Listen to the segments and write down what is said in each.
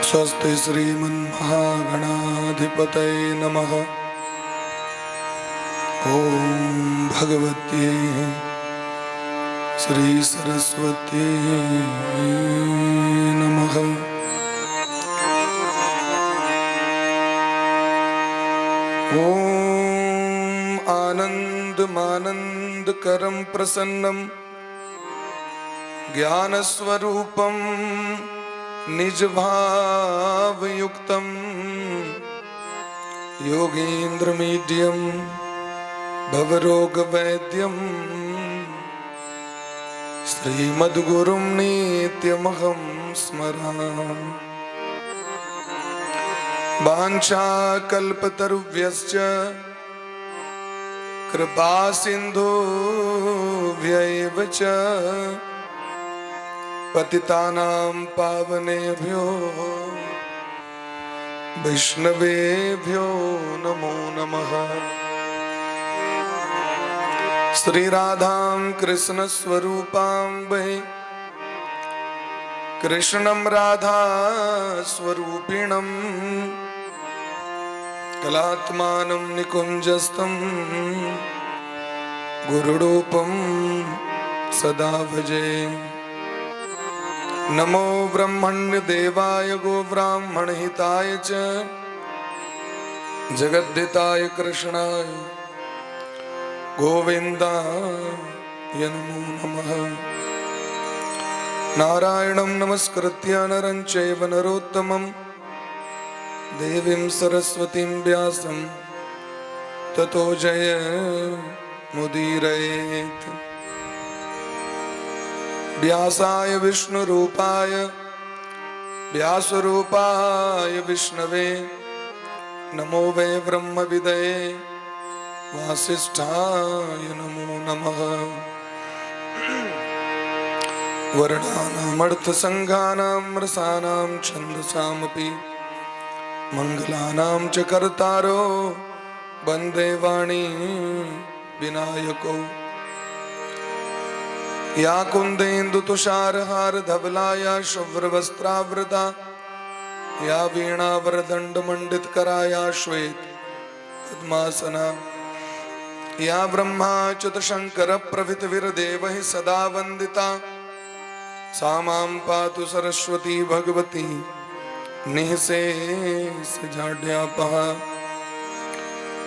स्वस्ति श्रीमन्महागणाधिपतये नमः। ओम भगवते श्री सरस्वती नमः। ओम आनन्दमानन्दकरं प्रसन्नं ज्ञानस्वरूपं निजभावयुक्तं योगीन्द्रमीड्यं भवरोगवैद्यं श्रीमद्गुरुं नित्यमहं स्मरामि। वाञ्छाकल्पतरुभ्यश्च कृपासिन्धुभ्यैव च पतितानां पावनेभ्यो वैष्णवेभ्यो नमो नमः। श्रीराधां कृष्णस्वरूपां वै कृष्णं राधा स्वरूपिणं कलात्मानं निकुञ्जस्थं गुरुरूपं सदा भजे। नमो ब्रह्मण्य देवाय गो ब्राह्मणहिताय च जगद्धिताय कृष्णाय गोविन्दाय नमो नमः। नारायणं नमस्कृत्य नरं चैव नरोत्तमं देवीं सरस्वतीं व्यासं ततो जयमुदीरयेत्। व्यासाय विष्णुरूपाय व्यासरूपाय विष्णवे नमो वै ब्रह्मविदये वासिष्ठाय नमो नमः। वर्णानामर्थसङ्घानां रसानां छन्दसामपि मङ्गलानां च कर्तारो वन्दे वाणी विनायको। या कुन्देन्दुतुषारहारधवला या शुभ्रवस्त्रावृता या वीणावरदण्डमण्डितकरा या श्वेतपद्मासना या ब्रह्माच्युतशङ्करप्रभृतिभिर्देवैः सदा वन्दिता सा मां पातु सरस्वती भगवती निःशेषजाड्यापहा।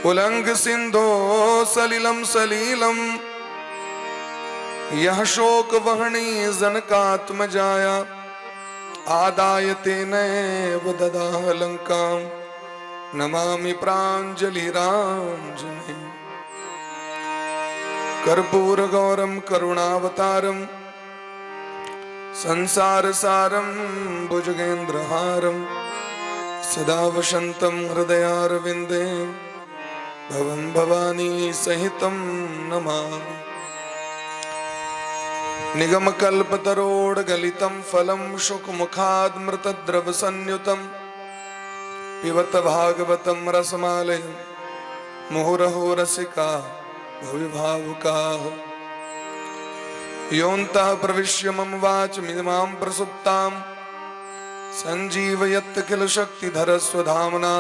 उल्लङ्घ्य सलिलं सलीलं यह शोकवहनी जनकात्मजाया आदाय तेनैव ददाह लङ्कां नमामि प्राञ्जलिराञ्जनेयं। कर्पूरगौरं करुणावतारं संसारसारं भुजगेन्द्रहारं सदा वसन्तं हृदयारविन्दे भवं भवानी सहितं नमामि। निगमकल्पतरोर्गलितं फलं शुकमुखाद्मृतद्रवसंयुतं पिबत भागवतं रसमालयं मुहुरहो रसिका भुवि भावुकाः। योऽन्तः प्रविश्य मम वाचमिमां प्रसुप्तां सञ्जीवयत् किल शक्तिधरस्वधाम्ना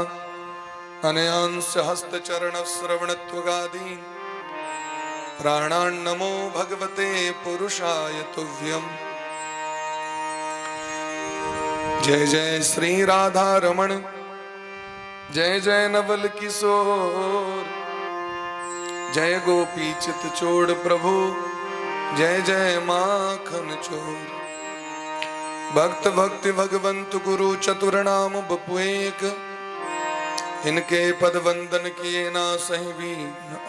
अनयांश्च हस्तचरणश्रवणत्वगादीन् प्राणान्नमो भगवते पुरुषाय तुभ्यम्। जय जय श्री राधा रमण जय जय नवल किशोर जय गोपी चित चोड़ प्रभु जय जय माखन चोर। भक्त भक्ति भगवंत गुरु चतुर्नाम बपुएक इनके पद वंदन किए ना सही भी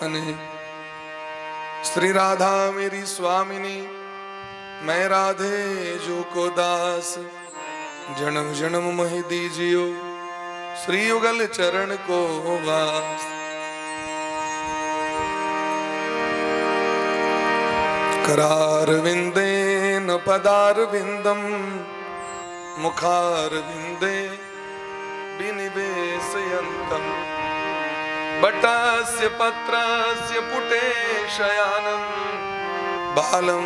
अनेक। श्री राधा मेरी स्वामिनी मैं राधे जो को दास जन्म जन्म मोहि दीजियो श्री युगल चरण को वास। करारविंदेन पदारविंदम मुखारविंदे विनिवेशयन्तं बटस्य पत्रस्य पुटे शयानं बालं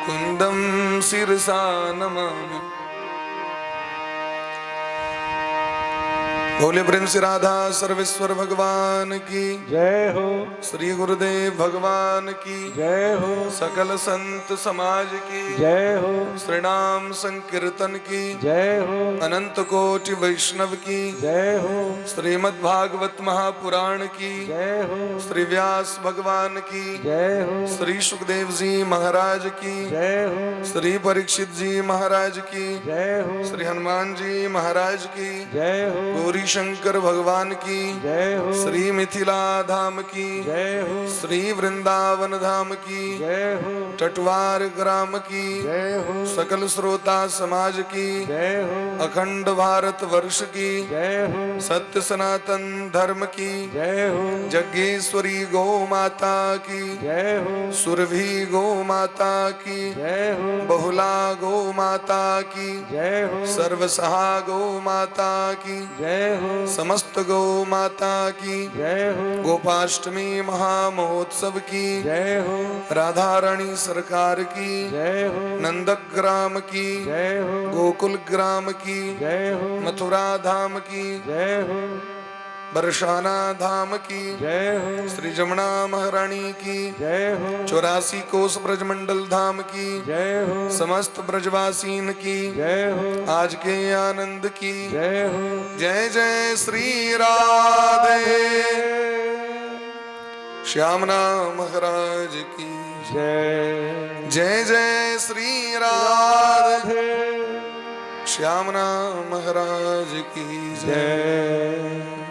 मुकुंदम शिरसा नमामि। बोले प्रेम से राधा सर्वेश्वर भगवान की जय हो। श्री गुरुदेव भगवान की जय हो। सकल संत समाज की जय हो। श्री नाम संकीर्तन की जय हो। अनंत कोटि वैष्णव की जय हो। श्रीमद् भागवत महापुराण की जय हो। श्री व्यास भगवान की जय हो। श्री सुखदेव जी महाराज की जय हो। श्री परीक्षित जी महाराज की जय हो। श्री हनुमान जी महाराज की जय हो। गौरी शंकर भगवान की जय हो। श्री मिथिला धाम की जय हो। श्री वृंदावन धाम की जय हो। टटवार ग्राम की जय हो। सकल श्रोता समाज की जय हो। अखंड भारत वर्ष की जय हो। सत्य सनातन धर्म की जय हो। जग्गेश्वरी गौ माता की जय हो। सुरभि गौ माता की जय हो। बहुला गौ माता की जय हो। सर्वसहा गौ माता की जय हो। समस्त गौ माता की जय हो। गोपाष्टमी महामहोत्सव की जय हो। राधा रानी सरकार की जय हो। नंदक ग्राम की जय हो। गोकुल ग्राम की जय हो। मथुरा धाम की जय हो। बरसाना धाम की जय हो। श्री जमुना महारानी की जय हो। 84 कोस ब्रजमंडल धाम की जय हो। समस्त ब्रजवासीन की जय हो। आज के आनंद की जय हो। जय जय श्री राधे श्यामना महाराज की जय जय जय श्री राधे राधे श्यामना महाराज की जय। जय।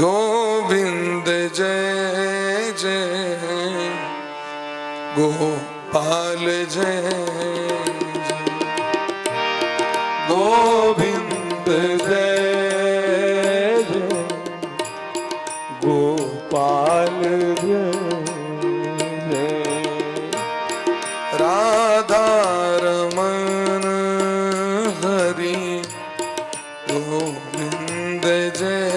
गोविंद जय जय गोपाल जय जय गोविंद जय जय गोपाल जय जय राधा रमन हरि गोविंद जय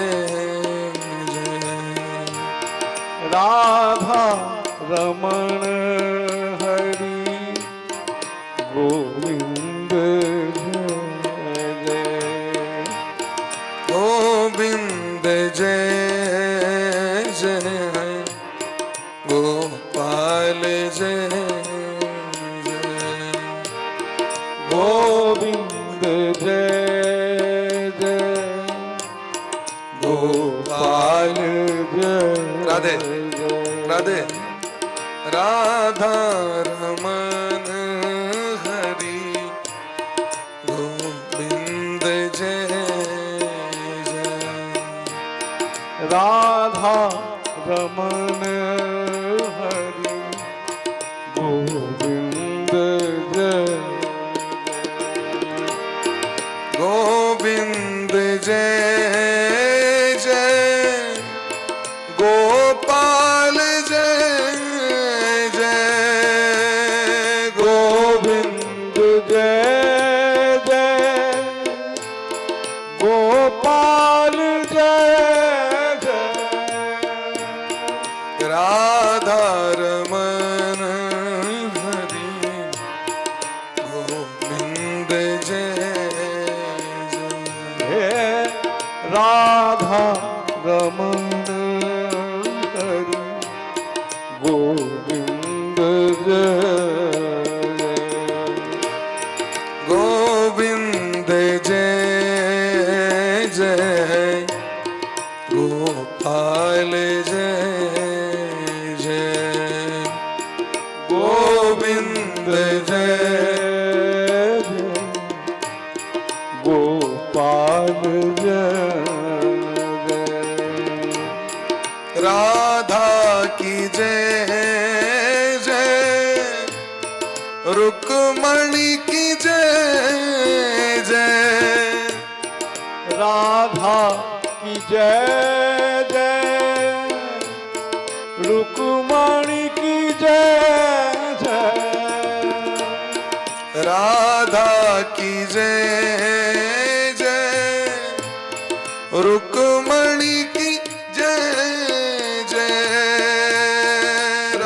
राधा रमण हरि गोविंद जय जय गोविंद जय जय गोपाल जय जय गोविंद जय जय गोपाल जय राधे जय। राधे राधा रमन हरि गोविंद जय जय राधा रमन हरि गोविंद जय गोविंद जय जय गोपाल जय जय गोविंद जय जय गोपाल जय जय राधा रमन हरि गोविंद जय जय हे राधा रमन हरि गोविंद जय गोविंद जय जय गोपाल जय जय गोविंद जय जय गोपाल जय जय राधा की जय जय रुक्मणी की जय जय राधा की जय जय रुक्मणी की जय जय राधा की जय जय रुक्मणी की जय जय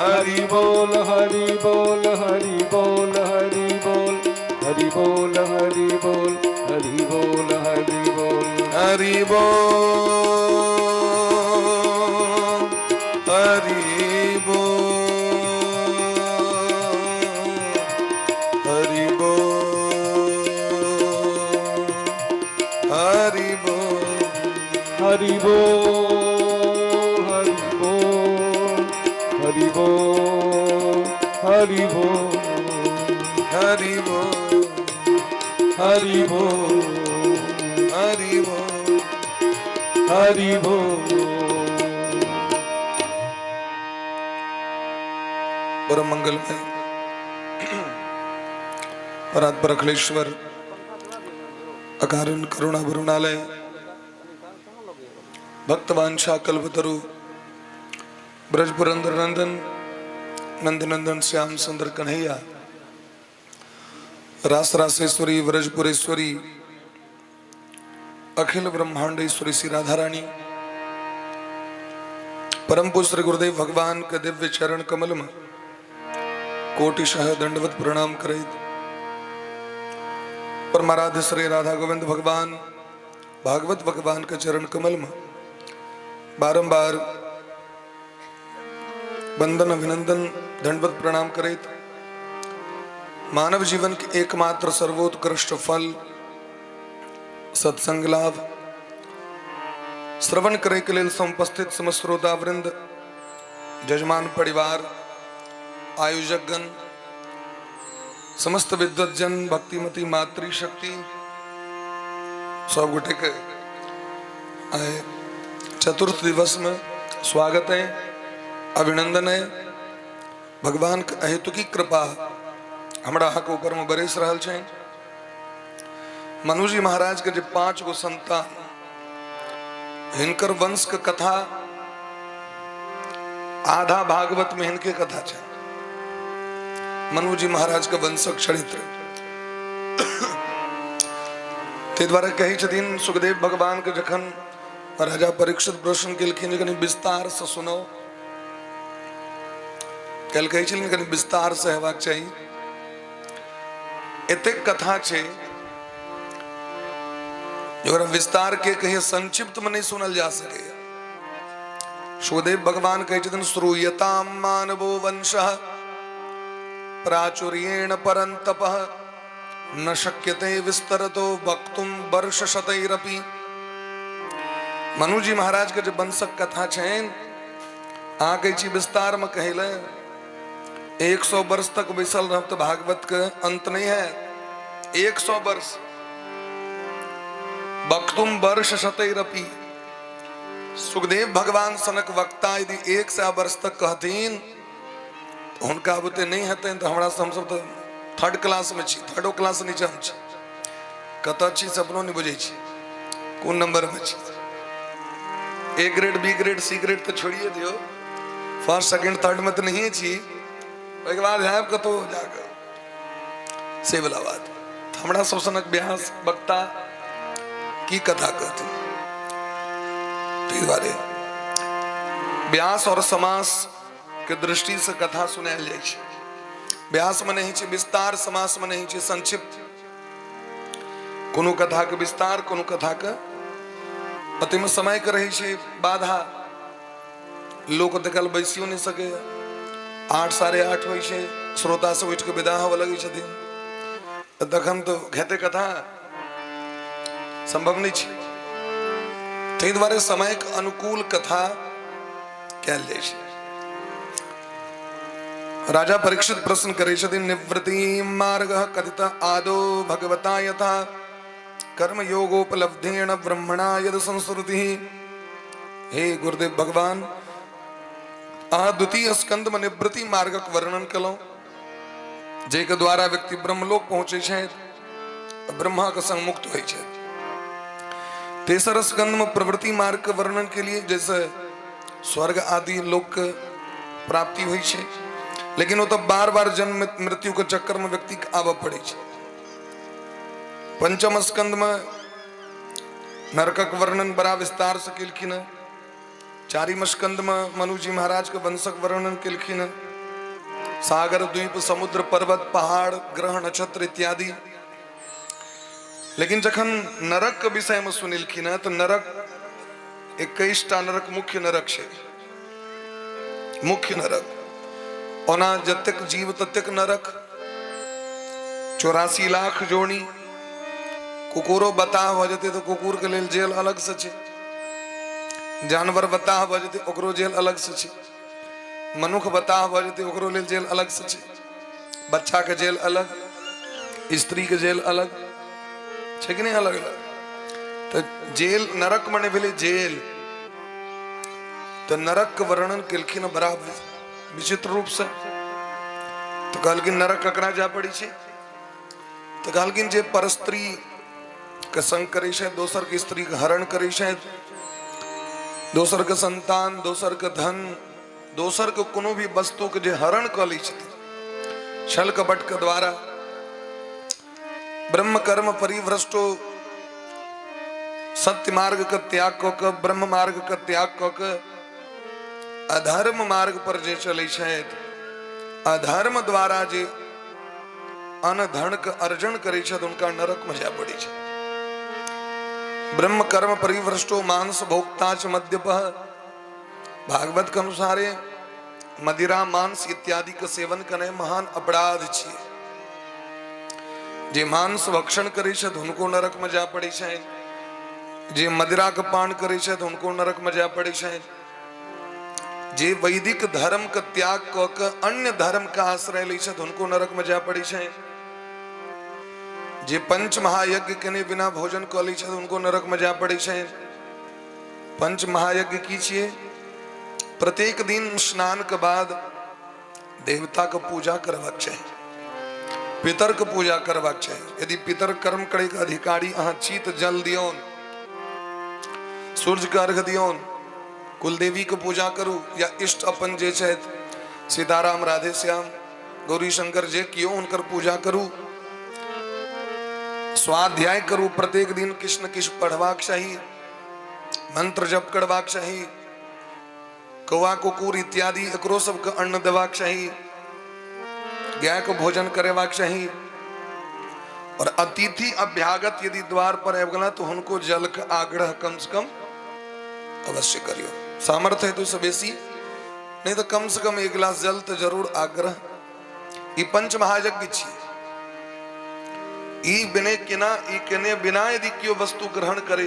हरि बोल हरि बोल हरि बोल हरि बोल हरि बोल हरि बोल हरि बोल हरि बोल हरि बोल हरि बोल हरि बोल हरि बोल हरि बोल हरि बोल हरि बोल हरि बोल हरि हरि बोल बोल हरि बोल हरि बोल परम मंगल में परात्पर अखिलेश्वर अकारण करुणा वरुणालय भक्तवांछा कल्पतरु ब्रज पुरंदर नंदन नंदनंदन श्याम सुंदर कन्हैया रास रासेश्वरी व्रजपुरेश्वरी अखिल ब्रह्मांडेश्वरी श्री राधा रानी परम पुत्र गुरुदेव भगवान के दिव्य चरण कमल में कोटिशः दंडवत प्रणाम करे। परमाराध्य श्री राधा गोविंद भगवान भागवत भगवान के चरण कमल में बारंबार वंदन अभिनंदन दंडवत प्रणाम करे। मानव जीवन के एकमात्र सर्वोत्कृष्ट फल सत्संग लाभ श्रवण करे के लिए समुपस्थित समस्त श्रोता वृंद जजमान परिवार आयोजकगण समस्त विद्वतजन भक्तिमती मातृशक्ति सब गोटे के चतुर्थ दिवस में स्वागत है अभिनंदन है। भगवान के अहेतु की कृपा हमरा के ऊपर में बरस रहा है। मनु जी महाराज के जो 5 गो संतान हिनकर वंश के कथा आधा भागवत में हिनके कथा है। मनु जी महाराज के वंशक चरित्र ते द्वारा कही छथिन सुखदेव भगवान के जखन राजा परीक्षित प्रश्न केलखिन कनी विस्तार से सुनो कल कही छलिन कनी विस्तार से हेबाक चाहिए। एतेक कथा छे जरा विस्तार के कहिए संक्षिप्त में नहीं सुनल जा सके। सुखदेव भगवान कहे छथिन श्रूयताम मानवो वंशः प्राचुर्येण परन्तपः न शक्यते विस्तरतो वक्तुम वर्षशतैरपि। मनु जी महाराज के जो वंशक कथा छेन आ कही छी विस्तार में कहले 100 वर्ष तक बैसल रह तो भागवत के अंत नहीं है। 100 वर्ष वक्तुम वर्षशतैरपि। सुखदेव भगवान सनक वक्ता यदि 100 वर्ष तक कहतीन तो उनका बुते नहीं हेते तो हमरा हम सब तो 3rd क्लास में छी 3rd क्लास नीचे हम छी कत छी सपनो नहीं बुझे छी कौन नंबर में छी। A grade B grade C grade तो छोड़िए दियो 1st 2nd 3rd में तो नहीं छी एक बार है कतो जाकर से वाला बात हमरा सब सनक व्यास वक्ता की कथा कहते बारे व्यास और समास के दृष्टि से कथा सुनायल जाय छै। व्यास में नहीं छै विस्तार समास में नहीं छै संक्षिप्त। कोनो कथा के विस्तार कोनो कथा के अति में समय के रही छै बाधा लोक देखल बैसियो नहीं सके 8 साढ़े 8 होइ छै श्रोता से उठ के विदा होवे लगे छथिन तखन तो घेते कथा संभव नहीं छै। ताहि द्वारे समय के अनुकूल कथा कैल जाय छै। राजा परीक्षित प्रश्न करे छथिन निवृत्ति मार्ग कथित आदो भगवता यथा कर्म योगोपलब्धेन ब्रह्मणा यद संस्कृति। हे गुरुदेव भगवान आ द्वितीय स्कंद में निवृत्ति मार्गक वर्णन कलो जे के द्वारा व्यक्ति ब्रह्मलोक पहुंचे छै ब्रह्मा के संग मुक्त होइ छै। तेसर स्कंद में प्रवृत्ति मार्ग के वर्णन के लिए जैसे स्वर्ग आदि लोक प्राप्ति हुई है लेकिन वो तो बार बार जन्म मृत्यु के चक्कर में व्यक्ति के आवा पड़े छै। पंचम स्कंद में नरकक वर्णन बड़ा विस्तार से केलखिन। 4वीं स्कंद में मनु जी महाराज के वंशक वर्णन केलखिन। सागर द्वीप समुद्र पर्वत पहाड़ ग्रह नक्षत्र इत्यादि। लेकिन जखन नरक के विषय में सुनिलखिन है तो नरक 21टा नरक मुख्य नरक है। मुख्य नरक ओना जतेक जीव ततेक नरक 84 लाख जोड़ी। कुकुरो बताह भ जेते तो कुकुर के लेल जेल अलग से छे, जानवर बताह भ जेते ओकरो जेल अलग से छे, मनुख बताह भ जेते ओकरो लेल जेल अलग से छे, बच्चा के जेल अलग, स्त्री के जेल अलग छे कि नहीं अलग अलग। तो जेल नरक मने भेले जेल। तो नरक के वर्णन केलखिन बड़ा विचित्र रूप से। तो कहलखिन नरक ककरा जा पड़ी छे। तो कहलखिन जे परस्त्री के संग करे छे, दोसर के स्त्री के हरण करे छे, दोसर के संतान, दोसर के धन, दोसर के कोनो भी वस्तु के जे हरण क लै छथिन छल कपट के द्वारा, ब्रह्म कर्म परिभ्रष्टो सत्य मार्ग का त्याग क के ब्रह्म मार्ग का त्याग क के अधर्म मार्ग पर जे चले छथि, अधर्म द्वारा जे अन्न धन के अर्जन करे छथि उनका नरक में जा पड़े छे। ब्रह्म कर्म परिभ्रष्टो मांस भोक्ता च मद्यपः। भागवत के अनुसार मदिरा मांस इत्यादि के सेवन करने महान अपराध छे। जे मांस भक्षण करे छथि उनको नरक में जा पड़े छे, जे मदिरा के पान करे छथि उनको नरक में जा पड़े छे, जे वैदिक धर्म के त्याग क के अन्य धर्म का आश्रय ले छथि उनको नरक में जा पड़े छे, जे पंच महायज्ञ केने बिना भोजन क लै छथि उनको नरक में जा पड़े छे। पंच महायज्ञ की छिए? प्रत्येक दिन स्नान के बाद देवता के पूजा करबाक चाहिए, पितर के पूजा करबाक चाहिए। यदि पितर कर्म करे के अधिकारी अहाँ छी तो जल दियौन, सूर्य के अर्घ दियौन, कुलदेवी के पूजा करू, या इष्ट अपन जे छथि सीताराम राधे श्याम गौरी शंकर जे कियो उनकर पूजा करू, स्वाध्याय करू, प्रत्येक दिन किछ न किछ पढ़बाक चाही, मंत्र जप करबाक चाही, कौआ कुकुर इत्यादि एकरो सबके अन्न देबाक चाही, गाय को भोजन करेबाक चाही। और अतिथि अभ्यागत यदि द्वार पर आबि गेला तो उनको जल के आग्रह कम से कम अवश्य करियो। सामर्थ्य है तो से बेसी, नहीं तो कम से कम एक गिलास जल तो जरूर आग्रह। ई पंच महायज्ञ छिए। ई केने बिना यदि कियो वस्तु ग्रहण करे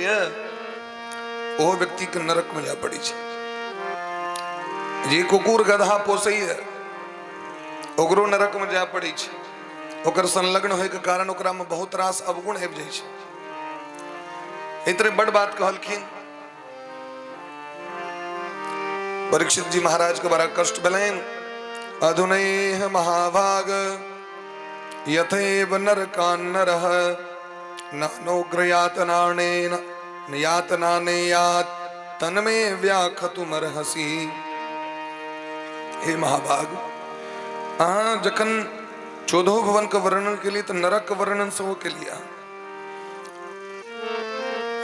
ओ व्यक्ति के नरक में जा पड़ी छे। जे कुकुर गधा पोसई है ओकरो नरक में जा पड़ी छे। ओकर संलग्न होय के कारण ओकरा में बहुत रास अवगुण आबि जाय छे। इतरे बड़ बात कहलखिन। परीक्षित जी महाराज के बड़ा कष्ट भेलैन। अधुनैह महाभाग यथैव नरकान्नरः नानोग्रयातनानेन यातनानेयात् तन्मे व्याखतुमर्हसि। हे महाभाग, जखन 14 भवन का वर्णन के लिए तो नरक का वर्णन सब के लिया,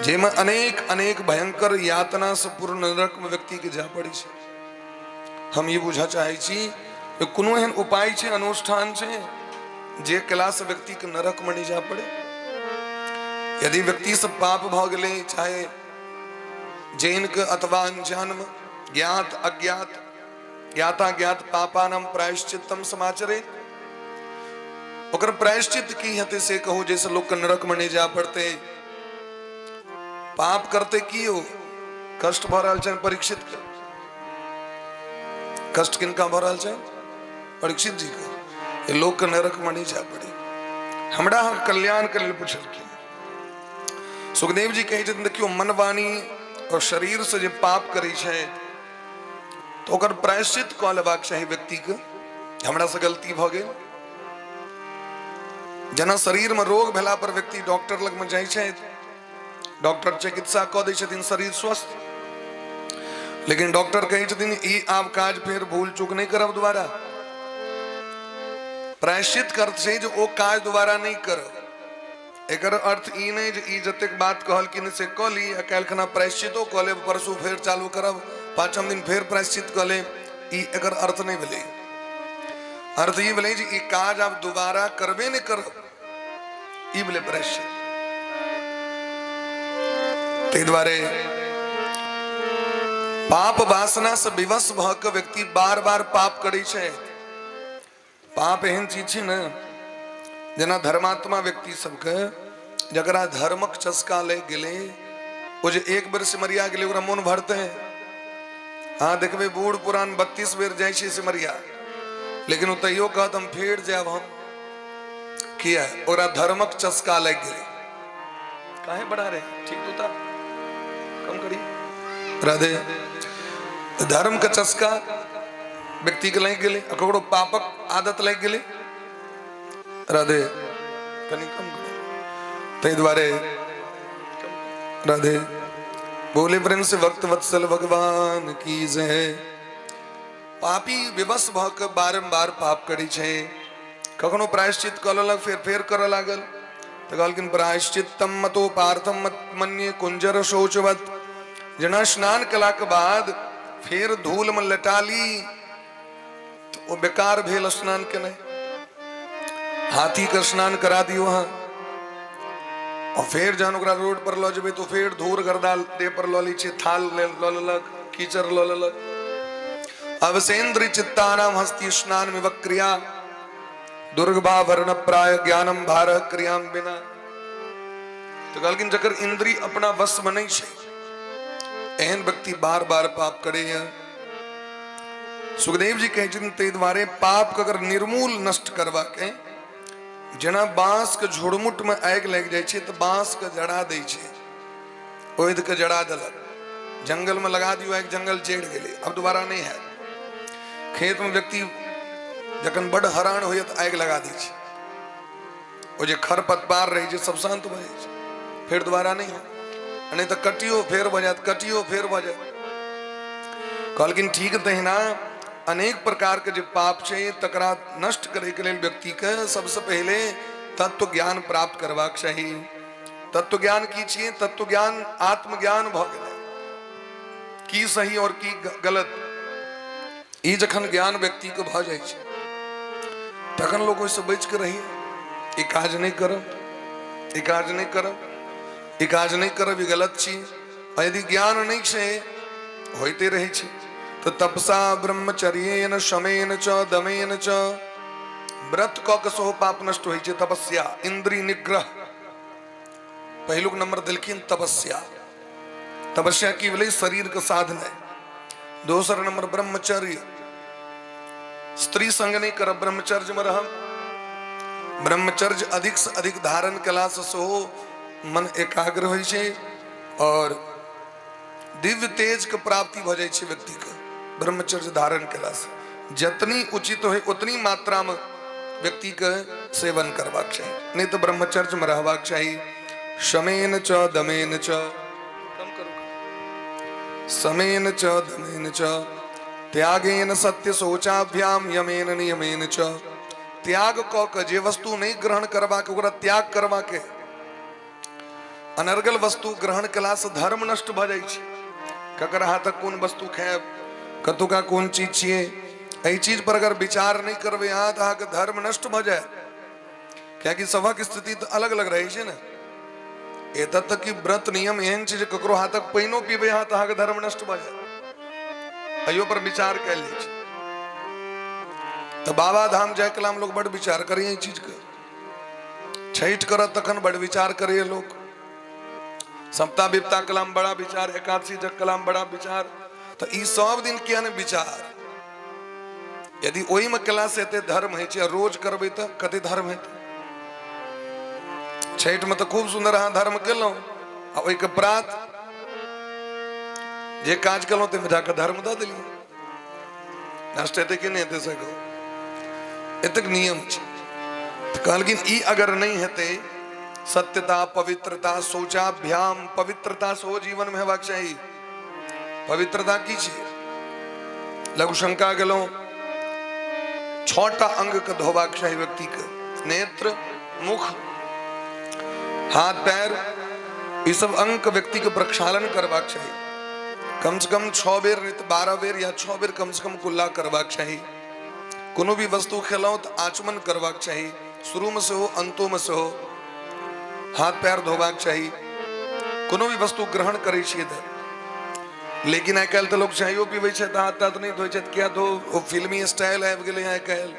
जेमे अनेक अनेक भयंकर यातना से पूर्ण नरक में व्यक्ति के जा पड़ी छे। हम ये बुझा चाहे छी कोनो एहन उपाय छे, अनुष्ठान छे जे कला से व्यक्ति के नरक में नहीं जा पड़े। यदि व्यक्ति से पाप भ गेले, चाहे जैन के अथवा अनजान में, ज्ञात अज्ञात, ज्ञाता ज्ञात पापानां प्रायश्चित्तम समाचरे, ओकर प्रायश्चित की हते से कहो। जैसे लोग के नरक में नहीं जा पड़ते, पाप करते की हो, कष्ट भ रहल छन परीक्षित के। कष्ट किनका भ रहल छन? परीक्षित जी के। ये लोग के नरक में नहीं जा पड़े। हमरा कल्याण के लिए पूछलखिन। सुखदेव जी कहे छथिन देखियो मन वाणी और शरीर से जे पाप करे छे तो ओकर प्रायश्चित क लेबाक चाही व्यक्ति के। हमरा से गलती भ गेल। जना शरीर में रोग भेला पर व्यक्ति डॉक्टर लग में जाय छे, डॉक्टर चिकित्सा क दै छथिन, शरीर स्वस्थ। लेकिन डॉक्टर कहे छथिन ई आब काज फेर भूल चूक नहीं करब दोबारा। प्रायश्चित कर छै जो ओ काज दोबारा नहीं करब। एकर अर्थ ई नहीं जे ई जतेक बात कहलखिन से क ली, काल्हि खना प्रायश्चितो क लेब, परसू फेर चालू करब, पांचम दिन फेर प्रायश्चित क लेब, ई एकर अर्थ नहीं भेलै। अर्थ ये बोले जी ये काज आप दोबारा करबे नहीं करो ये बोले प्रश्न ते द्वारे पाप वासना से विवश भक व्यक्ति बार बार पाप करी छे। पाप एहन चीज है न जेना धर्मात्मा व्यक्ति सबके जकरा धर्मक चस्का ले गेले वो जे एक बेर सिमरिया गेले ओकरा मन भरते हैं। हाँ देखबे बूढ़ पुरान 32 बेर जाय छे सिमरिया लेकिन तैयो कहत हम फेर जाब हम किया ओकरा धर्मक चस्का लग गेले। काहे बढ़ा रहे ठीक तो था कम करी राधे धर्म का चस्का व्यक्ति के लग गेले ककरो पापक आदत लग गेले राधे कनी कम करे तै द्वारे राधे बोले प्रेम से भक्त वत्सल भगवान की जय। पापी विवश भक बारंबार पाप करी छे कखनो प्रायश्चित कलक फेर कर लागल तो कहलकिन प्रायश्चित्तम मतो पार्थम मन्ये कुंजर शोचवत जना स्नान कला के बाद फिर धूल में लटा ली तो वो बेकार भेल स्नान के नहीं। हाथी का स्नान करा दियो वहां और फिर जहन ओकरा रोड पर लो जबे तो फिर धूर गर्दा दे पर लो ली छे थाल लो ललक कीचड़ लो ललक। अवसेन्द्र चित्तानाम हस्ति स्नान में वक्रिया दुर्गभा वर्ण प्राय ज्ञानम भार क्रियाम बिना। तो कहलकिन जकर इंद्री अपना वश में नहीं छे एहन व्यक्ति बार बार पाप करे है। सुखदेव जी कहे ते द्वारे पाप का अगर निर्मूल नष्ट करवा के जना बांस के झुड़मुट में आग लग जाए छे तो बांस के जड़ा दे छे ओइद के जड़ा दलक जंगल में लगा दियो एक जंगल चेड़ गेले अब दोबारा नहीं है। खेत में व्यक्ति जखन बड़ हरान हो तो आग लगा दी छे वो जे खरपतवार रही सब शांत भ जाए फिर दोबारा नहीं हो नहीं तो कटियो फेर बजात कटियो फेर बजात। कहलकिन ठीक तहिना अनेक प्रकार के जो पाप छे तकरा नष्ट करे के लिए व्यक्ति के सबसे पहले तत्व ज्ञान प्राप्त करवाक चाहिए। तत्व ज्ञान की छिए तत्व ज्ञान आत्मज्ञान भ गेलै की सही और की गलत ई जखन ज्ञान व्यक्ति के भ जाय छै तखन लोग ओइसे बच के रहिए ई काज नहीं करब ई काज नहीं करब ई काज नहीं करब ई गलत छी। यदि ज्ञान नहीं छे होते रहे छे तो तपसा ब्रह्मचर्येन शमेन च दमेन च व्रत क सो पाप नष्ट होई छे। तपस्या इंद्रिय निग्रह पहलुक नंबर दिलखिन तपस्या तपस्या की वले शरीर का साधन है। दूसरा नंबर ब्रह्मचर्य स्त्री संग नहीं कर ब्रह्मचर्य में रह ब्रह्मचर्य अधिक से अधिक धारण कला से सो मन एकाग्र होई छे और दिव्य तेज के प्राप्ति भ जाय छे व्यक्ति के ब्रह्मचर्य धारण कला से जितनी उचित हो उतनी मात्रा में व्यक्ति के सेवन करवाक चाहिए नहीं तो ब्रह्मचर्य में रहवाक चाहिए। शमेन च दमेन च कम करो समेन च दमेन च त्यागेन सत्य सोचाभ्याम यमेन नियमेन च त्याग क जे वस्तु नहीं ग्रहण करवा के ओकरा त्याग करवा के अनर्गल वस्तु ग्रहण कला से धर्म नष्ट भ जाय छै। ककर हाथक कोन वस्तु खायब कतुका कोन चीज छिए एहि चीज पर अगर विचार नहीं करबे यहाँ तो अहाँके धर्म नष्ट भ जाए क्योंकि सभक स्थिति तो अलग अलग रहे छे ने। एतऽ तक कि व्रत नियम एहन छै जे ककरो हाथक पानिओ पीबे यहाँ तो अहाँके धर्म नष्ट भ जाए अयो पर विचार कैल जाइ छै। तो बाबा धाम जाय कला हम लोग बड़ विचार करिए चीज के छठ करत तखन बड़ विचार करिए लोग सप्ताह विपता कलाम बड़ा विचार एकादशी जग कलाम बड़ा विचार तो ई सब दिन किया ने विचार यदि ओही में कला से ते धर्म है छै रोज करबे तो कते धर्म है छठ में तो खूब सुंदर अहाँ धर्म केलौं आ ओहि के प्रात जे काज केलौं ते में जाके धर्म द देलियै नष्ट हेतै कि नहीं हेतै से कहू एतक नियम छै। तो कहलखिन ई अगर नहीं हेतै सत्यता पवित्रता सोचाभ्याम पवित्रता सो जीवन में हेबाक चाहिए। पवित्रता की छै लघु शंका गेलौं 6टा अंग के धोबाक चाहिए व्यक्ति के नेत्र मुख हाथ पैर ये सब अंग के व्यक्ति के प्रक्षालन करवाक चाहिए कम से कम 6 बेर नहीं तो 12 बेर या 6 बेर कम से कम कुल्ला करवाक चाहिए। कोनो भी वस्तु खेलो तो आचमन करवाक चाहिए, शुरू में से हो अंतों में से हो, हाथ पैर धोबाक चाहिए, कोनो भी वस्तु ग्रहण करे छिए तो। लेकिन आइ काल्हि तो लोग चाइयो पीबै छै तो हाथ ताथ नहीं धोइ छै, क्या धो, वो फिल्मी स्टाइल आबि गेलै आइ काल्हि,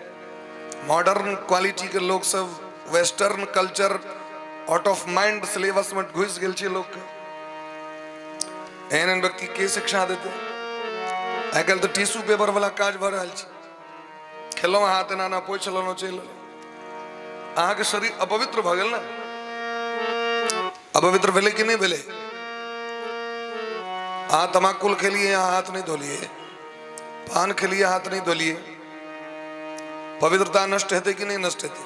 मॉडर्न क्वालिटी के लोग सब, western culture out of mind syllabus में घुस गेल छै लोग के। एहन व्यक्ति के शिक्षा देते? आइ काल्हि तो टिश्यू पेपर वाला काज भ रहल छै, खेलो हाथ एना ना पोछि लेलहुँ चलि लेलहुँ, अहाँके शरीर अपवित्र भ गेल ने। अपवित्र भेलै कि नहीं भेलै? हाँ, तमाकुल खेलिए हाथ नहीं धोलिए, पान खेलिए हाथ नहीं धोलिए, पवित्रता नष्ट हेतै कि नहीं नष्ट हेतै?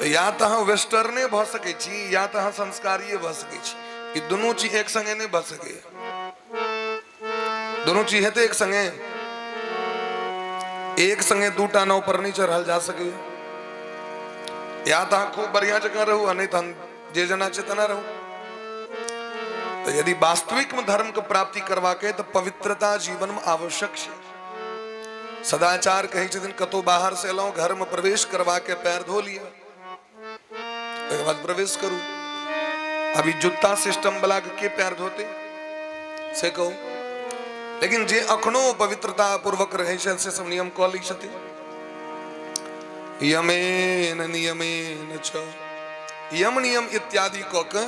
या तो अहाँ वेस्टर्ने भ सकै छी या तो अहाँ संस्कारिये भ सकै छी। ई दुनू चीज एक संगे नहीं भ सकैए। दोनों चीज हेतै एक संगे, एक संगे दूटा नाव पर नहीं चढ़ल जा सके। या तो अहाँ खूब बढ़िया जगह रहू, नहीं तो हम जे जना चेतना रहू। तो यदि वास्तविक में धर्म को प्राप्ति करवाके तो पवित्रता जीवन में आवश्यक है। सदाचार कहे छथिन, कतो बाहर से एलौं, घर में प्रवेश करवा के पैर धो लिया, उसके बाद प्रवेश करू। अभी जूता सिस्टम वाला के पैर धोते से कहो, लेकिन जे अखनो पवित्रता पूर्वक रहे से सब नियम क लै छथिन। यमेन नियमेन च, यम नियम इत्यादि क के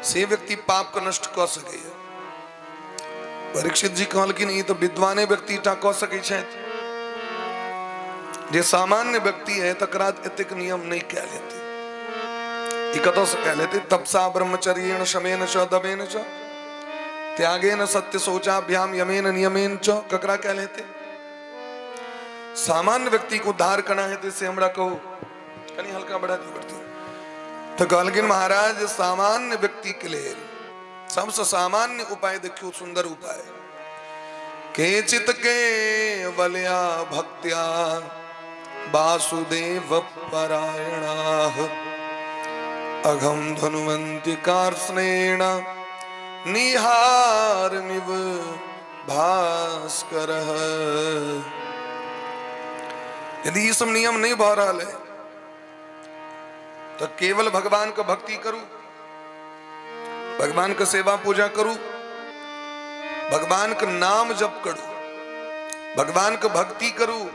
से व्यक्ति पाप को नष्ट क सके। परीक्षित जी कहलखिन ई तो विद्वाने व्यक्ति टा क सकै छथि, जे सामान्य व्यक्ति है तकरा एतेक नियम नहीं कह लेते। ई कतौ से कह लेते? तपसा ब्रह्मचर्येण शमेन च दमेन च त्यागेन सत्य शौचाभ्याम यमेन नियमेन च, ककरा कह लेते? सामान्य व्यक्ति को उद्धार करना है तो इसे हमरा कहो, कनी हल्का बढ़ा दी बढ़ती। तो कहलखिन महाराज, सामान्य व्यक्ति के लिए सबसे सामान्य उपाय देखियो, सुंदर उपाय। केचित केवलया भक्त्या वासुदेव परायणाः अघम धनुवन्ति कार्ष्णेन निहारमिव भास्करः। यदि ये सब नियम नहीं बह रहा है तो केवल भगवान का भक्ति करूं, भगवान का सेवा पूजा करूं, भगवान का नाम जप करूं, भगवान का भक्ति करूं।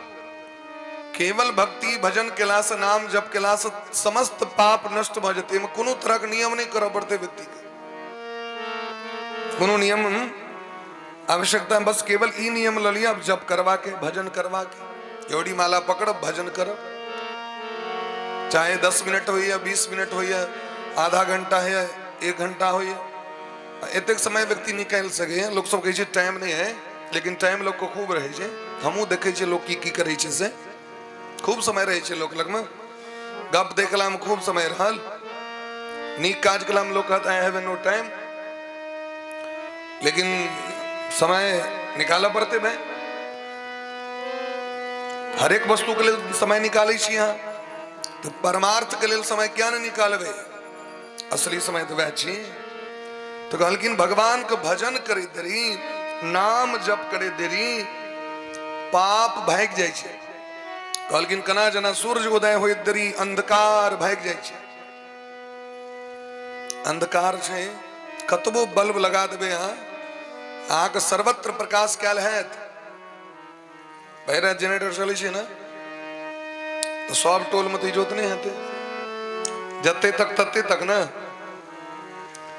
केवल भक्ति भजन केला से, नाम जप केला से समस्त पाप नष्ट भ जेते। में कोनो तरह के नियम नहीं करऽ पड़ते व्यक्ति के, कोनो नियम आवश्यकता, बस केवल ई नियम ल लिया, जप करवा के, भजन करवा के, एवढी माला पकड़ब, भजन करब, चाहे 10 मिनट हो या 20 मिनट हो या आधा घंटा है 1 घंटा हो या एतेक समय व्यक्ति निकाल सके। लोग सब कहे टाइम नहीं है, लेकिन टाइम लोग को खूब रहे छे। हमू देखे छे लोग की करे छे से खूब समय रहे छे लोग लग में। गप देखला में खूब समय रहल, नीक काज कला में लोग कहता है हैव नो टाइम, लेकिन समय निकाला पड़ते भाई। हर एक वस्तु के लिए समय निकाले छी यहाँ, तो परमार्थ के लिए समय क्या नहीं निकालबे, असली समय तो वह छी। तो कहलकिन भगवान के भजन करे देरी, नाम जप करे देरी पाप भाग जाय छे। कहलकिन कना जना सूरज उदय होय देरी अंधकार भाग जाय छे। अंधकार छे, कतबो बल्ब लगा देबे यहाँ, अहाँ के सर्वत्र प्रकाश कैल हैत। पहले जनरेटर चले छे ना, तो सब टोल में तो इजोत नहीं हेते, जते तक तते तक ना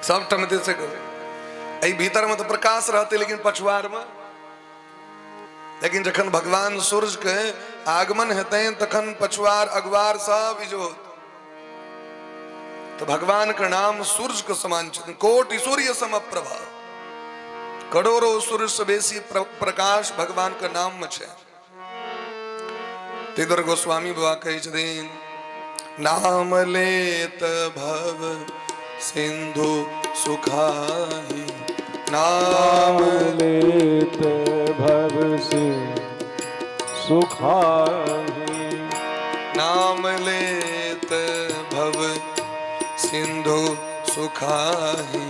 सब टमते से करो। ऐ भीतर में तो प्रकाश रहते, लेकिन पछुआर में। लेकिन जखन भगवान सूरज के आगमन हेते तखन पछुआर अगवार सब इजोत। तो भगवान का नाम सूरज के समान छथिन, कोटि सूर्य समप्रभा। करोड़ों सूर्य से बेसी प्रकाश भगवान के नाम में छे। तेदर गोस्वामी बाबा कहे छथिन, नाम लेत भव सिंधु सुखाही, नाम लेत भव सुखाही, नाम लेत भव सिंधु सुखाही,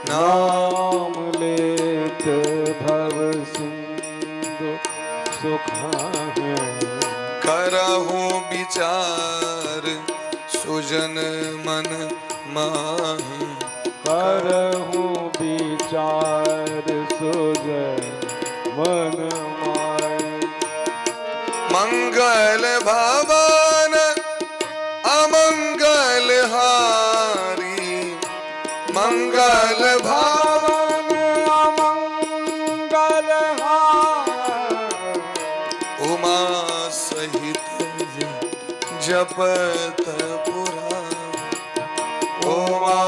नाम लेत भव सिंधु सुखाही। करहु विचार सुजन मन माहि। करहु विचार सुजन मन माहि। मंगल भवन अमंगल हारी। मंगल भवन अमंगल हारी। उमा सहित जपत पुराण। उमा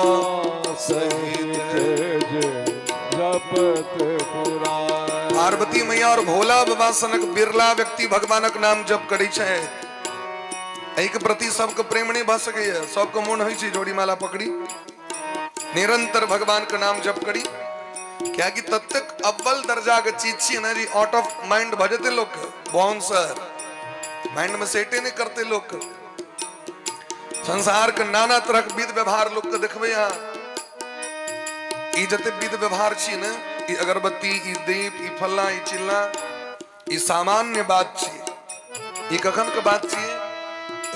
सहित जपत पुराण। पार्वती मैया और भोला बाबा सनक बिरला व्यक्ति भगवानक नाम जप करी छे। एक प्रति सबके प्रेम नहीं भ सके, सबके मन होइ छै जोड़ी माला पकड़ी निरंतर भगवान का नाम जप करी। क्या कि तब तक अव्वल दर्जा के चीज छी ना जी, आउट ऑफ माइंड भजते लोग बाउंसर माइंड में सेटे नहीं करते लोग। संसार के नाना तरह के विध व्यवहार लोग के देखबे। यहाँ ई जते विध व्यवहार छी ना, ई अगरबत्ती, ई दीप, ई फल्ला, ई चिल्ला, ई सामान्य बात छी। ई कखन के बात छी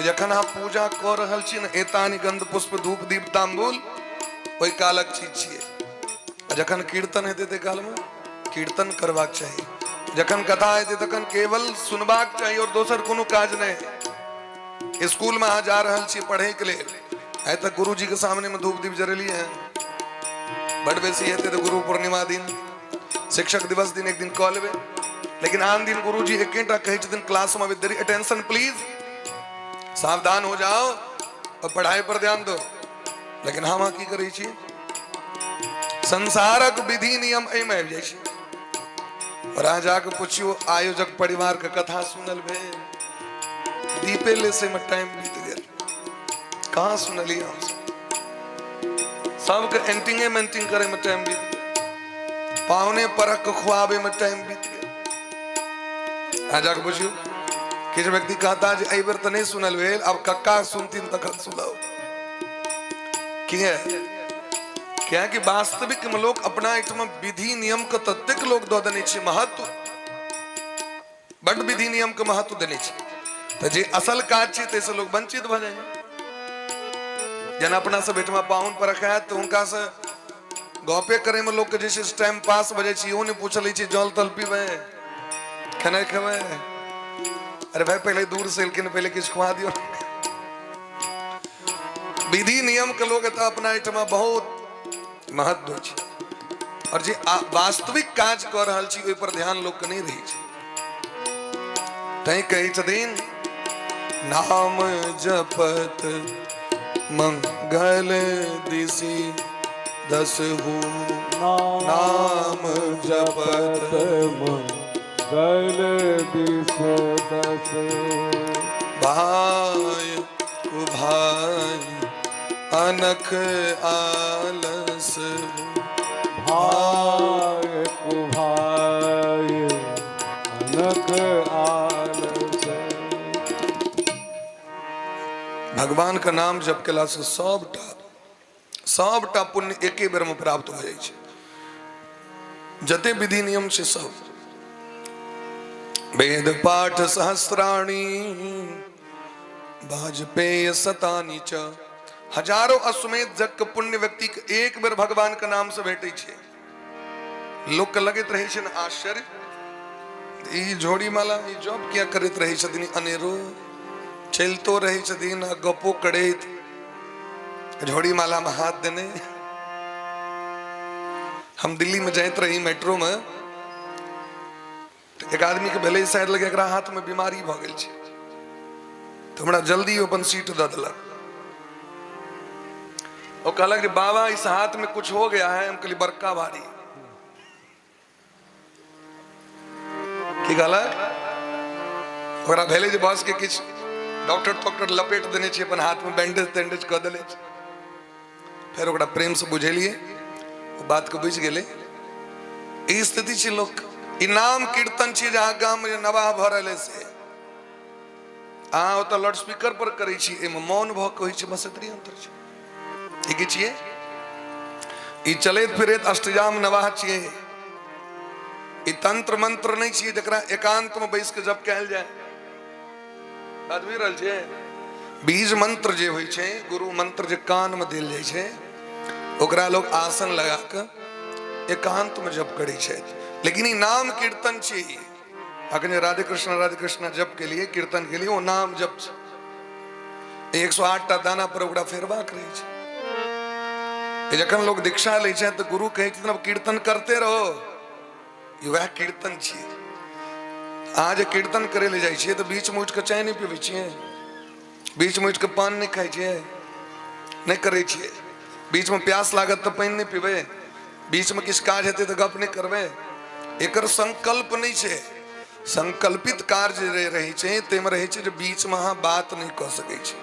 जखन आप पूजा कर रहल छी ना, एतानी गंध पुष्प धूप दीप तांबूल ओई कालक चीज छिए। जखन कीर्तन हेते ते काल में कीर्तन करबाक चाहिए। जखन कथा हेते तखन केवल सुनबाक चाहिए और दोसर कोनो काज नहीं। स्कूल में आ जा रहल छी पढ़े के लिए, आइ तक गुरु जी के सामने में धूप दीप जरेली है। बड़ बेसी हेते तो गुरु पूर्णिमा दिन, शिक्षक दिवस दिन एक दिन कह लेबे। लेकिन आन दिन गुरु जी एकेटा कहै छथिन क्लास में विद्यार्थी अटेंशन प्लीज, सावधान हो जाओ और पढ़ाई पर ध्यान दो। लेकिन हम की करै छी, संसारक विधि नियम एहि में आबि जाइ छै। और अहाँ जाके पूछियो आयोजक परिवार के कथा सुनल भेल, दीपे ले से में टाइम बीत गेल, कहाँ सुनलिए हम सबके एंटिंगे मेंटिंग करे में टाइम बीत गेल, पावने परख के खुआबे में टाइम बीत गेल। अहाँ जाके पूछियो किछ व्यक्ति कहता जे एहि बेर तो नहीं सुनल भेल, अब कक्का सुनथिन तखन सुनाओ। क्या कि वास्तविक में लोग अपना एठमा विधि नियम के ततेक लोग दो देने छे महत्व, बड़ विधि नियम के महत्व देने छे। तो जे असल काज छे तैसे लोग वंचित भ जाए। जन अपना से बेटमा पाहुन पर रखा है तो उनका से गपे करे में लोग के जैसे टाइम पास बजे छी, ओ नहीं पूछले छी जल तल पीबे खाना खेबे। अरे भाई पहले दूर से लेकिन पहले किछ खुआ दियो। विधि नियम के लोग तो अपना एठमा बहुत महत्व छै। और जे वास्तविक काज कर रहल छी ओइ पर ध्यान लोग के नहीं रही छै। तै कहै छथिन नाम जपत मंगल दिशि दसहु। नाम जपत मंगल दिशि दसहु। भाई कुभाई अनख आलस। भाई कुभाई अनख आलस। भगवान का नाम जप केला से सबटा पुण्य एके बेर में प्राप्त हो जाए छै। जते विधि नियम छै सब। वेद पाठ सहस्राणी वाजपेय शतानि च। हजारों अश्वमेध जग के पुण्य व्यक्ति के एक बेर भगवान के नाम से भेटे छे। लोग के लगत रहे छे आश्चर्य, ई जोड़ी माला ई जॉब क्या करत रहे छथिन, अनेरो चलतो रहे छथिन, गपो करैत झोड़ी माला में हाथ देने। हम दिल्ली में जाइत रही मेट्रो में, एक आदमी के भेले शायद लगे एकरा हाथ में बीमारी भ गेल छै, तो हमरा जल्दी अपन सीट द देलक। और कहलक कि बाबा इस हाथ में कुछ हो गया है। हम कहली बड़का भारी की कहलक, ओकरा भेले जे बॉस के किछ डॉक्टर लपेट देने छै अपन हाथ में, बैंडेज तैंडेज क देले। फिर ओकरा प्रेम से बुझेलिए, बात को बुझ गेले। ई स्थिति छै लोक। ई नाम कीर्तन छै जहाँ गाम में नवाह भ रहले से अहाँ ओतऽ लाउड स्पीकर पर करै छी, एमे मौन भ कहै छै, बस एतरी अंतर छै। ई की छियै? ई चलैत फिरैत अष्टजाम नवाह छियै। ई तंत्र मंत्र नहीं छियै जकरा एकांत में बैस के जप कैल जाए। बात भी रहल छे। बीज मंत्र जे होइ छे, गुरु मंत्र जे कान में देल जाय छे, ओकरा लोग आसन लगा के एकांत में जप करै छे। लेकिन ई नाम कीर्तन छे। अखने राधे कृष्ण जप के लिए, कीर्तन के लिए वो नाम जप छे। 108 टा दाना पर ओकरा फेरबा करे छे। जखन लोग दीक्षा ले छे तो गुरु कहे छथिन अब कीर्तन करते रहो। ई वह कीर्तन छे। आज कीर्तन करे ले जाय छियै तो बीच में उठ के चाय नहीं पीबै छियै, बीच में उठ के पान नहीं खाय छियै, नहीं करे छियै। बीच में प्यास लागत तो पानी नहीं पीबे, बीच में किछ काज हेतै तो गप नहीं करबे। एकर संकल्प नहीं छे। संकल्पित कार्य जे रहे छे तेम रहे छे जे बीच में अहाँ बात नहीं कह सकै छी।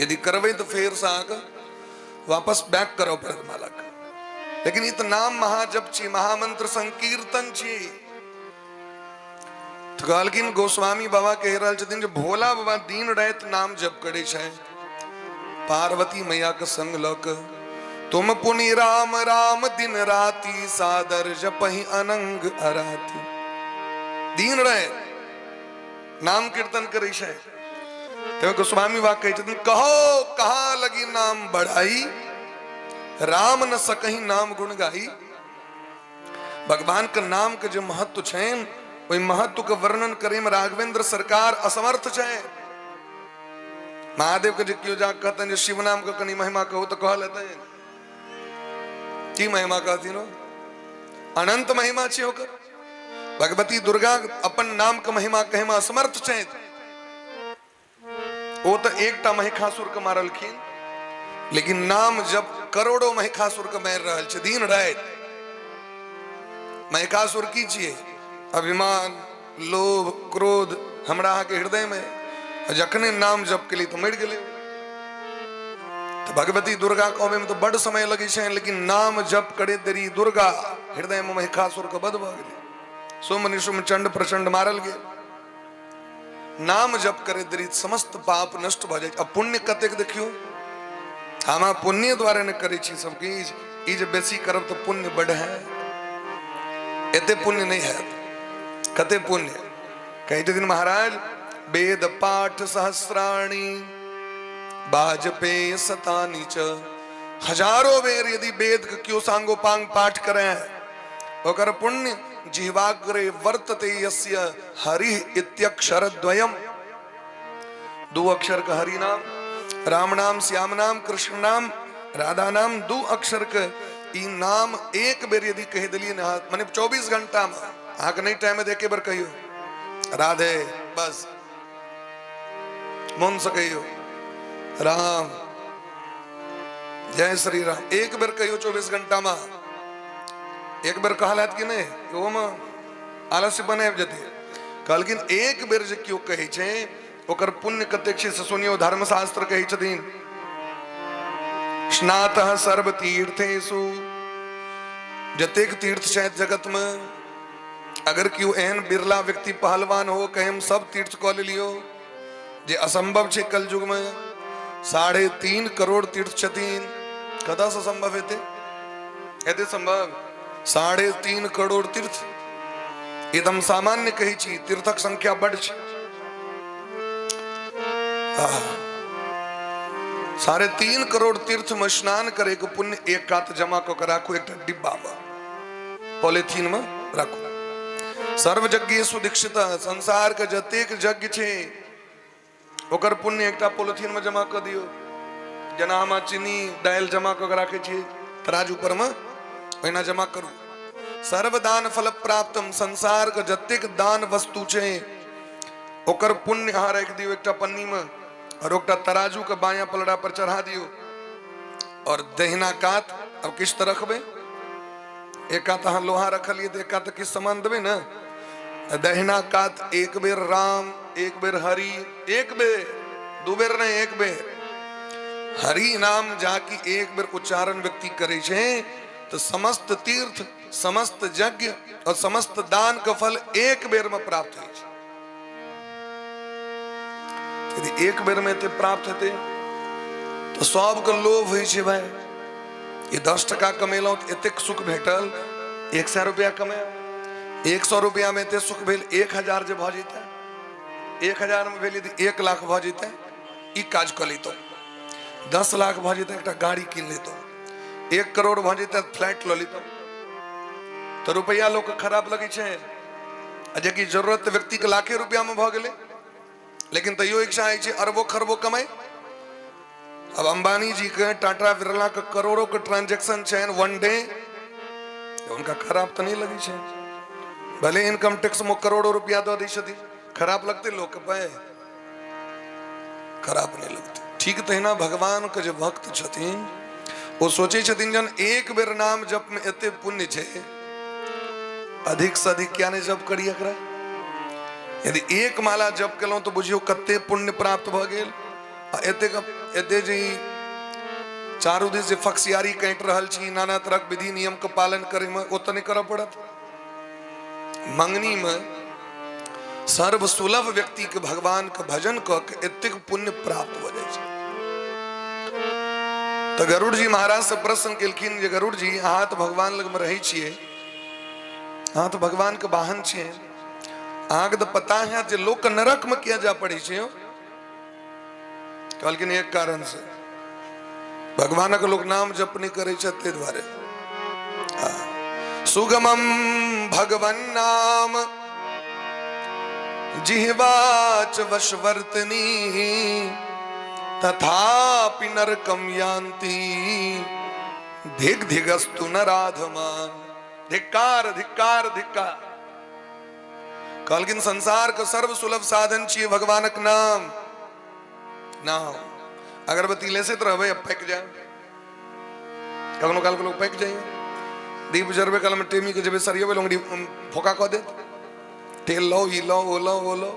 यदि करबे तो फेर से आके वापस बैक करो पड़त मालक। लेकिन ई तो नाम महाजप छी, महामंत्र संकीर्तन छी। तो कहलखिन गोस्वामी बाबा कह रहल छथिन जे भोला बाबा दिन रात नाम जप करे छे। पार्वती मैया के संग लक तुम पुनि राम राम दिन राति, सादर जपहि अनंग अराती। दिन रात नाम कीर्तन करे छे। तो गोस्वामी बाबा कहे छथिन कहो कहाँ लगी नाम बढ़ाई, राम न सकहि नाम गुण गाई। भगवान के नाम के जो महत्व छे वही महत्व के वर्णन करे में राघवेंद्र सरकार असमर्थ छे। महादेव के जो क्यों जा कहते हैं शिव नाम का कनी महिमा कहो तो कह लेते हैं की महिमा कहती नो अनंत महिमा छे होकर। भगवती दुर्गा अपन नाम का महिमा कहे में असमर्थ छे। वो तो एकटा महिषासुर के मारलखिन, लेकिन नाम जब करोड़ों महिषासुर के मार रहल छे दिन रात। महिषासुर की छिए अभिमान, लोभ, क्रोध हमरा अहाँ के हृदय में। जखने नाम जप के लिए तो मर गए। तो भगवती दुर्गा कहवे में तो बड़ समय लगे छे, लेकिन नाम जप करे देरी दुर्गा हृदय में महिषासुर के बध भ गेलै। सुम निशुम चंड प्रचंड मारल गेल। नाम जप करे देरी समस्त पाप नष्ट भ जाय। अब पुण्य कतेक देखियो, हम पुण्य द्वारा न करे छी सबके। ई जे बेसी करब तो पुण्य बढ़े है, एते पुण्य नहीं है। कते पुण्य कहे दिन महाराज वेद पाठ सहस्राणी, बाजपेय शतानि च। हजारों बेर यदि वेद के क्यों सांगोपांग पाठ करे ओकर पुण्य जीवाग्रे वर्तते यस्य हरि इत्यक्षर द्वयम। दो अक्षर का हरि नाम, राम नाम, श्याम नाम, कृष्ण नाम, राधा नाम, दो अक्षर के ई नाम एक बेर यदि कह दिलिए ना माने 24 घंटा में अहाँ के नहीं टाइम देखे बार कहियो राधे बस मन से कहियो राम जय श्री राम एक बेर कहियो 24 घंटा में। एक बेर कहलात कि नहीं वो में आलस्य बने जते कहलकिन एक बेर जे क्यों कहे छे ओकर पुण्य कतेक छे से सुनियो। धर्मशास्त्र कहे छथिन स्नातः सर्व तीर्थेषु। जतेक तीर्थ छे जगत में, अगर क्यों एहन बिरला व्यक्ति पहलवान हो कहे हम सब तीर्थ कऽ लियो जे असंभव छे कलयुग में। 3.5 करोड़ तीर्थ छथिन, कदा से संभव हेते? हेते संभव? 3.5 करोड़ तीर्थ एकदम सामान्य कही छी, तीर्थक संख्या बड़ छे। 3.5 करोड़ तीर्थ में स्नान करे के पुण्य एक कात जमा कऽ राखू एक डिब्बा में, पॉलिथीन में राखू। सर्व यज्ञेषु दीक्षित। संसार के जतेक यज्ञ छे ओकर पुण्य एकटा पॉलिथीन में जमा कर दियो। जना हम चीनी दाल जमा कर राखे छी तराजू पर में ओहिना जमा करू। सर्वदान फल प्राप्तम। संसार के जतेक दान वस्तु छे ओकर पुण्य अहाँ रख दियो एकटा पन्नी में और एकटा तराजू के बायां पलड़ा पर चढ़ा दियो। और दहिना कात अब किस तरह रखबे? एक कात अहाँ लोहा रखलिए तो एक कात किस सामान देबे ना। दहिना कात एक बेर राम, एक बेर हरि, एक बेर दो बेर नहीं एक बेर हरि नाम जाकी एक बेर उच्चारण व्यक्ति करे छे तो समस्त तीर्थ, समस्त यज्ञ और समस्त दान का फल एक बेर में प्राप्त है। यदि एक बेर में ते प्राप्त हेते तो सब के लोभ होइ छे भाई ये 10 टका कमेलौ तो एतेक सुख भेटल। 100 रुपया कमाए 100 रुपया में ते सुख भेल 1000 जे भ जेता 1000 में भेली 1 लाख भ जेते ई काज क लीतो 10 लाख भ जेते एक गाड़ी किन लेतो 1 करोड़ भ जेते फ्लैट ल लीतो तो रुपया लोग के खराब लगे छे जेकी जरूरत व्यक्ति के लाखे रुपया में भ गेले लेकिन तैयो इच्छा है अरबों खरबों कमाए। अब अंबानी जी के टाटा बिरला के करोड़ों के ट्रांजैक्शन है वन डे उनका खराब तो नहीं लगी छे भले इनकम टैक्स में करोड़ों रुपया दो दी छथि खराब लगते लोग के पाए खराब नहीं लगते ठीक तो है ना। भगवान के जो भक्त छथिन वो सोचे छथिन जन एक बेर नाम जप में एते पुण्य छे अधिक से अधिक क्या ने जप करी एकरा यदि एक माला जप केलौं तो बुझियो कते पुण्य प्राप्त भ गेल एते जी चारू दिस जे फक्सियारी कैट रहल छी नाना तरह विधि नियम के पालन करे में ओ तो नहीं करऽ पड़त। मंगनी में सर्व सुलभ व्यक्ति के भगवान के भजन क के एतेक पुण्य प्राप्त हो जाय छै। तो गरुड़ जी महाराज से प्रश्न केलखिन जे गरुड़ जी अहाँ तो भगवान लग में रहे छिए अहाँ तो भगवान के वाहन छिए अहाँ के तो पता है जे लोक नरक में किया जा पड़े छै कहलखिन एक कारण से भगवान के लोग नाम जप नहीं करे छते द्वारे सुगमम भगवन नाम जिह्वाच वशवर्तनी तथापि नरकम यान्ति धिग धिगस्तु नराधमा धिक्कार धिक्कार धिक्कार। कहलखिन संसार का सर्व सुलभ साधन चाहिए भगवान के नाम नाम अगरबत्ती ले से तो रहे अब पैक जाए कखनो काल के लोग पैक जाइए दीप जरबे काल में टेमी के जब सरिये वे लोग फोका कह दे तेल लो ही लो वो लो वो लो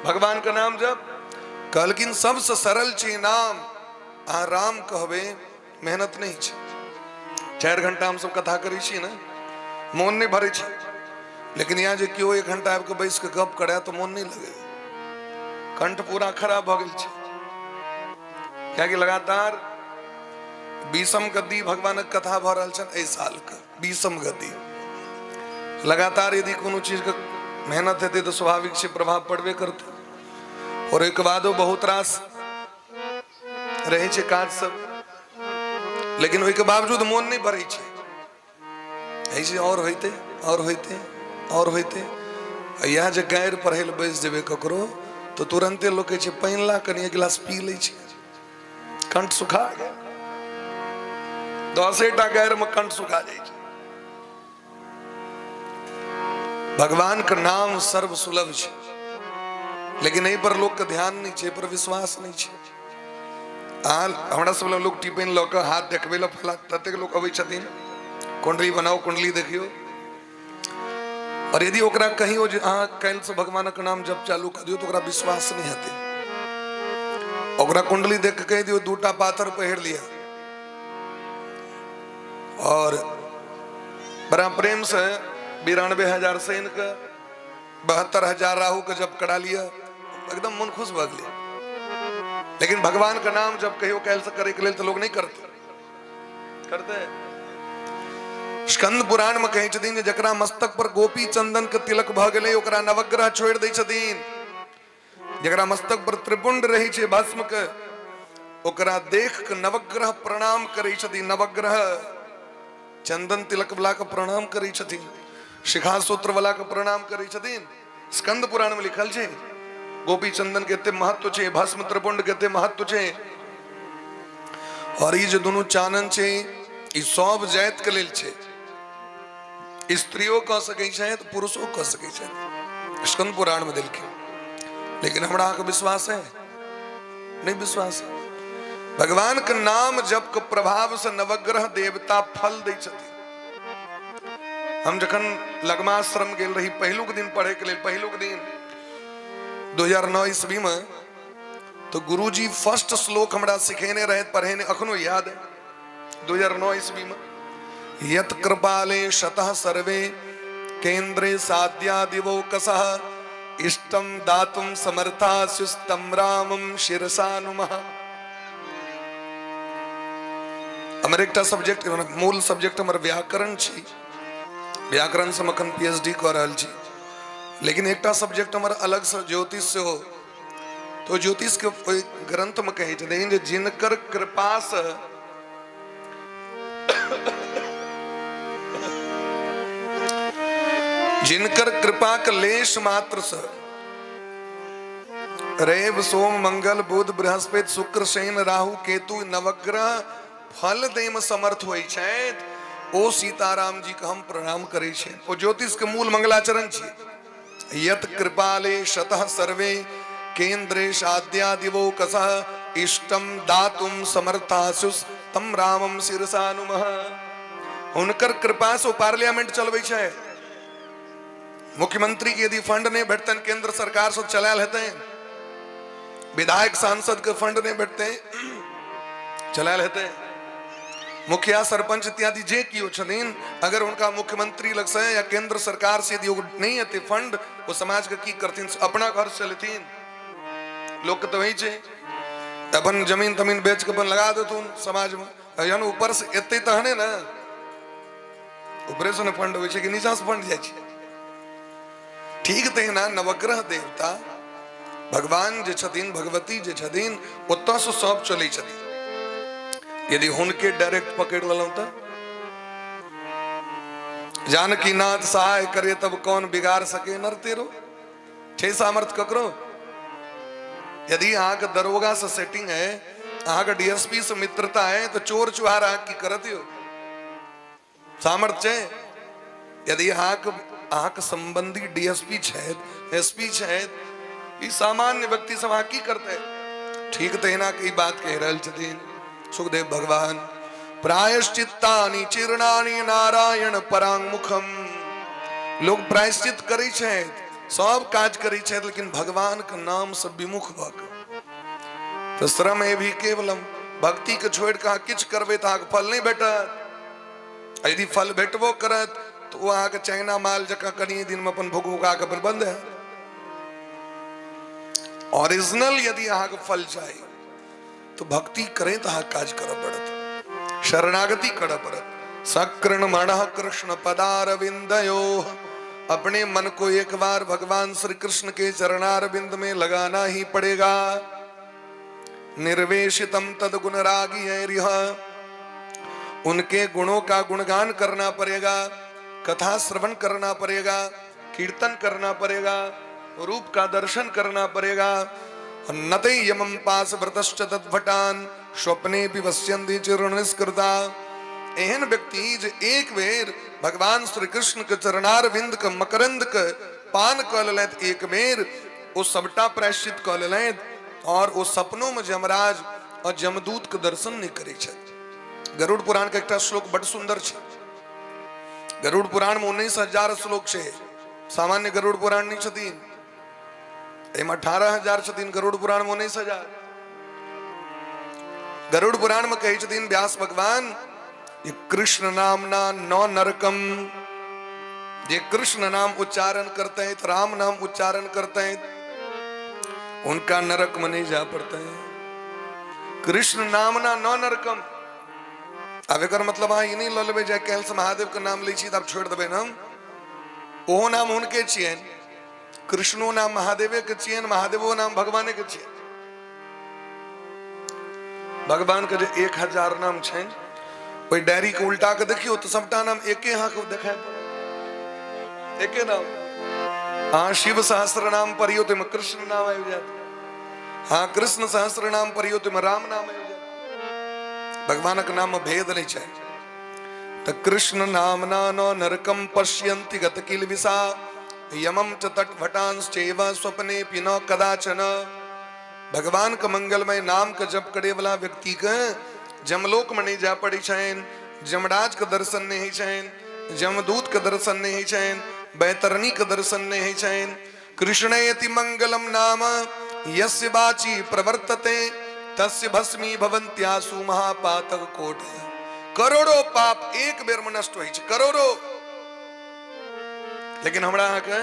भगवान का नाम जब कहलखिन सबसे सरल छी नाम आ राम कहबे मेहनत नहीं छी 4 घंटा हम सब कथा करी छी ना मोन नहीं भरे छी लेकिन यहाँ जो क्यों 1 घंटा आपको बैस के गप करे तो मोन नहीं लगे कंठ पूरा खराब भ गेल छै क्या कि लगातार 20म गद्दी भगवान कथा भ रहल छन ए साल का 20म गद्दी लगातार यदि कोनो चीज का मेहनत हेते तो स्वाभाविक से प्रभाव पड़बे करते और एक बादो बहुत रास रहे छे काज सब लेकिन ओई के बावजूद मोन नहीं भरे छे ऐसे और होते और होते और होते यहाँ जे गैर पढ़ेल बैस जेबे ककरो तो तुरंते लोग कहे पानि ला कनी 1 गिलास पी ले छे कंठ सुखा गया 10टा गैर में कंठ सुखा जाए। भगवान का नाम सर्व सुलभ है लेकिन यही पर लोग का ध्यान नहीं छे पर विश्वास नहीं छे। हमरा सब लोग टिफिन लऽ के हाथ देखबे ला फला ततेक लोग अबै छथिन कुंडली बनाओ कुंडली देखियो और यदि ओकरा कहीं अहाँ काल्हि से भगवान के नाम जप चालू कर दियो तो ओकरा विश्वास नहीं हेतै ओकरा कुंडली देख के कह दियो 2टा पाथर पहिर लिया और बड़ा प्रेम से 92,000 सैन के 72,000 राहु के जब करा लिया एकदम मन खुश भ गेल। लेकिन भगवान का नाम जब कहियो काल्हि से करे के लेल तो लोग नहीं करते स्कंद पुराण में कहे छथिन जकरा मस्तक पर गोपी चंदन के तिलक भ गेलै ओकरा नवग्रह छोड़ दै छथिन जकरा मस्तक पर त्रिपुंड रही छे भस्म के ओकरा देख के नवग्रह प्रणाम करे छथिन नवग्रह चंदन तिलक वाला के प्रणाम करे छथिन शिखा सूत्र वाला के प्रणाम करे छथिन। स्कंद पुराण में लिखल छे गोपी चंदन के एते महत्व छे भस्म त्रिपुंड के एते महत्व छे और ये जो दोनों चानन छे ई सब जात के लेल छे स्त्रियों कह सके छे तो पुरुषों कह सके छे स्कंद पुराण में देलखिन लेकिन हमरा के विश्वास है नहीं विश्वास है। भगवान के नाम जप के प्रभाव से नवग्रह देवता फल दै छथिन। हम जखन लगमाश्रम गेल रही पहिलुक दिन पढ़े के लिए पहिलुक दिन 2009 ईस्वी में तो गुरुजी फर्स्ट श्लोक हमरा सिखेने रहे पढ़ेने अखनो याद है 2009 ईस्वी में यत कृपाले शतः सर्वे केंद्रे साध्या दिवो कसः इष्टम दातुम समर्था सुस्तम रामम शिरसा नुमः। हमर एकटा सब्जेक्ट मूल सब्जेक्ट हमर व्याकरण छी व्याकरण से मखन पीएचडी कर रहल छी लेकिन एकटा सब्जेक्ट हमारा अलग से ज्योतिष से हो तो ज्योतिष के कोई ग्रंथ में कहे छथिन जे जिनकर कृपा से जिनकर कृपा कलेश मात्र से रेव सोम मंगल बुध बृहस्पति शुक्र शनि राहु केतु नवग्रह फल दे में समर्थ होई छथि ओ सीताराम जी के हम प्रणाम करे छे। ओ ज्योतिष के मूल मंगलाचरण छे। यत कृपाले शतः सर्वे केन्द्रेश आद्या दिवो कसः इष्टम दातुम समर्थासुस तम रामम शिरसा नुमः। हुनकर कृपा से पार्लियामेंट चलबै छै। मुख्यमंत्री के यदि फंड नहीं भेटतन केंद्र सरकार से चलायल हेतै, विधायक सांसद के फंड नहीं भेटतै चलायल हेतै, मुखिया सरपंच इत्यादि जे कियो छथिन अगर उनका मुख्यमंत्री लग से या केंद्र सरकार से यदि नहीं हेतै फंड वो समाज के की करथिन, अपना घर से लेथिन। लोग तो वही छे अपन जमीन तमीन बेच के अपन लगा देथुन समाज में, यानी ऊपर से एते तहने ना ऊपर से फंड होय छै कि नीचा से फंड जाय छै। ठीक तहिना नवग्रह देवता भगवान जे छथिन भगवती जे छथिन ओतऽ से सब चलै छथिन। यदि हुनके डायरेक्ट पकड़ लेलौं तो जानकी नाथ सहाय करे तब कौन बिगाड़ सके नर तेरो। छे सामर्थ ककरो। यदि अहाँ के दरोगा से सेटिंग है, अहाँ के डीएसपी से मित्रता है तो चोर चुहार अहाँ की करत हो सामर्थ्य है। यदि अहाँ के संबंधी डीएसपी छथि एसपी छथि ई सामान्य व्यक्ति सब अहाँ की करते। ठीक तहिना की बात कह रहल छथिन सुखदेव भगवान। प्रायश्चित्तानि चीर्णानि नारायण परांगमुखम। लोग प्रायश्चित करै छथि सब काज करै छथि लेकिन भगवान के नाम से विमुख भ के तो श्रम ए भी केवलम भक्ति के छोड़ के अहाँ किछु करबै तऽ अहाँके फल नहीं भेटत। यदि फल भेटबो करत तो वो अहाँके चाइना माल जकाँ कनिए दिन में अपन भुगभुगा के अपन बंद है। ओरिजिनल यदि अहाँके फल चाहिए तो भक्ति करें तो अहाँ काज कर पड़त, शरणागति कर पड़त। सक्रण मणः कृष्ण पदारविंदयो। अपने मन को एक बार भगवान श्री कृष्ण के चरणारविंद में लगाना ही पड़ेगा। निर्वेशितम तद गुण रागी है, उनके गुणों का गुणगान करना पड़ेगा, कथा श्रवण करना पड़ेगा, कीर्तन करना पड़ेगा, रूप का दर्शन करना पड़ेगा। नते यमं पास व्रतश्च तद्भटान स्वप्ने विवस्यन्ति चिरनिष्कृता। एहन व्यक्ति जो एक बेर भगवान श्री कृष्ण के चरणारविंद के मकरंद के पान कऽ लेत एक बेर वो सबटा प्रायश्चित कऽ लेत और वो सपनों में यमराज और जमदूत के दर्शन नहीं करे छथि। गरुड़ पुराण के एकटा श्लोक बड़ सुंदर छै। गरुड़ पुराण में 19,000 श्लोक छै। सामान्य गरुड़ पुराण नहीं छथिन, एम 18,000 छथिन। गरुड़ पुराण में 19,000। गरुड़ पुराण में कही छथिन व्यास भगवान ये कृष्ण नामना नौ नरकम। ये कृष्ण नाम उच्चारण करते हैं, राम नाम उच्चारण करते हैं, उनका नरक में नहीं जा पड़ते हैं। कृष्ण नामना नौ नरकम। अब एक मतलब हाँ ये नहीं लो लेबे जाए कैल से महादेव का नाम ली छी तब छोड़ देबे ना, ओहो नाम उनके छियन। कृष्णो नाम महादेवे के छियन, महादेवो नाम भगवाने के छियन। भगवान के जो 1000 नाम छन कोई डायरी के उल्टा के देखियो तो सबटा नाम एके हाँ को देखाय पड़े, एके नाम। हाँ शिव सहस्त्र नाम पढ़ियो तो कृष्ण नाम आबि जात, हाँ कृष्ण सहस्त्र नाम पढ़ियो तो राम नाम आबि जात। भगवान के नाम में भेद नहीं छै। तो कृष्ण नामना नो नरकम पश्यन्ति गत किल विसा यमम च तटभटांश्चैव स्वप्ने पिनो कदाचन। भगवान का मंगलमय नाम का जप करे वाला व्यक्ति के जमलोक में नहीं जा पड़ी छन, जमराज का दर्शन नहीं छन, जमदूत का दर्शन नहीं छन, बैतरणी का दर्शन नहीं छन। कृष्णेति मंगलम नाम यस्य वाची प्रवर्तते तस्य भस्मी भवन्त्यासु महापातक कोट। करोड़ों पाप एक बेर में नष्ट होई छै, करोड़ों। लेकिन हमरा के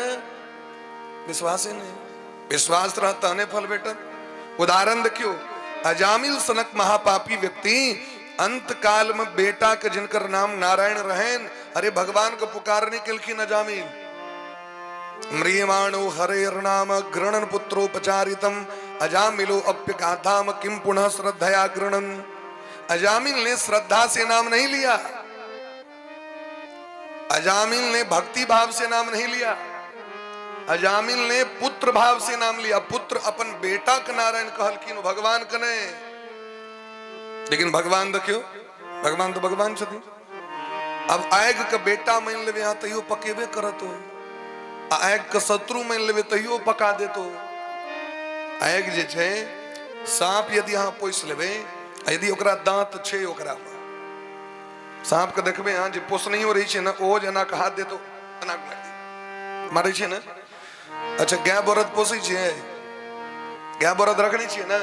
विश्वास नहीं, विश्वास रहता ने फल भेटत। उदाहरण देखियो अजामिल सनक महापापी व्यक्ति अंत काल में बेटा के जिनकर नाम नारायण रहेन, अरे भगवान को पुकारने के लिए अजामिल म्रियमाणो हरेर्नाम गृणन पुत्रोपचारितम अजामिलो अप्य गाथाम किम पुनः श्रद्धया गृणन। अजामिल ने श्रद्धा से नाम नहीं लिया, अजामिल ने भक्ति भाव से नाम नहीं लिया, अजामिल ने पुत्र भाव से नाम लिया। पुत्र अपन बेटा का नारायण कहलकिन भगवान कने, लेकिन भगवान देखियो, भगवान तो भगवान छथि। अब आग का बेटा मान लेवे यहाँ तैयो पकेबे करत हो, आग का शत्रु मान लेवे तैयो पका देतो। आग जे छे सांप यदि यहाँ पोस लेवे, यदि ओकरा दांत छे ओकरा में, सांप के देखबे यहाँ जे पोस नहीं हो रही छे ना, ओ जना का हाथ देतो अनाक मार दी मारे छे ना। अच्छा गाय बरद पोसी छे, गाय बरद रखनी छे ना,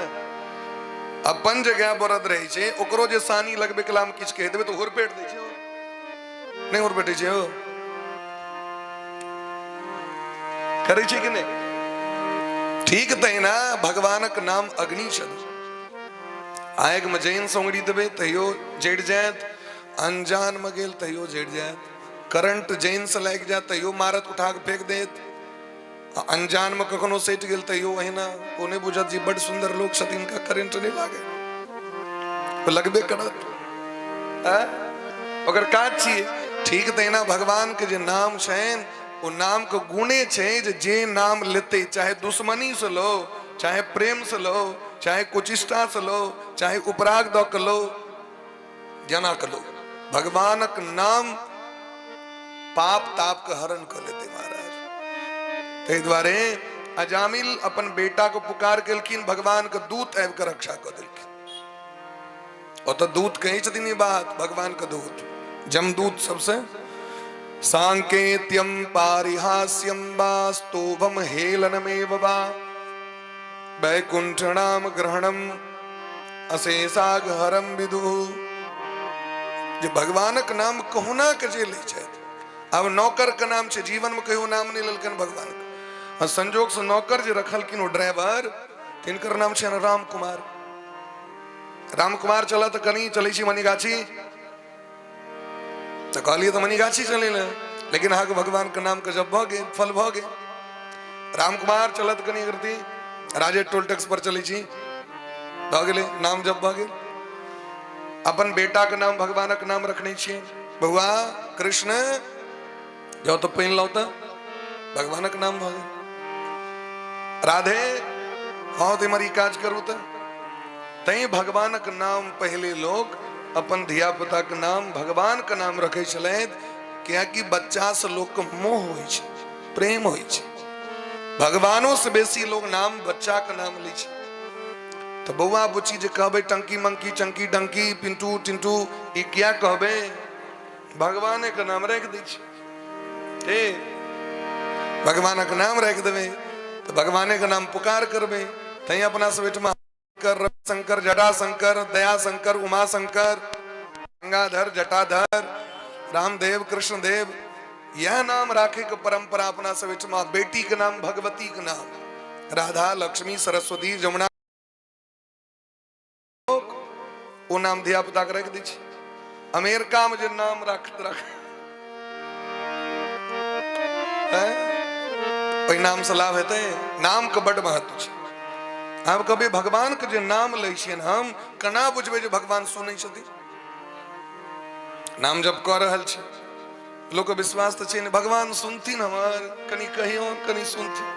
अपन जे गाय बरद रही छे ओकरो जे सानी लगबे कलाम किछ कह देबे तो हुरपेट दे छे, नहीं हुरपेटे छे हो, करे छे कि नहीं? ठीक तय ना भगवानक नाम अग्नि छे। आग में जैन सोंगड़ी देवे तैयो जड़ जात, अनजान में गेल तैयो जड़ जात, करंट जैन से लग जात तैयो मारत उठा के फेंक देत, अनजान में कखनो सेट गेल तैयो अहिना ओने बुझत जी बड़ सुंदर लोग छथिन का करंट नहीं लागे तो लगबे करत अगर काज छिए। ठीक तहिना भगवान के जे नाम छेन वो नाम के गुणे छे जे नाम लेते, चाहे दुश्मनी से लो, चाहे प्रेम से लो, चाहे कुचिष्टा से लो, चाहे उपराग द के लो, जना के लो, भगवानक नाम पाप ताप के हरण कर लेते महाराज। ते द्वारे अजामिल अपन बेटा को पुकार केलखिन, भगवान के दूत आबि के रक्षा कर देलखिन। और तो दूत कही छथिन ई बात, भगवान के दूत जमदूत सबसे सांकेत्यम पारिहास्यम वा स्तोभम हेलनमेव वा वैकुंठनाम ग्रहणम अशेषाग हरम विदु। जे भगवानक नाम कहुना के जे ले छे, अब नौकर का नाम छे, जीवन में कहियो नाम नहीं लेलकन भगवान का। संजोग से नौकर जे रखलकिन वो ड्राइवर, तिनकर नाम छे राम कुमार। राम कुमार चला तो कनी चले छी मनीगाछी, तो कहलिए तो मनीगाछी चले ले, लेकिन हाँ भगवान के नाम के जब भ गए फल भ गए। राम कुमार चलत कनी करती राजे टोल टैक्स पर चली छी, भ गेले नाम जब भ गेल। अपन बेटा के नाम भगवान के नाम रखने छिए, बउआ कृष्ण जाओ तो पहन लो तो भगवान के नाम भ गेल। राधे हाँ ते मरी काज करू तो तई भगवान के नाम पहले लोग अपन धिया पुता के नाम भगवान के नाम रखे छले, क्या कि बच्चा से लोग के मोह होई छे, प्रेम होई छे। भगवानों से बेसी लोग नाम बच्चा के नाम ली छे। तो बउआ बुची जे कहबे टंकी मंकी चंकी डंकी पिंटू टिंटू ये क्या कहबे, भगवान के नाम रख दी छे। भगवान के नाम रख देवे तो भगवान के नाम पुकार करबे, तई अपना सवेट में कर शंकर जटा शंकर दया शंकर उमा शंकर गंगाधर जटाधर रामदेव कृष्णदेव यह नाम राखे के परंपरा अपना सवेच में। बेटी के नाम भगवती के नाम, राधा लक्ष्मी सरस्वती जमुना वो नाम धिया पुता के रख दी। अमेरिका में जो नाम रख नाम से लाभ है, नाम के बड़ महत्व छे। हम कभी भगवान के जो नाम ले छियन हम कना बुझबे जो भगवान सुनै छथि। नाम जब कह रहल छे लोग के विश्वास तो छे ने भगवान सुनथिन हमर, कनी कहियो कनी सुनथिन।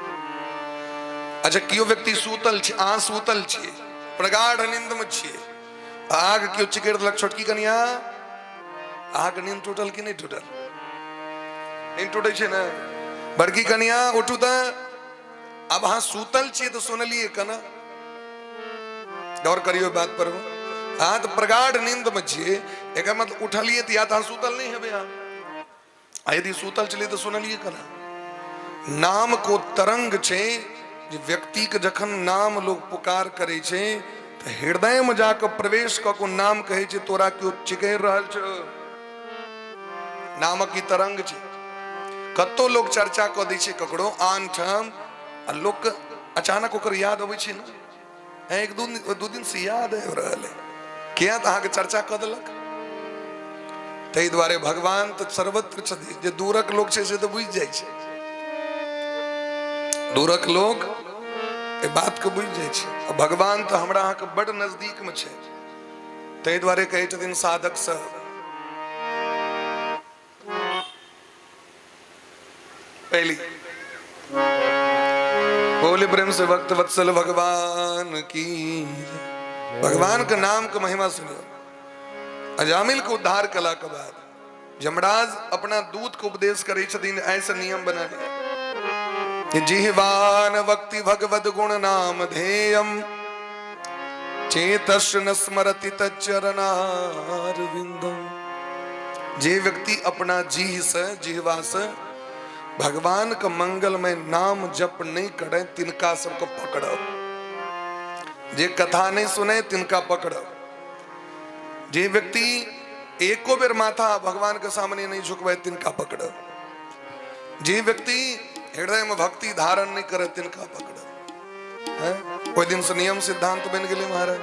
अच्छा कियो व्यक्ति सूतल छे, आ सूतल छे प्रगाढ़ नींद में छे, आग कियो चिकेर देलक छोटकी कनिया, आग नींद टूटल कि नहीं टूटल? नींद टूटे छे ना। बड़की कनिया उठू त अब हाँ सूतल छे तो सुनलिए कना, गौर करियो बात पर। हाँ तो प्रगाढ़ नींद में छे, एक मतलब उठलिए तो या तो सूतल नहीं है यहाँ, यदि सूतल चलिए तो सुनलिए कना। नाम को तरंग छे, व्यक्ति के जखन नाम लोग पुकार करे छे तो हृदय में जाकर प्रवेश क को नाम कहे छे तोरा क्यों चिकेर रहल छ। नाम की तरंग छे, कतो लोग चर्चा क दै छे ककरो आन ठाम, आ लोग अचानक ओकर याद अबै छे ना, एक दू दिन से याद है रहले किया तो अहाँके चर्चा क देलक। तै द्वारे भगवान तो सर्वत्र छथि, जे दूरक लोग छे से तो बुझि जाइ छे। दूरक लोग ए बात के बुझ जाए छे। भगवान तो हमरा अहाँ के बड़ नजदीक में छे, तै द्वारे कहै छथिन साधक सब पहली बोले प्रेम से भक्त वत्सल भगवान की। भगवान के नाम का महिमा सुनियो। अजामिल को उद्धार कला के बाद यमराज अपना दूत को उपदेश करे छथिन, ऐसा नियम बनाने जिह्वान वक्ति भगवद गुण नाम धेयम चेतस् न स्मरति तच्चरणारविंदम। जे व्यक्ति अपना जिह्वा से भगवान का मंगलमय नाम जप नहीं करे तिनका सबको पकड़ो। जे कथा नहीं सुने तिनका पकड़ो। जे व्यक्ति एको बेर माथा भगवान के सामने नहीं झुकवे तिनका पकड़ो। जे व्यक्ति हृदय में भक्ति धारण नहीं करे तिनका पकड़ो। कोई दिन से नियम सिद्धांत बन गए महाराज।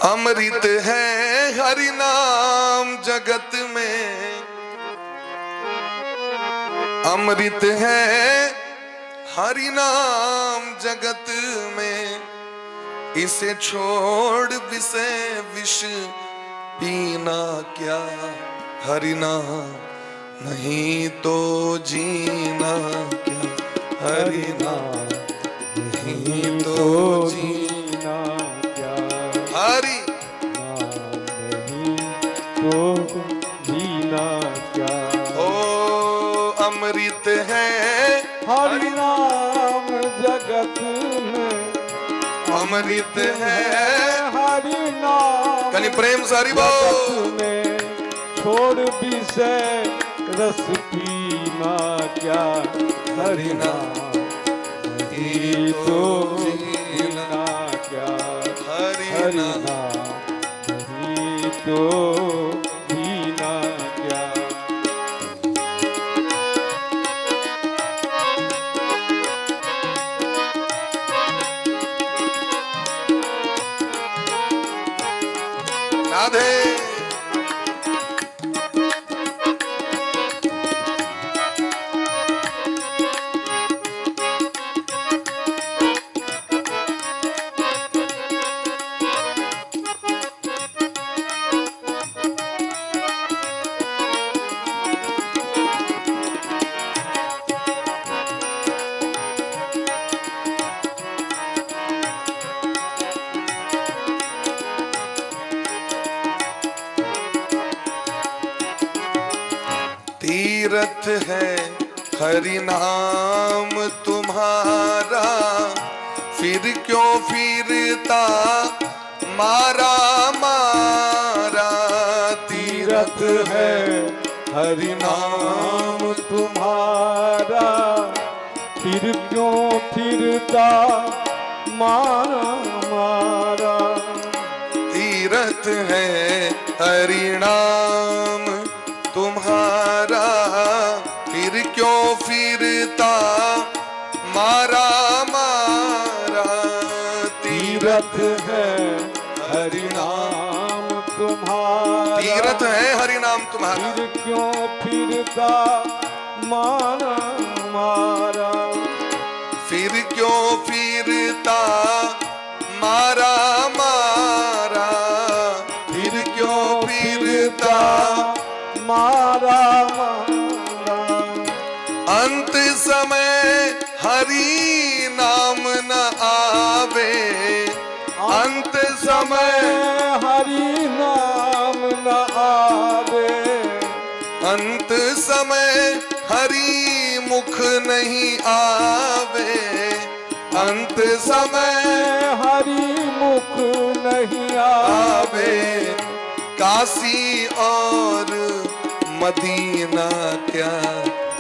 अमृत है हरि नाम जगत में, अमृत है हरि नाम जगत में, इसे छोड़ विषय विष पीना क्या, हरि नाम नहीं तो जीना क्या, हरि नाम नहीं तो जीना क्या, हरि नाम नहीं तो जीना क्या। ओ अमृत है हरि नाम जगत में, अमृत है हरि नाम कनी प्रेम से हरि बोल में, छोड़ विषय रस पीना क्या, हरि नाम नहीं तो जीना क्या, हरि नाम नहीं तो जीना क्या। राधे तीरथ है हरि नाम तुम्हारा, फिर क्यों फिरता मारा मारा। तीरथ है हरि नाम तुम्हारा, फिर क्यों फिरता मारा मारा। तीरथ है हरि नाम तुम्हारा, फिर क्यों फिरता मारा मारा। तीरथ है हरि नाम तुम्हारा, तीरथ है हरि नाम तुम्हारा, फिर क्यों फिरता मारा मारा। फिर क्यों फिरता मारा मारा। फिर क्यों फिरता मारा मारा। अंत समय हरि नाम न आवे, अंत समय हरि नाम न आवे। अंत समय हरि मुख नहीं आवे, अंत समय हरि मुख नहीं आवे। काशी और मदीना क्या,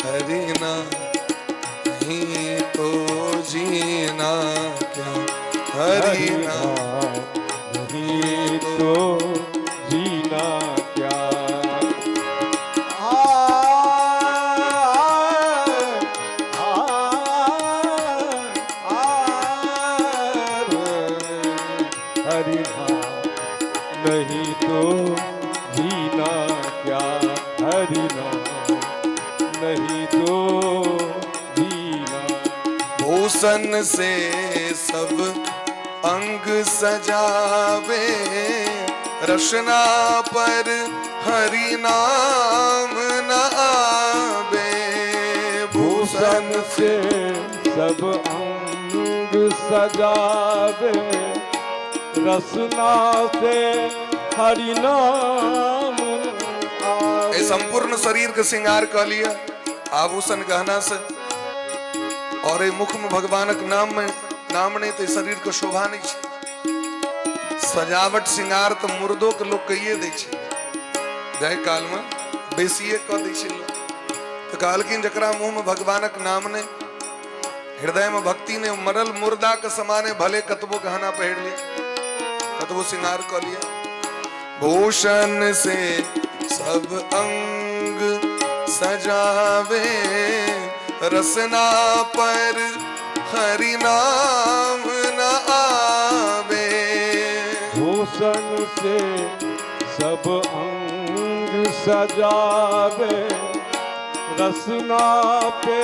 हरि नाम नहीं तो जीना क्या, हरि नाम नहीं तो जीना क्या। हरि नाम नहीं तो जीना क्या, हरि नाम भूषण से सब अंग सजावे, रचना पर हरि नाम न आवे। भूषण से सब अंग सजावे, रसना से हरि नाम आवे। ए संपूर्ण शरीर के श्रृंगार कर लिया आभूषण गहना से, और ए मुख में भगवानक नाम ने तो शरीर के शोभा नहीं छे। सजावट श्रृंगार तो मुर्दों के लोग कहिए दे छे, जय काल में बेसिए कह दे छे। तो कहलखिन जकरा मुंह में भगवानक नाम ने, हृदय में भक्ति ने, मरल मुर्दा के समाने भले कतबो गहना पहन लिया, कतबो श्रृंगार कर लिया। भूषण से सब अंग सजावे, रसना पर हरि नाम न आवे। भूषण से सब अंग सजावे, रसना पे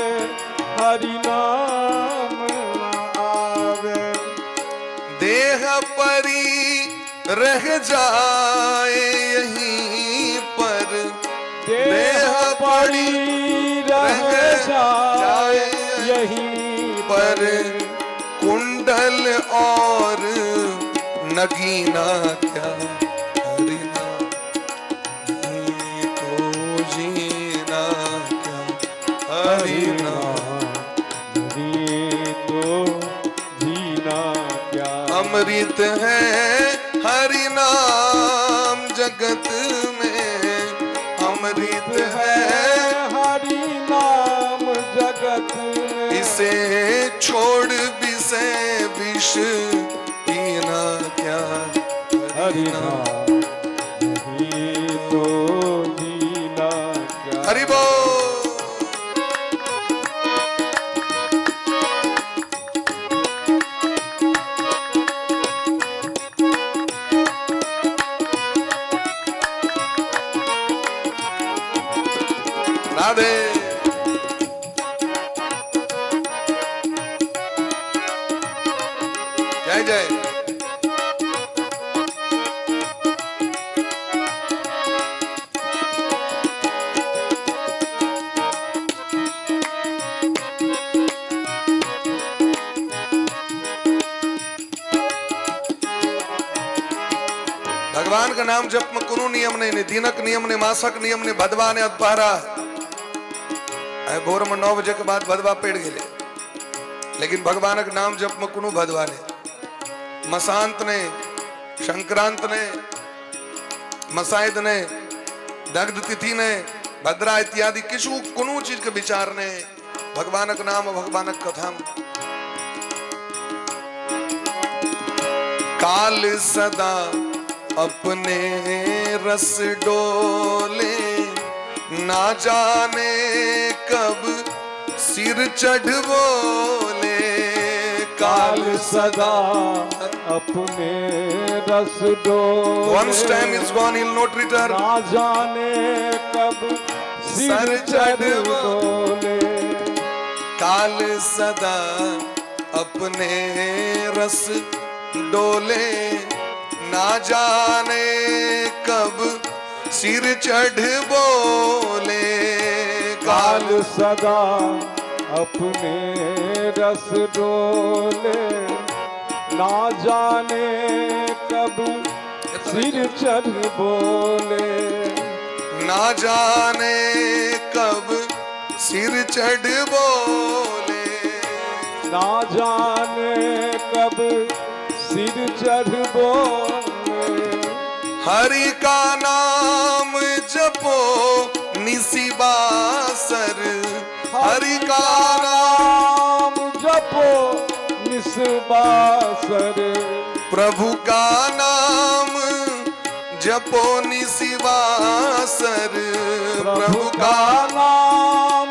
हरि नाम आवे। देह परी रह जाए यहीं पर, देह पड़ी रह जाए यहीं पर, कुंडल और नगीना क्या हरिना, नहीं तो जीना क्या हरिना, नहीं तो जीना क्या। अमृत है हरि नाम जगत में, अमृत है हरि नाम जगत में। इसे छोड़ विषय विष पीना क्या हरि नाम नहीं तो जीना क्या। हरि बोल। राधे जय जय। भगवान का नाम जप में कोनो नियम नहीं, दिनक नियम ने, मासक नियम ने, भदवा ने अतपारा भोर में 9 बजे के बाद भदवा पेड़ गेले, लेकिन भगवान का नाम जप में कोनो भदवा ने, मसांत ने, संक्रांत ने, मसायद ने, दग्ध तिथि ने, भद्रा इत्यादि किसी कोनो चीज के विचार ने, भगवान का नाम भगवान का कथा में। काल सदा अपने रस डोले, ना जाने कब सिर चढ़ बोले। काल सदा अपने रस डोले, Once time is gone, he'll not return. ना जाने कब सिर चढ़ बोले। काल सदा अपने रस डोले, ना जाने कब सिर चढ़ बोले। काल सदा अपने रस डोले, ना जाने कब सिर चढ़ बोले। ना जाने कब सिर चढ़ बोले। ना जाने कब सिर चढ़ बोले। हरि का नाम जपो निशिबासर, हरि का नाम जपो निशिबासर। प्रभु का नाम जपो निशिबासर। प्रभु का नाम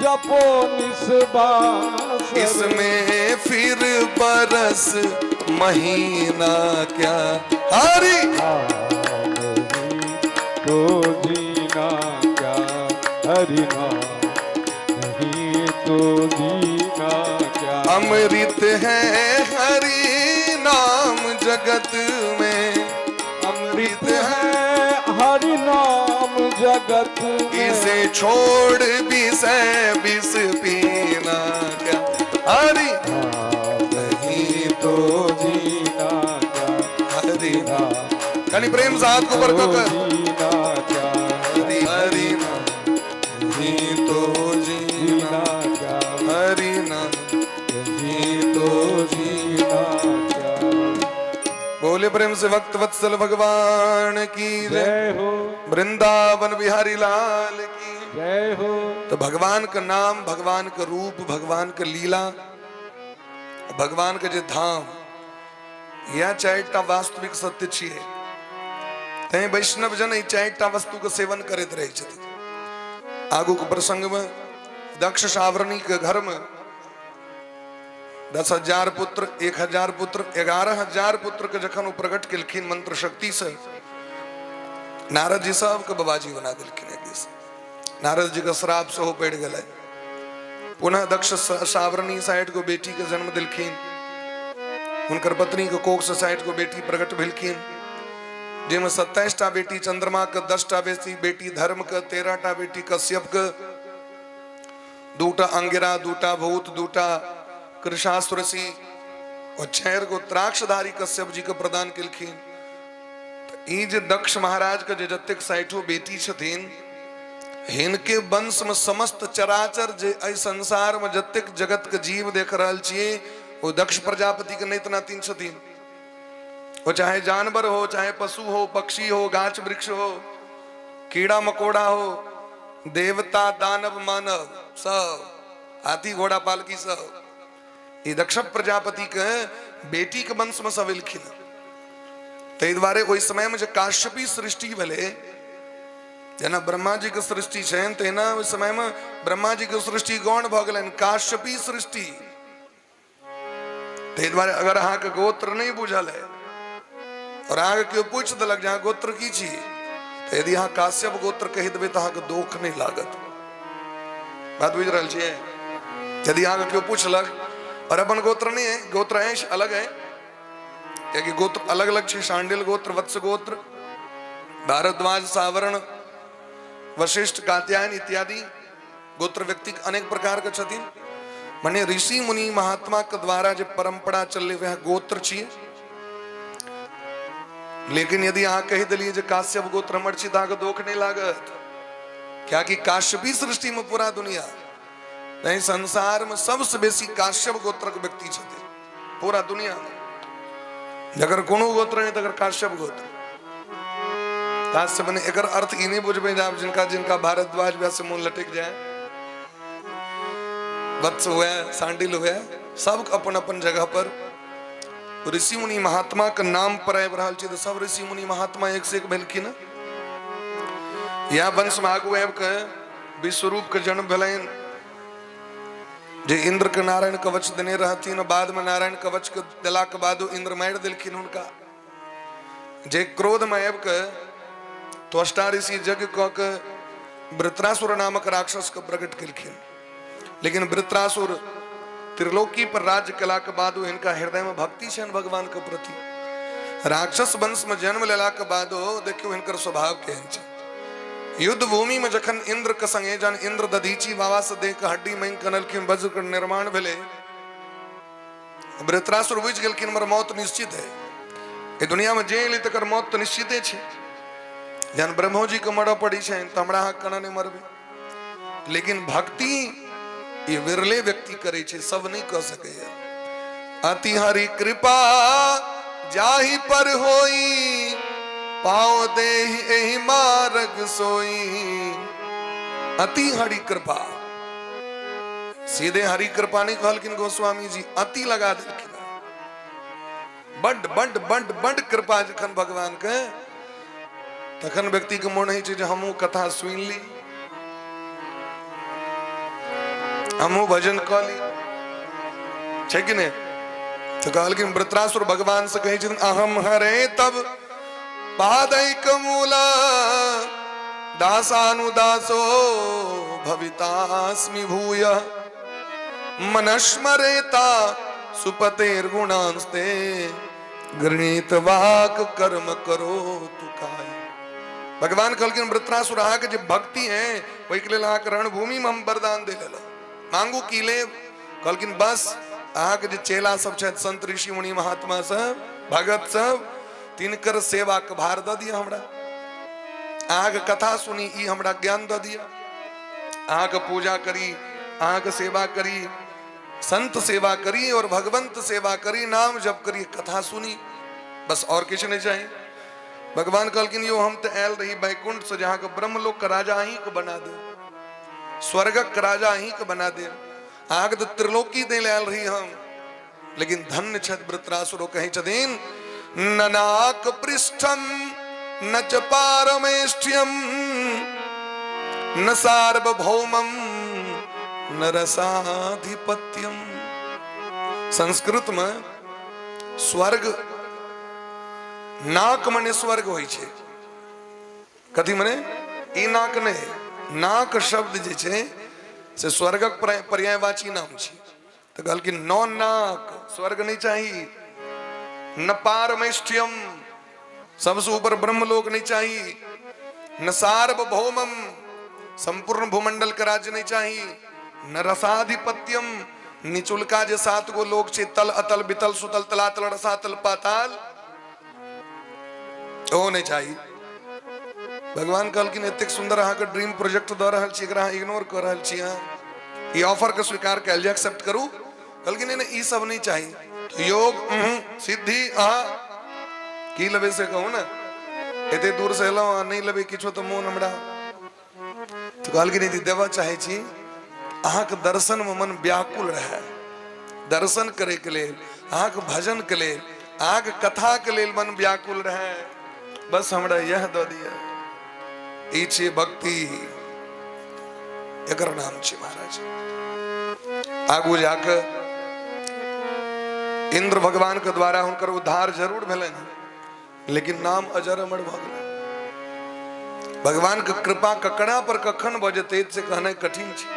जपो निशिबासर। इसमें फिर बरस महीना क्या हरि तो जीना क्या हरि नाम नहीं तो जीना क्या। अमृत है हरि नाम जगत में, अमृत है हरि नाम जगत में। इसे छोड़ विषय विष पीना क्या। हरि नहीं तो जीना क्या। हरि हाँ, कनी प्रेम से हाथ को ऊपर कर। जीना क्या। हरि हरि नाम नहीं तो जीना, जीना क्या। हरि नाम नहीं तो जीना क्या। बोले प्रेम से भक्त वत्सल भगवान की जय। जय हो। वृंदावन बिहारी लाल की जय हो। तो भगवान का नाम, भगवान का रूप, भगवान का लीला, भगवान का जो धाम, यह चारिटा वास्तविक सत्य छिए। ते वैष्णव जन ई चारिटा वस्तु का सेवन करते रहे छथिन। आगू के प्रसंग में दक्ष सावरणी के घर में 10,000 पुत्र, 1,000 पुत्र, 11,000 पुत्र के जखन वो प्रकट केलखिन मंत्र शक्ति से, नारद जी सब के बाबाजी बना दिलखिन। एक दिस नारद जी का श्राप से हो पड़ गए। पुनः दक्ष सावरणी साइड को बेटी के जन्म दिलखिन। उनकर पत्नी के कोख से साइड को बेटी प्रकट भेलखिन, जिसमें 27टा बेटी चंद्रमा के, 10टा बेटी धर्म के, 13टा बेटी कश्यप के, 2टा अंगिरा, 2टा भूत, 2टा कृषासुर ऋषि और 6 को त्राक्षधारी कश्यप जी को प्रदान केलखिन। ई जे दक्ष महाराज के जतेक 60 बेटी छथिन, हिनके वंश में समस्त चराचर जे अइ संसार में जतेक जगत के जीव देख रहल छिए, वो दक्ष प्रजापति के नहीं नातिन छथिन। वो चाहे जानवर हो, चाहे पशु हो, पक्षी हो, गाछ वृक्ष हो, कीड़ा मकोड़ा हो, देवता दानव मानव सब, हाथी घोड़ा पालकी सब, ये दक्ष प्रजापति के बेटी के वंश में सब एलखिन। तै द्वारे ओहि समय में जो काश्यपी सृष्टि भले, जेना ब्रह्मा जी के सृष्टि छन, तेना उस समय में ब्रह्मा जी के सृष्टि गौण भ गेलन, काश्यपी सृष्टि। तै द्वारे अगर अहाँ के गोत्र नहीं बुझल है और अहाँ के पूछ देलक जहाँ गोत्र की छी, तो यदि अहाँ काश्यप गोत्र कहि देबै तो अहाँ के दुख नहीं लागत। बात बुझ रहल छियै। यदि अहाँ के पूछलक और अपन गोत्र नहीं है, गोत्र अंश अलग है, क्योंकि गोत्र अलग अलग छे, शांडिल गोत्र, वत्स गोत्र, भारद्वाज, सावर्ण, वशिष्ठ, कात्यायन इत्यादि गोत्र व्यक्ति अनेक प्रकार के छथिन। माने ऋषि मुनि महात्मा के द्वारा जो परंपरा चले वह गोत्र छिए। लेकिन यदि अहाँ कहि दिलिए जे काश्यप गोत्र हमर छी, तो दुख नहीं लागत, क्या कि काश्यपी सृष्टि में पूरा दुनिया नहीं, संसार में सबसे बेसी काश्यप गोत्र के व्यक्ति छथिन पूरा दुनिया में। अगर कोनो गोत्र नहीं तो अगर काश्यप गोत्र, काश्यप ने एकर अर्थ ई नहीं बुझबे जे जिनका जिनका भारद्वाज वैसे मुंह लटक जाए, वत्स हुआ, सांडिल हुआ, सब अपन अपन जगह पर ऋषि मुनि महात्मा के नाम पर आबि रहल छै। तो सब ऋषि मुनि महात्मा एक से एक भेलखिन। या वंश में आगू आबि के विश्वरूप के जन्म भेलनि, जे इंद्र के नारायण कवच देने रहथिन। बाद में नारायण कवच के दिला के बाद इंद्र मारि देलखिन हुनका। जे क्रोध में आबि के त्वष्टा ऋषि यज्ञ क के वृत्रासुर नामक राक्षस के प्रकट केलखिन। लेकिन वृत्रासुर त्रिलोकी पर राज्य कला के बाद इनका हृदय में भक्ति छन भगवान के प्रति। राक्षस वंश में जन्म लेला के बाद देखियो इनकर स्वभाव केहन छै। युद्ध भूमि में जखन इंद्र के संगे जन इंद्र दधीची बाबा से देख हड्डी मांग कनलखिन, वज्र के निर्माण भेले, वृत्रासुर बुझ गेलखिन हमर मौत निश्चित है। ये दुनिया में जे एलै तकर मौत तो निश्चिते छै। जन ब्रह्मो जी के मरऽ पड़ी छै तो हमरा अहाँ केना नहीं मरबे। लेकिन भक्ति ये विरले व्यक्ति करे छे, सब नहीं कह सके। अति हरि कृपा जाहि पर होई, पाओ देहि एहि मार्ग सोई। अति हरि कृपा, सीधे हरि कृपा नहीं कहलखिन गोस्वामी जी, अति लगा देलखिन। बड बड बड बड कृपा जखन भगवान के, तखन व्यक्ति के मोन है जे हमहू कथा सुन ली, हमहू भजन क ली, छै कि नहीं। तो कहलखिन वृत्रासुर भगवान से कहे छथिन, अहम हरे तब पादैक मूला, दासानुदासो भवितास्मि भूय। मनस्मरेता सुपतेर्गुणांस्ते गृणीत वाक कर्म करो तु काय। भगवान कहलकिन वृत्रासुर आके जो भक्ति है वही के लिए आक रणभूमि में हम वरदान दे लेला मांगू की ले। कहलकिन बस आके जो चेला सब छे संत ऋषि मुनि महात्मा सब भगत सब तिनकर सेवा के भार द दिया हमरा। आग कथा सुनी ई हमरा ज्ञान द दिया। आग पूजा करी आग सेवा करी संत सेवा करी और भगवंत सेवा करी नाम जप करी कथा सुनी बस और कुछ नहीं चाहिए। भगवान कहलकिन यो हम तो आयल रही बैकुंठ से जहां का ब्रह्मलोक का राजा ही को बना दे स्वर्गक का राजा ही को बना दे आग तो त्रिलोकी दे आयल रही हम। लेकिन धन्य छत वृत्रासुरो कहीं छदीन न नाक पृष्ठम न च पारमेष्ठ्यम न सार्वभौमम न रसाधिपत्यम। संस्कृत में स्वर्ग नाक मने स्वर्ग होय छे कथी मने ई नाक ने नाक शब्द जे छे से स्वर्गक पर्यायवाची नाम छे। तो कहल कि नो नाक स्वर्ग नहीं चाहिए न पारमेष्ठ्यम सबसे ऊपर ब्रह्मलोक नहीं चाहिए न सार्वभौमम संपूर्ण भूमंडल का राज्य नहीं चाहिए न रसाधिपत्यम निचुलका जे 7 गो लोक छे तल अतल बितल सुतल तलातल रसातल पाताल ओ नहीं चाहिए। भगवान कहलकिन एतेक सुंदर अहाँ के ड्रीम प्रोजेक्ट द रहल छी एकरा इग्नोर कर रहल छी अहाँ ई ऑफर के स्वीकार कैल जाए एक्सेप्ट करू। कहलकिन ने ई सब नहीं चाहिए तो योग सिद्धि अहाँ की लबे से कहू ना एते दूर से एलो नहीं लबे किछो तो मोन हमरा तो कहलकिन यदि देवा चाहे छी अहाँ के दर्शन में मन व्याकुल रहे दर्शन करे के लिए अहाँ के भजन के लिए अहाँ के कथा के लिए मन व्याकुल रहे बस हमरा यह दो दिया ई छे भक्ति एकर नाम छे महाराज। आगू जाके इंद्र भगवान के द्वारा हुनकर उद्धार जरूर भेलन लेकिन नाम अजर अमर भ गेल। भगवान के कृपा ककड़ा पर कखन बजते से कहना कठिन छे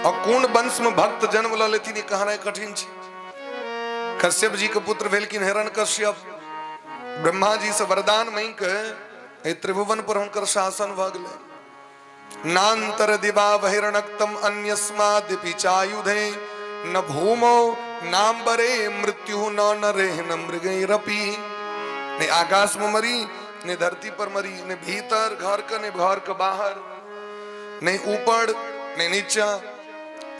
और कोन वंश में भक्त जन्म ल लेथिन ई कहना कठिन छे। कश्यप जी के पुत्र भेलकिन हिरण्यकश्यप ब्रह्मा जी से वरदान मांग के त्रिभुवन पर हुनकर शासन भ गेलै। नान्तर दिवा बहिर्नक्तम अन्यस्मादिपि चायुधे न भूमो नाम्बरे मृत्यु न नरे न मृगैरपि। ने आकाश में मरी ने धरती पर मरी ने भीतर घर के बाहर ने ऊपर ने नीचा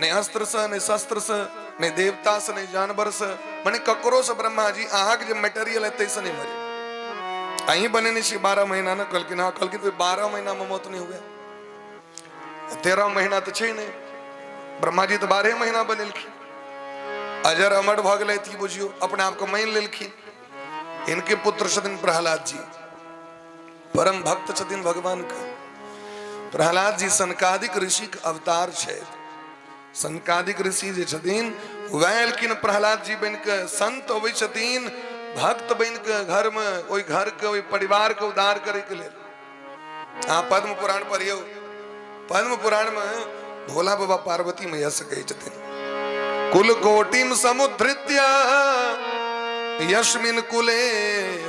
ने अस्त्र से ने शस्त्र से ने देवता से ने जानवर से मने ककरो से ब्रह्मा जी आग जो मटेरियल है तैसे नहीं मरे अही बने नहीं 12 महीना ना कलकिन हाँ कलकिन 12 महीना में मौत नहीं हुआ 13 महीना तो छे नहीं ब्रह्मा जी तो 12 महीना बनेलखिन अजर अमर भ गेलै थी बुझियो अपने आप को मान लेलखिन। इनके पुत्र छथिन प्रहलाद जी परम भक्त छथिन भगवान का। प्रहलाद जी सनकादिक ऋषि के अवतार छे। सनकादिक ऋषि जे छथिन वैलकिन प्रहलाद जी बन के संत होवे छथिन भक्त बन के घर में ओई घर के ओई परिवार के उद्धार करे के लिए। हाँ पद्म पुराण पढ़ियो पद्म पुराण में भोला बाबा पार्वती मैया से कहे छथिन कुल कोटिम समुद्धृत्य यस्मिन कुले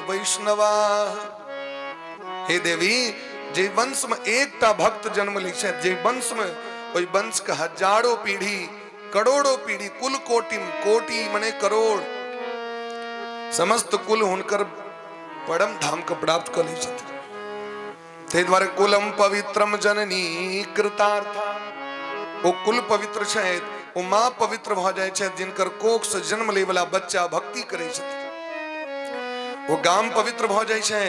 वैष्णवा। हे देवी जे वंश में एकटा भक्त जन्म लै छै जे वंश में ओई वंश के हजारों पीढ़ी करोड़ों पीढ़ी कुल कोटिम कोटि मने करोड़ समस्त कुल हुनकर परम धाम के प्राप्त कर लै छथिन। ते द्वारे कुलम पवित्रम जननी कृतार्था ओ कुल पवित्र छै ओ माँ पवित्र भ जाय छै जिनकर कोख से जन्म ले वाला बच्चा भक्ति करे छथिन। ओ गाम पवित्र भ जाय छै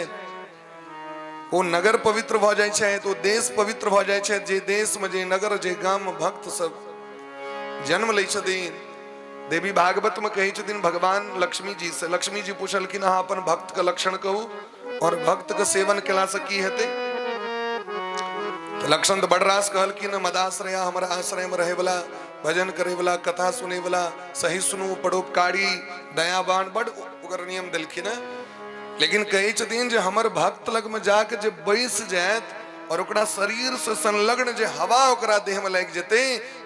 ओ नगर पवित्र भ जाय छै तो देश पवित्र भ जाय छै जे देश में जे नगर जे गाम में भक्त सब जन्म ले छथिन। देवी भागवत में कही छथिन भगवान लक्ष्मी जी से लक्ष्मी जी पूछलखिन अहाँ अपन भक्त के लक्षण कहू और भक्त के सेवन केला से की हेतै तो लक्षण तो बड़ रास कहलखिन मदाश्रया हमारा आश्रय में रहे वाला भजन करे वाला कथा सुने वाला सही सुनू परोपकारी दयावान बड़ ओकर नियम दिलखिन। लेकिन कही छथिन जे हमर भक्त लग में जाके जे बैस जात और ओकरा शरीर से संलग्न जे हवा ओकरा देह में लग जेते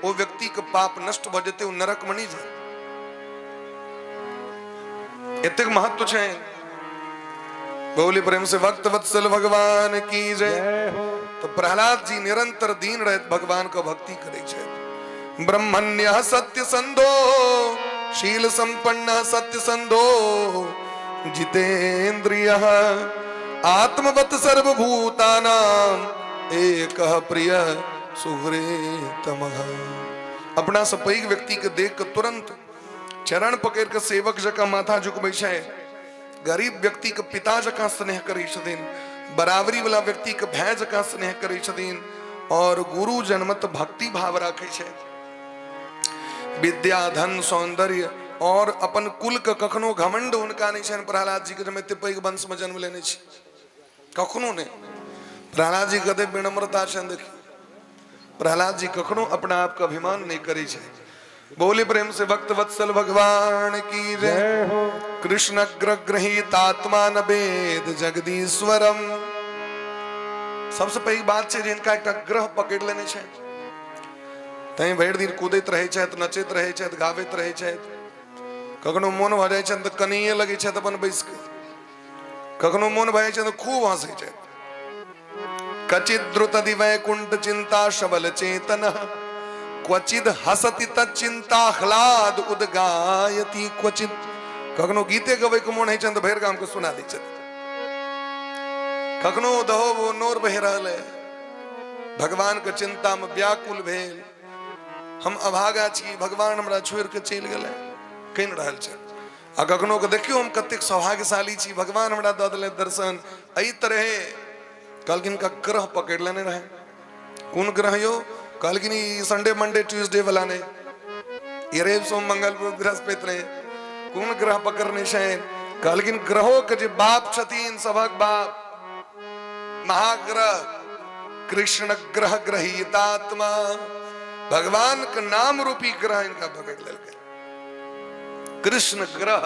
वो व्यक्ति के पाप नष्ट भ जेते, वो नरक में नहीं जाए। एतेक महत्व छे। बोली प्रेम से भक्त वत्सल भगवान की जय। तो प्रहलाद जी निरंतर दीन रहत भगवान को भक्ति करे छे। ब्रह्मण्य सत्य संधो शील संपन्न सत्य संधो जितेन्द्रिय आत्मवत सर्वभूतानां एक प्रिय सुहृतमः। अपना सपैघ व्यक्ति के देख के तुरंत चरण पकड़ के सेवक जका माथा झुक बैठे, गरीब व्यक्ति के पिता जका स्नेह करै छथिन, बराबरी वाला व्यक्ति के भाई जका स्नेह करै छथिन, और गुरु जनमत भक्ति भाव राखे छे। विद्या धन सौंदर्य और अपन कुल के कखनो घमंड उनका नहीं छन। प्रहलाद जी के जब एते पैघ वंश में जन्म लेने छी, कखनो नहीं। प्रहलाद जी कदे विनम्रता छन। देखिए प्रहलाद जी कखनो अपना आप का अभिमान नहीं करे छे। बोले प्रेम से भक्त वत्सल भगवान की जय। कृष्ण ग्रहित आत्मा न वेद जगदीश्वरम। सबसे पहली बात है जिनका एक ग्रह पकड़ लेने छे, तई भर दिन कूदैत रहे छे, नचैत रहे छे, गावैत रहे छे। कखनो मोन भ जाय छे तो कनिये लगे छे तो अपन बैस के, कखनो मोन भ जाय छे तो खूब हंसै छे। कचित द्रुत दिवैकुंठ चिंता शबल चेतन क्वचिद हसति तच्चिंता ह्लाद उद्गायति क्वचिद। कखनो गीते गवे के मोन है छे तो भैर गाम के सुना दै छे। कखनो दहो वो नोर बह रहल है, भगवान के चिंता में व्याकुल भेल। हम अभागा छी, भगवान हमरा छोड़ के चल गेले कहीं रहल छे। आ कखनो के देखियो हम कतेक सौभाग्यशाली छी, भगवान हमरा द देले दर्शन। एही तरह कहलखिन का ग्रह पकड़ लेने रहे। कौन ग्रह यो? कहलखिन संडे मंडे ट्यूसडे वाला ने, ये रेव सोम मंगल बुध बृहस्पति ने। कौन ग्रह पकड़ने छे? कहलखिन ग्रहों के जे बाप छथिन, सभक बाप महाग्रह कृष्ण ग्रह ग्रहीतात्मा, भगवान के नाम रूपी ग्रह इनका पकड़ लेलके। कृष्ण ग्रह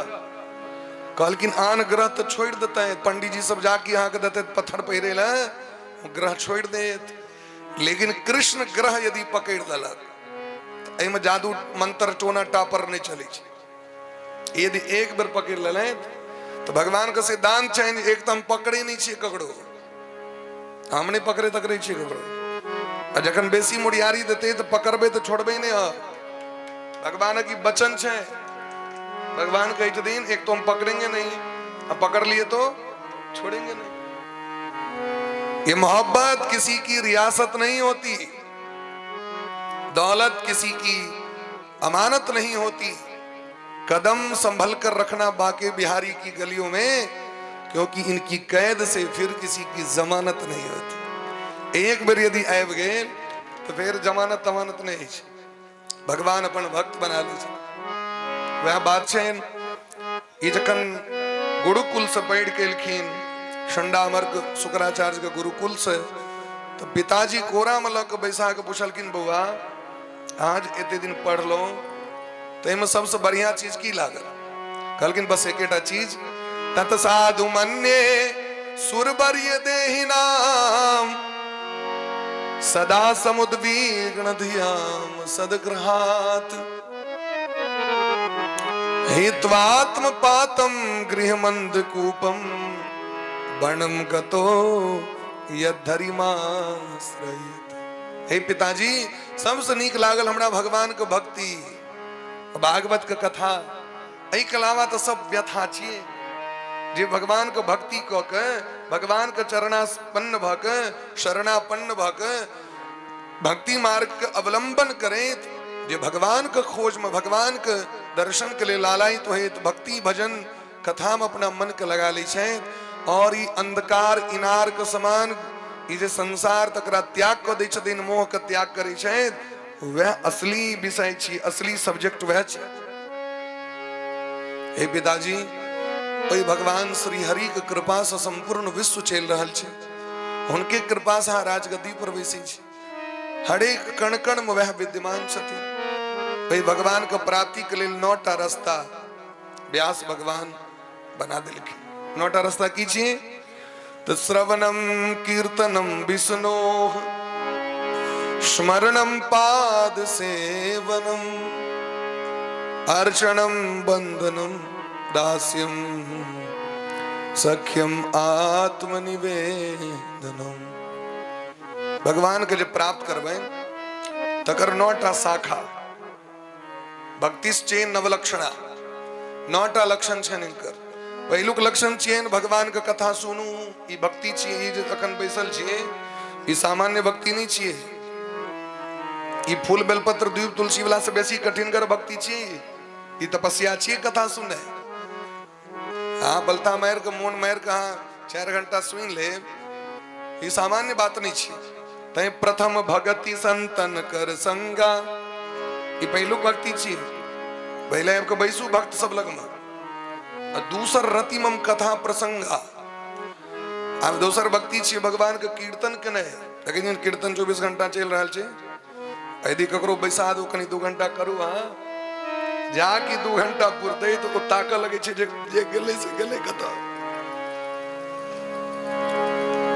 कहलखिन आन ग्रह तो छोड़ देते हैं, पंडित जी सब जाके यहाँ के देते पत्थर पहिरे ला, ग्रह छोड़ देते। लेकिन कृष्ण ग्रह यदि पकड़ लेलक तो में जादू मंत्र टोना टापर नहीं चले। यदि एक बार पकड़ ले तो भगवान का सिद्धांत है, एक तो हम पकड़े नहीं छे ककड़ो, हम नहीं पकड़े तकड़े छे ककड़ो। जखन बेसी मुड़ियारी देते तो पकड़बे तो छोड़बे नहीं। भगवान की वचन छे, भगवान कहे दिन एक तो हम पकड़ेंगे नहीं, अब पकड़ लिए तो छोड़ेंगे नहीं। ये मोहब्बत किसी की रियासत नहीं होती, दौलत किसी की अमानत नहीं होती। कदम संभल कर रखना बाके बिहारी की गलियों में, क्योंकि इनकी कैद से फिर किसी की जमानत नहीं होती। एक बार यदि आब गए तो फिर जमानत तमानत नहीं। भगवान अपन भक्त बना लीजिए। वह बात है ये जखन गुरुकुल से पढ़ के एलखिन, शंडामर्ग शुक्राचार्य के गुरुकुल से, तो पिताजी कोरा में लग बैसा के पूछलखिन बउआ आज एते दिन पढ़ लो तो इनमें सबसे बढ़िया चीज की लागल? कहलखिन बस एकेटा चीज, तत साधु मन्ये सुरबर्य देहि नाम सदा समुद्विग्न धियाम सदग्रहात् हित्वात्म पातम गृहमंद कूपम वर्णम गतो यद्धरिमाश्रयेत। हे पिताजी सबसे नीक लागल हमरा भगवान के भक्ति, भागवत के कथा। एहि के अलावा तो सब व्यथा छिए जे भगवान के भक्ति क के, भगवान के चरणापन्न भ के, शरणापन्न भ के भक्ति मार्ग के अवलंबन करे, जे भगवान के खोज में, भगवान के दर्शन के लिए लालायित तो हेत भक्ति भजन कथा में अपना मन के लगा ली छे। और ये अंधकार इनार के समान ये जे संसार तकरा त्याग को दै छथिन, मोह के त्याग करे छे, वह असली विषय छी, असली सब्जेक्ट वह छे। हे पिताजी ओई भगवान श्री हरि के कृपा से संपूर्ण विश्व चल रहल छे, उनके कृपा से राजगद्दी पर बैसी छे, हरेक कण कण में वह विद्यमान छथिन। वही भगवान को प्राप्ति के लिए 9टा रास्ता व्यास भगवान बना दिलखिन। 9टा रास्ता की छिए? तो श्रवणम कीर्तनम विष्णोः स्मरणम पाद सेवनम अर्चनम बंधनम दास्यम सख्यम आत्मनिवेदनम। भगवान के जब प्राप्त करवे तकर नौटा शाखा भक्तिश्चे नवलक्षणा, नौटा लक्षण छे इनकर। पहलुक लक्षण छे भगवान के कथा सुनू, ई भक्ति छे। ई जे अखन बैसल छे ई सामान्य भक्ति नहीं छे। ई फूल बेलपत्र द्वीप तुलसी वाला से बेसी कठिन कर भक्ति छे। ई तपस्या छे कथा सुने। हाँ बलता मार के मोन मार के 4 घंटा सुन ले, ई सामान्य बात नहीं छे। तै प्रथम भगति संतन कर संगा, ई पहलुक भक्ति छे। पहले आपको बैसू भक्त सब लगमा। दूसर रतिमम कथा प्रसंगा, अब दोसर भक्ति छे भगवान के कीर्तन कने। लेकिन कीर्तन 24 घंटा चल रहा छे। यदि ककरो बैसा दो कनी 2 घंटा करू, हाँ जाके 2 घंटा पुरते तो ताक लगे छे जे गेले से गेले कथा।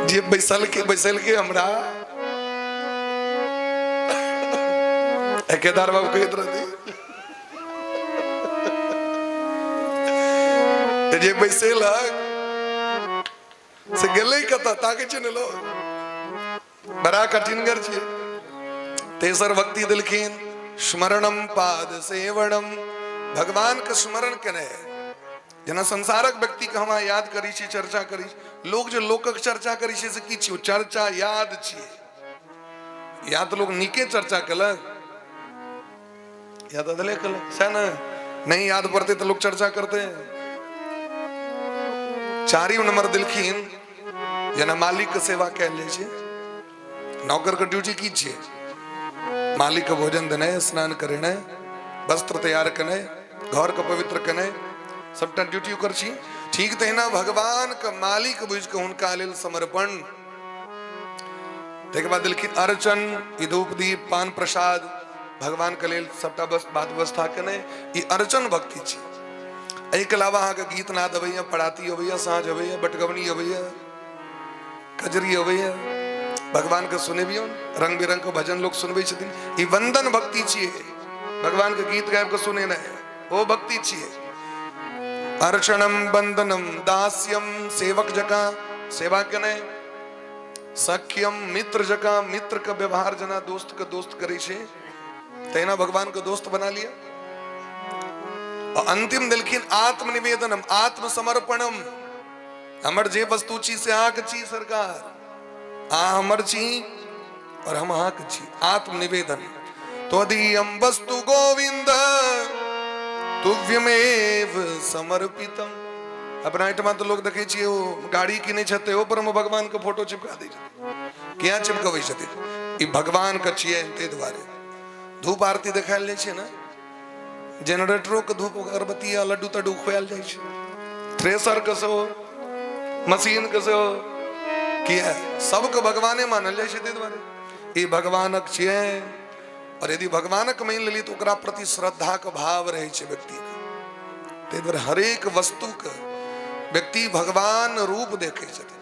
जे बैसल के हमरा केदार बाबू कहत रहती जे बैसल से गेले कथा ताके छे ने लो बड़ा कठिन कर छे। तेसर भक्ति दिलखीन स्मरणम पाद सेवनम, भगवान का स्मरण करे। जना संसारक व्यक्ति के हम याद करी छी, चर्चा करी। लोग जो लोकक चर्चा करी छी से की छी चर्चा याद छी। या तो लोग नीके चर्चा कलक, याद अदले कलक सन नहीं याद पड़ते तो लोग चर्चा करते हैं। 4 नंबर दिलखीन जना मालिक के सेवा कैले छे। नौकर के ड्यूटी की छे मालिक का भोजन देने, स्नान करने, वस्त्र तैयार करने, घर को पवित्र करने, सबटा ड्यूटी कर छी। ठीक तहिना भगवान का मालिक बुझ के हुनका लेल समर्पण। तेके बाद दिलखीन अर्चन, धूप दीप पान प्रसाद भगवान के लेल सबटा बात व्यवस्था करने। ई अर्चन भक्ति छी। एहि के अलावा अहाँ के गीत नाद अबैया, पड़ाती अबैया, साँझ अबैया, बटगवनी अबैया, कजरी अबैया। भगवान के सुनेबियो, रंग बिरंग के भजन लोग सुनबे छथिन। ई वंदन भक्ति छिए। भगवान के गीत गायब के सुने न वो भक्ति छिए। अर्चनम बंदनम दास्यम, सेवक जका सेवा कने। सख्यम, मित्र जका मित्र का व्यवहार जना दोस्त का दोस्त करे छे, तैना भगवान को दोस्त बना लिया। और अंतिम दिलखीन आत्मनिवेदनम, आत्मसमर्पणम। हमर जे वस्तु छी से आक छी सरकार, आ हमर छी और हम आक छी। आत्मनिवेदन तो दीयम वस्तु गोविंद तुभ्यमेव समर्पितम। अपना आइटमा तो लोग देखे छी वो गाड़ी किने छते ओ पर हम भगवान के फोटो चिपका दै छथिन। किया चिपकबै छथिन? ई भगवान के छिए ते द्वारे। धूप आरती देखायल जाइ छै ना, जनरेटरों के धूप अगरबत्ती या लड्डू तड्डू खुआल जाइ छै। थ्रेसर के सेहो, मशीन के सेहो, किया सबके भगवाने मानल जाइ छै ते द्वारे। ई भगवानक छिए। और यदि भगवानक मान लेली तो ओकरा प्रति श्रद्धा के भाव रहे छै व्यक्ति के। ते द्वारे हरेक वस्तु के व्यक्ति भगवान रूप देखे छथिन।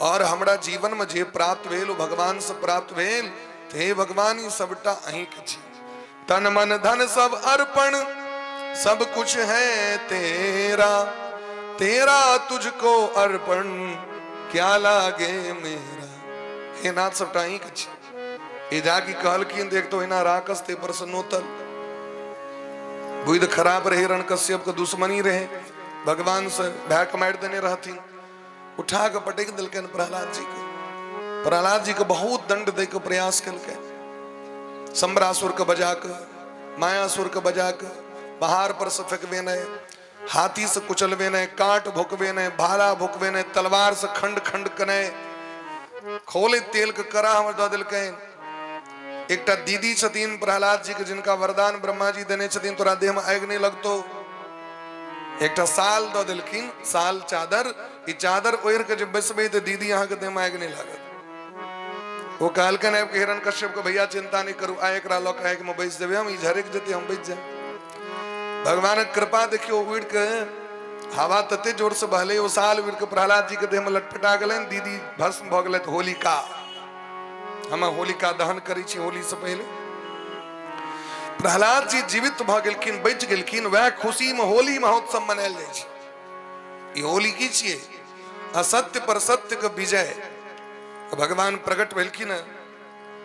और हमरा जीवन में जे प्राप्त भेल ओ भगवान से प्राप्त भेल। हे भगवान ई सबटा अहीं के छी। तन मन धन सब अर्पण, सब कुछ है तेरा, तेरा तुझको अर्पण क्या लागे मेरा। हे नाथ सबटा अहीं के छी। ये जाकी कहलखिन देख तो इना राकस ते प्रसन्नोतल। बुध खराब रहे, रणकश्यप के दुश्मनी रहे, भगवान से भैक मार देने रहथिन। उठा के पटक दिलकन प्रहलाद जी को। प्रहलाद जी को बहुत दंड दे के प्रयास कलके। सम्रासुर के बजा के, मायासुर के बजा के पहाड़ पर से फेंकबे नहीं, हाथी से कुचलबे नहीं, काट भोकबे नहीं, भाला भोकबे नहीं, तलवार से खंड खंड कने, खोले तेल के करा हमर दऽ देलकैन। एकटा दीदी छथिन प्रहलाद जी के, जिनका वरदान ब्रह्मा जी देने छथिन तोरा देह में आगि नहीं लगतो। एकटा साल दऽ देलखिन, साल चादर। ई चादर ओढ़ के जब बैसबे तो दीदी अहाँ के देह में आगि नहीं लागत। वो कहलकन है कि हिरण्यकश्यप को भैया चिंता नहीं करू, आ एकरा लऽ के आगि में बैस देबे हम, ई झरक जेते हम बैस जाए। भगवान कृपा देखियो, उड़ के हवा तते जोर से बहले वो साल वीर के प्रहलाद जी के देह में लटपटा गए। दीदी भस्म भ गए होलिका, हम होलिका दहन करी छी होली से पहले। प्रहलाद जी जीवित भ गेलखिन, बच गेलखिन, वह खुशी में होली महोत्सव मनायल जाइ छै। ई होली की छियै? असत्य पर सत्य के विजय। भगवान प्रकट भेलखिन,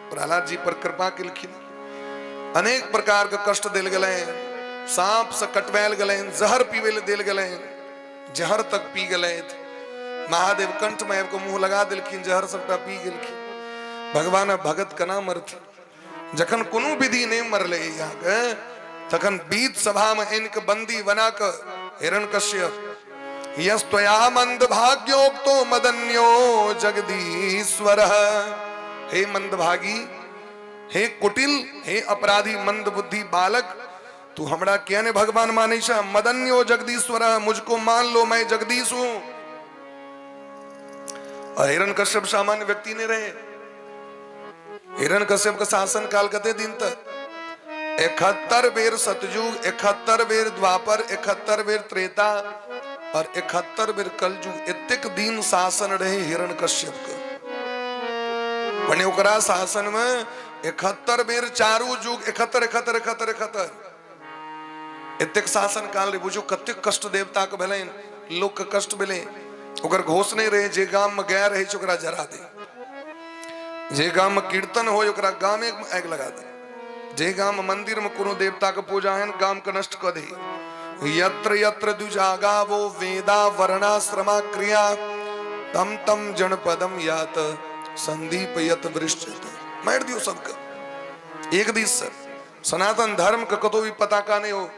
प्रहलाद जी पर कृपा केलखिन। अनेक प्रकार के कष्ट देल गए, सांप से कटवायल गए, जहर पीवे ले देल गए, जहर तक पी गए। महादेव कंठ में आबि मुंह लगा देलखिन, जहर सबटा पी गेलखिन। भगवान भगत कना मरथिन? जखन कोनो विधि नहीं मरले यहाँ के, तखन बीत सभा में इनके बंदी बना कर हिरण्यकश्यप यस्त्वया मंद भाग्योक्तो मदन्यो जगदीश्वर। हे मंदभागी, हे कुटिल, हे अपराधी मंद बुद्धि बालक, तू हमरा क्या ने भगवान माने छा? मदन्यो जगदीश्वर, मुझको मान लो, मैं जगदीश हूं। और हिरण्यकश्यप सामान्य व्यक्ति ने रहे। हिरण्यकश्यप का शासन काल कते दिन तक? 71 बेर सतयुग, 71 बेर द्वापर, 71 बेर त्रेता और 71 बेर कलयुग। इतक दिन शासन रहे हिरण्यकश्यप के। बने ओकरा शासन में 71 बेर चारू युग, 71 71 71 71 इतक शासन काल रे। बुझो कते कष्ट देवता के भेलैन, लोक के कष्ट भेलै। ओकर घोष नहीं रहे, जे गाम में गया रहे ओकरा जरा दे, जे गाम में कीर्तन हो ओकरा गामे में आग लगा दे, जे गाम में मंदिर में कोनो देवता के पूजा है गाम के नष्ट कर दे। यत्र यत्र द्विजागा वो वेदा वर्णाश्रमा क्रिया तम तम जनपदम यात संदीप यत वृष्टि। मार दियो सबका एक दिस से। सनातन धर्म का कतो भी पताका नहीं हो,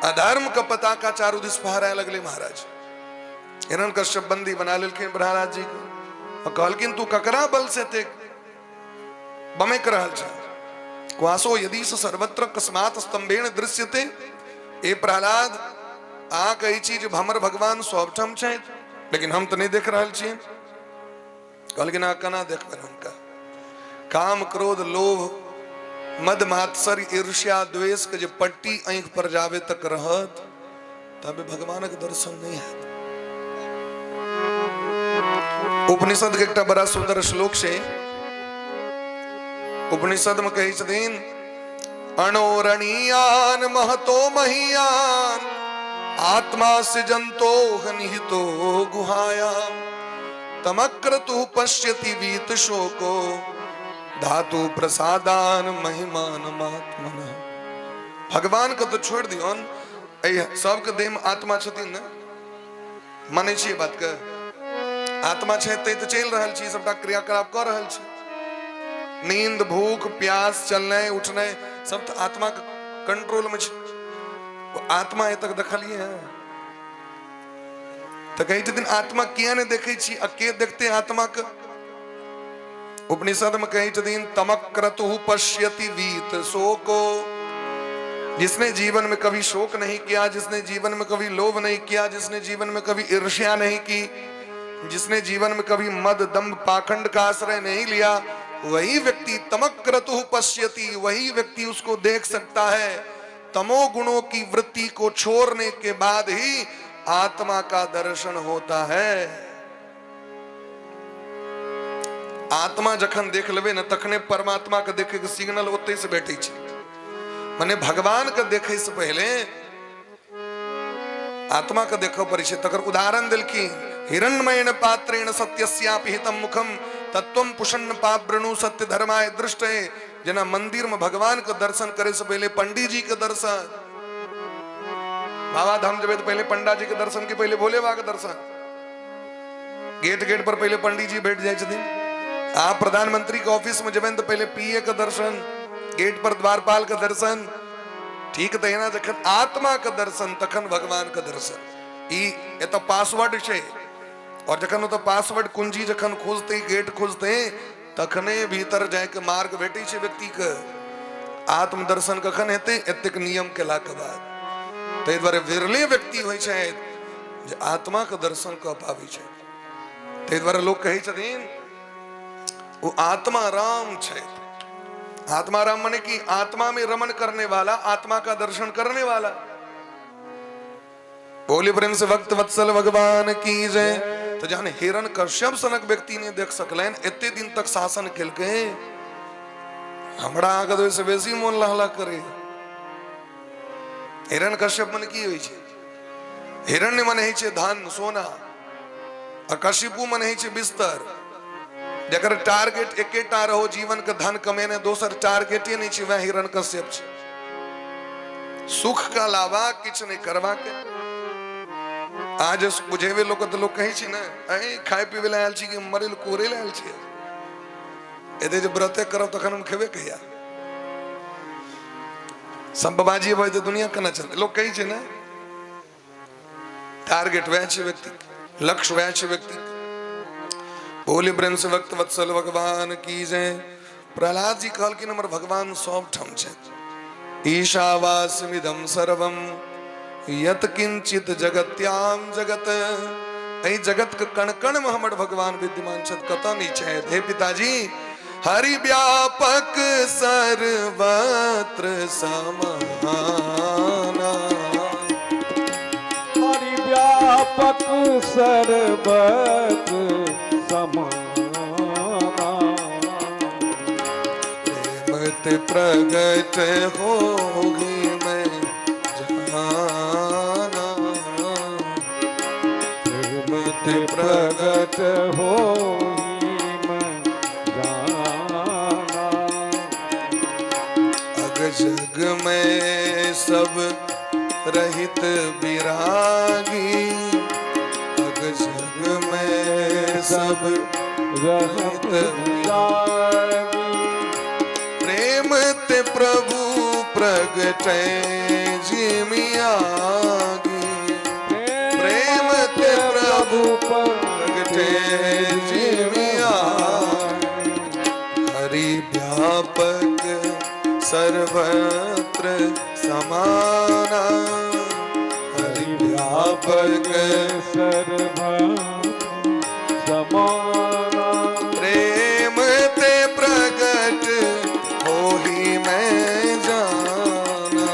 अधर्म का पताका चारों दिस फहराए लगले महाराज। हिरण्यकश्यप बंदी बना लेलखिन प्रहलाद जी को। कहलखिन तू ककरा बल से ते बमे कर रहल छ? क्वासो यदि सर्वत्र कस्मात स्तंभेन दृश्यते। ए प्रहलाद, आ कही चीज हमर भगवान सबठम छै, लेकिन हम तो नहीं देख रहल छी। कहलखिन आ कना देखबे हुनका? काम क्रोध लोभ मद मात्सर्य ईर्ष्या द्वेष के जो पट्टी आंख पर जावे तक रहत, तबे भगवान के दर्शन नहीं है। उपनिषद के एक बड़ा सुंदर श्लोक से उपनिषद में कही छथिन, अणोरणीयान महतो महीयान आत्मा सृजंतो निहितो गुहायाम तमक्रतु पश्यति वीत शोको धातु प्रसादान महिमान आत्मन। भगवान का तो छोड़ दियो, सबके देह में आत्मा छथिन न, माने छी बात के? आत्मा छै ते तो चल रहल छी, सबटा क्रियाकलाप कर रहल छी। नींद भूख प्यास चलने उठने सब तो आत्मा के कंट्रोल में छै। वो आत्मा ए तक देखलिए है तो कही दिन आत्मा किया ने देखे छी? अके देखते आत्मा के? उपनिषद में कही दिन तमक्रतु पश्यति वीत शोको। जिसने जीवन में कभी शोक नहीं किया, जिसने जीवन में कभी लोभ नहीं किया, जिसने जीवन में कभी ईर्ष्या नहीं की, जिसने जीवन में कभी मद दंभ पाखंड का आश्रय नहीं लिया, वही व्यक्ति तमक्रतु पश्यति, वही व्यक्ति उसको देख सकता है। तमो गुणों की वृत्ति को छोड़ने के बाद ही आत्मा का दर्शन होता है। आत्मा जखन देख लेबे न तखने परमात्मा के देखे के सिग्नल ओते से बैठे छी। माने भगवान के देखे से पहले आत्मा के देखो पड़े छै। तकर उदाहरण दिलखिन, हिरण्मयेन पात्रेण सत्यस्यापि हितम मुखम तत्वम पुषन्न पावृणु सत्य धर्माय दृष्टे। जना मंदिर में भगवान के दर्शन करे से पहले पंडित जी के दर्शन, बाबा धाम जब तो पहले पंडा जी के दर्शन के पहले भोले बाबा के दर्शन। गेट गेट पर पहले पंडित जी बैठ जाए छथिन। आप प्रधानमंत्री के ऑफिस में जब तो पहले पीए का दर्शन, गेट पर द्वारपाल का दर्शन। ठीक तो ना, जखन आत्मा का दर्शन तखन भगवान का दर्शन। ये तो पासवर्ड है, और जखन तो पासवर्ड कुंजी जखन खोजते गेट खोजते तखने भीतर जाके मार्ग भेटे छे व्यक्ति के। आत्म दर्शन कखन हेते? एतेक नियम केला के बाद। तै द्वारे विरले व्यक्ति होय छै जे आत्मा के दर्शन क पाबै छै। तै द्वारे लोग कहै छथिन वो आत्मा राम छै। आत्मा राम माने कि आत्मा में रमन करने वाला, आत्मा का दर्शन करने वाला। बोले प्रेम से भक्त वत्सल भगवान की जय। तो जाने हिरण कश्यप सनक व्यक्ति ने देख सकलेन इतने दिन तक शासन खेल के हमरा आगे से बेसी मन लहला करे। हिरण कश्यप मन की होई छे? हिरण्य मन है धन सोना और कशिपु मन है बिस्तर। जकर टारगेट एकेटा रहो जीवन के धन कमेने दोसर टारगेट नहीं छे वह हिरण कश्यप छे। सुख का अलावा किछ नहीं करवा के आज बुझेवे लोग तो लोग कहे छी ना अई खाए पीवे ला आयल छी कि मरेल कोरे ला आयल छी। एदे जे व्रते करब तखन हम खेबे कहिया सब बाबाजी भाई तो दुनिया कना चले लोग कही छे ना। टारगेट वह छे व्यक्ति लक्ष्य वह छे व्यक्ति। बोले प्रेम से भक्त वत्सल भगवान की जय। प्रहलाद जी कहल कि हमर भगवान सब ठम छे। ईशावास्मिदं सर्वं यत किंचित जगत्याम जगत। ऐ जगत के कण कण में हमर भगवान विद्यमान छत कतौ नहीं छे। हे पिताजी हरि व्यापक सर्वत्र समाना। हरि व्यापक सर्वत्र समाना। प्रेम ते प्रगट होगी मैं जाना। प्रेम ते प्रगट होई मैं जाना। अग जग में सब रहित विरागी। अग जग में सब रहित विरागी। प्रेम ते प्रभु प्रगटे जिमियागी। प्रेम ते प्रभु प्रगटे जिमियागी। हरि व्यापक सर्वत्र समाना। हरि व्यापक सर्वत्र समाना। प्रेम ते प्रगट होही मैं जाना।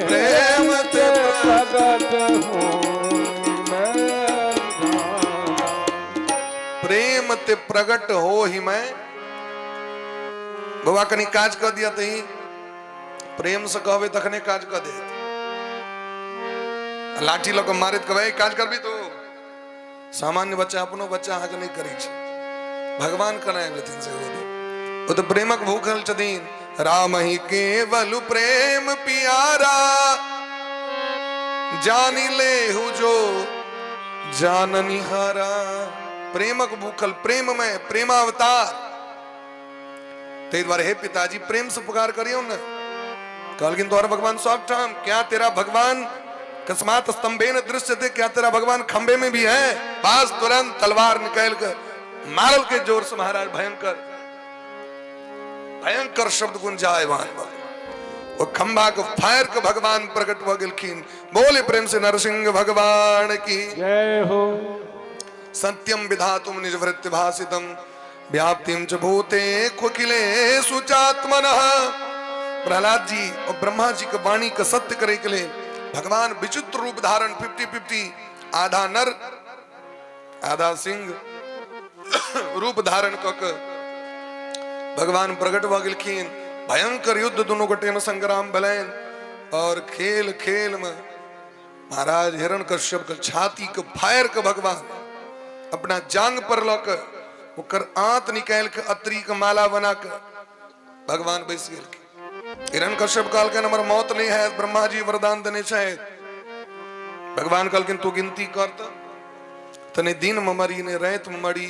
प्रेम ते प्रगट होई मैं जाना। प्रेम ते प्रगट हो ही मैं। बाबा कनी काज कर दिया तही प्रेम से कहवे तखने काज कर दे। लाठी लोग मारे तो कहवे काज कर भी तो सामान्य बच्चा अपनो बच्चा आगे नहीं करी छे। भगवान कराए बेथिन से वो तो प्रेमक भूखल छदीन। राम ही केवल प्रेम पियारा जानी ले हु जो जाननी हारा। प्रेमक भूखल प्रेम में प्रेमावतार। ते द्वारे हे पिताजी प्रेम से पुकार करियो न। कहलकिन तोहर भगवान सब ठाम क्या तेरा भगवान कस्मात स्तंभे न दृश्य थे। क्या तेरा भगवान खंबे में भी है? पास तुरंत तलवार निकाल कर मारल के जोर से महाराज भयंकर भयंकर शब्द गुंजायमान वो खंबा को फायर के भगवान प्रकट हो गेलखिन। बोले प्रेम से नरसिंह भगवान की जय हो। सत्यम विधातुम निज वृत्ति भासितम व्याप्तिम च भूते खुखिलेषु चात्मनः। प्रहलाद जी और ब्रह्मा जी के वाणी का सत्य करे के लिए भगवान विचित्र रूप धारण 50-50 आधा नर आधा सिंह रूप धारण कर भगवान प्रकट हो गेलखिन। भयंकर युद्ध दोनों गोटे में संग्राम भलेन। और खेल खेल में महाराज हिरण्यकश्यप के छाती के फायर के भगवान अपना जांग पर लकर ओकर आंत निकाल के अत्री के माला बना कर भगवान बैस गेल। हिरण्यकश्यप काल के नंबर मौत नहीं है ब्रह्मा जी वरदान देने चाहे। भगवान कहलकिन तू गिनती कर तने दिन में मरी ने रात में मरी।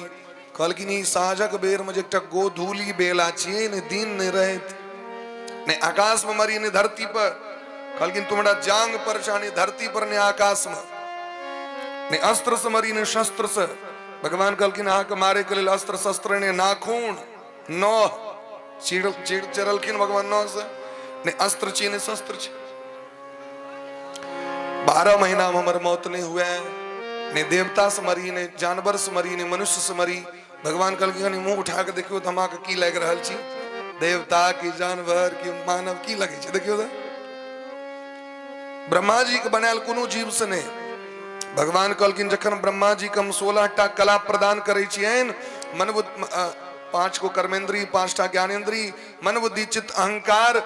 कहलकिन ई साँझक बेर में एकटा गोधूली बेला छिए ने दिन ने रात ने आकाश में मरी ने धरती पर। कहलकिन तुम्हारा जांग पर ने धरती पर ने आकाश में ने अस्त्र से मरी ने शस्त्र से। भगवान कहलकिन आहा के मारे के लिए अस्त्र शस्त्र ने नाखून नौ चिड़ चरलखिन भगवान नौ से ने अस्त्र छी ने शस्त्र छी। 12 महीना में हमारे मौत नहीं हुआ ने देवता से मरी ने जानवर से मरी ने मनुष्य से मरी। भगवान कहलकिन मुंह उठा के देखियो तो हमारा की लग रहा छी। देवता की जानवर की मानव की लगे छे देखियो तो। ब्रह्मा जी के बनायल कोनो जीव से नहीं भगवान कहलखिन जखन ब्रह्मा जी के हम 16टा कला प्रदान करे छियनि, मन बुद्धि 5 को कर्मेंद्री, 5टा ज्ञानेंद्री, मन बुद्धि चित्त अहंकार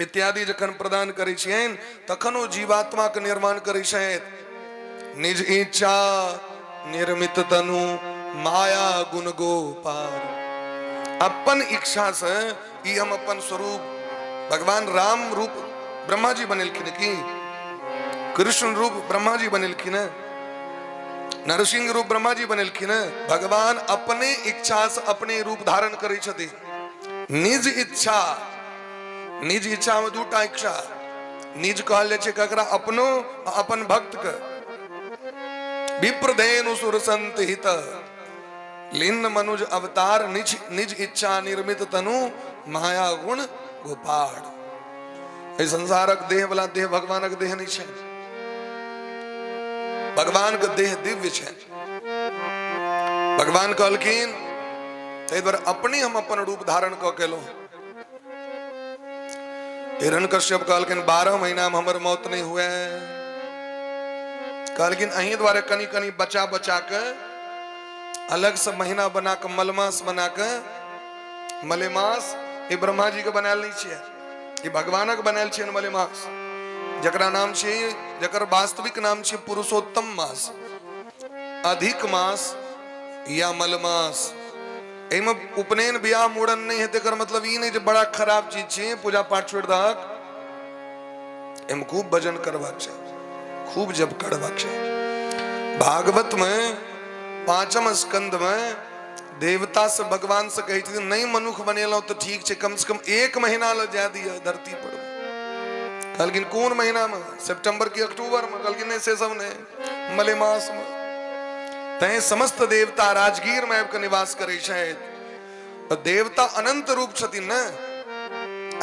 इत्यादि जखन प्रदान करे छियनि तखन ओ जीवात्मा के निर्माण करे छथि। निज इच्छा निर्मित तनु माया गुण गोपार। अपन इच्छा से ई हम अपन स्वरूप भगवान राम रूप ब्रह्मा जी बनेलखिन की कृष्ण रूप ब्रह्मा जी बनेलखिन, नरसिंह रूप ब्रह्मा जी बनेलखिन। भगवान अपने इच्छा से अपने रूप धारण करे छथि। निज इच्छा, निज इच्छा में दूटा इच्छा, निज कहल जाय छै ककरा अपनो अपन भक्त के। विप्रधेनु सुर संत हित लीन मनुज अवतार, निज निज इच्छा निर्मित तनु माया गुण गोपाल। ए संसारक देह वाला देह भगवानक देह नहीं छै, भगवान के देह दिव्य है। भगवान कहलखिन ताहि द्वारे अपने हम अपन रूप धारण क केलो। हिरण्यकश्यप कहलखिन 12 महीना में हमर मौत नहीं हुए। कहलखिन अहीं द्वारे कनी कनी बचा बचा के अलग से महीना बना के मलमास बना के, मलेमास ये ब्रह्मा जी के बनायल नहीं छियै, ये भगवानक बनायल छियै मलेमास, जकरा नाम छै, जकर वास्तविक नाम छै पुरुषोत्तम मास, अधिक मास या मलमास। एमे उपनयन बियाह मूड़न नहीं है, तेकर मतलब ई नहीं जे बड़ा खराब चीज छै पूजा पाठ छोड़ दहक। एमे खूब भजन करबाक छै, खूब जप करबाक छै। भागवत में 5म स्कंद में देवता से भगवान से कही थी नहीं मनुख बनेलो तो ठीक छै, कम से कम 1 महीना ल जा दिया धरती पर। कहलखिन कौन महीना में? सितंबर की अक्टूबर में? कहलखिन नहीं से सब नहीं, मलेमास में। तय समस्त देवता राजगीर में आबि निवास करे छथि। देवता अनंत रूप छथिन न,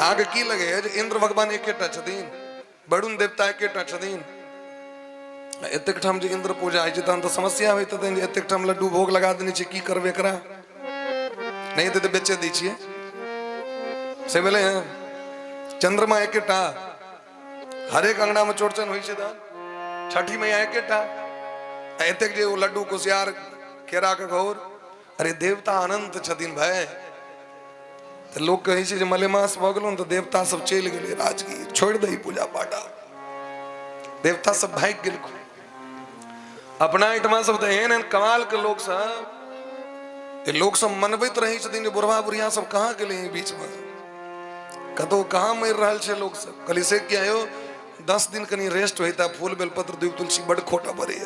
आगे की लगे जे इंद्र भगवान एकेटा छथिन, वरुण देवता एकेटा छथिन। एतेक ठाम जे इंद्र पूजा होइ छै तहन तऽ समस्या होइत हेतनि जे एतेक ठाम लड्डू भोग लगा देने छै, की करबै एकरा? नहीं हेतै तऽ बेचे दै छियै से भेलै हैं। चंद्रमा एकेटा, हरेक अंगना में चौड़चन होइ छै तऽ छठी मैया एकेटा, एतेक जे लड्डू कुशियार केरा के घौर। अरे देवता अनंत छथिन भाई। तो लोग कहै छै जे मलेमास भऽ गेलौ तऽ देवता सब चलि गेलै राजगीर, छोड़ि दही पूजा पाठ। देवता सब भागि गेलखिन अपना एहिठमा। सब तऽ एहन एहन कमाल के लोग सब, लोग सब मनबैत रहै छथिन जे बुढ़वा बुढ़िया सब कहाँ गेलै बीच में, कतौ कहाँ मरि रहल छै लोग सब। कहली से क्या हो 10 दिन कनी रेस्ट होता, फूल बेलपत्र दूब तुलसी बड़ खोटा पड़े।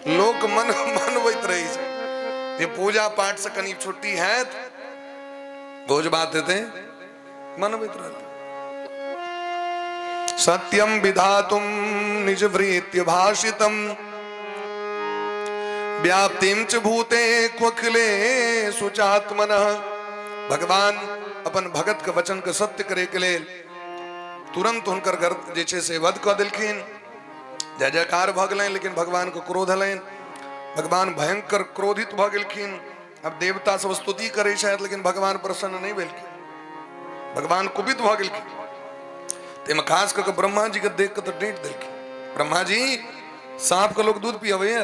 लोक मनबैत रही छै जे पूजा पाठ से कनी छुट्टी है, भोज बात हेतै, मनबैत रहल। सत्यम विधातुम निज वृत्य भाषितम व्याप्तिम च भूते क्वखिले सुचात्मनः। भगवान अपन भगत के वचन के सत्य करे के लेल तुरंत हुनकर घर जे छै से वध कऽ देलखिन। जय जयकार भऽ गेलनि, लेकिन भगवान के क्रोध हलनि। भगवान भयंकर क्रोधित भऽ गेलखिन। अब देवता सब स्तुति करे छथि, लेकिन भगवान प्रसन्न नहीं भेलखिन, भगवान कुपित भऽ गेलखिन। तेमे खास करके ब्रह्मा जी के देख के तो डेंट देलखिन। ब्रह्मा जी सांप के लोग दूध पियावे,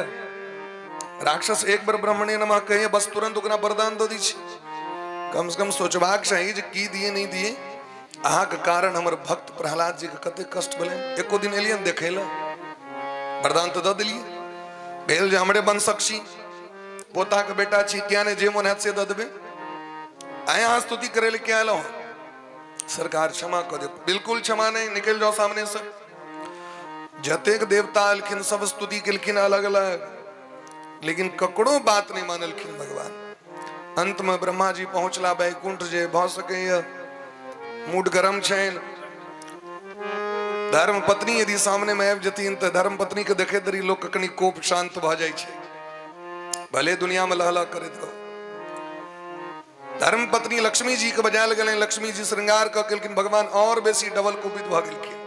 राक्षस एक बार ब्रह्मणे नमः कहे बस तुरंत ओकरा वरदान दऽ दै छै। कम से कम सोचबाक चाही जे की दिए नहीं दिए। अहाँ के कारण हमर भक्त प्रहलाद जी के कते कष्ट भेलनि। एको दिन एलियन देखे ला, वरदान तो दऽ देलिए। भेल जे हमरे वंशक छी, पोता के बेटा छी, क्या ने जे मन हैत से दऽ देबै। आए अहाँ स्तुति करे ले क्या एलहुँ? सरकार क्षमा कर दे। बिल्कुल क्षमा नहीं, निकल जाओ सामने से। जतेक देवता एलखिन सब स्तुति केलखिन अलग अलग, लेकिन ककरो बात नहीं मानलखिन भगवान। अंत में ब्रह्मा जी पहुंचला वैकुंठ, जे भऽ सकैया मूड गरम छनि। धर्म पत्नी यदि सामने में आबि जतिन तऽ धर्म पत्नी के देखे दरी लोग कनी कोप शांत भऽ जाइ छै, भले दुनिया में लहला करैत रहो। धर्म पत्नी लक्ष्मी जी के बजायल गेलनि, लक्ष्मी जी श्रृंगार कऽ केलखिन, भगवान और बेसी डबल कुपित भऽ गेलखिन।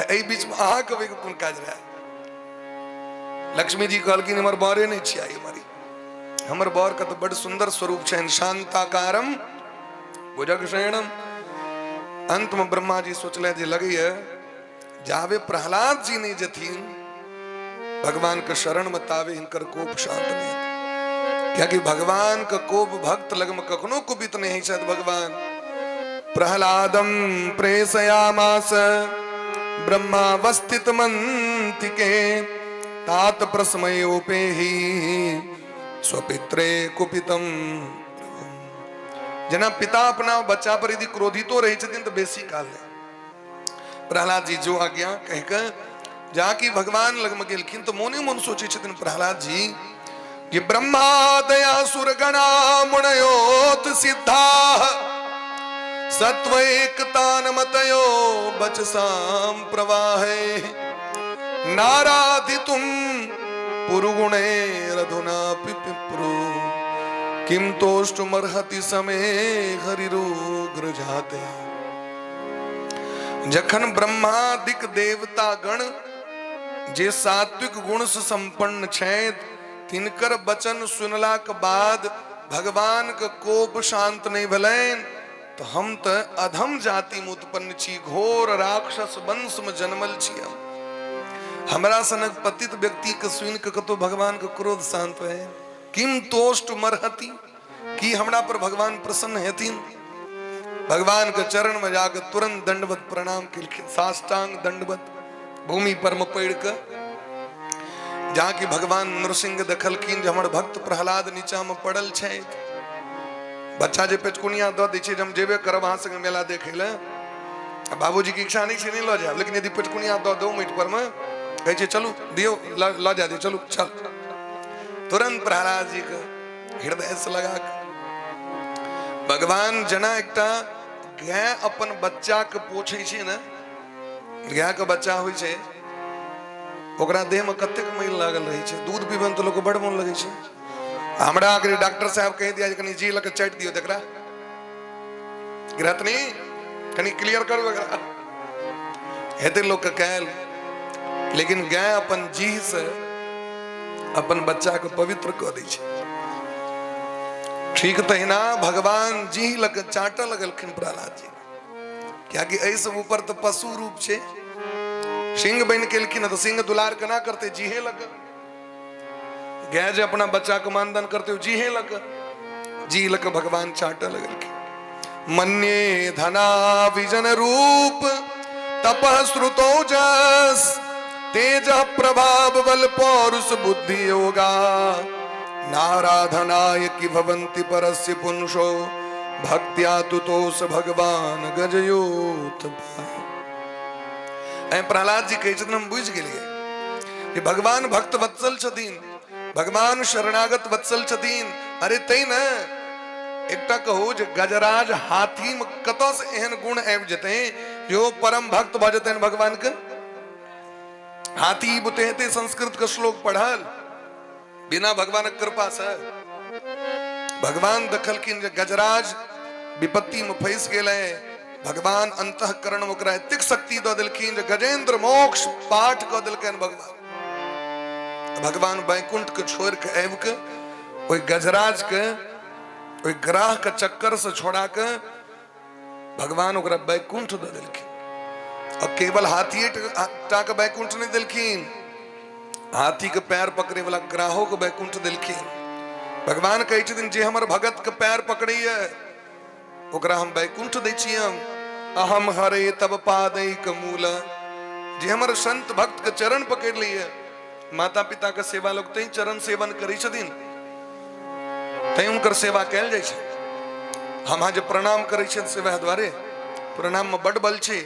एहि बीच में अहाँ कभी कोन काज रहै? लक्ष्मी जी कहलखिन हमर बरे नहीं छियै हमारी, हमर बर का तो बड़ सुंदर स्वरूप छनि, शांताकारम भुजगशयनम। अंत में ब्रह्मा जी सोचले जे लगैया जावे प्रहलाद जी नहीं जथिन भगवान का शरण मत आवे इनकर कोप शांत नहीं। क्या कि भगवान का कोप भक्त लगम कखनो कुपित नहीं शायद भगवान। प्रहलादम प्रेषयामास ब्रह्मावस्थित मंतिके तात प्रस्मयोपे ही स्वपित्रे कुपितम। जना पिता अपना बच्चा पर यदि क्रोधितो रही छथिन तो बेसी काल है। प्रहलाद जी जो आज्ञा कहकर जाकी भगवान लगम गेलखिन तो मोने मन सोचे छथिन प्रहलाद जी कि ब्रह्मा दया सुरगणा मुनयोत सिद्धा सत्व एकतान मतयो बचसाम प्रवाहे नाराधितुम पुरुगुणे रधुना पिपिप्रु किम तोष्टुमर्हति समे हरिरुग्र जाते। जखन ब्रह्मादिक देवता गण जे सात्विक गुण से संपन्न छैत तिनकर वचन सुनला के बाद भगवान के कोप शांत नहीं भलेन तो हम तो अधम जाति में उत्पन्न छी, घोर राक्षस वंश में जन्मल छी। हमरा सनक पतित व्यक्ति के सुन के कतो भगवान के क्रोध शांत है। किम तोष्ट मरहति कि हमरा पर भगवान प्रसन्न हेथिन। भगवान के चरण में जाकर तुरंत दंडवत प्रणाम किलखिन, साष्टांग दंडवत भूमि पर में पड़ के जहाँ की भगवान नृसिंह देखलखिन जे हमर भक्त प्रहलाद नीचा में पड़ल छै। बच्चा जे पेचकुनिया दऽ दै छै जे हम जेबे करब अहाँ संगे मेला देखे ले, बाबूजी की इच्छा नहीं छै नहीं लऽ जायब, लेकिन यदि पेचकुनिया दऽ दो माटि पर में कहै छै चलू दियो लऽ जा दियो चलू चल, तुरंत प्रहलाद जी के हृदय से लगा के भगवान जना एकटा गाय अपन बच्चा के पोछै छै ने, गाय के बच्चा होइ छै ओकरा देह में कतेक मैल लागल रहे छै, दूध पीबे तो लोग बड़ मन लगे छै। हमरा अगर डॉक्टर साहब कह दिया कनी जी लके चाट दियो तकरा गिरत नहीं कनी क्लियर करो एकरा हेते लोग के कहल, लेकिन गाय अपन जी से अपन बच्चा के पवित्र कऽ दै छै। ठीक तहिना भगवान जी लके चाट लगलखिन प्रहलाद जी, क्या कि ऐ सब ऊपर तो पशु रूप छै, सिंह बन के लिखी ना तो सिंह दुलार कना करते जीहे लग, गाय जे अपना बच्चा को मानदान करते हो जीहे लग, जी लग भगवान चाटा लगल के। मन्ये धना विजन रूप तपः श्रुतो जस तेज प्रभाव बल पौरुष बुद्धि योगा नाराधनाय की भवंति परस्य पुंसो भक्त्या तुतोष भगवान गजयोत। प्रहलाद जी कहे हम बुझ गए भगवान भक्त वत्सल छथिन, भगवान शरणागत वत्सल छथिन। अरे तै न एकटा कहो जे गजराज हाथी में कतौ से एहन गुण आबि जते जो परम भक्त भ जते भगवान के। हाथी बुते हेते संस्कृत के श्लोक पढ़ल बिना भगवान के कृपा से भगवान देखलखिन जे गजराज विपत्ति में फंस गेले, भगवान अंतःकरण ओकरा एतेक शक्ति दऽ देलखिन जे गजेंद्र मोक्ष पाठ कऽ देलखिन भगवान। भगवान बैकुंठ के छोड़ के आबि के ओइ गजराज के ओइ ग्राह के चक्कर से छोड़ा के भगवान ओकरा बैकुंठ दऽ देलखिन। और केवल हाथीए टा के बैकुंठ नहीं देलखिन, हाथी के पैर पकड़े वाला ग्राहो के बैकुंठ देलखिन। भगवान कहै छथिन जे हमर भगत के पैर पकड़ैया ओकरा हम बैकुंठ दै छियै। अहम हरे तब पादैक मूल, जे हमर संत भक्त के चरण पकड़ लिए, माता पिता के सेवा लोग तै चरण सेवन करै छथिन, तै उनकर सेवा कैल जाइ छै। हम जे प्रणाम करै छियै सेवा द्वारे प्रणाम में बड़ बल छै,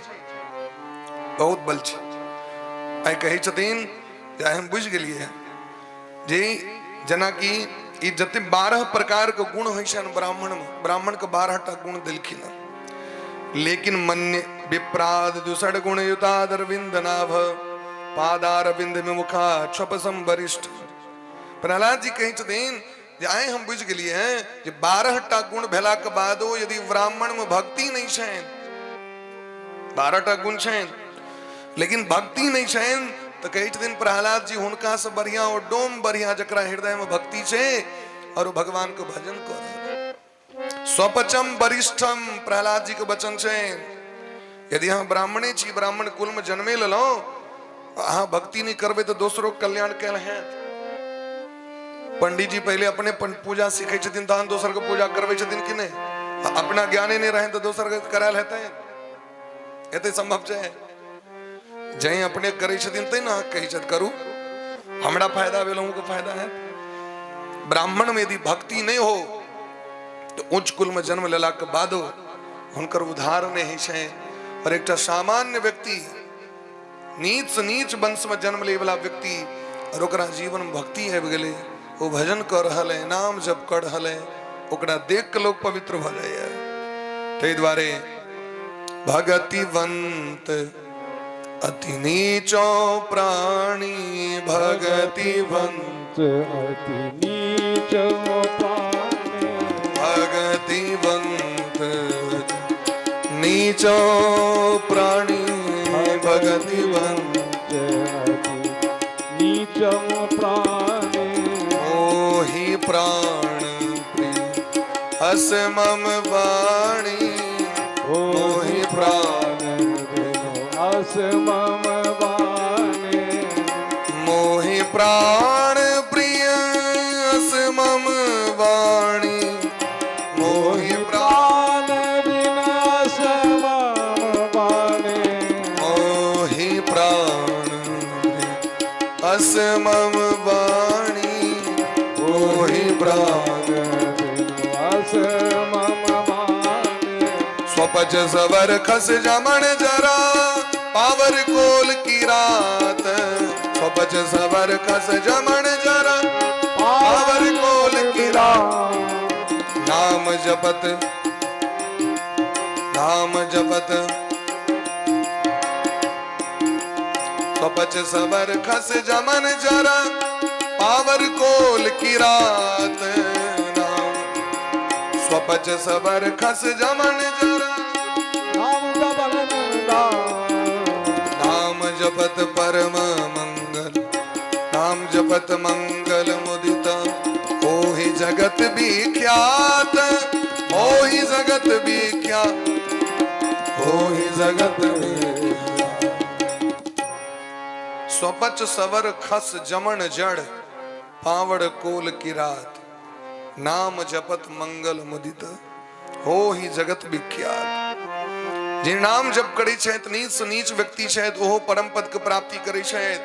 बहुत बल छै। आइ कहै छथिन जे हम बुझ गेलियै जे जेना कि ई जते 12 प्रकार के गुण होइ छै ब्राह्मण में, ब्राह्मण के 12 टा गुण देलखिन, लेकिन मन्य विप्राद दुसड़ गुण युतादरविंद नाभ पादारविंद में मुखा छपसम वरिष्ठ। प्रहलाद जी कहै छथिन जे आइ हम बुझ गेलियै हैं जे 12 टा गुण भेला के बादो यदि ब्राह्मण में भक्ति नहीं छनि, 12 टा गुण छनि लेकिन भक्ति नहीं छनि तो कहै छथिन प्रहलाद जी हुनका से बढ़िया और डोम बढ़िया जकरा हृदय में भक्ति छै और भगवान के भजन कर। स्वपचम वरिष्ठम प्रहलाद जी के वचन छै। यदि हम ब्राह्मणे छी, ब्राह्मण कुल में जन्मे लेलहुं हाँ भक्ति नहीं करबे तो दूसरों के कल्याण कैल है। पंडित जी पहले अपने पूजा सीखे छथिन तहन दोसर के पूजा करबे छथिन कि नहीं। अपना ज्ञाने नहीं रहे तो दोसर के करायल हेतै एते संभव छै। जय अपने करे छथिन तै ना कहि छथ करू हमरा फायदा भेल के फायदा है। ब्राह्मण में यदि भक्ति नहीं हो तो उच्च कुल में जन्म लेला के बादो हुनकर उद्धार नहीं है। और एक सामान्य व्यक्ति नीच से नीच वंश में जन्म ले वाला व्यक्ति और ओकरा जीवन में भक्ति आबि गेलै, वो भजन कर रहल है, नाम जप कर रहल है, ओकरा देख के लोग पवित्र भ जाइए। ताहि द्वारे भगतिवंत अति नीचो प्राणी भगतिवंत अति नीचो प्राणी भगतिवंत नीचो प्राणी भगतिवंत नीचो प्राणी मोहि प्राण प्रिय हस मम वाणी मोहि प्राण हस मम वाणी मोहि प्राण प्रिय हस मम वाणी मोहि प्राण विनाश मम वाणी मोहि प्राण हस मम वाणी मोहि प्राण विनाश मम वाणी स्वपच सवर खस जमन जरा पावर कोल की रात स्वपच सवर खस जमन जरा पावर कोल की रात नाम जपत स्वपच सवर खस जमन जरा पावर कोल की रात नाम स्वपच सवर खस जमन जरा नाम जपत परम मंगल नाम जपत मंगल मुदिता हो ही जगत विख्यात हो ही जगत विख्यात हो ही जगत विख्यात। स्वपच सवर खस जमन जड़ पावड़ कोल की रात नाम जपत मंगल मुदित हो ही जगत विख्यात। जे नाम जप करै छथि नीच से नीच व्यक्ति छथि ओहो परम पद के प्राप्ति करै छथि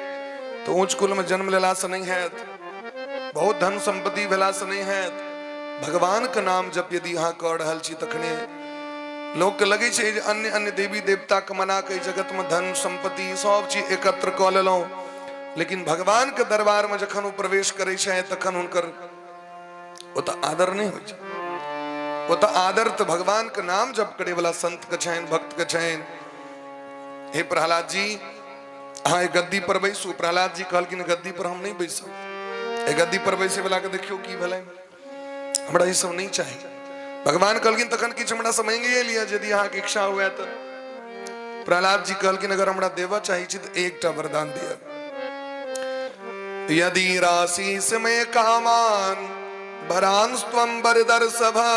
तो ऊंच कुल में जन्म लेला से नहीं हैत, बहुत धन संपत्ति भेला से नहीं हैत। भगवान के नाम जप यदि अहाँ कऽ रहल छी तखने लोक के लगे छै जे अन्य अन्य देवी देवता के मना के जगत में धन संपत्ति सब चीज एकत्र कऽ लेलहुँ, लेकिन भगवान के दरबार में जखन ओ प्रवेश करै छथि तखन हुनकर ओतऽ आदर नहीं होइ छै। ओतऽ आदर तो भगवान के नाम जप करे वाला संत के छनि, भक्त के छनि। हे प्रहलाद जी अहाँ एक गद्दी पर बैसू। प्रहलाद जी कहलखिन गद्दी पर हम नहीं बैसब, एक गद्दी पर बैसे वाला के देखियो की भेलै, हमरा ई सब नहीं चाही। भगवान कहलखिन तखन किछ हमरा से मांगिए लिअ यदि अहाँ के इच्छा हुए तो। प्रहलाद जी कहलखिन अगर हमरा देवा चाही छी तो एकटा वरदान दिअ। यदि राशि समय कामान भरांस्त्वं बरदर सभा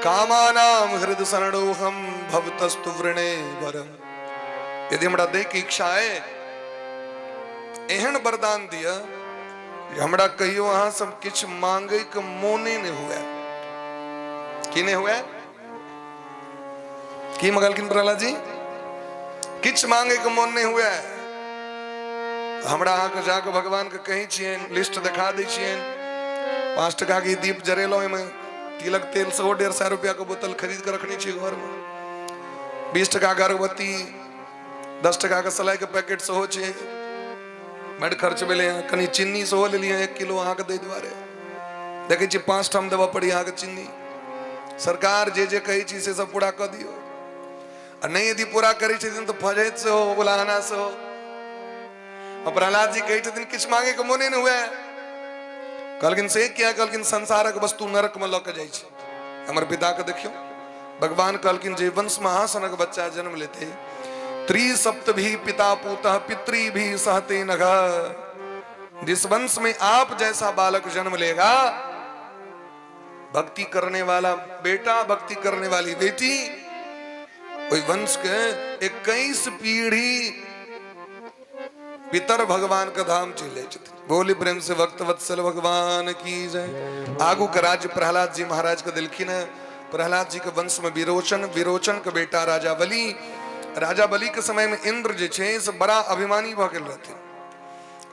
कामानाम हृदय शरणोहम भवतस्तु वृणे वरम। यदि हमरा दे के इच्छा है एहन वरदान दिया हमरा कहियो अहाँ सब किछ मांगे के मोने नहीं हुए। की नहीं हुए? की मंगलखिन प्रहलाद जी? किछ मांगे के मन नहीं हुए। हमरा अहाँ के जाके भगवान के कही छियन, लिस्ट दिखा दै छियन, 5 टका के दीप जरेलो में तिलक तेल 100-150 रुपया के बोतल खरीद कर रखनी छी घर में, 20 टका के अगरबत्ती 10 टका के सलाई के पैकेट सेहो छै, बड़ खर्च भेलै। कनी चीनी सेहो लेलियै 1 किलो अहाँ के दै दुआरे। देखै छी 5 ठाम देबऽ पड़ी अहाँ के चीनी। सरकार जे जे कहै छी से सब पूरा कऽ दियौ, आ नहीं यदि पूरा करै छथिन तो फजैत से हो बुलाहना से हो। प्रहलाद जी कहै छथिन किछ मांगे के मोने न हुए। कहलखिन से क्या? कहलखिन संसारक वस्तु नरक में लऽ के जाइ छै। हमर पिता के देखियो भगवान कहलखिन जे वंश में अहाँ सनक बच्चा जन्म लेते त्रिसप्त भी पिता पूतः पितृ भी सहते नघ। जिस वंश में आप जैसा बालक जन्म लेगा, भक्ति करने वाला बेटा भक्ति करने वाली बेटी, वही वंश के 21 पीढ़ी पितर भगवान का धाम चले छथिन। बोली प्रेम से भक्त वत्सल भगवान की जय। आगू का राज्य प्रहलाद जी महाराज का दिलखिन है। प्रहलाद जी के वंश में विरोचन, विरोचन का बेटा राजा बलि। राजा बलि के समय में इंद्र जे छे से बड़ा अभिमानी भ गेल रहथिन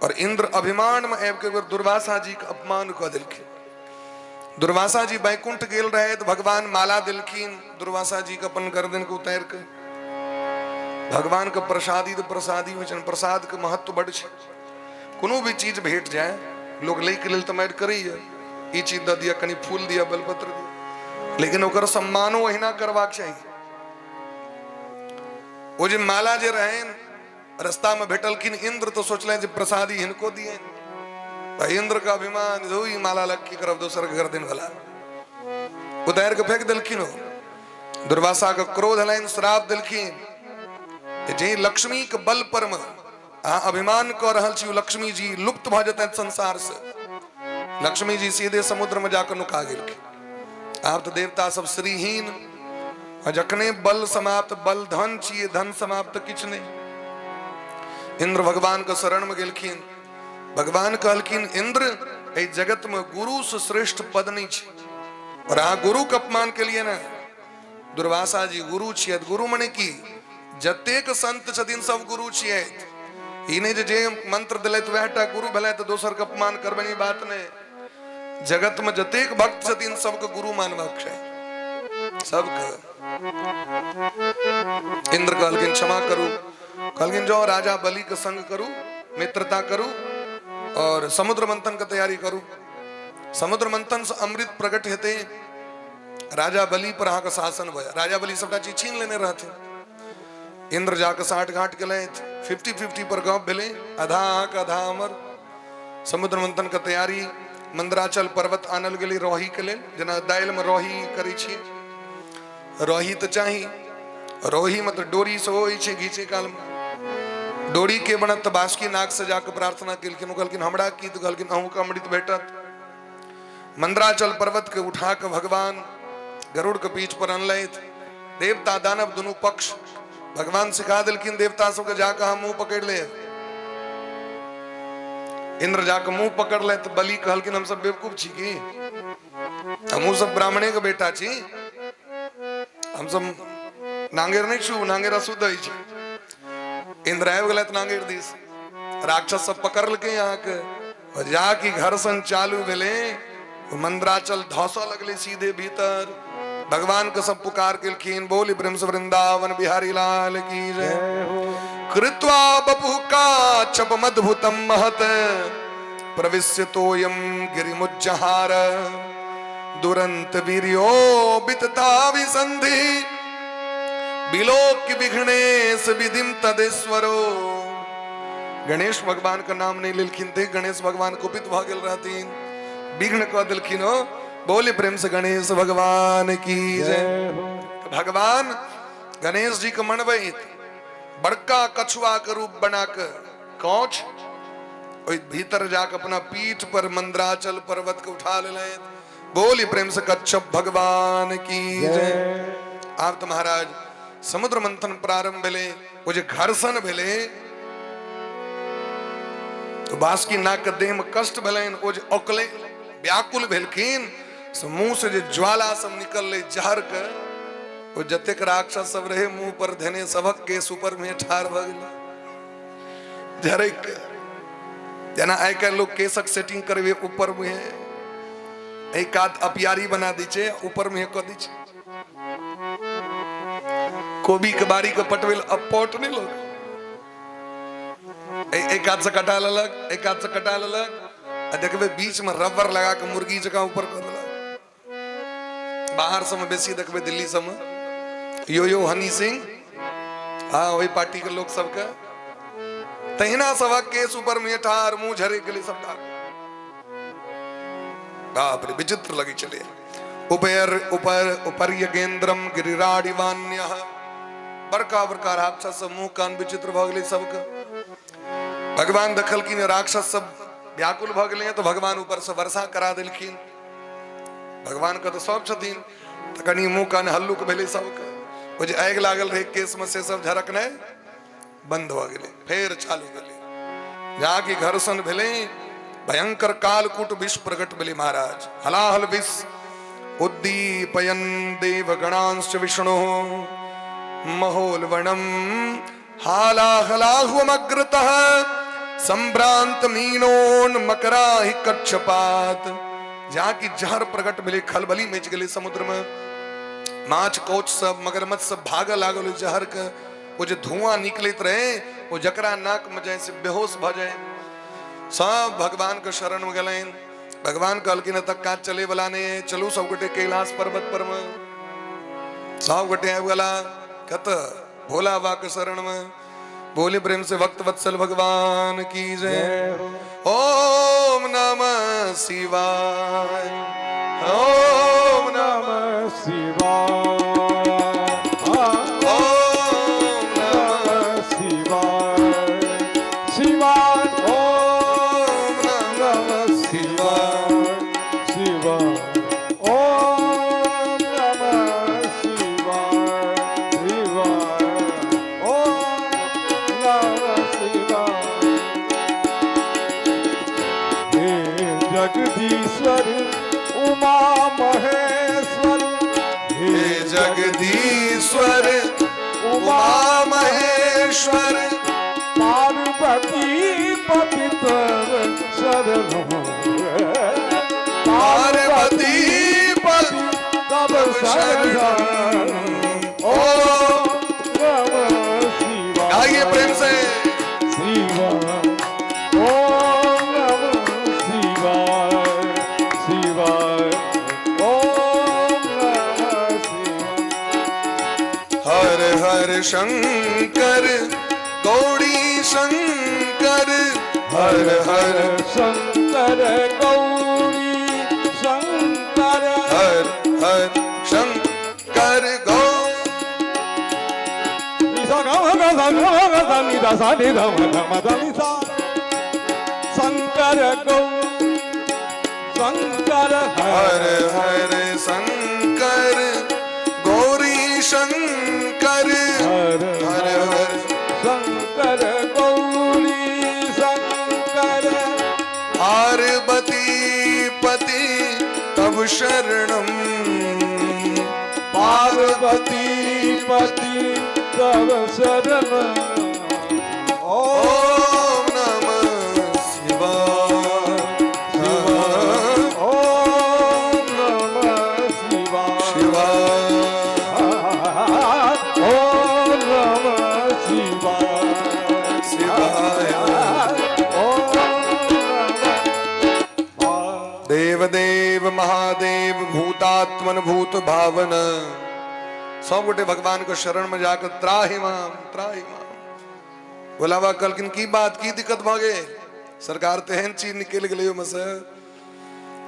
और इंद्र अभिमान में आबि के दुर्वासा जी के अपमान क देलखिन। दुर्वासा जी बैकुंठ गेल रहे तो भगवान माला दिलखिन दुर्वासा जी के अपन गर्दन के उतार के। भगवान के प्रसादी तो प्रसादी होइ छन, प्रसाद के महत्व बड़ छै। कोनो भी चीज भेट जाए लोग लै के लेल तो मारि करैया, ई चीज द दिया, कनी फूल दिया, बेलपत्र दिया, लेकिन ओकर सम्मानो अहिना करबाक चाही। वो जे माला जे रहे रास्ता में भेटलखिन इंद्र तो सोचले जे प्रसादी हिनको दिए। भाई इंद्र का अभिमान, दो ही माला लग की करब दोसर के गर्दन वाला, उतार के फेंक देलखिन। दुर्वासा का क्रोध हलाइन, श्राप देलखिन जे लक्ष्मी के बल पर में अहाँ अभिमान कर रहल छी, लक्ष्मी जी लुप्त भ जेतै संसार से। लक्ष्मी जी सीधे समुद्र में जाकर नुका गेलखिन। आप तो देवता सब श्रीहीन, जखने बल समाप्त, बल धन छिए, धन समाप्त किछ नहीं। इंद्र भगवान के शरण में गेलखिन। भगवान कहलखिन इंद्र ए जगत में गुरु से श्रेष्ठ पद नहीं छै और अहाँ गुरु के अपमान के लिए ना। दुर्वासा जी गुरु छियत। गुरु मने की जतेक संत छथिन सब गुरु छियत। ई नहीं जे मंत्र दिलत वहटा गुरु भले तो दोसर के अपमान करबनी बात नहीं। जगत में जतेक भक्त छथिन सबके गुरु मानबाक चाही, सबके। इंद्र कहलखिन क्षमा करू। कहलखिन जो राजा बलि के संग करू, मित्रता करू और समुद्र मंथन की तैयारी करू। समुद्र मंथन से अमृत प्रकट हेते राजा बलि पर अहाँ का शासन भया। राजा बलि सबटा चीज छीन लेने रहते। इंद्र जाकर 60 घाट के ले 50-50 पर गप भेले, आधा अहाँ का आधा अमर। समुद्र मंथन का तैयारी, मंदराचल पर्वत आनल गेली रोही के लेल। जना दाल में रोही करी छी, रोही तो चाही। रोही मतलब डोरी से होइ छै घीचे काल में। डोरी के बनत तो बासुकी नाग से जाकर प्रार्थना केलखिन। कहलखिन हमरा की, तो कहलखिन अहूँ का अमृत भेटत। मंदराचल पर्वत के उठा के भगवान गरुड़ के पीठ पर अनलैथ। देवता दानव दोनों पक्ष भगवान सिखा दिलखिन देवता सबके जाकर हम मुंह पकड़ ले। इंद्र जाकर मुंह पकड़ ले तो बलि कहलखिन हम सब बेवकूफ छी की, हमहू सब ब्राह्मणे के बेटा छी, हम सब नांगेर नहीं छू, नांगेर अशुद्ध है छी। इंद्र आबि गेलैथ नांगेर दिस। राक्षस सब पकड़ लके यहाँ के और जाके घर सन चालू भेले। मंदराचल धौसा लगले सीधे भीतर। भगवान का सब पुकार केलखिन। बोली प्रेम से वृंदावन बिहारी लाल की जय। कृत्वा बपु काचप मद्भुतम महत प्रविश्य तोयम गिरिमुज्जहार दुरंत वीर्यो बितता विसंधि बिलोक विघ्नेश विधिम तदेश्वरो। गणेश भगवान का नाम नहीं लेलखिन थे। गणेश भगवान कुपित भ गेल रहथिन, विघ्न कह देलखिन। हो बोले प्रेम से गणेश भगवान की जय। भगवान गणेश जी के मनबैत बड़का कछुआ के रूप बनाकर कौच भीतर जाकर अपना पीठ पर मंदराचल पर्वत को उठा ले। बोली प्रेम से कच्छप भगवान की जय। आप तो महाराज समुद्र मंथन प्रारंभ भेले। वो जो घर्षण भेले तो बासुकी नाग के देह में कष्ट भेलैन। वो जो ओकले व्याकुल भेलखिन, मुंह से जो ज्वाला सब निकल ले जहर के। वो जतेक राक्षस सब रहे मुंह पर धने सबक केस ऊपर में ठार भ गेल झरे के। जना आइ काल्हि लोग केसक सेटिंग करबे ऊपर में एक आध अपियारी बना दी छे, ऊपर में क दी छे। कोबी के बारी के पटवेल अब पट नहीं लोग एक हाथ से कटा ललक, एक हाथ से कटा ललक, देखबे बीच में रबर लगा के मुर्गी जगह ऊपर कर देलक। बाहर सब में बेसी देखबे दिल्ली सब में यो हनी सिंह, हाँ वही पार्टी के लोग सबके तहिना सबक केस ऊपर में ठार, मुंह झरे के लिए सब ठार। बाप रे विचित्र लगी चले। ऊपर ऊपर ऊपर यगेंद्रम गिरिराडिवान्य, बड़का बड़का राक्षस सब मुंह कान विचित्र भ गेलै सबके। भगवान देखल कि राक्षस सब व्याकुल भ गेलै तो भगवान ऊपर से वर्षा करा देलखिन। भगवान का तो सब छथिन तो कनी मुंह कान हल्लुक भेलै सबके। वो जे आगि लागल रहे केस में से सब झरकने बंद भ गेलै, फेर चालू भेलै। जाके घर सन भेले भयंकर कालकूट विष प्रकट मिले महाराज। हलाहल विष उद्दीपयन देव गणांश विष्णु महोलवनम हालाहलाहुमग्रतः संभ्रांत मीनोन मकरा ही कक्षपात। जाके जहर प्रकट मिले खलबली मेच गले समुद्र में। माछ कोच सब मगरमच्छ सब भाग लागल जहर के। वो जो धुआं निकलत रहे वो जकरा नाक में जैसे बेहोश भ जाए सब भगवान के शरण में गए। भगवान कहलकिन तक का चले वाला ने चलू सब गोटे कैलाश पर्वत पर में। सब गोटे आब गला कत भोला बा के शरण में। बोले प्रेम से भक्त वत्सल भगवान की जय। ओम नमः शिवाय ओम नमः शिवाय जगदीश्वर उमा महेश्वर। हे जगदीश्वर उमा महेश्वर पार्वती पति तव शरण। पार्वती पति तव शरण। ओम नमः शिवाय। गाइए प्रेम से शिवाय। हर शंकर गौरी शंकर हर हर शंकर गौरी शंकर हर हर शंकर शंकर गौ शंकर हर हर शंकर गौरी शंकर हर हर हर शंकर गौरी शंकर पार्वती पति तव शरणम। पार्वती पति तव शरण। ओम नमः शिवाय ओम नमः शिवाय शिवाय ओम नमः शिवाय शिवाय। देवदेव महादेव भूतात्मन भूत भावन सब गोटे भगवान को शरण में जाकर त्राहि माम त्राहि माम। बोलावा कलकिन की बात की दिक्कत भागे सरकार तेहन चीज निकल गई में से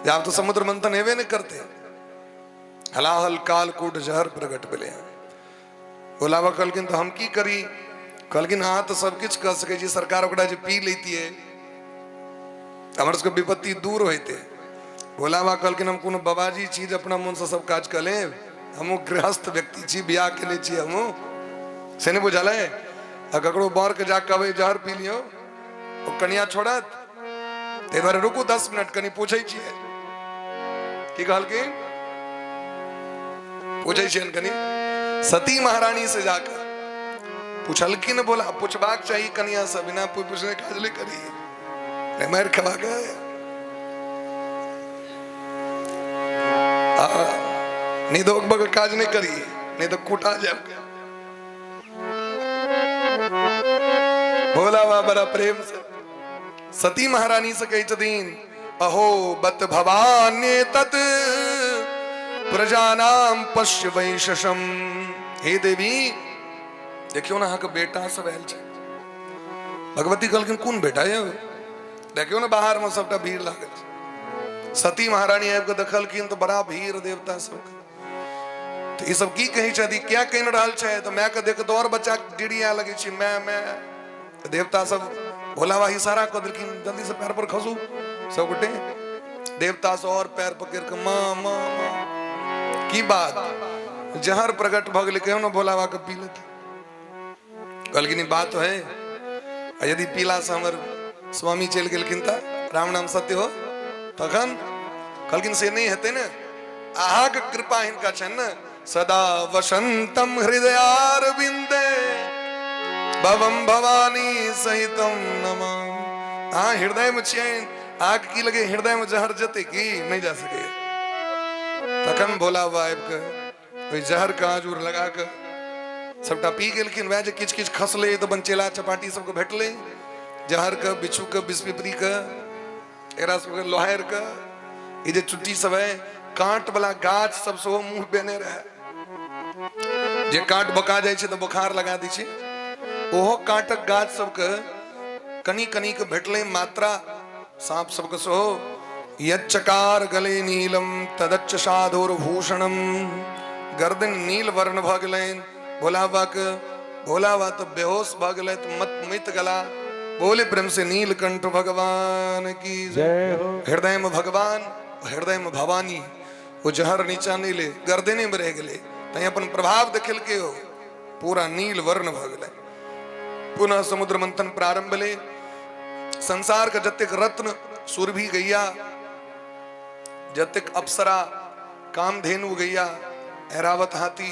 जब तो समुद्र मंथन हेवे नहीं करते। हलाहल कालकूट जहर प्रगट मिले। बोलावा कलकिन तो हम की करी। कलकिन हाँ तो सब कुछ कर सके जी सरकार ओकरा जो पी लेती है हमारे उसको विपत्ति दूर होते। बोलावा कलकिन हम कोनो बाबाजी चीज अपना मन से सब काज कर ले। हम गृहस्थ व्यक्ति छी ब्याह के लिए छी हम से नहीं बुझल है। ककड़ो बार के जाके कहे जहर पी लियो वो कनिया छोड़त ते बारे रुकू 10 मिनट कनी पूछे छिए की कहल की पूछे छियन कनी सती महारानी से जाकर पूछल की न बोला पूछबाक चाहिए कनिया से बिना पूछने काजले करी मार खवा गए। नहीं तो बग काज नहीं करी नहीं तो कुटा जाओगे। भोला बा बड़ा प्रेम से सती महारानी से कही चदीन अहो बत भवान्य तत् प्रजानाम पश्य वैशम। हे देवी देखियो ना हाँ बेटा सब आयल छे। भगवती कहलखिन कौन बेटा है देखियो ना बाहर में सबटा भीड़ लागल। सती महारानी आब के देखलखिन तो बड़ा भीड़ देवता सब। तो ये सब की कही चाहती क्या कह रहा है तो मैं के देख तो और बच्चा डिड़िया लगे छी मैं देवता सब भोलावा इशारा कर दिलखिन जल्दी से पैर पर खसू सब गोटे देवता से और पैर पकड़ के माँ माँ माँ की बात जहर प्रकट भग ले क्यों ना भोलावा के पी लेते। कल की बात तो है यदि पीला से हमर स्वामी चल गेलखिन ता राम नाम सत्य हो तखन कहलखिन से नहीं हेते ने आहाक कृपा हिनका छन न सदा वसंतम हृदयारविंदे भवम भवानी सहितम नमामि। हाँ हृदय में छियन आग की लगे हृदय में जहर जते की नहीं जा सके तखन भोला बाब के ओई जहर का आजूर लगा के सबटा पी गेलखिन। वह जे किछ किछ खसले तो बनचेला चपाटी सबको भेटले जहर के बिच्छू के बिस्पिपरी के एकरा सबके लोहार के ई जे चुट्टी सब है कांट वाला गाछ सब सो मुंह बेने रहे जे कांट बका जाय छै तो बुखार लगा दी छै ओहो कांटक गाछ सबके कनी कनी के भेटले मात्रा सांप सबके सो यच्चकार गले नीलम तदच्च साधुर भूषणम गर्दन नील वर्ण भ गेलैन। भोला बा तो बेहोश भ गेलै तो मत मित गला बोले प्रेम से नीलकंठ भगवान की जय। हृदय में भगवान हृदय में भवानी वो जहर नीचा नहीं ले गर्दने में रह गए तई अपन प्रभाव देखल के हो पूरा नील वर्ण भ गेलै। पुनः समुद्र मंथन प्रारंभ ले संसार का जतिक रत्न सुरभि गैया जतिक अप्सरा कामधेनु गैया ऐरावत हाथी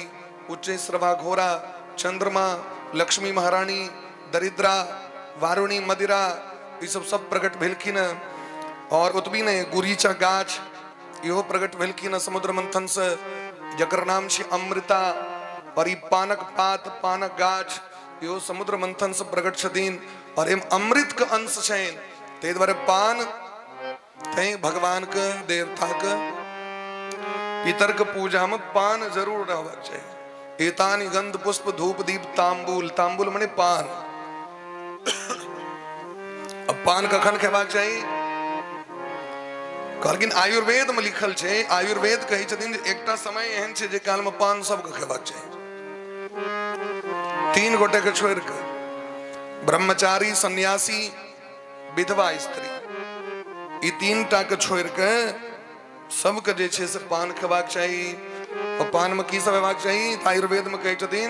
उच्चे श्रवा घोरा चंद्रमा लक्ष्मी महारानी दरिद्रा वारुणी मदिरा ये सब प्रकट भेलखिन और उतबी ने गुरीचा गाछ इहो प्रकट भेलखिन समुद्र मंथन से जकर नाम छै अमृता और ई पानक पात पानक गाछ इहो समुद्र मंथन से प्रकट छथिन और एम अमृत के अंश छैन ते द्वारे पान तै भगवान के देवता के पितर के पूजा में पान जरूर रहबाक चाहिए। एतानि गंध पुष्प धूप दीप तांबूल तांबूल माने पान अब पान कखन खेबाक चाहिए कहलखिन आयुर्वेद में लिखल छै आयुर्वेद कहै छथिन जे एकटा समय एहन छै जे काल में पान सबके खेबाक चाहिए। 3 गोटे के छोड़ के ब्रह्मचारी सन्यासी विधवा स्त्री ई 3 टा के छोड़ के सबके जे छै से पान खेबाक चाहिए। और पान में की सब हेबाक चाहिए आयुर्वेद में कहै छथिन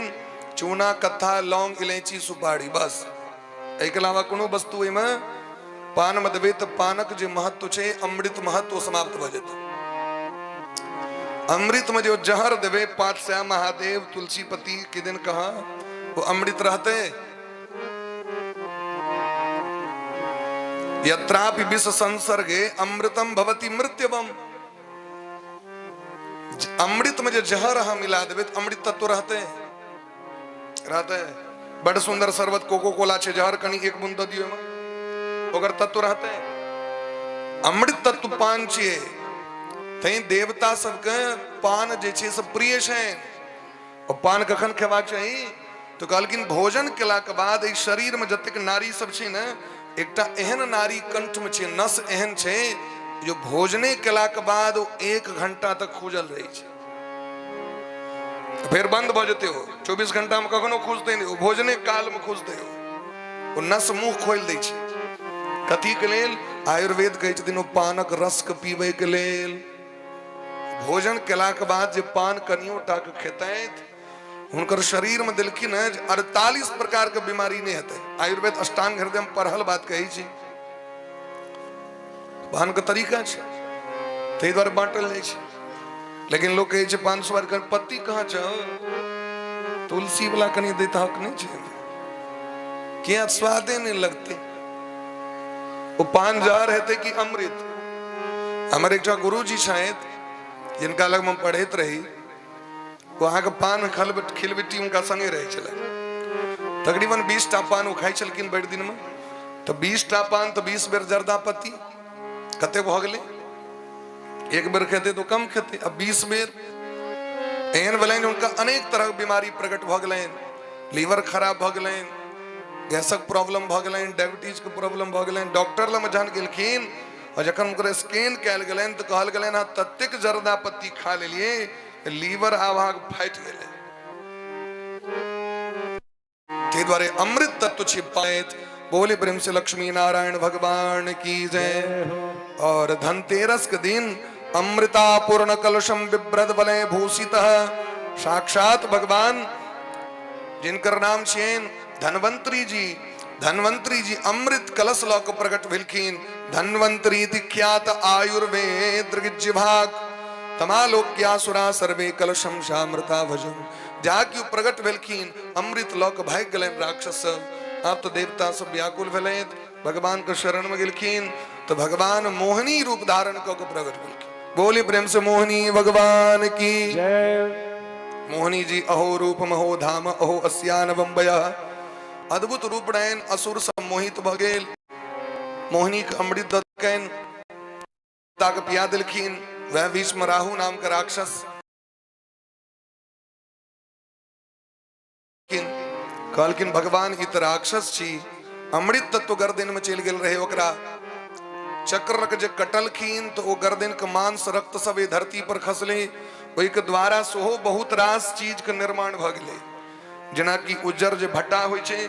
चूना कत्था लौंग इलायची सुपारी बस एके अलावा कोनो वस्तु एमे पान में देवे तो पानक जो महत्व छे अमृत महत्व समाप्त भ जेतै। अमृत में जो जहर देवे पाठश्या महादेव तुलसीपति के दिन कहा वो अमृत रहते यत्रापि विष संसर्गे अमृतम भवति मृत्युवम। अमृत में जो जहर हम मिला देवे तो अमृत तत्व रहते बड़ सुंदर शरबत कोको कोला छे जहर कनी एक बूंद दियो अगर तत्व रहते अमृत तत्व पान छे तई देवता सबके पान जे छे सब प्रिय छे। और पान कखन खेबाक चाहिए तो कहलखिन भोजन केला के बाद इस शरीर में जतेक नारी सब छे न एकटा एहन नारी कंठ में छे नस एहन छे जो भोजने केला के बाद 1 घंटा तक खुजल रही छे फिर बंद भ जेते हो 24 घंटा में कखनो खुजते नहीं भोजने काल में खुजते हो वो नस मुंह खोल दै छे कथी के लेल आयुर्वेद कहै छथिन पानक रस के पीबे के लेल। भोजन केला के बाद जे पान कनियो टा के खेतैत हुनकर शरीर में देलखिन 48 प्रकार के बीमारी नहीं हेतै। आयुर्वेद अष्टांग हृदय में पढ़ल बात कहै छी पान के तरीका छै तै द्वारे बांटल जाइ छै लेकिन लोग कहै छै 500 बार कर पत्ती कहाँ छ तुलसी वाला कनी देता हक नहीं छै क्या स्वादे नहीं लगते वो पान जार हेते कि अमृत। हमारे एक गुरु जी शायद जिनका लग में पढ़ैत रही वहां के पान खिलबिट्टी उनका संगे रहे चले तकरीबन 20 टा पान वो खाई चलकिन बड़ दिन में तो 20 टा पान तो 20 बेर जर्दा पत्ती कते भ गेले एक बेर खेते तो कम खेते अब 20 बेर एहन भेलैन उनका अनेक तरह के बीमारी प्रकट भ गेलैन लीवर खराब भ गेलैन गैसक प्रॉब्लम भ गेलैन डायबिटीज के प्रॉब्लम भ गेलैन डॉक्टर लग जान गेलखिन और जखन उनकर स्कैन कैल गेलैन तो कहल गेलैन हां ततेक जर्दा पत्ती खा लेलिए लीवर आभाग फाटि गेलै ते द्वारे अमृत तत्व छिपाएत बोले प्रेम से लक्ष्मी नारायण भगवान की जय। और धनतेरस के दिन अमृता पूर्ण कलशम बिभ्रद वलय भूषितः साक्षात भगवान जिनकर नाम छेन धनवंतरी जी धन्वंतरी जी अमृत कलश लौक प्रकट भेलखिन। धन्वंतरी ख्यात आयुर्वेद भाग तमालोक्यासुरा सर्वे कलशम शामृता भजन। जाक्यू प्रकट भेलखिन अमृत लौक भाग गलन राक्षस सब। आप तो देवता सब व्याकुल भेले भगवान के शरण में गिलखिन तो भगवान मोहनी रूप धारण को प्रकट भेलखिन। बोली प्रेम से मोहनी भगवान की जय। मोहनी जी अहो रूप महो धाम अहो अस्यान बम्बया। अद्भुत रूप डैन असुर सम्मोहित भगेल। मोहनी का अमृत दत्कैन ताक पिया दिलखिन। वह भीष्म राहु नाम का राक्षस कहलखिन भगवान इत राक्षस छी अमृत तत्व गर्दन में चल गेल रहे ओकरा चक्र रख जे कटलखिन तो वो गर्दन के मांस रक्त सब धरती पर खसले। ओहि के द्वारा सोहो बहुत रास चीज के निर्माण भ गेले। जेना कि उज्जर जे भट्टा होइ छै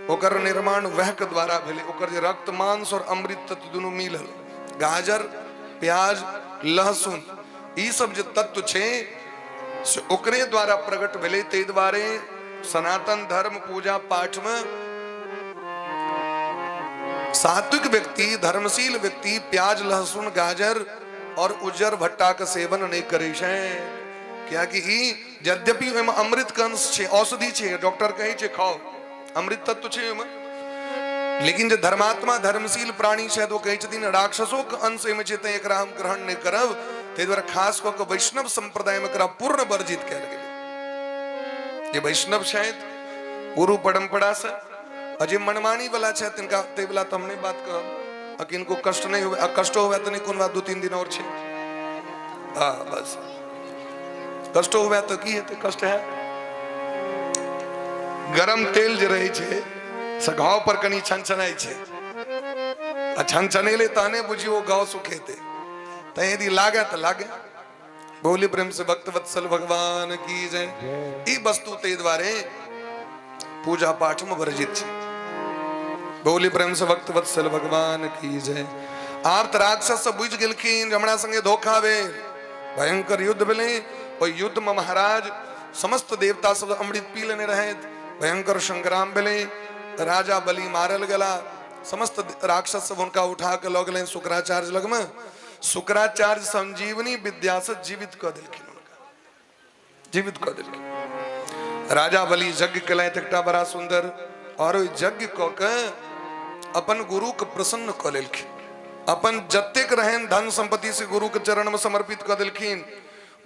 ओकर निर्माण वह के द्वारा भेले। ओकर जे रक्त मांस और अमृत तत्व दुनू मिलल। गाजर प्याज लहसुन ई सब जे तत्व छै से ओकरे द्वारा प्रकट भेले। तै द्वारे सनातन धर्म पूजा पाठ में सात्विक व्यक्ति धर्मशील व्यक्ति प्याज लहसुन गाजर और उज्जर भट्टा का सेवन नहीं करे छै। क्या कि यद्यपि अमृत का अंश छे औषधि छे डॉक्टर कहे छे खाओ अमृत तत्व छे लेकिन जो धर्मात्मा धर्मशील प्राणी छे तो कहे छथिन राक्षसों के अंश में छे ते एकरा हम ग्रहण नहीं करब। ते द्वारा खास क के वैष्णव संप्रदाय में एकरा पूर्ण वर्जित कैल गेल। जे वैष्णव छथि गुरु परंपरा से अजय मनमानी वाला छे तिनका ते वाला तो हमने बात कहब अ किनको कष्ट नहीं होवे। कष्ट होवे तो नहीं कोन बात 2-3 दिन और छे। हां बस कष्ट होवे तो की हेते कष्ट है। गरम तेल जे रहे छे सघाव पर कनी छनछनाई छे आ छनछनेले ताने बुझियो गाव सुखेते त यदि लागे त लागे। बोली प्रेम से भक्त वत्सल भगवान की जय। ई वस्तु ते द्वारे पूजा पाठ में वर्जित छे। बोली प्रेम से भक्त वत्सल भगवान की जय। आप राक्षस बुझ गेलखिन हमरा संगे धोखा भेल भयंकर युद्ध भेले। ओई युद्ध में महाराज समस्त देवता सब अमृत पी लेने रहे। भयंकर संग्राम भेले। राजा बलि मारल गला। समस्त राक्षस सब उनका उठा के लग गए शुक्राचार्य लग में। शुक्राचार्य संजीवनी विद्या से जीवित कर दिलखिन उनका जीवित कर दिलखिन। राजा बलि यज्ञ कले एकटा बड़ा सुंदर और यज्ञ क के अपन गुरु के प्रसन्न क लेलखिन। अपन जतेक रहन धन संपत्ति से गुरु के चरण में समर्पित कर दिलखिन।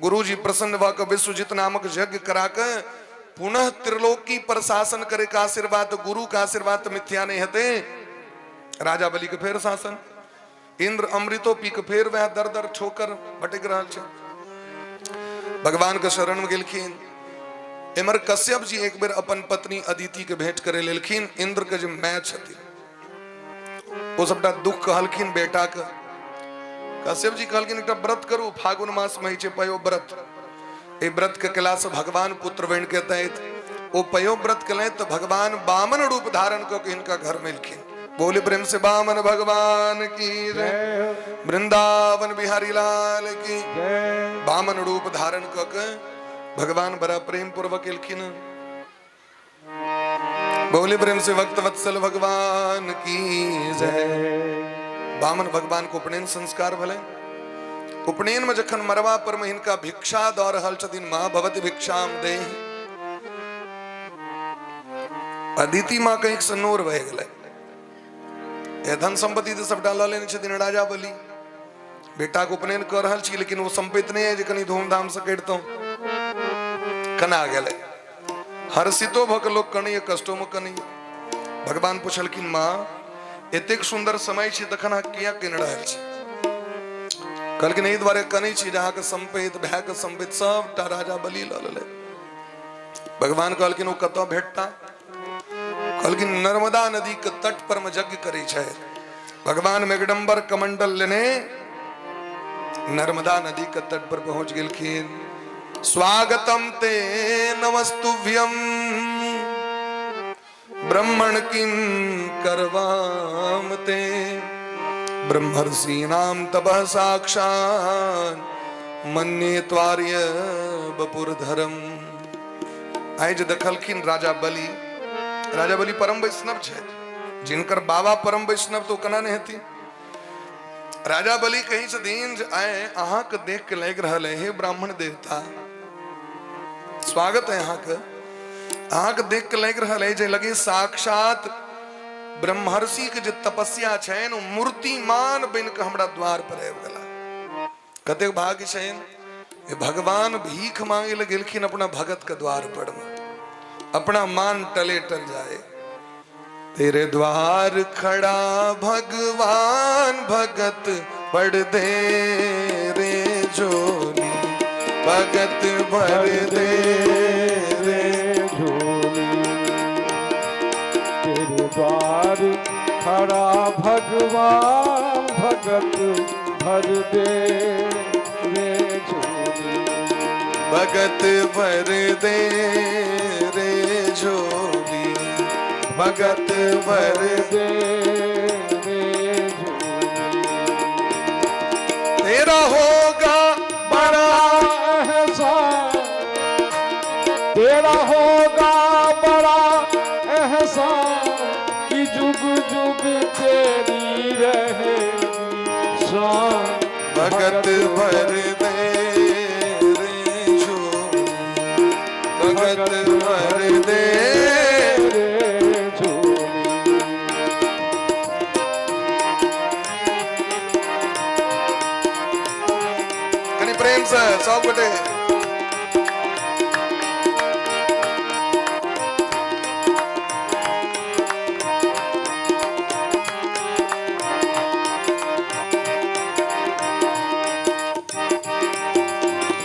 गुरु जी प्रसन्न भ के विश्वजित नामक यज्ञ करा के पुनः त्रिलोकी पर शासन करे का आशीर्वाद गुरु का आशीर्वाद मिथ्या नहीं हते। राजा बलि के फेर शासन इंद्र अमृतो पी के फेर वह दर दर ठोकर भटक रहा छे। भगवान के शरण में गेलखिन। इमर कश्यप जी एक बेर अपन पत्नी अदिति के भेंट करे लेलखिन। इंद्र के जो मैं छथिन वो सबटा दुख कहलखिन बेटा के। कश्यप जी कहलखिन एकटा व्रत करू फागुन मास में छे पयो व्रत। ए व्रत के कला से भगवान पुत्र बन के तैत वो पयो व्रत कले तो भगवान वामन रूप धारण करके इनका घर मिलखिन। बोले प्रेम से वामन भगवान की जय। वृंदावन बिहारी लाल की जय। वामन रूप धारण करके भगवान बड़ा प्रेम पूर्वक इलखिन। बोले प्रेम से भक्त वत्सल भगवान की जय। वामन भगवान को उपनयन संस्कार भले। उपनयन में जखन मरवा पर में इनका भिक्षा दौड़ रहल छथिन मां भवति भिक्षाम दे। अदिति मां कहीं सनोर बह गेलै। ए धन संपत्ति तो सबटा ल लेने छथिन राजा बलि। बेटा को उपनयन कर रहल छी लेकिन वो संपत्ति नहीं है जे कनी धूमधाम से करितौ। कना गेलै हर्षितो भ के लोग कनी कष्टो में कनी। भगवान पूछलखिन मां एतेक सुंदर समय छी तखन अहाँ किया किन रहल छी। कहलखिन एहि द्वारे कनी छी जहाँ के संपत्ति भय के संपत्ति सबटा राजा बलि ल लेलै। भगवान कहलखिन ओ कतौ भेटता। कहलखिन नर्मदा नदी के तट पर में यज्ञ करे छै। भगवान मेघडंबर कमंडल लेने नर्मदा नदी के तट पर पहुंच गेलखिन। स्वागतम ते नमस्तुभ्यम ब्रह्मण किं करवाम ते ब्रह्मर्षीणाम तपः साक्षात् मन्ये त्वार्य बपुरधरम। आइ जे देखलखिन राजा बलि परम वैष्णव छै। जिनकर बाबा परम वैष्णव तो कना नहीं थी। राजा बलि कहीं से दीन आए अहा के देख के लग रहा है, हे ब्राह्मण देवता स्वागत है अहा के देख के लग रहा है जे लगे साक्षात ब्रह्मर्षि के जो तपस्या छैन मूर्तिमान बन के हमरा द्वार पर आबि गेला। कते भाग्य छैन भगवान भीख मांगे ले गेलखिन अपना भगत के द्वार पर में, अपना मान टले टल जाए। तेरे द्वार खड़ा भगवान भगत पढ़ दे रे झोली, भगत भर दे रे झोली। तेरे द्वार खड़ा भगवान भगत भर दे रे झोली, भगत भर दे रे झोली, भगत भर दे रे झोली। तेरा होगा बड़ा एहसान, तेरा होगा बड़ा एहसान कि जुग जुग तेरी रहेगी शान। भगत भर दे रे झोली, भगत भर दे रे झोली। कनी प्रेम से सब गोटे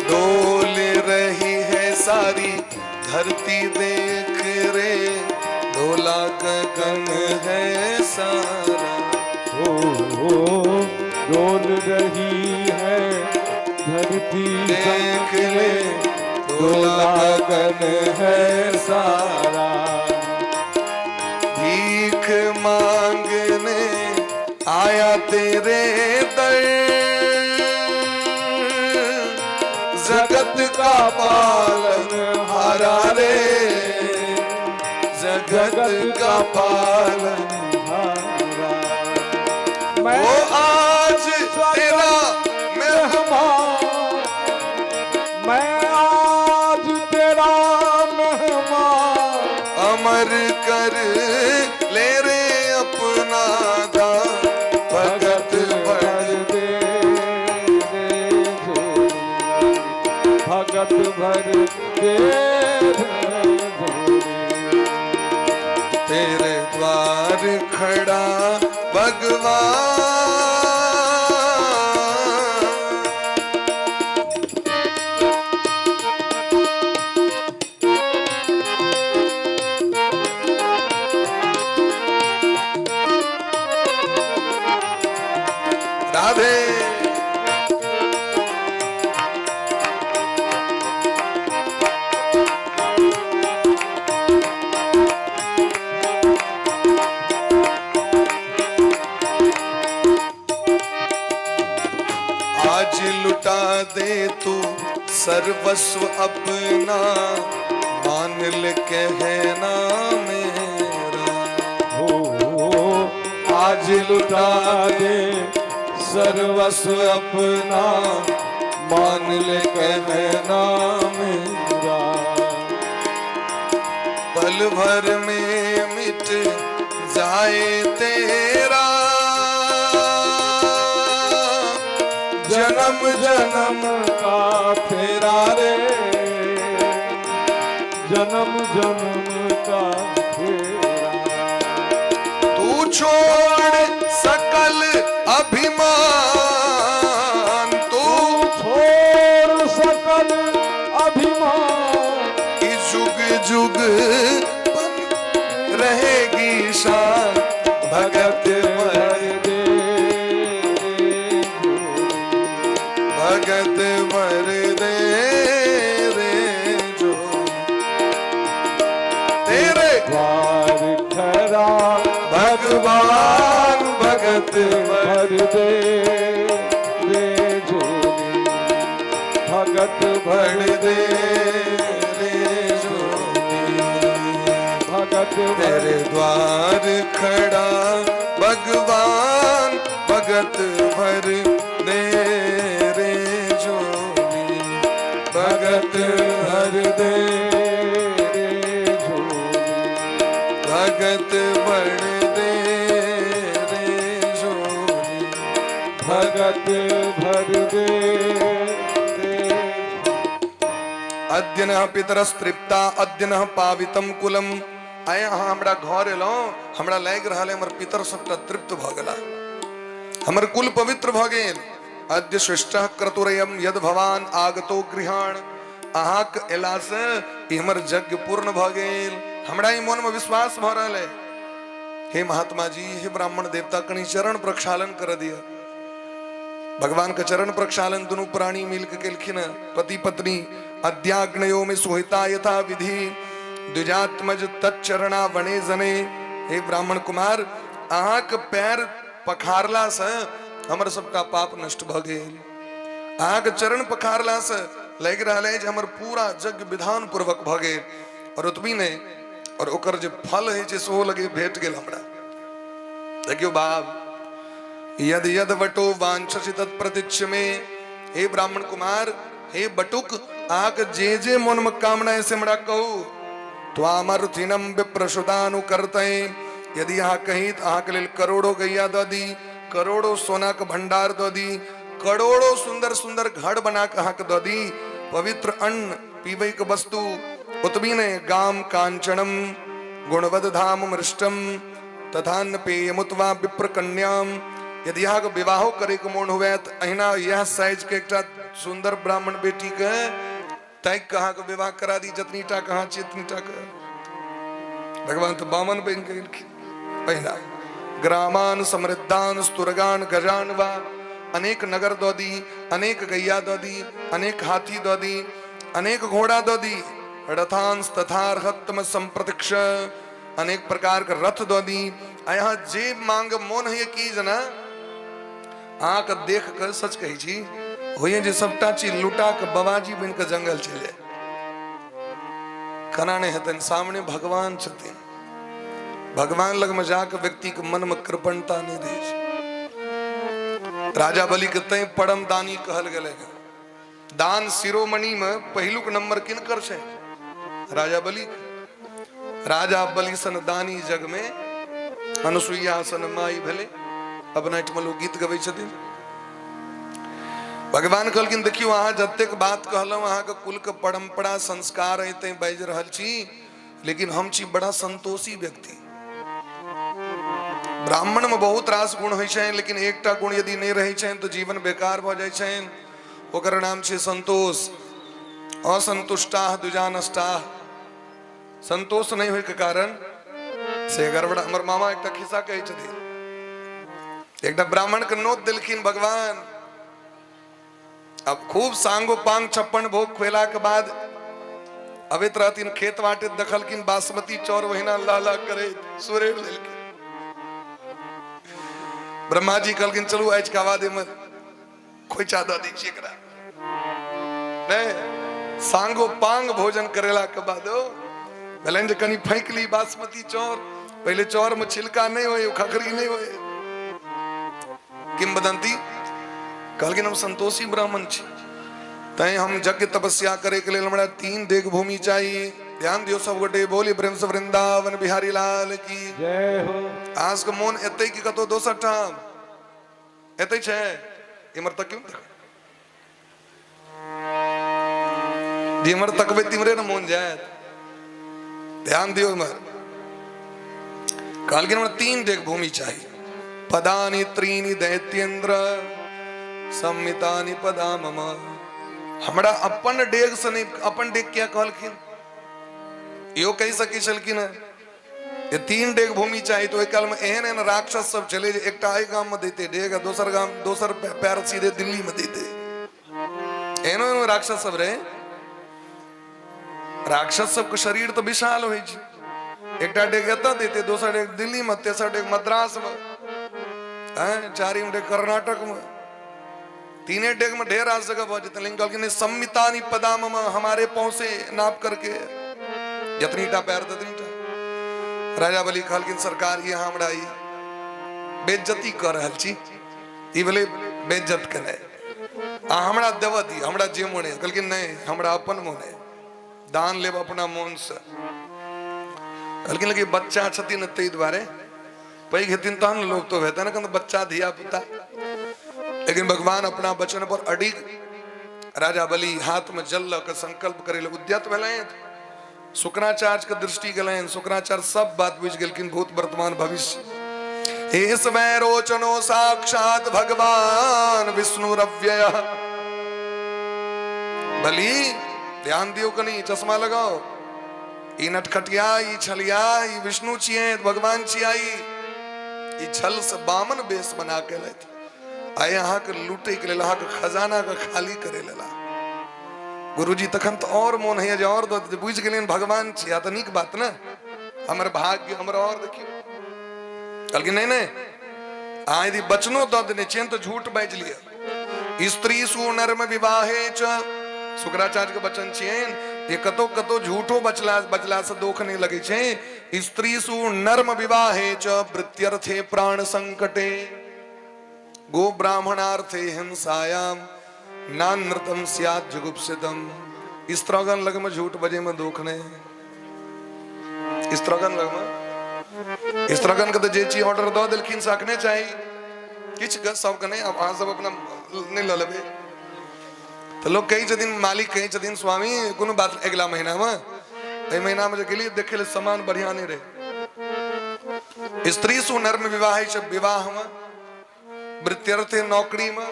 डोल रही है सारी धरती देख रे, डोला गगन है सारा। डोल रही है धरती देख ले डोला गगन है सारा। भीख मांगने आया तेरे दर, जगत का पालन हारा रे, जगत का पालन हारा। वो आज तेरा मेहमान, मैं आज तेरा मेहमान। अमर कर ले रे अपना दान, भगत भर दे रे झोली, भगत भर दे रे झोली। तेरे द्वार खड़ा भगवान, राधे आज लुटा दे तू सर्वस्व अपना, मान ले कहना मेरा। आज लुटा दे सर्वस्व अपना, मान ले कहना मेरा। पल भर में मिट जाए तेरा, जन्म जन्म का फेरा रे, जन्म जन्म का फेरा। तू छोड़ सकल अभिमान, तू छोड़ सकल अभिमान कि जुग जुग रहेगी शान, भगत भर दे भगत भर दे रे जो तेरे द्वार खरा भगवान भगत भर दे रे झोली, भगत भर भर दे रे जो भगत तेरे द्वार खड़ा भगवान भगत भर दे रे झोली, भगत भर दे रे झोली, भगत भर दे रे झोली, भगत भर दे अद्य न पितरस्तृप्ता अद्य न पावितम कुलम। आया हाँ हमरा घर एलो, हमरा लाग रहा है हमर पितर सबटा तृप्त भ गेला, हमर कुल पवित्र भ गेल। अद्य सृष्टः क्रतुरयम यद भवान आगतो गृहाण, अहाँक एला से ई हमर यज्ञ पूर्ण भ गेल। हमरा ई मन में विश्वास भ रहल है। हे महात्मा जी, हे ब्राह्मण देवता, कनी चरण प्रक्षालन कर दिया। भगवान का चरण प्रक्षालन दोनों प्राणी मिल के केलखिन। पति पत्नी अद्याग्नयो में सुहिता यथा विधि, द्विजात्मज तच्चरणा वने जने। हे ब्राह्मण कुमार, अहाँ के पैर पखारला से हमर सबका पाप नष्ट भ गेल। अहाँ के चरण पखारला से लग रहा है जे हमर पूरा यज्ञ विधान पूर्वक भ गेल। और ओतबी ने और ओकर जे फल है जे सो लगे भेट गेल हमरा। देखियो बाप, यद यद वटो वांछसि तत्प्रतिच्छ में। हे ब्राह्मण कुमार, हे बटुक, आक जे जे मन में कामना है से हमरा कहू। त्वामर्थिनम विप्रसुतानु करते। यदि यहाँ कहीं तो अहाँ के लिए करोड़ों गैया दो दी, करोड़ों सोना का भंडार दो दी, करोड़ों सुंदर सुंदर घर बना के अहाँ के दो दी, पवित्र अन्न पीबे के वस्तु उतबी ने गाम कांचनम गुणवद धाम मृष्टम तथान्न पेयमुतवा विप्र कन्याम। यदि यहाँ के विवाह करे के मोन हुए तो अहिना यह साइज के एक सुंदर ब्राह्मण बेटी के तय कहाँ के विवाह करा दी, जतनी टा कहाँ चितनी टा के। भगवान तो बामन बन के पहिना ग्रामान समृद्धान स्तुरगान गजान वा। अनेक नगर दो दी, अनेक गैया दो दी, अनेक हाथी दो दी, अनेक घोड़ा दो दी, रथांस तथार्हत्तम संप्रतीक्ष। अनेक प्रकार के रथ दो दी। यहाँ जे मांग मोन है की जना आँख देख कर सच कही छी होइए जे सबटा चीज लुटा के बाबाजी बन के जंगल चले। कनाने हेतन सामने भगवान छथिन, भगवान लग में जाकर व्यक्ति के मन में कृपणता नहीं रहे। राजा बलि के तय परम दानी कहल गए। दान शिरोमणि में पहिलुक नंबर किनकर छे? राजा बलि। राजा बलि सन दानी जग में अनुसुईया सन माई भले। अब नाइटमल गीत गवे छथिन। भगवान कहलखिन देखियो अहाँ जतेक बात कहलौं अहाँ के कुल के परंपरा संस्कार एते बाजि रहल छी, लेकिन हम छी बड़ा संतोषी व्यक्ति। ब्राह्मण में बहुत रास गुण होइ छै, लेकिन एकटा गुण यदि नहीं रहे छै तो जीवन बेकार भ जाय छै। ओकर नाम छै संतोष। असंतुष्टा द्विजानष्टा। संतोष नहीं होय के कारण से गड़बड़ा। हमर मामा एकटा खिस्सा कहै छथिन। एकटा ब्राह्मण के नोत देलखिन भगवान। अब खूब सांगो पांग 56 भोग खुएला के बाद अबैत रहथिन खेत बाटे, देखलखिन बासमती चौर वहिना लाला करे सुरेड़ लेलखिन। ब्रह्मा जी कहलखिन चलू आज का वादे में खोइचा द दी छी एकरा। नहीं सांगो पांग भोजन करेला के बाद भले जे कनी फेंक ली बासमती चौर। पहले चौर में छिलका नहीं होए, खखरी नहीं होए। किंवदंती कहलखिन हम संतोषी ब्राह्मण छी, तय हम यज्ञ तपस्या करे के लिए हमरा 3 देग भूमि चाहिए। ध्यान दियो सब गोटे। बोली प्रेम से वृंदावन बिहारी लाल की जय हो। आज के मोन एते की कतो दोसर ठाम एते छे इमर तक क्यों जिमर तकबे तिमरे न मोन जाए। ध्यान दियो इमर। कहलखिन हमरा 3 देग भूमि चाहिए। पदानि त्रीनि दैत्येंद्र सम्मितानि पदा मम। हमरा अपन डेग से नहीं, अपन डेग क्या कहलखिन यो कही सकी छलखिन ये 3 डेग भूमि चाहिए। तो एक काल में एहन एहन राक्षस सब चले एकटा एहि गांव में देते डेग, दोसर गांव दोसर पैर सीधे दिल्ली में देते। एहनो एहनो राक्षस सब रहे। राक्षस सबके शरीर तो विशाल हो। एकटा डेग एतऽ देते, दोसर डेग दिल्ली में, तेसर डेग मद्रास में, चारिम डेग कर्नाटक में, 3 डेग में ढेर रास जगह बहुत जितने। लेकिन सम्मितानि पदाम हमारे पांव से नाप करके जतनीटा पैर ततनीटा। राजा बलि कहलखिन सरकार ये हमरा ई बेइज्जती कर रहल छी, ई भेलै बेइज्जत केनाइ, आ हमरा देव दी, हमरा जे मोन है। कहलखिन नहीं, हमरा अपन मोन है, दान लेब अपना मोन से। कहलखिन कि बच्चा छथिन ताहि दुआरे, पैघ हेथिन तहन न लोग तो हेतै न, बच्चा धिया पुता। लेकिन भगवान अपना वचन पर अडिग, राजा बलि हाथ में जल लऽ कऽ संकल्प करे लए उद्यत भेलैन। शुक्राचार्य के दृष्टि गेलैन, शुक्राचार्य सब बात बुझि गेलखिन, भूत वर्तमान भविष्य। हे समय रोचनो साक्षात भगवान विष्णुरव्यय। बलि ध्यान दियो कनी, चश्मा लगाओ, ई नटखटिया, ई छलिया, ई विष्णु छियै, भगवान छियै। ई छल से बामन बेस बना के लैथ, आए अहाँ के लूटे के लेल, अहाँ के खजाना के खाली करे लेला। गुरुजी तखन तो और मोन है जे और बुझ गेलिन भगवान छियै, त नीक बात न, हमर भाग्य हमरा और देखियो। कहलखिन नहीं नहीं, अहाँ यदि बचनो दऽ देने छियनि तो झूठ बाजि लिअ। स्त्री सु नर्म विवाहे च, शुक्राचार्य के वचन छियनि, ये कतो कतो झूठो बचला से दोख नहीं लगे छै। स्त्री सु नर्म विवाहे च वृत्यर्थे प्राण संकटे, गो ब्राह्मणार्थे हिंसायाम नानृतम स्यात् जुगुप्सितम। स्त्रगन लग में झूठ बजे में दोख नहीं, स्त्रगन लग में, स्त्रगन के तो जे चीज ऑर्डर दऽ देलखिन सकने चाही, किछ सब के नहीं, अब अहाँ सब अपना नहीं लऽ लेबै। तो लोग कही छथिन, मालिक कही छथिन स्वामी कोनो बात अगला महीना में, एहि महीना में जो गेली देखे ले सामान बढ़िया नहीं रहे। स्त्री सु नर्म विवाह छ, विवाह में, वृत्यर्थे नौकरी में,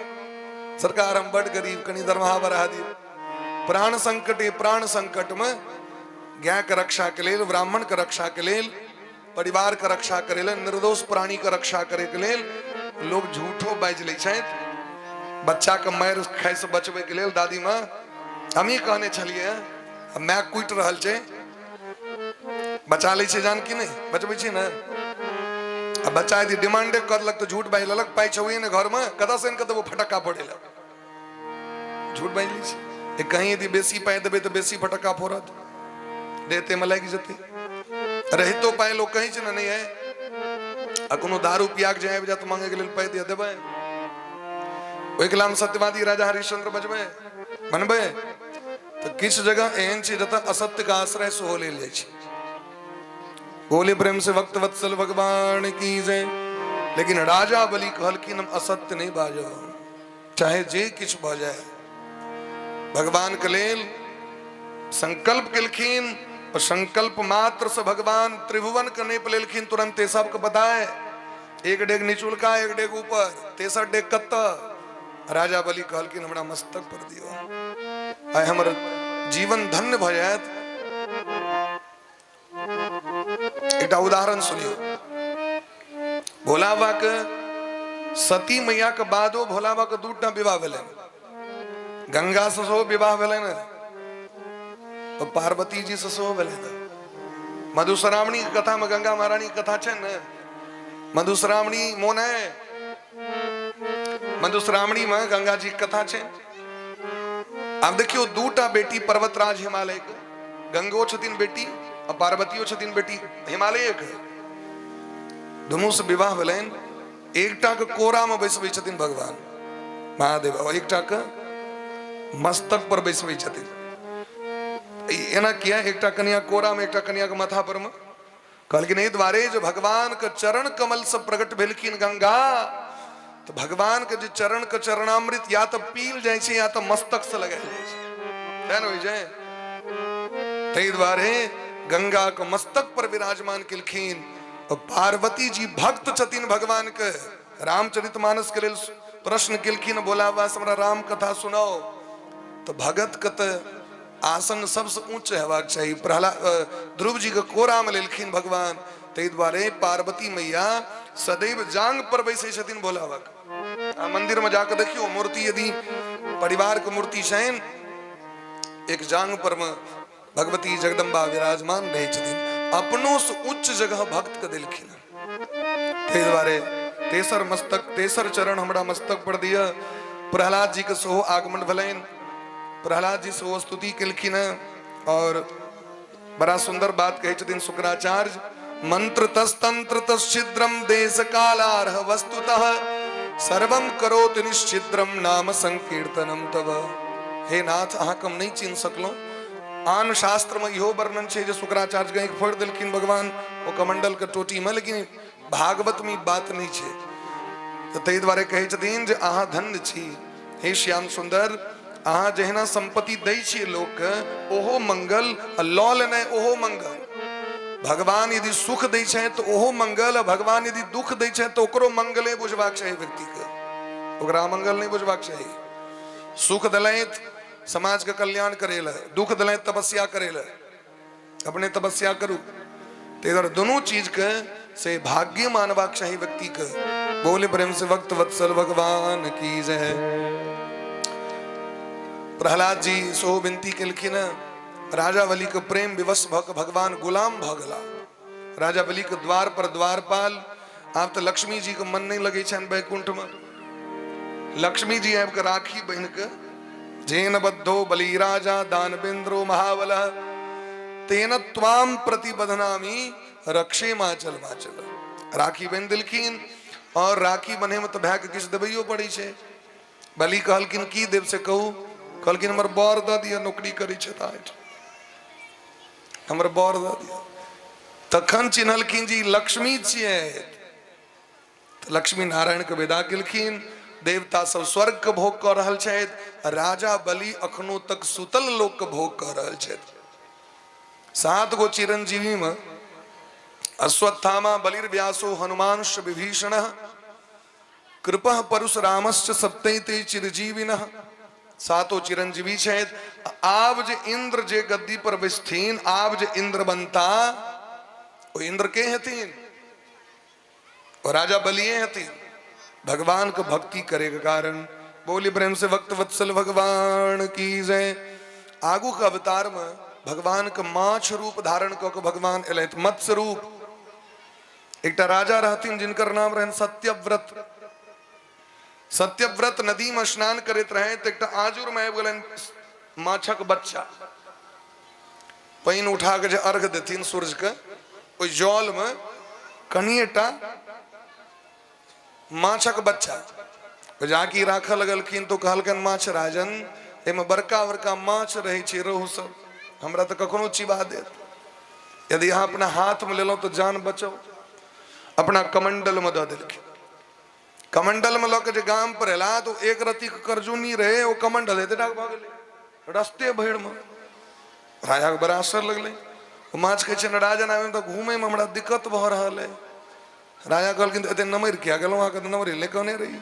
सरकार हम बड़ गरीब, कनी दरमाहा बढ़ा दियो। प्राण संकट, प्राण संकट में गाय के रक्षा के लेल, ब्राह्मण के रक्षा के लेल, परिवार के रक्षा करे लेल, निर्दोष प्राणी के रक्षा करे के लेल लोग झूठो बाजि लै छथि। बच्चा के मारि खाय से बचबे के लेल दादी माँ हमी कहने छलिए, माय कुटि रहल छै, बचा लै छै जान कि नहीं, बचबै छी ना। अब बच्चा यदि डिमांडे करलक तो झूठ बाजि लेलक, पाइ छुए ने घर में, कतऽ से इनके वो फटक्का फोड़े लग, झूठ बाजि लै छै। कहीं यदि बेसी पाइ देबै तो बेसी फटक्का फोड़त, देते में लागि जेतै। रहितो पाइ लोग कहीं छै ना नहीं है, आ कोनो दारू पिया के जाए तो मांगे के लेल पाइ दे देबै। ओहि के नाम सत्यवादी राजा हरिश्चंद्र बनबै तो किस जगह एहन छै जतऽ असत्य का आश्रय सेहो लेल जाइ छै। बोले प्रेम से भक्त वत्सल भगवान की जय। लेकिन राजा बलि कहलखिन हम असत्य नहीं बाजो, चाहे जे किछ भ जाए। भगवान के लेल संकल्प केलखिन, और संकल्प मात्र से भगवान त्रिभुवन के नेप लेलखिन। तुरंते सबके बताए, एक डेग निचुलका, एक डेग ऊपर, तेसर डेग कत्ता। राजा बलि कहलखिन हमरा मस्तक पर दियो, आइ हमर जीवन धन्य भ जायत। एकटा उदाहरण सुनियो, भोला बाबा के सती मैया के बादो भोला बाबा के दूटा विवाह भेलैन, गंगा से सेहो विवाह भेलैन और पार्वती जी से सेहो भेलैन। मधुश्रावणी के कथा में गंगा महारानी के कथा छै ने, मधुश्रावणी मोन है, मधुश्रावणी में गंगा जी के कथा छै। अब देखियो दूटा बेटी पर्वतराज हिमालय के, गंगो छथिन बेटी और पार्वतियो छथिन बेटी हिमालय के, दुनू से विवाह भेलैन। एकटा के कोरा में बैसबै छथिन भगवान महादेव, और एकटा के मस्तक पर बैसबै छथिन। एना किया, एकटा कन्या कोरा में, एकटा कन्या के माथा पर में। कहलखिन एहि द्वारे जो भगवान के चरण कमल से प्रकट भेलखिन गंगा, तो भगवान के जो चरण के चरणामृत या तो पील जाय छै या तो मस्तक से लगायल जाय छै, तेहन होइ छै। ताहि दुआरे गंगा के मस्तक पर विराजमान केलखिन। और पार्वती जी भक्त छथिन भगवान के, रामचरितमानस के लेल प्रश्न केलखिन, भोला बाबा हमरा राम कथा सुनाओ। तो भगत के तो आसन सबसे ऊंच हेबाक चाहिए। प्रहलाद ध्रुव जी के कोरा में लेलखिन भगवान। ताहि दुआरे पार्वती मैया सदैव जांग पर बैसे छथिन भोला बाबा। मंदिर में जाकर देखियो, मूर्ति यदि परिवार के मूर्ति छनि, एक जांग पर में भगवती जगदम्बा विराजमान रहे छथिन। अपनों से उच्च जगह भक्त के देलखिन। ताहि दुआरे तेसर मस्तक, तेसर चरण हमरा मस्तक पर दिया। प्रहलाद जी के सेहो आगमन भेलैन, प्रहलाद जी सेहो स्तुति केलखिन। और बड़ा सुंदर बात कहै छथिन शुक्राचार्य, मंत्र तस्तंत्र तश्छिद्रम देश कालारह वस्तुतः सर्वम करोति निश्चिद्रम नाम संकीर्तनम तव। हे नाथ अहाँ कम नहीं चिन्ह सकलो। आन शास्त्र में इहो वर्णन है जो शुक्राचार्य गए फोड़ दिलखिन भगवान वो कमंडल के टोटी में, लेकिन भागवत में बात नहीं है। तो तै द्वारे कहे छथिन जे अहाँ धन्य छी हे श्याम सुंदर, अहाँ जहिना संपत्ति दै छियै लोक के ओहो मंगल, लौ लेनाइ ओहो मंगल। भगवान यदि सुख दै छै तो ओहो मंगल, भगवान यदि दुख दै छै तो ओकरो मंगले बुझबाक चाही व्यक्ति के, ओकरा मंगल नहीं बुझबाक चाही। सुख दिलैत समाज के कल्याण करे ले, दुख दिलैत तपस्या करे ले, अपने तपस्या करू। तेरे दोनों चीज के से भाग्य मानबाक चाही व्यक्ति के। बोले प्रेम से भक्त वत्सल भगवान की जय। प्रहलाद जी सो विनती केलखिन, राजा बलि के प्रेम विवश भक भगवान गुलाम भ गेला। राजा बलि के द्वार पर द्वारपाल, आप तो लक्ष्मी जी के मन नहीं लगे छन बैकुंठ में। लक्ष्मी जी आब के राखी बहन के, जेन बद्धो बलि राजा दानवेंद्रो महाबल तेन त्वाम प्रतिबधनामी रक्षे माचल माचल। राखी बहन दिलखिन और राखी बने में तो भै के किछ देबैयो पड़े छे। बलि कहलखिन की देव से कहू, कहलखिन हमर बर द दिया, नौकरी करै छथि, हमर बर द दिया। तखन चिन्हलखिन जी लक्ष्मी छियै। लक्ष्मी नारायण के विदा केलखिन। देवता सब स्वर्ग के भोग कर रहल छथि, राजा बलि अखनो तक सुतल लोक के भोग कर रहल छथि। 7 गो चिरंजीवी में अश्वत्थामा बलिर्व्यासो हनुमांश विभीषण कृपः परशुरामश्च सप्तैते चिरजीविनः। 7 चिरंजीवी छथि। आब जे इंद्र जे गद्दी पर बैसथिन, आब जे इंद्र बनता, ओ इंद्र के हेथिन? और राजा बलिए हेथिन। भगवान को भक्ति करे के कारण। बोली प्रेम से भक्त वत्सल भगवान की जय। आगू के अवतार में भगवान के माछ रूप धारण क के भगवान एलैथ, मत्स्य रूप। एकटा राजा रहथिन जिनकर नाम रहन सत्यव्रत। सत्यव्रत नदी में स्नान करैत रहे तो एकटा आजुर में आबि गेलनि माछक बच्चा। पानि उठा के जे अर्घ देथिन सूर्य के, ओइ जल में कनिएटा माछक बच्चा जाकी राखऽ लगलखिन। तो कहलकन माछ राजन, एमे बड़का बड़का माछ रहे छै, रोहू सब, हमरा तो कखनो चिबा देत। यदि अहाँ अपना हाथ में लेलौं तो जान बचाओ। अपना कमंडल में दऽ देलखिन। कमंडल में लऽ के जे गाम पर एला तो एक रत्ती के करजूनी रहे, ओ कमंडल हेते डाक भ गेलै रस्ते भरि में। राजा के बड़ा असर लगलै। ओ माछ कहै छै राजन आबे तो घूमे में हमरा दिक्कत भ रहल है। राजा कहलखिन एते नमर किया गेलौं, अहाँ के नमर ले कहने रही।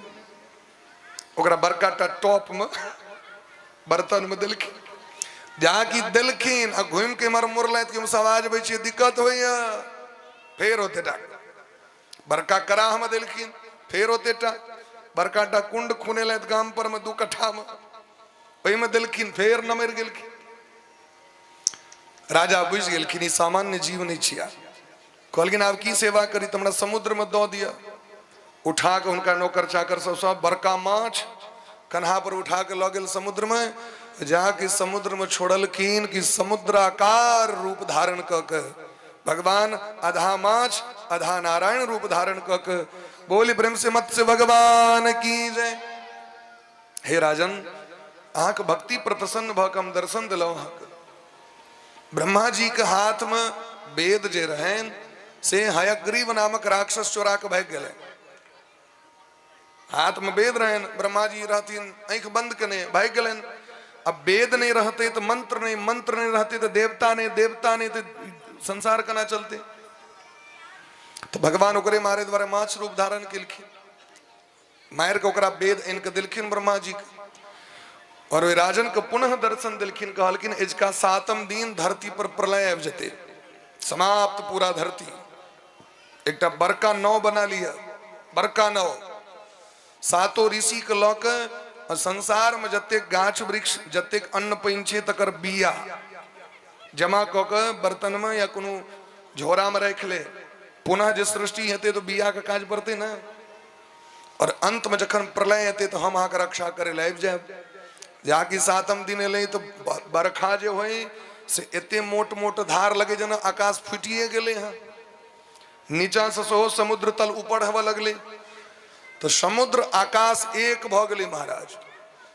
ओकरा बड़का टा टॉप में बर्तन में देलखिन। जाकी देलखिन आ घूम के मर मुरलैत कि हम आवाज बै छियै, दिक्कत होइया। फेर होते टा बड़का कराह में देलखिन। फेर होते टा बड़का टा कुंड खुनेलैत गाम पर में 2 कट्ठा में, ओहि में देलखिन। फेर नमर गेलखिन। राजा बुझि गेलखिन ई सामान्य जीव नहीं छिया। कहलखिन आब की सेवा करी, तो हमरा समुद्र में दऽ दिया। उठा के उनका नौकर चाकर सब बड़का माछ कन्हा पर उठा के लऽ गेल समुद्र में। जाके समुद्र में छोड़लखिन कि समुद्राकार रूप धारण क के भगवान आधा माछ आधा नारायण रूप धारण क के। बोली प्रेम से मत्स्य भगवान की जय। हे राजन, अहाँ के भक्ति पर प्रसन्न भ के हम दर्शन दिलौं। अहाँ के ब्रह्मा जी के हाथ में वेद जे रहन से हयग्रीव नामक राक्षस चोरा के भाग गेले। हाथ में वेद रहन, ब्रह्मा जी रहथिन आंख बंद कने भाग गेलन। अब वेद नहीं रहते तो मंत्र नहीं, मंत्र नहीं रहते तो देवता नहीं, देवता नहीं तो संसार कना चलते। तो भगवान ओकरे मारे द्वारा माछ रूप धारण केलखिन। मार के ओकरा वेद इनके दिलखिन ब्रह्मा जी के। और वे राजन के पुनः दर्शन दिलखिन। कहलखिन इजका 7म दिन धरती पर प्रलय आबि जेते, समाप्त पूरा धरती। एकटा बड़का नाव बना लिया, बड़का नाव 7 ऋषि के लऽ के और संसार में जतेक गाछ वृक्ष जतेक अन्न पानि छै तकर बिया जमा क के बर्तन में या कोनो झोरा में रख ले। पुनः जे सृष्टि हेते तो बिया के काज पड़ते ना। और अंत में जखन प्रलय हेते तो हम अहाँ के रक्षा करे ले आबि जायब। जाकि 7म दिन एले तो बरखा जे होई से एते मोट मोट धार लगे जेना आकाश फुटिए गेले हैं। नीचा से सेहो समुद्र तल ऊपर हवा लगले तो समुद्र आकाश एक भ गेले महाराज।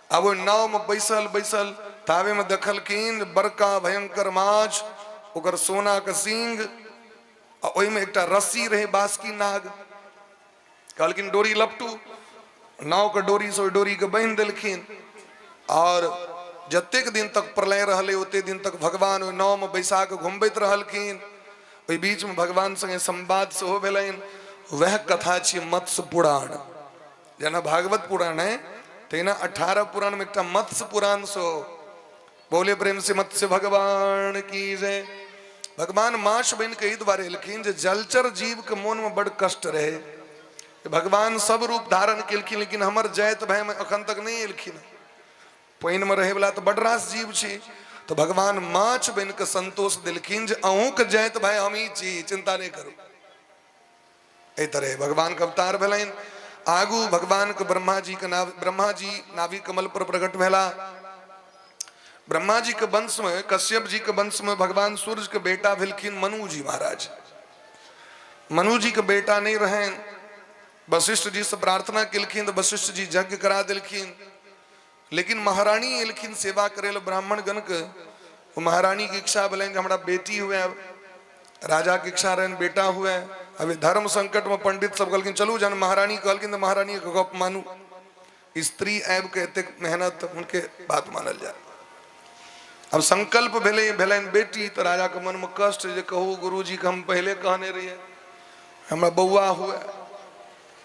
अब ओहि नाव में बैसल बैसल तावे में देखलखिन बड़का भयंकर माछ, ओकर सोना के सींग, ओहि में एकटा रस्सी रहे बासुकी नाग। कहलखिन डोरी लपटू, नाव के डोरी से डोरी के बांध देलखिन और जतेक दिन तक प्रलय रहले ओते दिन तक भगवान ओहि नाव में बैसा के घुमबैत रहलखिन। ओहि बीच में भगवान संगे संवाद सेहो भेलनि। वह कथा छियै मत्स्य पुराण। जेना भागवत पुराण है तेना 18 पुराण में एकटा मत्स्य पुराण सो। बोले प्रेम से मत्स्य भगवान की जय। भगवान माछ बन के द्वारे एलखिन जे जलचर जीव के मन में बड़ कष्ट रहे। भगवान सब रूप धारण केलखिन लेकिन हमर जैत भाई में अखन तक नहीं एलखिन। पानि में रहे वाला तो बड़ रास जीव छी, तो भगवान माछ बन के संतोष दिलखिन जे अहूँ के जैत भाई हम ही छी, चिंता नहीं करू। ए तरह भगवान के अवतार भेलनि। आगू भगवान के ब्रह्मा जी नाभि कमल पर प्रकट भेला। ब्रह्मा जी के वंश में कश्यप जी के वंश में भगवान सूर्य के बेटा भेलखिन मनु जी महाराज। मनु जी के बेटा नहीं रहे, वशिष्ठ जी से प्रार्थना केलखिन तो वशिष्ठ जी यज्ञ करा दिलखिन। लेकिन महारानी एलखिन सेवा करे ब्राह्मण गण के। वो महारानी की इच्छा भेलनि हमरा बेटी हुए, राजा की इच्छा रहन बेटा हुए। अभी धर्म संकट में पंडित सब कहलखिन चलू जन महारानी कहलखिन तो महारानी के गप मानू। स्त्री ऐब के एतेक मेहनत उनके बात मानल जाए। अब संकल्प भेलनि बेटी तो राजा के मन में कष्ट जे कहू गुरु जी के हम पहले कहने रहिए हमरा बौआ हुए,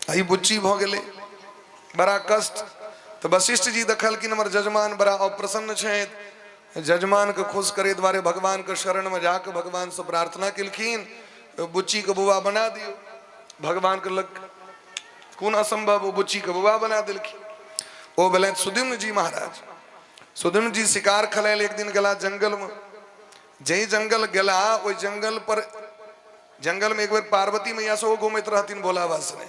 आई बुच्ची भ गेले, बड़ा कष्ट। तो वशिष्ठ जी देखलखिन हमर जजमान बड़ा अप्रसन्न छथि। जजमान के खुश करे द्वारे भगवान के शरण में जाकर भगवान से प्रार्थना केलखिन बुच्ची के बुआ बना दियो। भगवान के लग कौन असंभव, वो बुच्ची के बुआ बना दिलखिन। वो भेलनि सुद्युम्न जी महाराज। सुद्युम्न जी शिकार खेलायल एक दिन गेला जंगल में। जे जंगल गेला ओहि जंगल में एक बेर पार्वती मैया से घूमैत रहथिन भोला बाबा ने।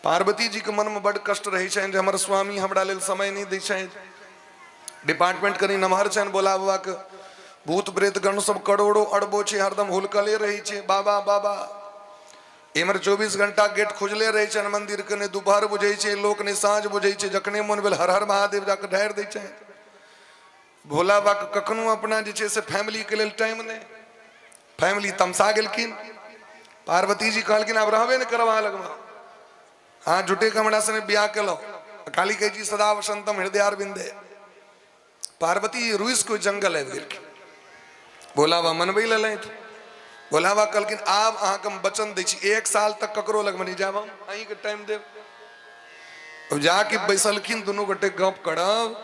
पार्वती जी के मन में बड़ कष्ट रहे छनि जे हमर स्वामी हमरा लेल समय नहीं दै छथि। डिपार्टमेंट कनी नमहर छनि भोला बाबा के। भूत प्रेत गण सब करोड़ों अरबो छै, हरदम हुलकले रही छै बाबा बाबा। एमर 24 घंटा गेट खुजले रहे छनि मंदिर के। ने दोपहर बुझे छै लोक, ने साँझ बुझे छै। जखने मन भेल हर हर महादेव जाके ढारि दै छै। भोला बाबा के कखनो अपना जे छै से फैमिली के लेल टाइम नहीं। फैमिली तमसा गेलखिन। पार्वती जी कहलखिन आब रहबे नहीं करब अहाँ लगमे, हाँ झूठे के हमरा संगे बियाह केलहुँ। काली कह जी सदा वसंतम हृदयारविंदे। पार्वती रुइस को जंगल आबि गेलखिन। भोला बाबा मनबै लेलथि। भोला बाबा कहलखिन आब अहाँके हम वचन दै छी 1 साल तक ककरो लगमे नहीं जायब, हम अहीं के टाइम देब। अब जाके बैसलखिन दुनू गोटे गप करब।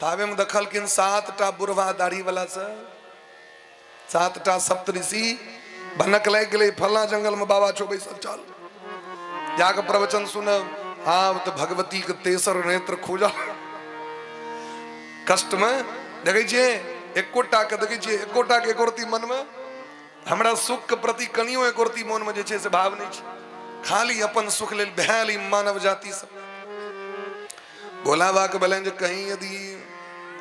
ताबे में देखलखिन 7टा बुढ़वा दाढ़ी वाला से 7टा सप्तऋषि भनक लागि गेलै फलना जंगल में बाबा छो बैसल, चल जाके प्रवचन सुनब। हाँ तो भगवती के तेसर नेत्र खोजल। कष्ट में देखे छियै एकोटा के देखे छियै एकोटा के एकोरती मन में हमरा सुख के प्रति कनियो एकोरती मन में जे छै से भाव नहीं छै। खाली अपन सुख लेल भैल मानव जाति सब। भोला बाबा के भेलनि जे कहीं यदि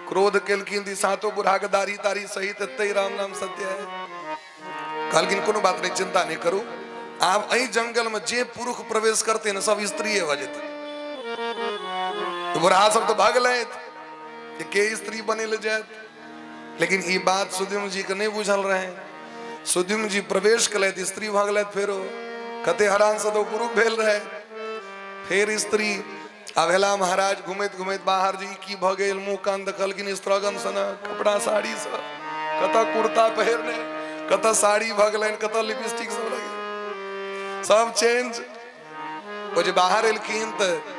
क्रोध केलखिन दी 7 बूढ़ा के दाढ़ी तारी सहित एते राम नाम सत्य है। कहलखिन कोनो बात नहीं, चिंता नहीं करू। आप अही जंगल में जे पुरुष प्रवेश करते न सब स्त्री हो जेते। तो बुढ़ा सब तो भागल के स्त्री बने ले जाए। लेकिन ये बात सुद्युम्न जी के नहीं बुझल रहे। सुद्युम्न जी प्रवेश कल स्त्री भागल फेरो कते हरान से तो पुरुष भेल रहे। फिर स्त्री अभेला महाराज घुमैत घुमैत बाहर जी की भ गेल मुंह कान देखलखिन स्त्रगन सन कपड़ा साड़ी सब, कत कुर्ता पहिरने, कत साड़ी भ गेलनि, कत लिपस्टिक सब लगे, सब चेंज। वो जो बाहर एलखिन तो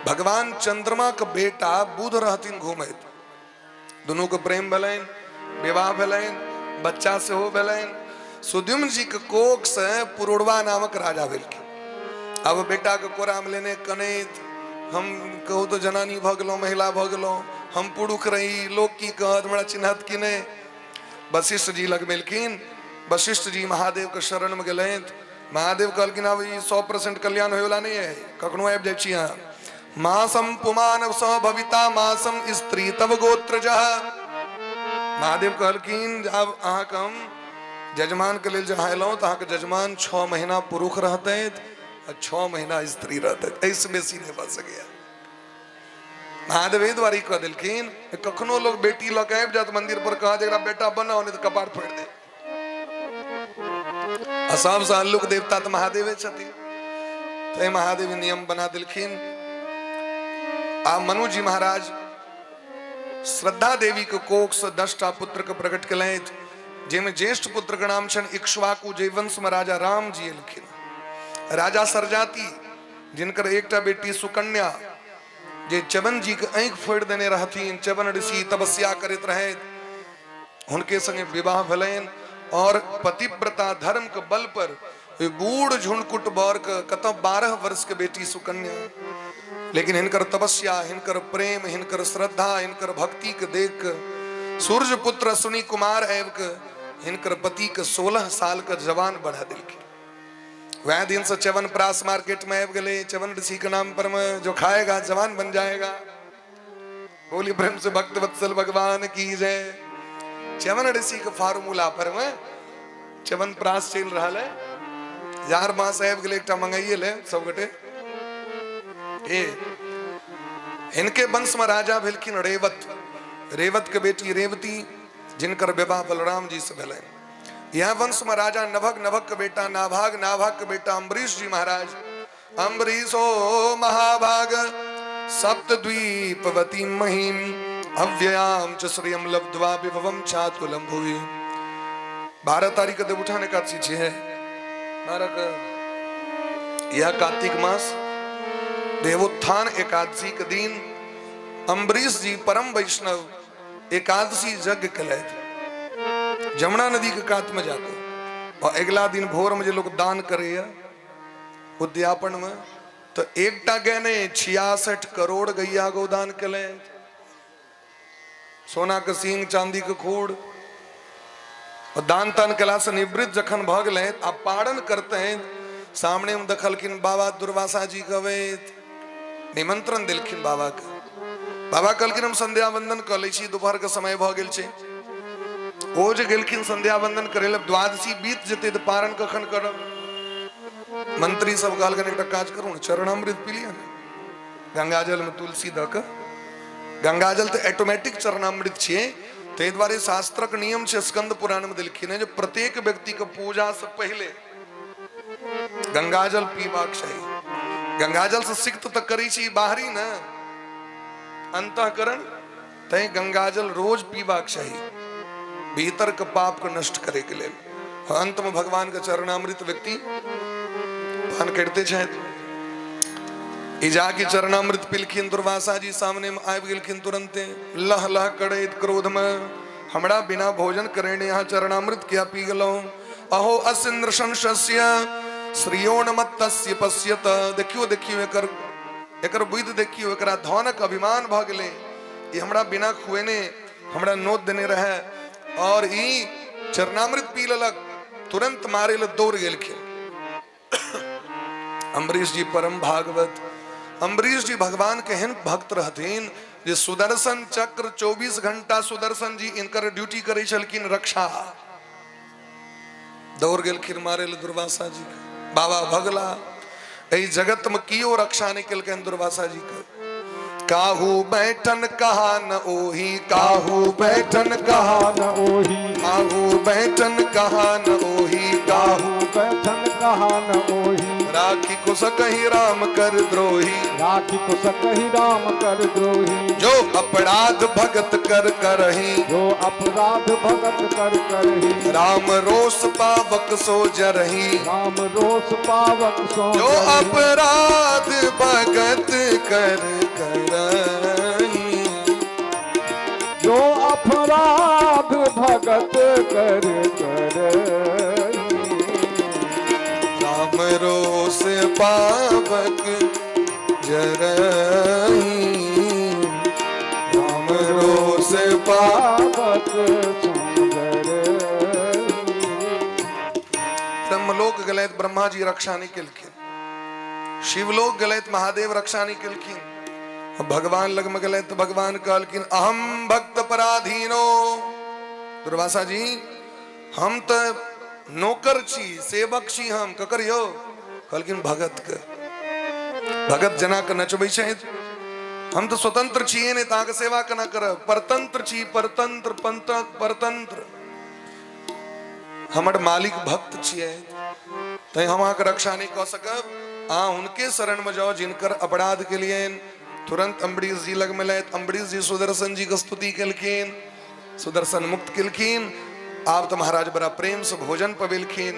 भगवान चंद्रमा के बेटा बुध रहथिन घूमैत। दोनों के प्रेम भेलनि, विवाह भेलनि, बच्चा सेहो भेलनि। सुद्युम्न जी के कोख से पुरोड़वा नामक राजा भेलखिन। अब बेटा के कोरा में लेने कनैत हम कहू तो जनानी भ गेलहुँ, महिला भ गेलहुँ, हम पुरुष रही, लोक की कहत हमरा चिन्हत कि नहीं। वशिष्ठ जी लग मिलखिन। वशिष्ठ जी महादेव के शरण में गेलथि। महादेव कहलखिन अब 100% कल्याण होयवला नहीं है, कखनो आबि जाइ छी अहाँ। मासम पुमान स भविता मासम स्त्री तब गोत्रज। महादेव कहलखिन अब अहाँके हम जजमान के लिए जहां तो के जजमान 6 महीना पुरुष रहते और 6 महीना स्त्री रहते, इसमें सीने बस गया। महादेव द्वारी कह दिलखिन कखनो लोग बेटी लग आबि जात मंदिर पर कहा जरा बेटा बना नहीं तो कपार फोड़ दे। सब से हल्लुक देवता तो महादेव छथिन, तो महादेव नियम बना दिलखिन। आ मनु जी महाराज श्रद्धा देवी के कोख से 10टा पुत्र के प्रकट कलैत, जेमे ज्येष्ठ पुत्र के नाम छन इक्ष्वाकु, जे वंश में राजा राम जी लिखिन। राजा सरजाति जिनकर एकटा बेटी सुकन्या, जे चवन जी के आंख फोड़ देने रहथिन, चवन ऋषि तपस्या करते रहे, उनके संगे विवाह भलेन और पतिव्रता धर्म के बल पर बूढ़ झुंडकुट बर के कत 12 वर्ष के बेटी सुकन्या, लेकिन हिनकर तपस्या, हिनकर प्रेम, हिनकर श्रद्धा, हिनकर भक्ति के देख सूर्य पुत्र अश्विनी कुमार एवं के हिनकर पति के 16 साल का जवान बढ़ा दिल के। वह दिन से चवन प्रास मार्केट में आब गए, चवन ऋषि के नाम पर में जो खाएगा जवान बन जाएगा। बोली प्रेम से भक्त वत्सल भगवान की जय। चवन ऋषि के फार्मूला पर में चवन प्रास चल रहा है, 4 मास आब गए, एक मंगाइए ले सब गटे। इनके वंश में राजा भेलखिन रेवत, रेवत के बेटी रेवती, जिनकर विवाह बलराम जी से भेल। यह वंश में राजा नभग, नभग के बेटा नाभाग, नाभाग के बेटा अम्बरीश जी महाराज। अम्बरीशो महाभाग सप्तद्वीपवती महिम अव्ययाम च श्रियम लब्ध्वा विभवम चातुलम भुवि। 12 तारीख का देवउठान एकादशी है। यह कार्तिक मास देवोत्थान एकादशी के दिन अम्बरीश जी परम वैष्णव एकादशी यज्ञ कलैत जमुना नदी के कात में जाकर, और अगला दिन भोर में जो लोग दान करे उद्यापन में, तो एकटा गहने 66 करोड़ गैया गोदान कले, सोना के सींग, चांदी के खूड़, और दान तान कला से निवृत्त जखन भ गए आप पारण करते हैं। सामने में दखलखिन बाबा दुर्वासा जी कवे निमंत्रण दिलखिन बाबा के। बाबा कहलखिन हम संध्या वंदन कर लै छी, दोपहर के समय भ गेल छै। ओ जे गेलखिन संध्या वंदन करे ले, द्वादशी बीत जेते तो पारण कखन करब। मंत्री सब कहलखिन एकटा काज करू, चरणामृत पी लिया, गंगाजल में तुलसी द के। गंगाजल तो ऑटोमेटिक चरणामृत छे, ते द्वारे शास्त्रक नियम छे, स्कंद पुराण में दिलखिन है, जो प्रत्येक व्यक्ति के पूजा से पहले गंगाजल पीबाक चाहिए। गंगाजल से सिक्त तक करी छी बाहरी न अंतःकरण, तय गंगाजल रोज पीबाक चाहिए, भीतर के पाप को नष्ट करे के लिए। अंत में भगवान का चरणामृत व्यक्ति पान करते चाहे। इजा की चरणामृत पिलखिन, दुर्वासा जी सामने में आब गेलखिन तुरंते, लह लह करैत क्रोध में, हमरा बिना भोजन करेने यहाँ चरणामृत क्या पी गलो। अहो असिंद्र संशस्य श्रियोणमत्तस्य पश्यत। देखियो देखियो एकर बुद्धि देखियो, एकरा धनक अभिमान भ गेले, ये हमरा बिना खुएने हमरा नोत देने रहे, और ई चरणामृत पी लेलक, तुरंत मारे ले दौड़ गेलखिन। अम्बरीश जी परम भागवत, अम्बरीश जी भगवान के हेन भक्त रहथिन जे सुदर्शन चक्र 24 घंटा सुदर्शन जी इनकर ड्यूटी करे छलखिन रक्षा। दौड़ गेलखिन मारे ले दुर्वासा जी के। बाबा भगला ए जगत में कियो रक्षा नहीं केलखिन दुर्वासा जी के। काहू बैठन कहा न ओही, काहू बैठन कहा न ओही, काहू बैठन कहा न ओही, काहू बैठन कहा न ओही। राखी को सकहि राम कर द्रोही, राखी को सकहि राम कर द्रोही। जो अपराध भगत कर करही, जो अपराध भगत कर करही। राम रोष पावक सो जरही, राम रोष पावक सो जो जरही। अपराध भगत कर करही, जो अपराध भगत कर करही। राम रोष पावक जरही, राम रोष पावक सुंदर। ब्रह्मलोक गलैत ब्रह्मा जी रक्षा नहीं केलखिन, शिवलोक गलैत महादेव रक्षा नहीं केलखिन, भगवान लग में गलैत तो भगवान कहलखिन अहम भक्त पराधीनो। दुर्वासा जी हम तो नौकर छी सेवक छी हम ककर यौ कहलखिन भगत के भगत जना के नचबै छै हम तो स्वतंत्र छिए ने ताके सेवा केना करब परतंत्र छी परतंत्र परतंत्र हमर मालिक भक्त छिए तै हम अहाँके रक्षा नहीं कऽ सकब अहाँ हुनके शरण में जाओ जिनकर अपराध के लिए तुरंत अम्बरीश जी लग में लैत अम्बरीश जी सुदर्शन जी के स्तुति केलखिन सुदर्शन मुक्त केलखिन आप तो महाराज बड़ा प्रेम से भोजन पवेलखिन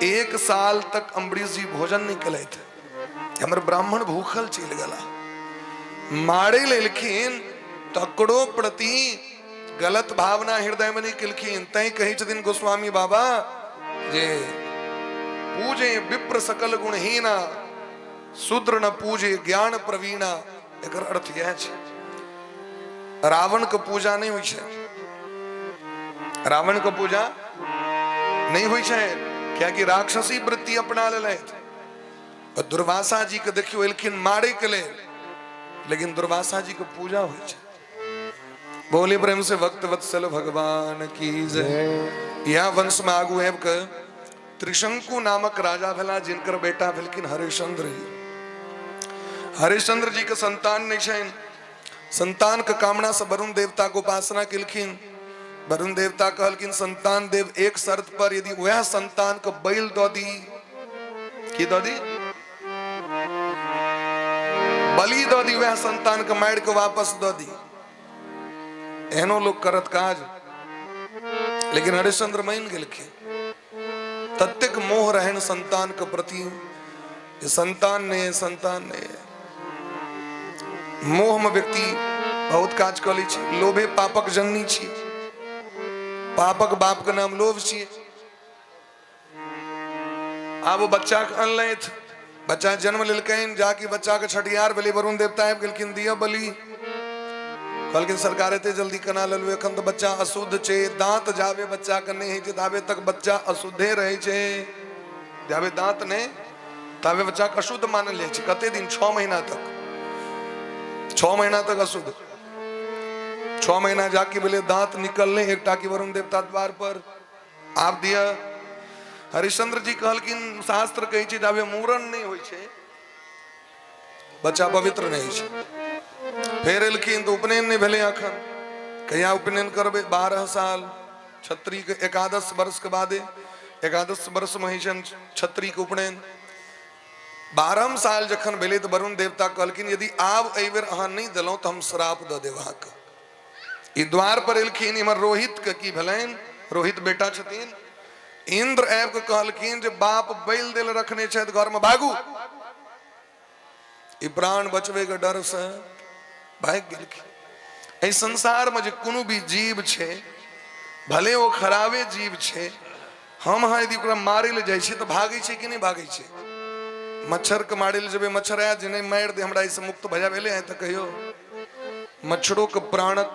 1 साल तक अम्बरीश जी भोजन नहीं कलैत हमर ब्राह्मण भूखल चल गला मारे लेलखिन तकड़ो प्रति गलत भावना हृदय में नहीं केलखिन तै कही छथिन गोस्वामी बाबा जे पूजे विप्र सकल गुणहीना शूद्र न पूजे ज्ञान प्रवीणा एकर अर्थ यह छै रावण के पूजा नहीं हुई छै रावण के पूजा नहीं हुई छै क्या कि राक्षसी वृत्ति अपना लेलैथ और दुर्वासा जी के देखियो एलखिन मारे के लेल लेकिन दुर्वासा जी के पूजा हुई छै बोले प्रेम से भक्त वत्सल भगवान की जय यह वंश में आगू है के त्रिशंकु नामक राजा भेला जिनकर बेटा भेलखिन हरिश्चंद्र जी हरिश्चंद्र जी के संतान नहीं छन संतान के कामना से वरुण देवता को उपासना केलखिन वरुण देवता कहलखिन संतान देव एक शर्त पर यदि वह संतान को बैल दो दी की दो दी बलि दो दी वह संतान के मार के वापस दो दी एहनो लोग करत काज लेकिन हरिश्चंद्र मान गेलखिन तत्क मोह रहन संतान के प्रति संतान ने मोह में व्यक्ति बहुत काज कऽ लै छै लोभे पापक जननी छी पापक बाप के नाम लोभ छी आब वो बच्चा के अनलैथ बच्चा जन्म लेलकैन जाके बच्चा के छठियार भेलै वरुण देवता आबि गेलखिन दिया बलि कहलखिन सरकार एते जल्दी केना लेलू एखन तो बच्चा अशुद्ध छै दांत जाबे बच्चा के नहीं है ताबे तक बच्चा अशुद्धे रहे छै जाबे दांत नहीं ताबे बच्चा के अशुद्ध मानल जाइ छै कते दिन 6 महीना तक 6 महीना तक अशुद्ध 6 महीना जाके बोले दांत निकलने एक टाकी वरुण देवता द्वार पर आप दिया हरिश्चंद्र जी कहलखिन शास्त्र कहै छै जाबे मूरन नहीं होय छै बच्चा पवित्र नहीं छै फेर एलखिन तो उपनयन नहीं भेले अखन कहिया उपनयन करबे 12 साल छत्री के 11 वर्ष के बादे 11 वर्ष में छन छत्री के उपनयन 12 साल जखन भेले तो वरुण देवता कहलखिन यदि आब एहि बेर अहाँ नहीं देलौ तो हम श्राप द देब अहाँके ई द्वार पर एलखिन इमर रोहित के की भेलैन रोहित बेटा छथिन इंद्र आबि के कहलखिन जे बाप बैल देल रखने छथि घर में भागू ई प्राण बचबे के डर से भाग गेलखिन एहि संसार में जे कोनो भी जीव छै भले वो खराबे जीव छै हम अहाँ यदि ओकरा मारे ले जाइ छी तो भागै छै कि नहीं भागै छै मच्छर के मारे ले जब मच्छर आया जे नहीं मार दे हमरा इसे मुक्त भजा भेले है तो कहियो मच्छरों के प्राणक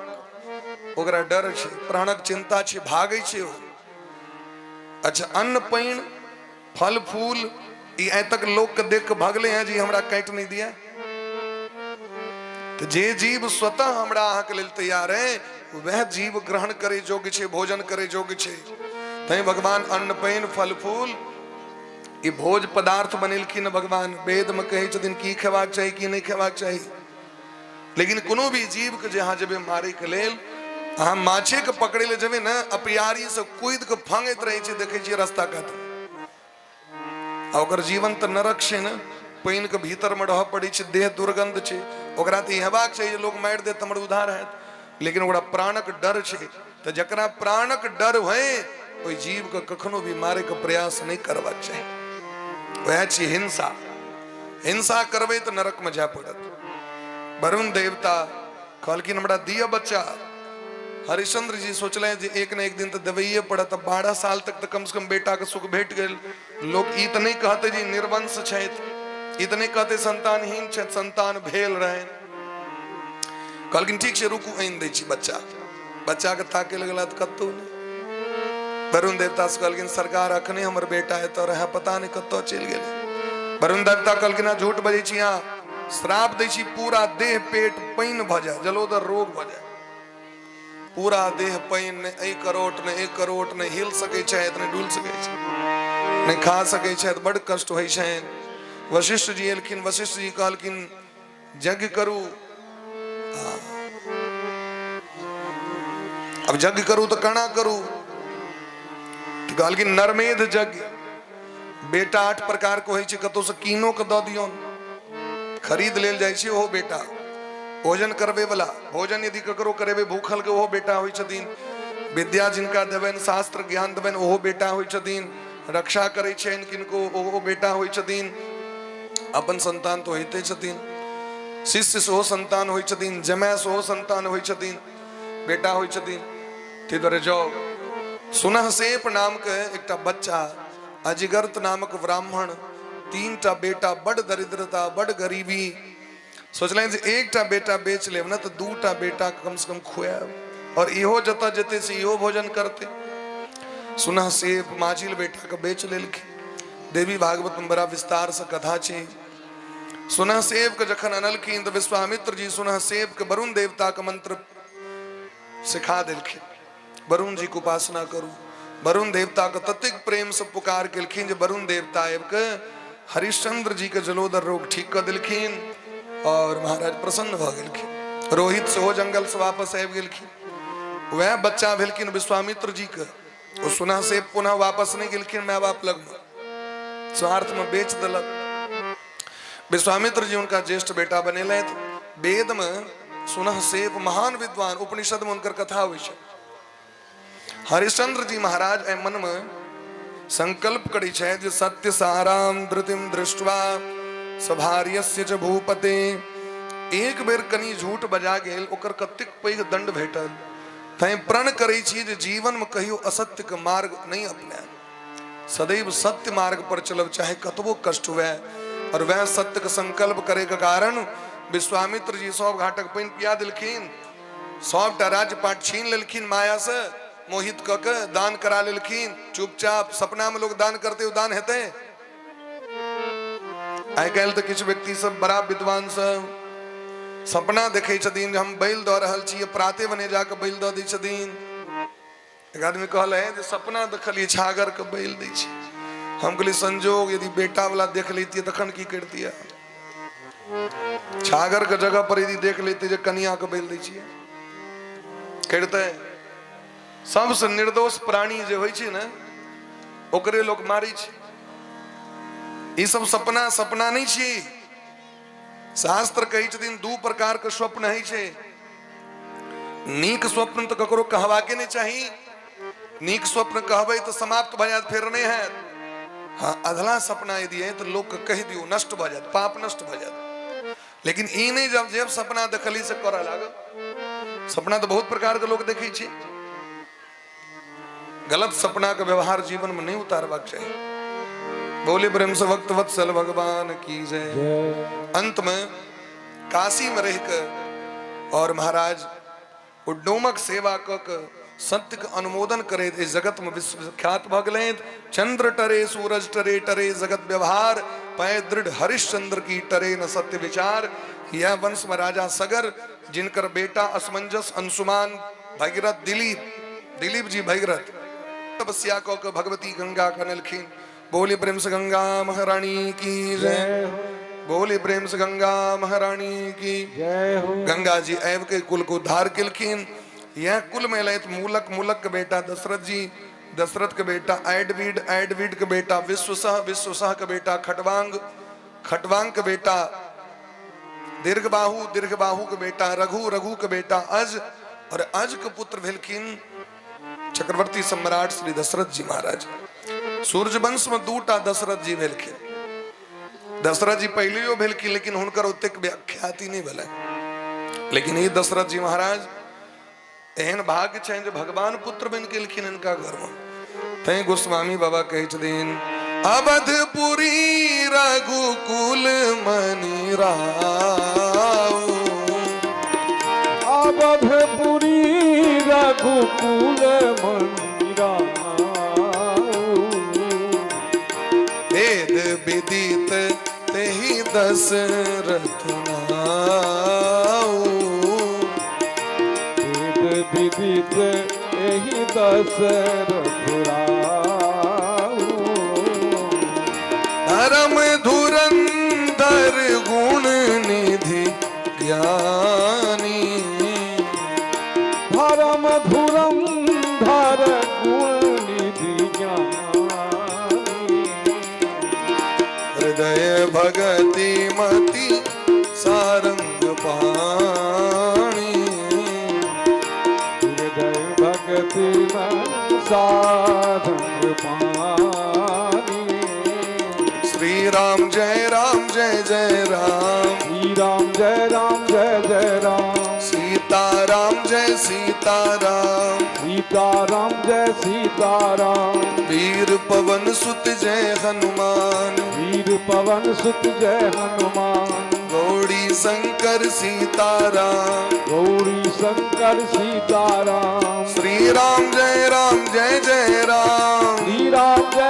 ओकरा डर छै प्राणक चिंता छै भागै छै ओ अच्छा अन्न पानि फल फूल ई आइ तक लोग के देख के भागले हैं जी हमरा काट नहीं दिया तो जे जीव स्वतः हमरा अहाँ के लेल तैयार है वह जीव ग्रहण करे योग्य छै भोजन करे योग्य छै तै भगवान अन्न पानि फल फूल ई भोज पदार्थ बनेलखिन भगवान वेद में कहै छथिन की खेबाक चाही की नहीं खेबाक चाही लेकिन कोनो भी जीव के जे अहाँ जेबे मारे के लेल अहाँ माछे के पकड़े ले जेबे ना अपियारी से कूद के फांगैत रहे छै देखे छियै रास्ता कात आ ओकर जीवन तो नरक छै ना पानि के भीतर में रह पड़े छै देह दुर्गंध छै ओकरा तो हेबाक चाहिए लोग मारि दे हमर उद्धार हैत लेकिन ओकरा प्राणक डर छै तो जकरा प्राणक डर होए ओहि जीव के कखनो भी मारे के प्रयास नहीं करबाक चाही वह छै हिंसा हिंसा करबे तो नरक में जाय पड़त वरुण देवता कहलखिन हमरा दिया बच्चा हरिश्चंद्र जी सोचले जे एक न एक दिन तो देवैये पड़त 12 साल तक तो कम से कम बेटा के सुख भेट गेल लोग ई तो नहीं कहते जी निर्वंश छथि ई तो नहीं कहते संतानहीन छथि संतान भेल रहे कहलखिन ठीक छै रुकू आनि दै छी बच्चा के ताके लगला तो कतौ नहीं वरुण देवता से कहलखिन सरकार अखने हमर बेटा एतऽ रहे पता नहीं कतौ चलि गेलै वरुण देवता कहलखिन झूठ बजै छी अहाँ श्राप दै छी पूरा देह पेट पानि भऽ जाय जलोदर रोग भऽ जाय पूरा देह पैन ने 1 करोट ने हिल सके छे ने डुल सके छे ने खा सके छे तो बड़ कष्ट होई छे। वशिष्ठ जी एलखिन, वशिष्ठ जी कहलखिन यज्ञ करू। अब यज्ञ करू तो कणा करू, तो कहलखिन नरमेध यज्ञ। बेटा 8 प्रकार को होई छे, कतो से कीनो के द दियो, खरीद लेल जाय छे ओहो बेटा। भोजन करबे वाला, भोजन यदि ककरो करेबे भूखल के ओहो बेटा होई छथिन। विद्या जिनका देबन, शास्त्र ज्ञान देबन ओहो बेटा होई छथिन। रक्षा करे छेन किनको ओहो बेटा होई छथिन। अपन संतान तो होते छथिन, शिष्य सेहो संतान होई छथिन, जमाय सेहो संतान होई छथिन, बेटा होई छथिन। ते दुआरे जाओ सुनहसेप नाम के एकटा बच्चा, अजिगर्त नामक ब्राह्मण, 3टा बेटा, बड़ दरिद्रता बड़ गरीबी। सोचल जे 1टा बेटा बेच लेब ना तो 2टा बेटा कम से कम खुआब, और इहो जता जते से इहो भोजन करते। सुनहसेप माझिल बेटा के बेच लेलखिन। देवी भागवत में बड़ा विस्तार से कथा छे। सुनहसेप के जखन अनलखिन तो विश्वामित्र जी सुनहसेप के वरुण देवता के मंत्र सिखा देलखिन। वरुण जी को उपासना करू। वरुण देवता के ततिक प्रेम से पुकार केलखिन जे वरुण देवता आबि के हरिश्चंद्र जी के जलोदर रोग ठीक कर देलखिन और महाराज प्रसन्न भ गेलखिन। रोहित सेहो जंगल से वापस आबि गेलखिन। वह बच्चा भेलखिन विश्वामित्र जी के। ओ सुनहसेप पुनः वापस नहीं गेलखिन माय बाप लग में, स्वार्थ में बेच देलक। विश्वामित्र जी उनका ज्येष्ठ बेटा बनेले। वेद में सुनहसेप महान विद्वान, उपनिषद में उनकर कथा हुई है। हरिश्चंद्र जी महाराज ए मन में संकल्प करी छे जे सत्य साराम धृतिम दृष्टवा सभार्यस्य च भूपते। एक बेर कनी झूठ बजा गेल ओकर कतेक पैघ दंड भेटल। तैं प्रण करै छी जे जीवन में कहियो असत्य के मार्ग नहीं अपनाएब, सदैव सत्य मार्ग पर चलब चाहे कतबो कष्ट हुए। और वह सत्य के संकल्प करे के कारण विश्वामित्र जी 100 घाटक पानी पिया दिलखिन, 100टा राज्य पाट छीन लेलखिन, माया से मोहित क के दान करा लेलखिन। चुपचाप सपना में लोग दान करते हो, दान हेते। आइ काल्हि तो किछु व्यक्ति सब बड़ा विद्वान सब सपना देखे छथिन हम बैल दऽ रहल छी, प्राते बने जाके बैल दऽ दै छथिन। एक आदमी कहल है जे सपना देखलिए छागर के बैल दै छी। हम कहलिए संजोग यदि बेटा वाला देख लेती तखन की करती, छागर के जगह पर यदि देख लेती जे कन्या के बैल दै छी करते। सबसे निर्दोष प्राणी जे होइ छै ने ओकरे लोग मारै छै। ई सब सपना सपना नहीं छी। शास्त्र कहै छथिन 2 प्रकार के स्वप्न है छे। नीक स्वप्न तो ककरो कहबाके नहीं चाही। नीक स्वप्न कहबै तो समाप्त भ जायत, फेर नहीं है। हाँ, अधला सपना यदि है तो लोग के कह दियो नष्ट भ जायत, पाप नष्ट भ जायत। लेकिन ई नहीं जब जेब सपना देखली से करऽ लागल। सपना तो बहुत प्रकार के लोग देखै छै। गलत सपना का व्यवहार जीवन में नहीं उतारबाक चाहिए। बोले ब्रह्म से वक्त वत्सल भगवान की जय। अंत में काशी में रहकर और महाराज उड्डोमक सेवा क सत्य के अनुमोदन करे थे। जगत में विश्वविख्यात भ गेलै। चंद्र टरे सूरज टरे, टरे जगत व्यवहार, पै दृढ़ हरिश्चंद्र की टरे न सत्य विचार। यह वंश में राजा सगर, जिनकर बेटा असमंजस अंशुमान भगीरथ दिलीप जी भगीरथ तपस्या को भगवती गंगा कनलखिन। बोले प्रेम से गंगा महारानी की जय। बोले प्रेम से गंगा महारानी की जय हो। गंगा जी ऐव के कुल को उद्धार किलखिन। यह कुल में लयत मूलक के बेटा दशरथ जी, दशरथ के बेटा ऐडवीड के बेटा विश्वसह के बेटा खटवांग के बेटा दीर्घबाहु के बेटा रघु के बेटा अज, और अज के पुत्र भेलखिन चक्रवर्ती सम्राट श्री दशरथ जी महाराज। सूर्यवंश में 2टा दशरथ जी भेलखिन। दशरथ जी पहले भेलखिन लेकिन हुनकर ओतेक व्याख्याति नहीं भेलै। लेकिन ये दशरथ जी महाराज एहन भाग्य छनि जे भगवान पुत्र बन गेलखिन इनका घर में। तैं गोस्वामी बाबा कहै छथिन अवधपुरी रघुकुल मनि राउ। अवधपुरी रघुकुल मनि राउ। वेद विदित तेहि दशरथ नाउ। वेद बीत एहि दशरथ राऊ। धर्म धुरंधर गुण निधि ज्ञानी, धर्म धुरंधर गुण निधि ज्ञानी। हृदय भगति मति सारंग पाणी, हृदय भगति मन सारंग पानी। श्री राम जय जय राम, श्री राम जय जय राम। सीताराम जय सीताराम, सीताराम जय सीताराम। वीर पवन सुत जय हनुमान, वीर पवन सुत जय हनुमान। गौड़ी शंकर सीताराम, गौरी शंकर सीताराम। श्री राम जय जय राम, श्री राम जय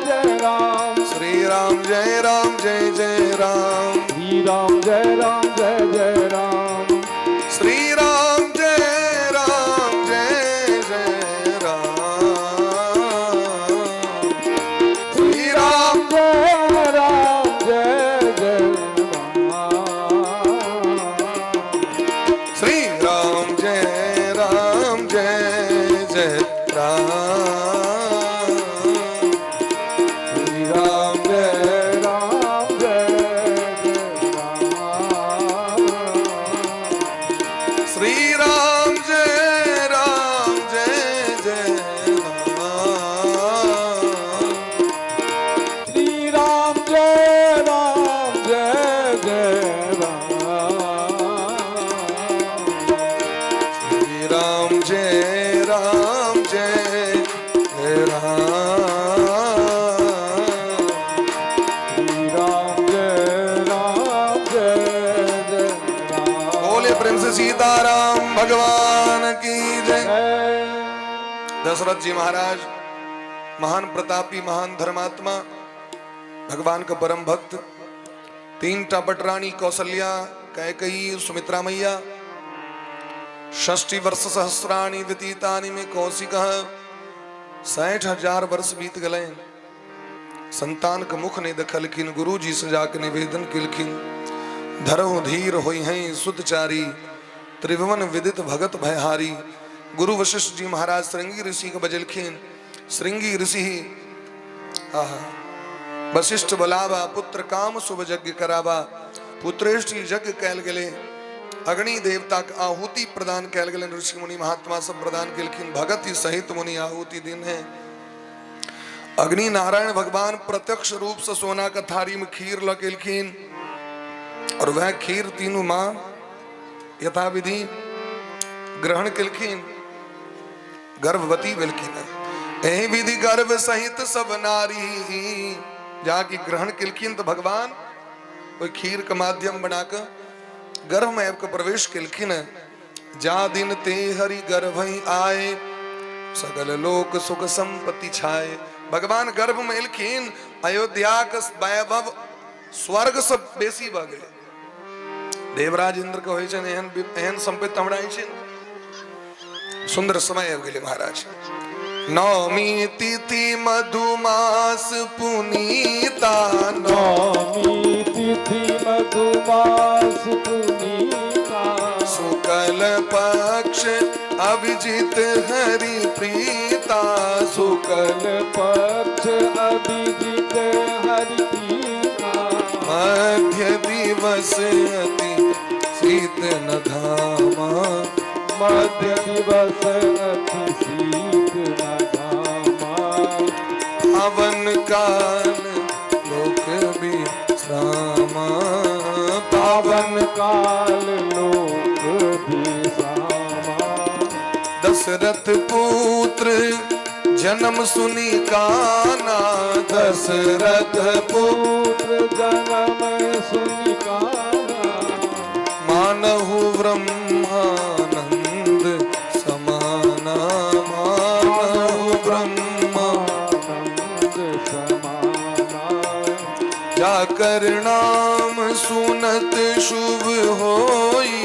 जय राम। श्री राम जय जय राम, श्री राम जय जय राम। श्री राम जय जय राम, श्री राम जय जय राम। श्री राम जय जय राम, श्री राम जय जय राम। श्री राम जय जय राम, श्री राम जय जय राम। श्री राम जय राम, श्री राम जय जय राम। बोले प्रेम से सीताराम भगवान की जय। दशरथ जी महाराज महान प्रतापी, महान धर्मात्मा, भगवान का परम भक्त। 3 टापटरानी कौसल्या, कैकेयी, सुमित्रा मैया। 60 वर्ष सहस्राणि व्यतीतानि में कौशिकः, 60,000 वर्ष बीत गए। संतान का मुख ने दखलखिन, गुरु जी से जाकर निवेदन किलखिन। धरो धीर होई हैं सुतचारी, त्रिभुवन विदित भगत भयहारी। गुरु वशिष्ठ जी महाराज श्रृंगी ऋषि को बजलखिन। श्रृंगी ऋषि वशिष्ठ बोलावा, पुत्र काम शुभ यज्ञ करावा। पुत्रेष्टि यज्ञ कैल गले, अग्नि देवता का आहुति प्रदान कैल गले। ऋषि मुनि महात्मा सब प्रदान केलखिन। भगत ही सहित मुनि आहुति दिन है। अग्नि नारायण भगवान प्रत्यक्ष रूप से सोना का थारी में खीर लकेलखिन, और वह खीर तीनों मां यथा विधि ग्रहण केलखिन। गर्भवती बेलखिन। यही विधि गर्भ सहित सब नारी जाके ग्रहण केलखिन। तो भगवान कोई खीर का माध्यम बनाकर गर्भ में आपका प्रवेश केलखिन। जा दिन ते हरि गर्भ आए, सगल लोक सुख संपत्ति छाए। भगवान गर्भ में एलखिन। अयोध्या का वैभव स्वर्ग से बेसी भ गए। देवराज इंद्र को होय छन एहन संपत्ति हमरा छन। सुंदर समय आबि गेलै महाराज। नवमी तिथि मधुमास पुनीता, नवमी तिथि मधुमास पुनीता। शुक्ल पक्ष अभिजित हरि प्रीता, शुक्ल पक्ष अभिजित हरि प्रीता। मध्य दिवस अति शीत न धामा, मध्य दिवस अति शीत न धामा। पावन काल लोक विश्रामा, पावन काल लोक विश्रामा। दशरथ पुत्र जन्म सुनी काना, दशरथ पुत्र जन्म सुनि काना। मानहु ब्रह्मानंद समाना, मानहु ब्रह्मानंद समाना। जाकर नाम सुनत शुभ होई,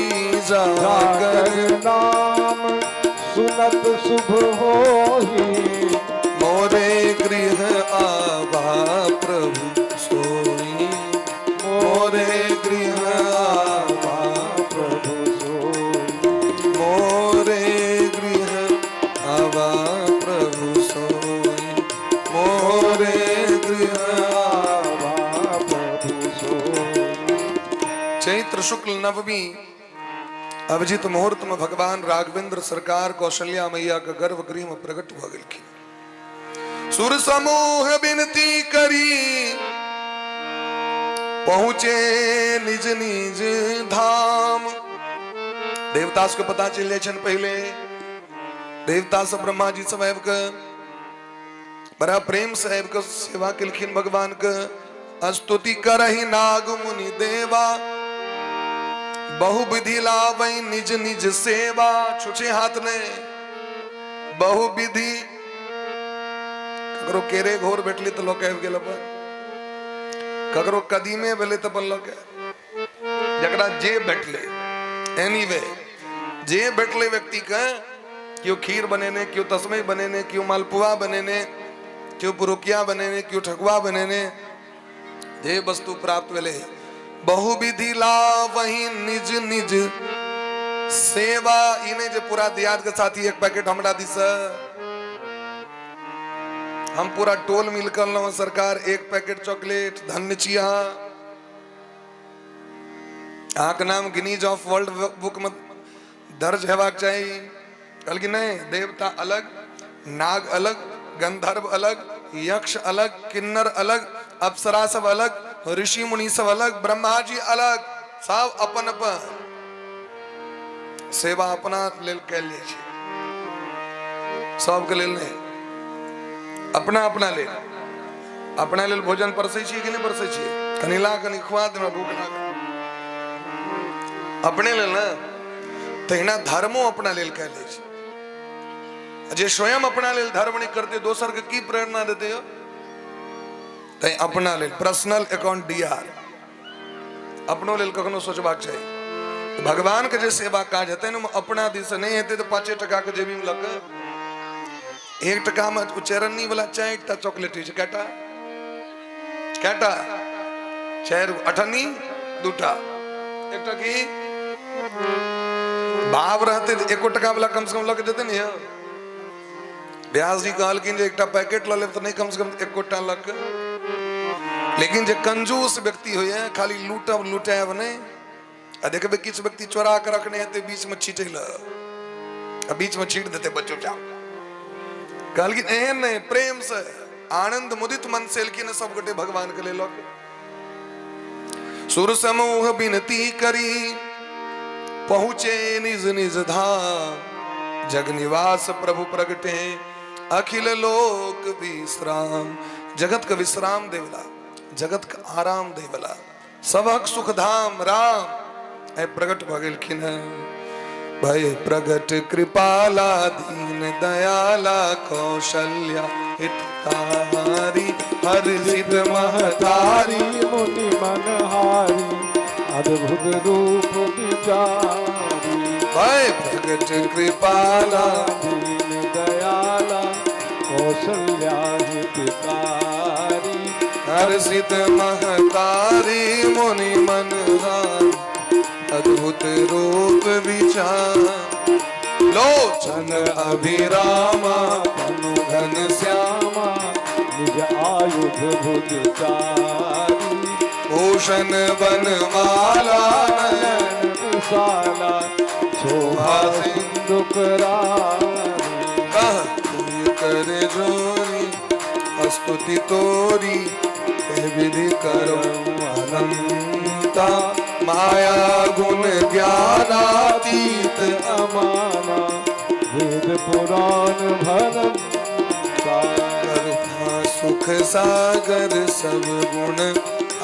जाकर नाम सुनत शुभ होई। मोरे गृह आवा प्रभु सोई, मोरे गृह आवा प्रभु सोई। मोरे गृह आवा प्रभु सोई, मोरे गृह आवा प्रभु सोई। चैत्र शुक्ल नवमी अभिजित मुहूर्त में भगवान राघवेंद्र सरकार कौशल्या मैया का गर्भगृह में प्रकट हो गई। सुर समूह विनती करी पहुंचे निज निज धाम। देवतास को पता चल जाए पहले देवता सब ब्रह्मा जी सब आब के बड़ा प्रेम से आब के सेवा किलखिन भगवान के। स्तुति करहि नाग मुनि देवा, बहु विधि लावै निज निज सेवा। छुछे हाथ ने बहु विधि ककरो केरे घोर बैठली तो लोग कह गेल, ककरो कदीमे भेले तो बल्लो के जकरा जे बैठले एनीवे जे बैठले व्यक्ति का क्यों खीर बनेने, क्यों तस्मै बनेने, क्यों मालपुआ बनेने, क्यों पुरुकिया बनेने, क्यों ठकुआ बनेने, जे वस्तु प्राप्त भेले बहु विधि ला वही निज निज सेवा। इन्हें जो पूरा दियाद के साथ ही एक पैकेट हमरा दिस हम पूरा टोल मिल कर लो सरकार एक पैकेट चॉकलेट धन्य चिया आक नाम गिनीज ऑफ वर्ल्ड बुक में दर्ज हेबाक चाहिए। कल की नहीं, देवता अलग, नाग अलग, गंधर्व अलग, यक्ष अलग, किन्नर अलग, अप्सरा सब अलग, ऋषि मुनि सब अलग, ब्रह्मा जी अलग, सब अपन अपन सेवा अपना लेल कैल जाइ छै। सबके लेल नहीं, अपना अपना लेल, अपना लेल भोजन परसै छियै कि नहीं परसै छियै? कनि ला कनि खुआ दे, हमरा भूख लागल। अपने लेल ना, तहिना धर्मो अपना लेल कैल जाइ छै। जे स्वयं अपना लेल धर्म नहीं करते दोसर के की प्रेरणा देते हो? तै अपना लेल पर्सनल अकाउंट डीआर अपनो लेल कखनो सोचबाक चाहिए। भगवान के जे सेवा काज हेतै न अपना दिस नहीं हेतै तो 5 टका के जेबी में लग 1 टका में उच्चरणी वाला 4 टा चॉकलेट होइ छै। कैटा कैटा 4 अठन्नी 2 टा 1 टा की भाव रहते 1 टका वाला कम से कम लग देते नहीं। व्यास जी कहलखिन जे 1 टा पैकेट ल लेब तो नहीं कम से कम 1 टा लग। लेकिन जे कंजूस व्यक्ति हो खाली लूटब लुटाब नहीं, देखबे किछ व्यक्ति चोरा के रखने हेते बीच में छीटे बीच में छीट देते बच्चों जाओ। कहलखिन एहन नहीं, प्रेम से आनंद मुदित मन से लेकिन सब गोटे भगवान के ले लो। सुर समूह विनती करी पहुंचे निज निज धाम। जग निवास प्रभु प्रगटे अखिल लोक विश्राम। जगत का विश्राम देवला, जगत का आराम देवला, सबक सुख धाम राम ऐ प्रगट भगेलखिन। भय प्रगट कृपाला दीन दयाला कौशल्या हितकारी हर्षित महतारी मुनि मनहारी अद्भुत रूप विचारी। भय प्रगट कृपाला दीन दयाला कौशल्या हितकारी हर्षित महतारी मुनि मनहारी अद्भुत रूप विचार। लोचन अभिरामा तनु घन श्यामा निज आयुध भुजचारी। भूषण बनमाला नयन विशाला शोभा सिंधु करारी। कह तुम कर जोरी स्तुति तोरी विधि करो अनंता। माया गुण ज्ञानातीत अमाना वेद पुराण भरम करुणा सुख सागर सब गुण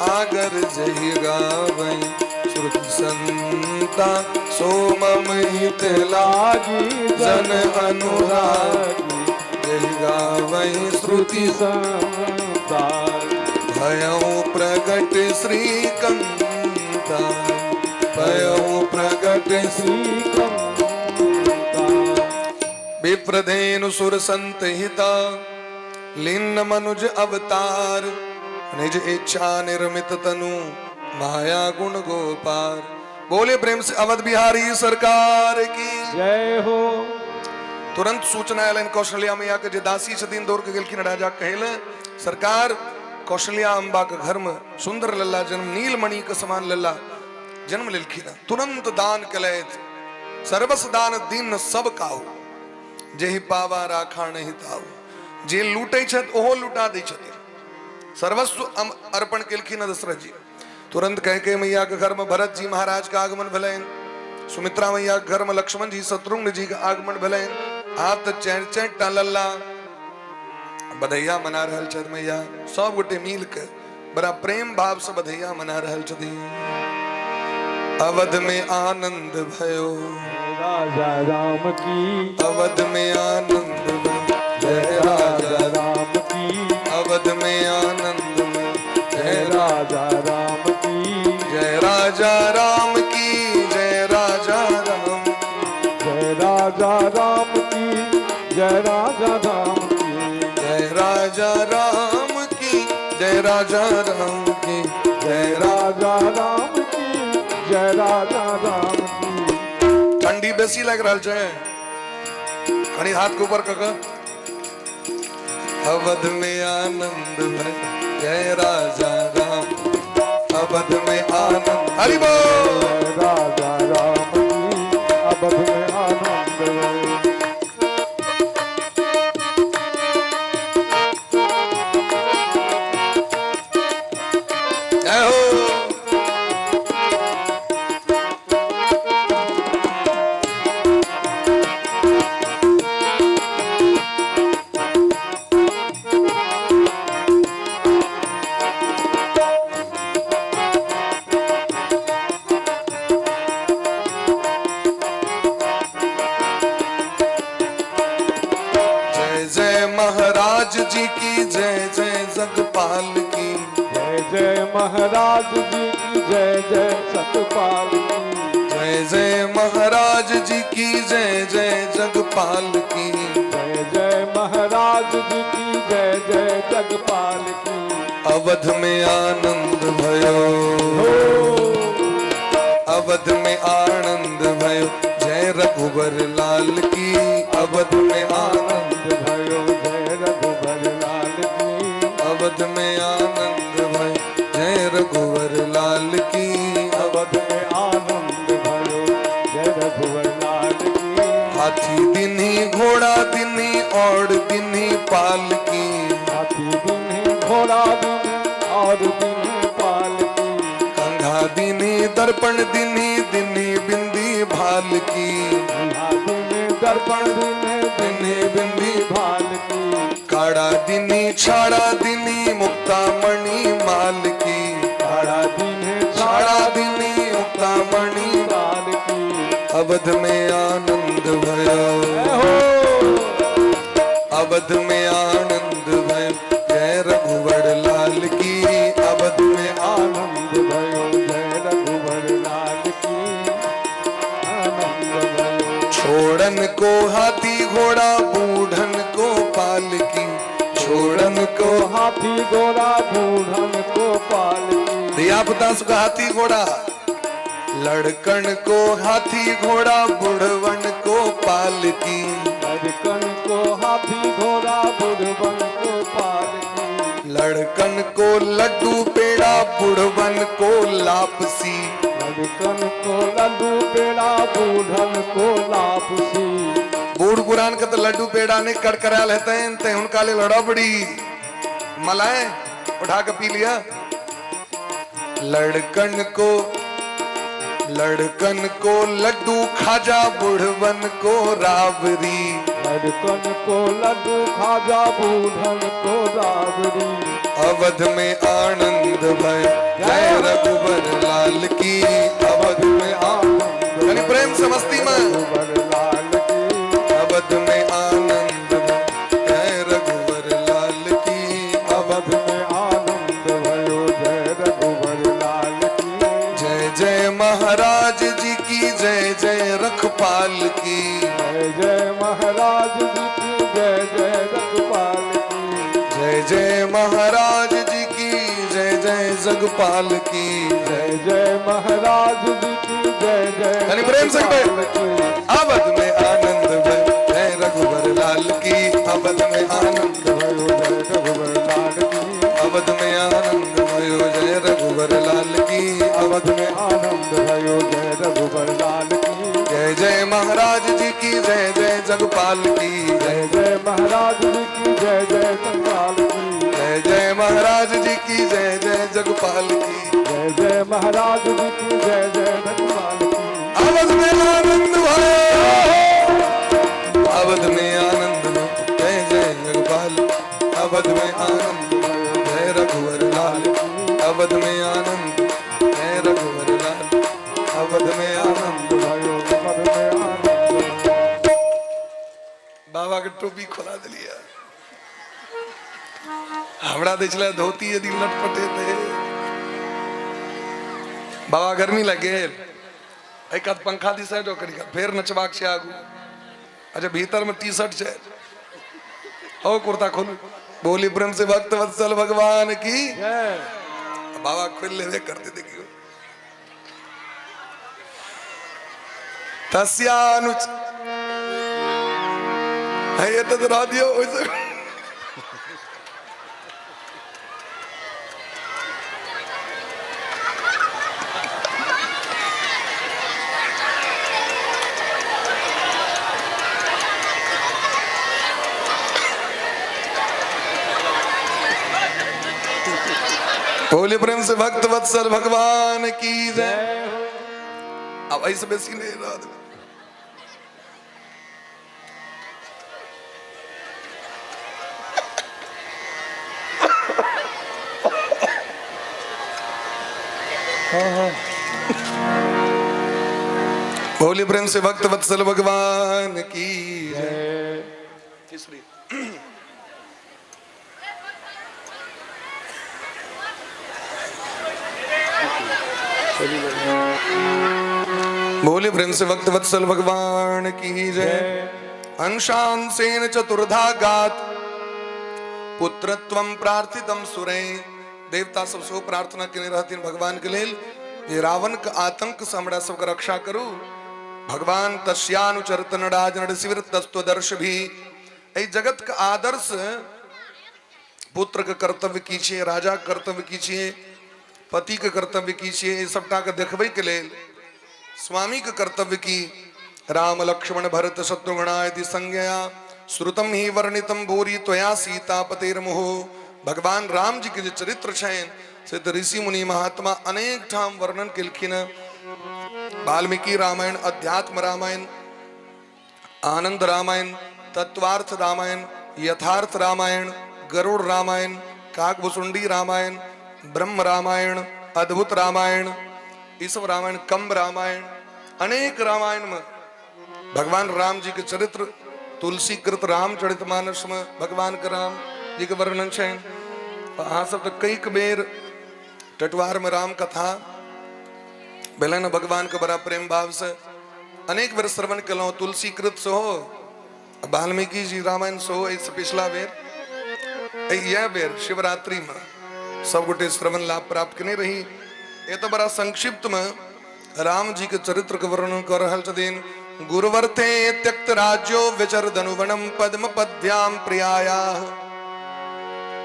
आगर जहि गावै। श्रुति संता सोमम हित लागी जन अनुरागी। जहि गावै श्रुति संता भयउ प्रगट श्रीकंता। भयउ प्रगट श्रीकंता विप्रधेनु सुर संत हिता लीन मनुज अवतार निज इच्छा निर्मित तनु माया गुण गोपार। बोले प्रेम से अवध बिहारी सरकार की जय हो। तुरंत सूचना आयल कौशल्या मैया के जे दासी छथिन दौड़ के गेलखिन राजा कहल सरकार कौशल्या अम्बा के घर में सुंदर लल्ला जन्म नीलमणि के समान लल्ला जन्म लेलखिन। तुरंत दान कलैत सर्वस दान दिन सब काहू जेहि पावा राखा नहीं ताऊ। जे लूटे छत ओहो लुटा दै छथिन। सर्वस्व अर्पण केलखिन दशरथ जी। तुरंत कह के मैया के घर में भरत जी महाराज का आगमन भलेन, सुमित्रा मैया के घर में लक्ष्मण जी शत्रुघ्न जी का आगमन भलेन। हाथ चैन चैन लल्ला बधैया मना रहल छथ मैया सब गोटे मिल के बड़ा प्रेम भाव से बधैया मना रहल छथिन। अवध में आनंद भयो राजा राम की, अवध में आनंद भयो जय राजा राम की, अवध में आनंद भयो जय राजा राम की, जय राजा राम की, जय राजा राम जय राजा राम की, जय राजा राम की, जय राजा राम की, जय राजा राम की, जय राजा राम की, जय राजा राम की। ठंडी बेसी लग रहा है खड़ी हाथ के ऊपर कक। अवध में आनंद है जय राजा राम, अवध में आनंद हरि बोल। जय राजा राम की, अवध में आनंद है। जय हो। महाराज जी की जय जय जगपाल की, जय जय महाराज जी की, जय जय सतपाल की, जय जय महाराज जी की, जय जय जगपाल की, जय जय महाराज जी की, जय जय जगपाल की। अवध में आनंद भयो, अवध में आनंद भयो जय रघुबर लाल की, अवध में आनंद भयो जय रघुबर लाल की, अवध में आनंद भयो जय रघुवर लाल की, अवध में आनंद भयो जय रघुबर लाल की। हाथी दिन्ही घोड़ा दिन्ही और दिन्ही पाल की, हाथी दिन्ही घोड़ा दिन्ही और दिन्ही पाल की, कंघा दिन्ही दर्पण दिन्ही दिन्ही बिंदी भाल की, दिन्ही दर्पण दिन्ही दिन्ही बिंदी भाल की, काड़ा दिन्ही छाड़ा दिन्ही मुक्ता मणि माल की, काड़ा दिन्ही छाड़ा दिन्ही मुक्ता मणि माल की। अवध में आनंद भयो, अवध में आनंद भयो जय रघुवर लाल की, अवध में आनंद भयो जय रघुबर लाल की, आनंद भयो। छोड़न को हाथी घोड़ा बूढ़न को पाल की, छोड़न को हाथी घोड़ा बूढ़न को पाल की, दिया पुता सुखा हाथी घोड़ा, लड़कन को हाथी घोड़ा बुढ़वन को पाल की, लड़कन को हाथी घोड़ा बुढ़वन को पाल की, लड़कन को लड्डू पेड़ा बुढ़वन को लापसी, लड़कन को लड्डू पेड़ा बूढ़न को लापसी। बूढ़ पुरान का तो लड्डू पेड़ा ने कड़कड़ा लेते हैं ते उनका ले लड़ा बड़ी मलाई उठा के पी लिया। लड़कन को लड्डू खाजा बुढ़वन को राबरी, लड़कन को लड्डू खाजा बूढ़न को राबरी। अवध में आनंद भय जय रघुवर लाल की, अवध में आनंद यानी प्रेम से मस्ती में रघुबर लाल की, अवध में आनंद भय जय रघुवर लाल की, अवध में आनंद भयो जय रघुबर लाल की। जय जय महाराज जी की, जय जय रखपाल की, जय जय महाराज जी महाराज जी की जय जय जगपाल की जय जय महाराज जी की जय जय यानी प्रेम से कहे, जगपाल की। अवध में आनंद भय जय रघुवर लाल की, अवध में आनंद भयो जय रघुवर लाल की, अवध में आनंद भयो जय रघुवर लाल की, अवध में आनंद भयो जय रघुवर लाल की। जय जय महाराज जी की जय जय जगपाल की जय जय महाराज जी की जय जय जगपाल की। जय जय महाराज जी की जय जय जगपाल की। जय जय महाराज जी की जय जय जगपाल की। अवध में आनंद भयो, अवध में आनंद जय जय जगपाल, अवध में आनंद जय रघुवर लाल, अवध में आनंद जय रघुवर लाल, अवध में आनंद भयो पद में आनंद। बाबा के टोपी खोला दिलिया, हमरा दिखला धोती यदि लटपटे थे। बाबा गर्मी लगे एक आध पंखा दी साइड करी फिर नचबाक से आगू। अच्छा भीतर में टी शर्ट है ओ कुर्ता खोलू। बोली प्रेम से भक्त वत्सल भगवान की जय। बाबा खुल ले करते देखियो। तस्यानुच है ये तो डरा दियो वैसे। बोले प्रेम से भक्त वत्सल भगवान की जय। अब ऐसे बेसी नहीं रहा। बोले प्रेम से भक्त वत्सल भगवान की जय। तीसरी बोले प्रेम से भक्त वत्सल भगवान की जय। अंशांसेन चतुर्धा गात पुत्रत्वं प्रार्थितम सुरे। देवता सब सो प्रार्थना के रहती भगवान के लिए ये रावण का आतंक से हमरा सबका रक्षा करू। भगवान तस्यानुचरित नराज नरसिवर तत्वदर्श भी ए जगत का आदर्श पुत्र के कर्तव्य कीजिए, राजा के कर्तव्य कीजिए, पति के कर्तव्य कीजिए, सबटा के देखबे के लिए स्वामी के कर्तव्य की। राम लक्ष्मण भरत शत्रुघ्नादि संज्ञा श्रुतम ही वर्णितम भूरी त्वया सीता पतेर्मोह। भगवान राम जी के जो चरित्र छन सिद्ध ऋषि मुनि महात्मा अनेक ठाम वर्णन केलखिन। वाल्मीकि रामायण, अध्यात्म रामायण, आनंद रामायण, तत्वार्थ रामायण, यथार्थ रामायण, गरुड़ रामायण, काकभुसुंडी रामायण, ब्रह्म रामायण, अद्भुत रामायण, ये सब रामायण, कंब रामायण, अनेक रामायण में भगवान राम जी के चरित्र तुलसी कृत रामचरितमानस में भगवान के राम जी के वर्णन है। अहाँ सब तो कई बेर टटवार में राम कथा बेलन भगवान के बड़ा प्रेम भाव से अनेक बेर श्रवण कलो। तुलसी कृत से हो, वाल्मीकि जी रामायण से हो, इस पिछला बेर यह बेर शिवरात्रि में सब गोटे श्रवण लाभ प्राप्त करने रही। ये तो बड़ा संक्षिप्त में राम जी के चरित्र के वर्णन कर रहल छथिन। गुरुवर्थे त्यक्त राज्यो विचर धनुवनम पद्म पद्याम प्रियाया।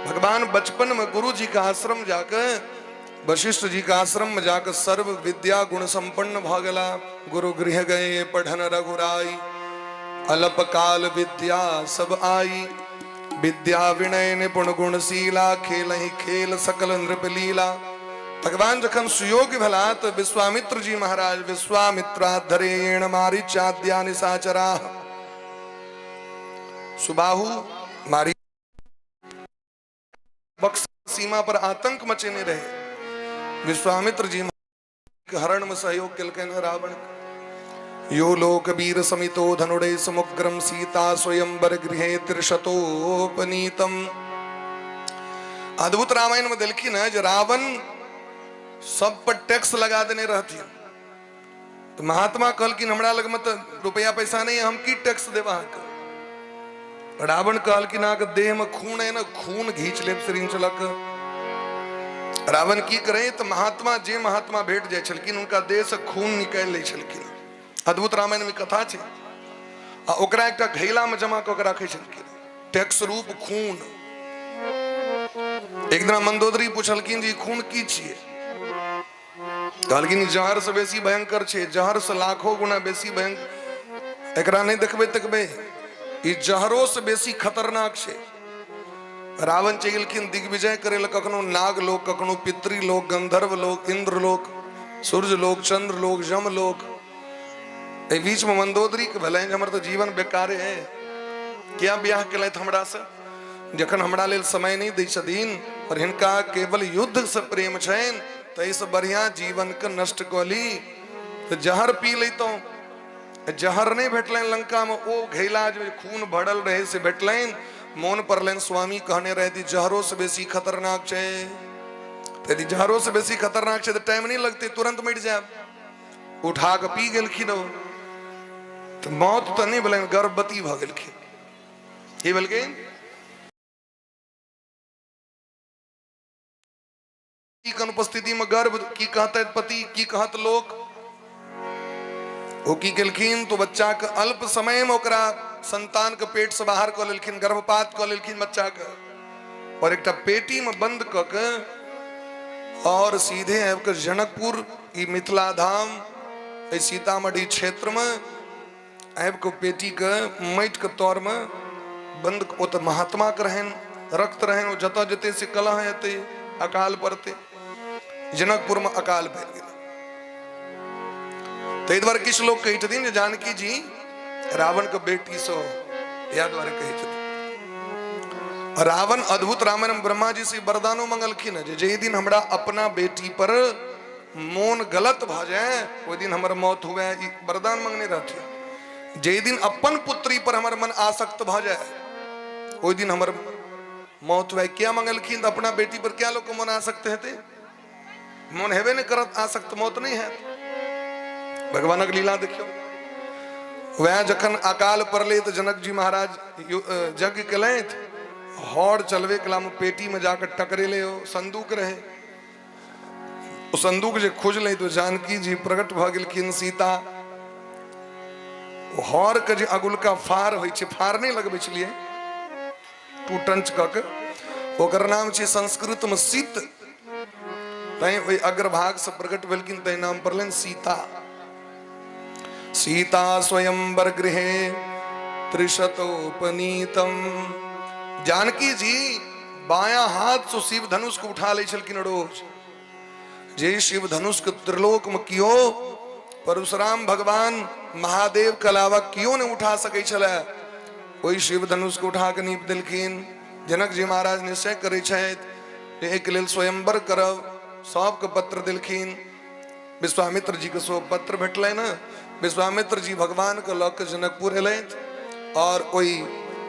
भगवान बचपन में गुरु जी का आश्रम जाकर, वशिष्ठ जी का आश्रम में जाकर सर्व विद्या गुण संपन्न भगला। गुरु गृह गए पढ़न रघुराई, अल्प काल विद्या सब आई। विद्या विनय निपुण गुणशीला, खेल ही खेल सकल नृप लीला। भगवान जखन सुयोग्य भला तो विश्वामित्र जी महाराज विश्वामित्राधरेण मारीचाद्या निशाचरा। सुबाहु मारी बक्स सीमा पर आतंक मचेने रहे। विश्वामित्र जी हरण में सहयोग केलकन रावण। यो लोक वीर समितो धनुड़े समुग्रम सीता स्वयंवर गृहे त्रिशतोपनीतम। अद्भुत रामायण में देखी ना जो रावण सब पर टैक्स लगा देने रहती। तो महात्मा कल की हमरा लग में तो रुपया पैसा नहीं है, हम की टैक्स देवा। रावण कहल कि ना देह में खून है ना, खून घींच ले श्रींचलक। रावण की करे तो महात्मा जे महात्मा भेट जाए छलकिन उनका देह से खून निकाल ले छलकिन। अद्भुत रामायण में कथा छे। आ ओकरा एकटा घैला में जमा क के राखे छलकिन, टैक्स रूप खून। एक दिन मंदोदरी पूछलकिन जी खून की छिए? कहलकिन जहर से बेसी भयंकर छे, जहर से लाखों गुना बेसी भयंकर। एकरा नहीं देखबे तकबे ई जहरो से बेसी खतरनाक छे। रावण चलखिन दिग्विजय करे ल, कखनो नाग लोक, कखनो पितृ लोक, गंधर्व लोक, इंद्र लोक, सूर्य लोक, चंद्र लोक, जम लोक। ए बीच में मंदोदरी के भले हमर तो जीवन बेकारे है, क्या ब्याह केलैथ हमरा से, जखन हमरा लेल समय नहीं दै छथिन और हिनका केवल युद्ध से प्रेम छनि, तो इस बढ़िया जीवन के नष्ट क ली। तो जहर पी लेतों, जहर नहीं भेटलैन लंका में, ओ घैला जो खून भरल रहे से भेटलैन। मौन परलैन स्वामी कहने रहे थी जहरों से बेसी खतरनाक छे। यदि जहरों से बेसी खतरनाक छे तो टाइम नहीं लगते, तुरंत मिट जाए। उठा के पी गेलखिन तो मौत तो नहीं भेलैन, गर्भवती भ गेलखिन। की भेलखिन? की अनुपस्थिति में गर्भ की कहते पति, की कहत लोक। वो की केलखिन तो बच्चा के अल्प समय में ओकरा संतान के पेट से बाहर क लेलखिन, गर्भपात क लेलखिन बच्चा के, और एक पेटी में बंद क के और सीधे आब के जनकपुर ई मिथिला धाम ए सीतामढ़ी क्षेत्र में आब के पेटी के माटि के तौर में बंद। ओ तो महात्मा के रहन, रक्त रहन, जत जते से कलह हेते, अकाल पड़ते। जनकपुर में अकाल भेल गेल। ताहि द्वारे किछु लोग कहै छथिन जे जानकी जी रावण के बेटी सो या द्वारे कहै छथिन। रावण अद्भुत रामायण में ब्रह्मा जी से वरदानो मंगलखिन जे जे दिन हमरा अपना बेटी पर मोन गलत भ जाए ओहि दिन हमर मौत हुए, ई वरदान मंगने रहथिन। जे दिन अपन पुत्री पर हमर मन आसक्त भ जाए ओहि दिन हमर मौत हुए। क्या मंगलखिन? अपना बेटी पर क्या लोग को मन आसक्त हेते? मन हेबे नहीं करत, आसक्त मौत नहीं है। भगवान की लीला देखियो। वह जखन अकाल पड़ले तो जनक जी महाराज यज्ञ केलैथ, हौड़ चलवे कला में पेटी में जाकर टकरेले हो संदूक रहे। वो संदूक जे खोजले तो जानकी जी प्रकट भ गेलखिन सीता। हौड़ के जे अगुल का फार होइ छै, फार नहीं लगबे छलिए टूटंच क के, ओकर नाम छै संस्कृत में सीत। तै ओइ अग्रभाग से प्रकट भेलखिन, तै नाम पड़लैन सीता। सीता स्वयंवर गृहे त्रिशतोपनीतम। जानकी जी बाया हाथ से शिव धनुष को उठा ले छलकिन रोज। जे शिव धनुष के त्रिलोक में कियो परशुराम भगवान महादेव के अलावा कियो ने उठा सकै छले, ओई शिव धनुष को उठा के नीप देलखिन। जनक जी महाराज निश्चय करे छथि एक लेल स्वयंवर करब, सबके पत्र देलखिन। विश्वामित्र जी के सो पत्र भेटलै न। विश्वामित्र जी भगवान के लऽ के जनकपुर एलैथ और ओई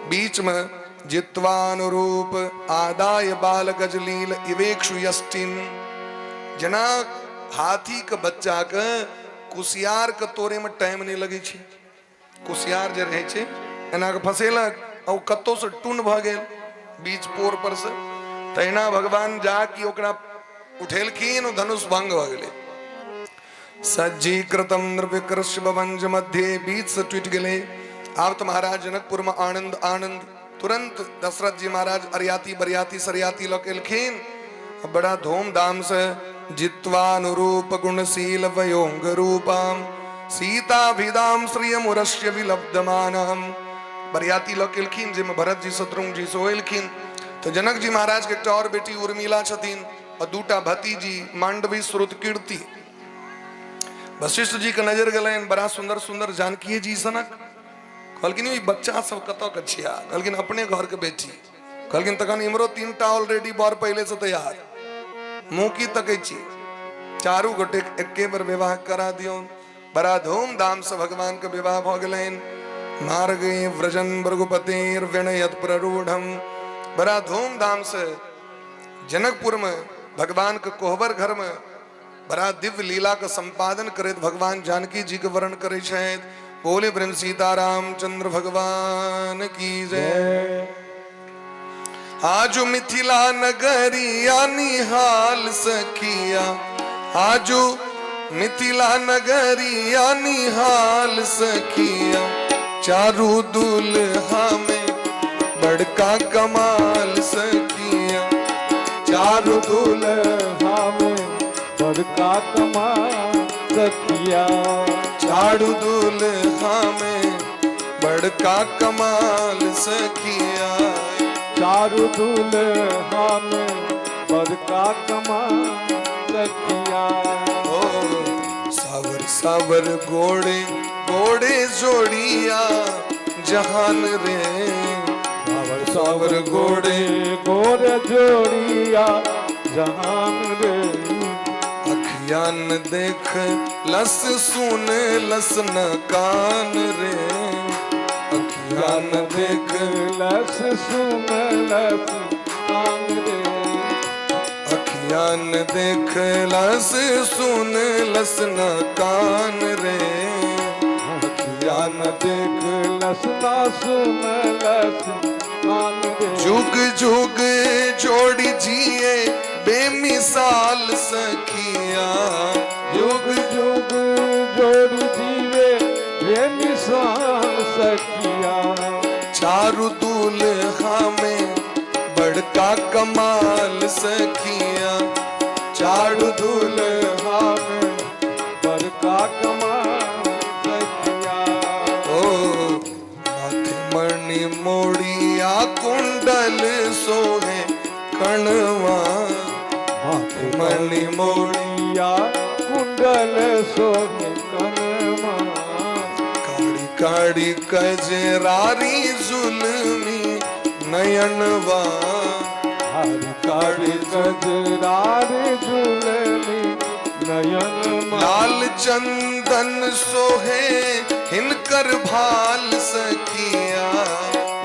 बीच में जित्वानुरूप आदाय बाल गजलील इवेक्षु यष्टिन। जना हाथी के बच्चा के कुसियार के तोड़े में टाइम नहीं लगे छे। कुसियार जे रहे छे एना के फसेलक और कत्तो से टून भ गेल बीच पोर पर से, तहिना भगवान जाके ओकरा उठेलखिन, धनुष भंग भ गेलै। सज्जीकृतम नृविकृष भवंज मध्य बीच से टूट गए। अब तो महाराज जनकपुर में आनंद आनंद। तुरंत दशरथ जी महाराज अरियाती बरियाती सरियाती लौकेलखिन, बड़ा धूमधाम से जित्वानुरूप गुणशील वयोंग रूपम सीता भिदाम श्रियमुरस्य विलब्धमानम। बरियाती लौकेलखिन जिसमें भरत जी शत्रुघ्न जी सोएलखिन। तो जनक जी महाराज के एकटा और बेटी उर्मिला छथिन और दूटा भतीजी मांडवी श्रुत कीर्ति। वशिष्ठ जी के नजर गलन, बड़ा सुंदर सुंदर जानकी जी सनक। कहलकिन ई बच्चा सब कत के छिया? कहलकिन अपने घर के बेटी। कहलकिन तखन इमरो तीनटा ऑलरेडी बर पहले से तैयार, मुंह की तकै छी, चारू गोटे एके बार विवाह करा दियो। बड़ा धूमधाम से भगवान के विवाह भ गेलैन। मार्गे व्रजन भृगुपतेर विनयत प्ररूढ़म। बड़ा धूमधाम से जनकपुर में भगवान के कोहबर घर में बड़ा दिव्य लीला का संपादन करे। भगवान जानकी जी के वर्ण करे छथि। बोले प्रेम सीतारामचंद्र भगवान की जय। आजो मिथिला नगरिया निहाल सखिया, आजो मिथिला नगरिया निहाल सखिया, चारू दुल्हा में बड़का कमाल सखिया, चारू दुल्हा में बड़का कमाल सखिया, चारू दुल्हा में बड़का कमाल सखिया, चारू दुल्हा में बड़का कमाल सखिया। ओ सावर सावर घोड़े घोड़े जोड़िया जहान रे, सावर सावर घोड़े घोड़े जोड़िया जहान रे, अखियान देख लस सुन लस न कान रे, अखियान देख लस सुन लस कान रे, अखियान देख लस सुन लस न कान रे, अखियान देख लस ना सुन लस कान रे, जुग जुग जोड़ी जिए बेमिसाल सखिया, जुग जुग जोड़ी जीवे बेमिसाल सखिया, चारू दुल्हा में बड़का कमाल सखिया, चारू दुल्हा में बड़का कमाल सखिया। ओ माथे मणि मोड़िया कुंडल सोहे कणवा, माथे मणि मोड़ी मोड़िया कुंडल सोने कनमा, काड़ी काड़ी कजरारी जुल्मी नयनवा, हरि काड़ी गजरार झूलनी नयन लाल चंदन सोहे हिनकर भाल सखिया,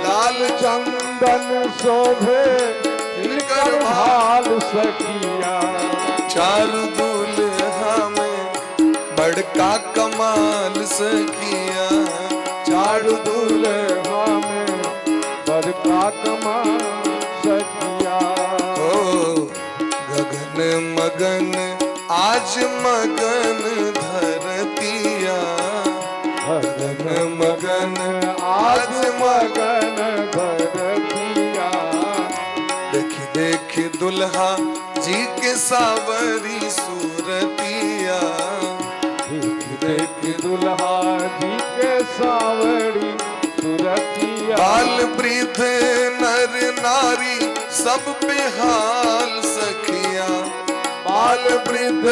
लाल चंदन शोभे इनकर भाल सखिया, चारू दुल्हा में बड़का कमाल सखिया, चारू दुल्हा में बड़का कमाल सखिया। ओ गगन मगन आज मगन धरतिया, गगन मगन आज मगन धरतिया, देखी देखी दुल्हा जी के सावरी सूरतिया, देख दुल्हा जी के सावरी सुरतिया, बाल वृद्ध नर नारी सब पे हाल सखिया, बाल वृद्ध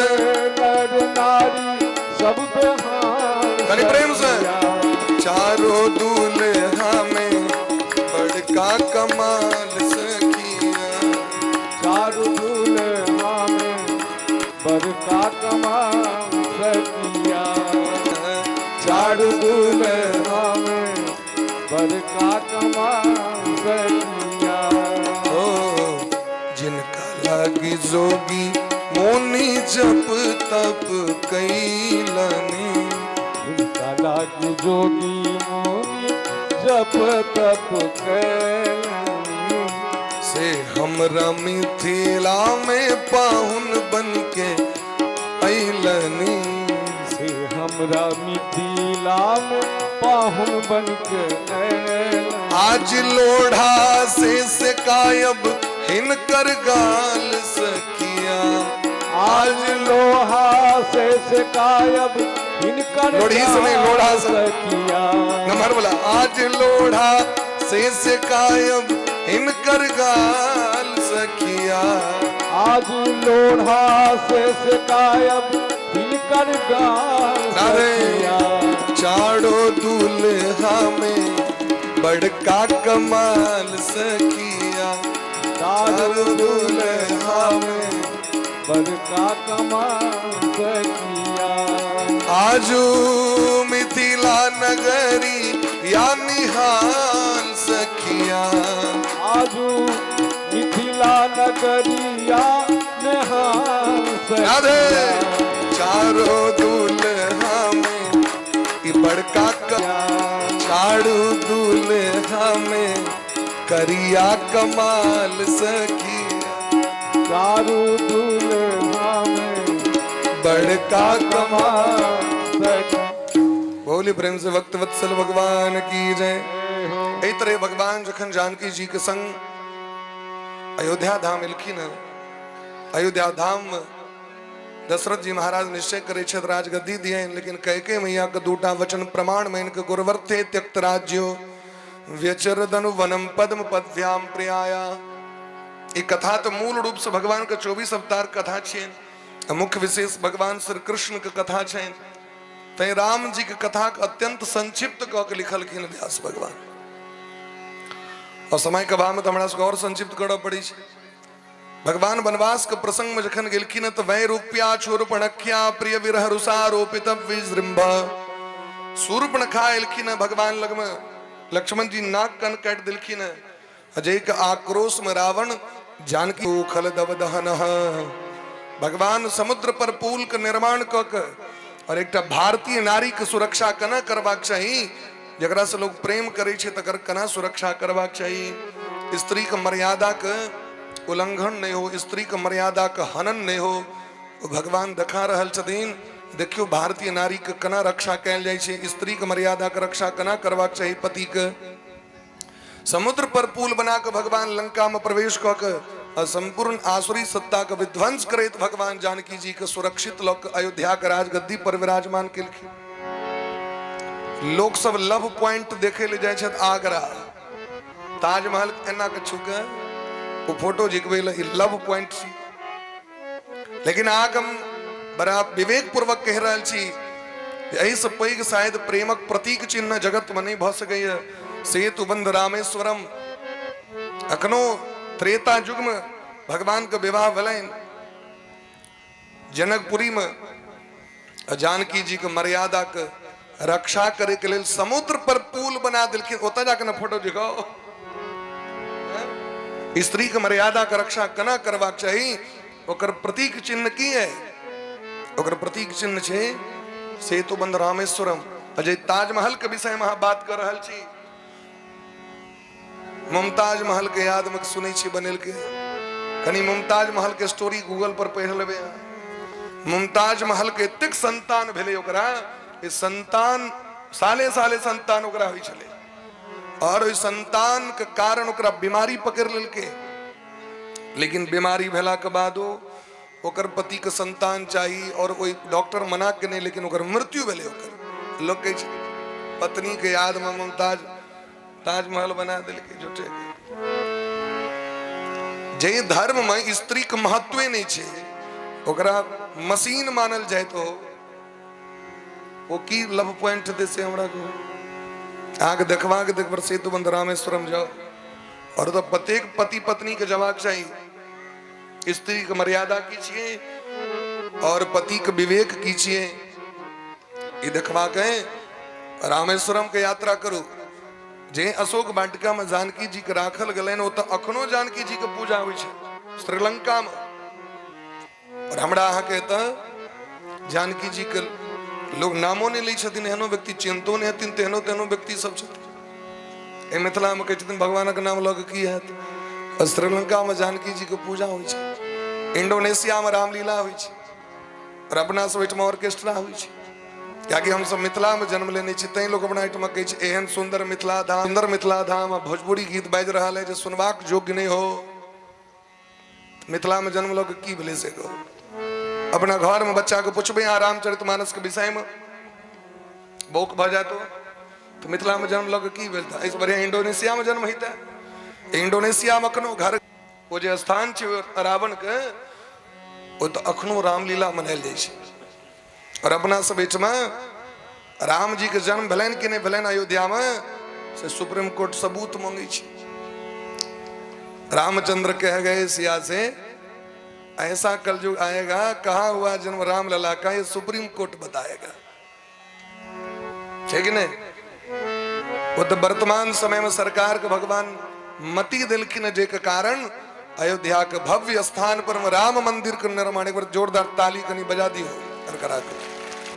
नर नारी सब पे हाल कनि प्रेम से। सखिया, चारों दुल्हा में बड़का कमाल सखिया, चारू दुल्हा में बड़का कमाल सखिया, चारू दुल्हा में बड़का कमाल सखिया। ओ जिनका लागी जोगी मोनी जप तप कैलनी, इनका लागी जोगी मोनी जप तप कैलनी, से हमरा मिथिला में पाहुन बन के अइलनी, से हमरा मिथिला में पाहुन बन के ऐलनी, आज लोढ़ा से कायब हिनकर गाल सखिया, आज लोहा से कायब इनकर लोढ़ी से नहीं, लोढ़ा से। सखिया, नंबर बोला, आज लोढ़ा से कायब हिनकर गाल सखिया, आज लोढ़ा से कायब इनकर गाल सखिया, चारों दुल्हा में बड़का कमाल सखिया, चारों दुल्हा में बड़का कमाल सखिया, आजू मिथिला नगरी या निहाल सखिया, आजू मिथिला नगरिया निहाल राधे सखिया, चारों दुल्हा में ई बड़का करिया कमाल सखी चारू दुल्हा में बड़का कमाल। सखी बोली प्रेम से भक्त वत्सल भगवान की जय। हो एही तरह भगवान जखन जानकी जी के संग अयोध्या धाम एलखिन, अयोध्या धाम में दशरथ जी महाराज निश्चय करे छथि राजगद्दी दिए, लेकिन कैके मैया के दूटा वचन प्रमाण में इनके गुरुवर्थे त्यक्त राज्यो व्यचरदनु वनम पद्म पदभ्याम प्रियाया। ये कथा तो मूल रूप से भगवान के 24 अवतार कथा छे, मुख्य विशेष भगवान श्री कृष्ण के कथा छे। तै राम जी के कथा के अत्यंत संक्षिप्त क के लिखलखिन व्यास भगवान, और समय के अभाव में तो हमरा सबके और संक्षिप्त करऽ पड़ी छे। भगवान वनवास के प्रसंग में जखन गेलखिन त वै रूप्या शूर्पणख्या प्रिय विरह रुषारोपित विजृंभ। शूर्पणखा एलखिन भगवान लग में, लक्ष्मण जी नाक कन काट दिलखिन, अजय के आक्रोश में रावण जानकी खल दव दहन। भगवान समुद्र पर पुल के निर्माण क के और एक भारतीय नारी के सुरक्षा कना करबाक चाहिए, जकरा से लोग प्रेम करे छे तकर कना सुरक्षा करबाक चाहिए। स्त्री के मर्यादा के उल्लंघन नहीं हो, स्त्री के मर्यादा के हनन नहीं हो, भगवान देखा रहल छथिन। देखियो भारतीय नारी के कना रक्षा कैल जाय छे, स्त्री के मर्यादा के रक्षा कना करबाक चाहिए पति के। समुद्र पर पुल बना के भगवान लंका में प्रवेश क के संपूर्ण आसुरी सत्ता का विध्वंस करे तो भगवान जानकी जी के सुरक्षित लोक अयोध्या के राजगद्दी पर विराजमान केलखिन। लोग सब लव पॉइंट देखे ले जाए छथि आगरा, ताजमहल एना के छुके वो फोटो झिकबे ले लव पॉइंट छी। लेकिन आग हम बड़ा विवेक पूर्वक कह रहल छी, यही से पैघ शायद प्रेमक प्रतीक चिन्ह जगत में नहीं भ सकैया सेतु बंध रामेश्वरम। अखनो त्रेता युग में भगवान के विवाह भेलैन जनकपुरी में, जानकी जी के मर्यादा के रक्षा करे के लिए समुद्र पर पुल बना दिलखिन। ओतऽ जाके ना फोटो दिखाओ, स्त्री के मर्यादा के रक्षा कना करबाक चाहिए, ओकर प्रतीक चिन्ह की है? ओकर प्रतीक चिन्ह छे सेतु बंध रामेश्वरम। अजय ताजमहल के विषय में बात कर रहल छी, मुमताज महल के याद में सुनै छी बनेल के, कनी मुमताज महल के स्टोरी गूगल पर पढ़ लेबे। मुमताज महल के एतेक संतान भेले ओकरा, ये संतान साले साले संतान ओकरा होइ छले, और ओइ संतान के कारण ओकरा बीमारी पकड़ लेलके। लेकिन बीमारी भेला के बादो ओकर पति के संतान चाहिए, और ओइ डॉक्टर मना के नहीं, लेकिन ओकर मृत्यु भेले। ओकर लोग कहै छै पत्नी के याद में मुमताज ताजमहल बना दिलके झूठे के। जे धर्म में स्त्री के महत्व नहीं छे, ओकरा मशीन मानल जाए तो वो की लव पॉइंट दे से हमरा को आगे देखवा के देख सेतु बंध रामेश्वरम जाओ, और तो प्रत्येक पति पत्नी के जवाब चाहिए। स्त्री के मर्यादा कीजिए और पति के विवेक कीजिए, ये देखवा के रामेश्वरम के यात्रा करू। जे अशोक वाटिका में जानकी जी के राखल गलन, ओत अखनो जानकी जी के पूजा होइ छै श्रीलंका में। और हमरा अहाँ के त जानकी जी के लोग नामो नहीं लै छथिन, एहनो व्यक्ति चिंतो नहीं हथिन, तेहनो तेहनो व्यक्ति सब छथिन। ए मिथिला में कहै छथिन भगवानक नाम लऽ के की हैत। और श्रीलंका में जानकी जी के पूजा होइ छै, इंडोनेशिया में रामलीला होइ छै, और अपना सब एहिठमा ऑर्केस्ट्रा होइ छै। कियाकि हम सब मिथिला में जन्म लेने छी, तैं लोग अपना एहिठमा कहै छै एहन सुंदर मिथिला धाम। भोजपुरी गीत बाजि रहल है जे सुनबाक योग्य नहीं हो, मिथिला में जन्म लऽ के की भेलै से कहो। अपना घर में बच्चा को पूछबे यहाँ रामचरितमानस के विषय में, बौक भ जातो तो मिथिला में जन्म लऽ के की भेल था। इस बढ़िया इंडोनेशिया में जन्म हेता। इंडोनेशिया में अखनो घर वो जे स्थान छै रावण के, वो तो अखनो रामलीला मनायल जाइ छै। और अपना सब बीचमे राम जी के जन्म भेलन कि नहीं भेलन अयोध्या में से सुप्रीम कोर्ट सबूत मांगे छै। रामचंद्र कह गए सिया से ऐसा कलयुग आएगा, कहाँ हुआ जन्म राम लला का, ये सुप्रीम कोर्ट बताएगा, ठीक नहीं? वो तो वर्तमान समय में सरकार के भगवान मति दिलखिन, जे के कारण अयोध्या के भव्य स्थान पर राम मंदिर के निर्माण, एक बार जोरदार ताली कनी बजा दी हो करा के।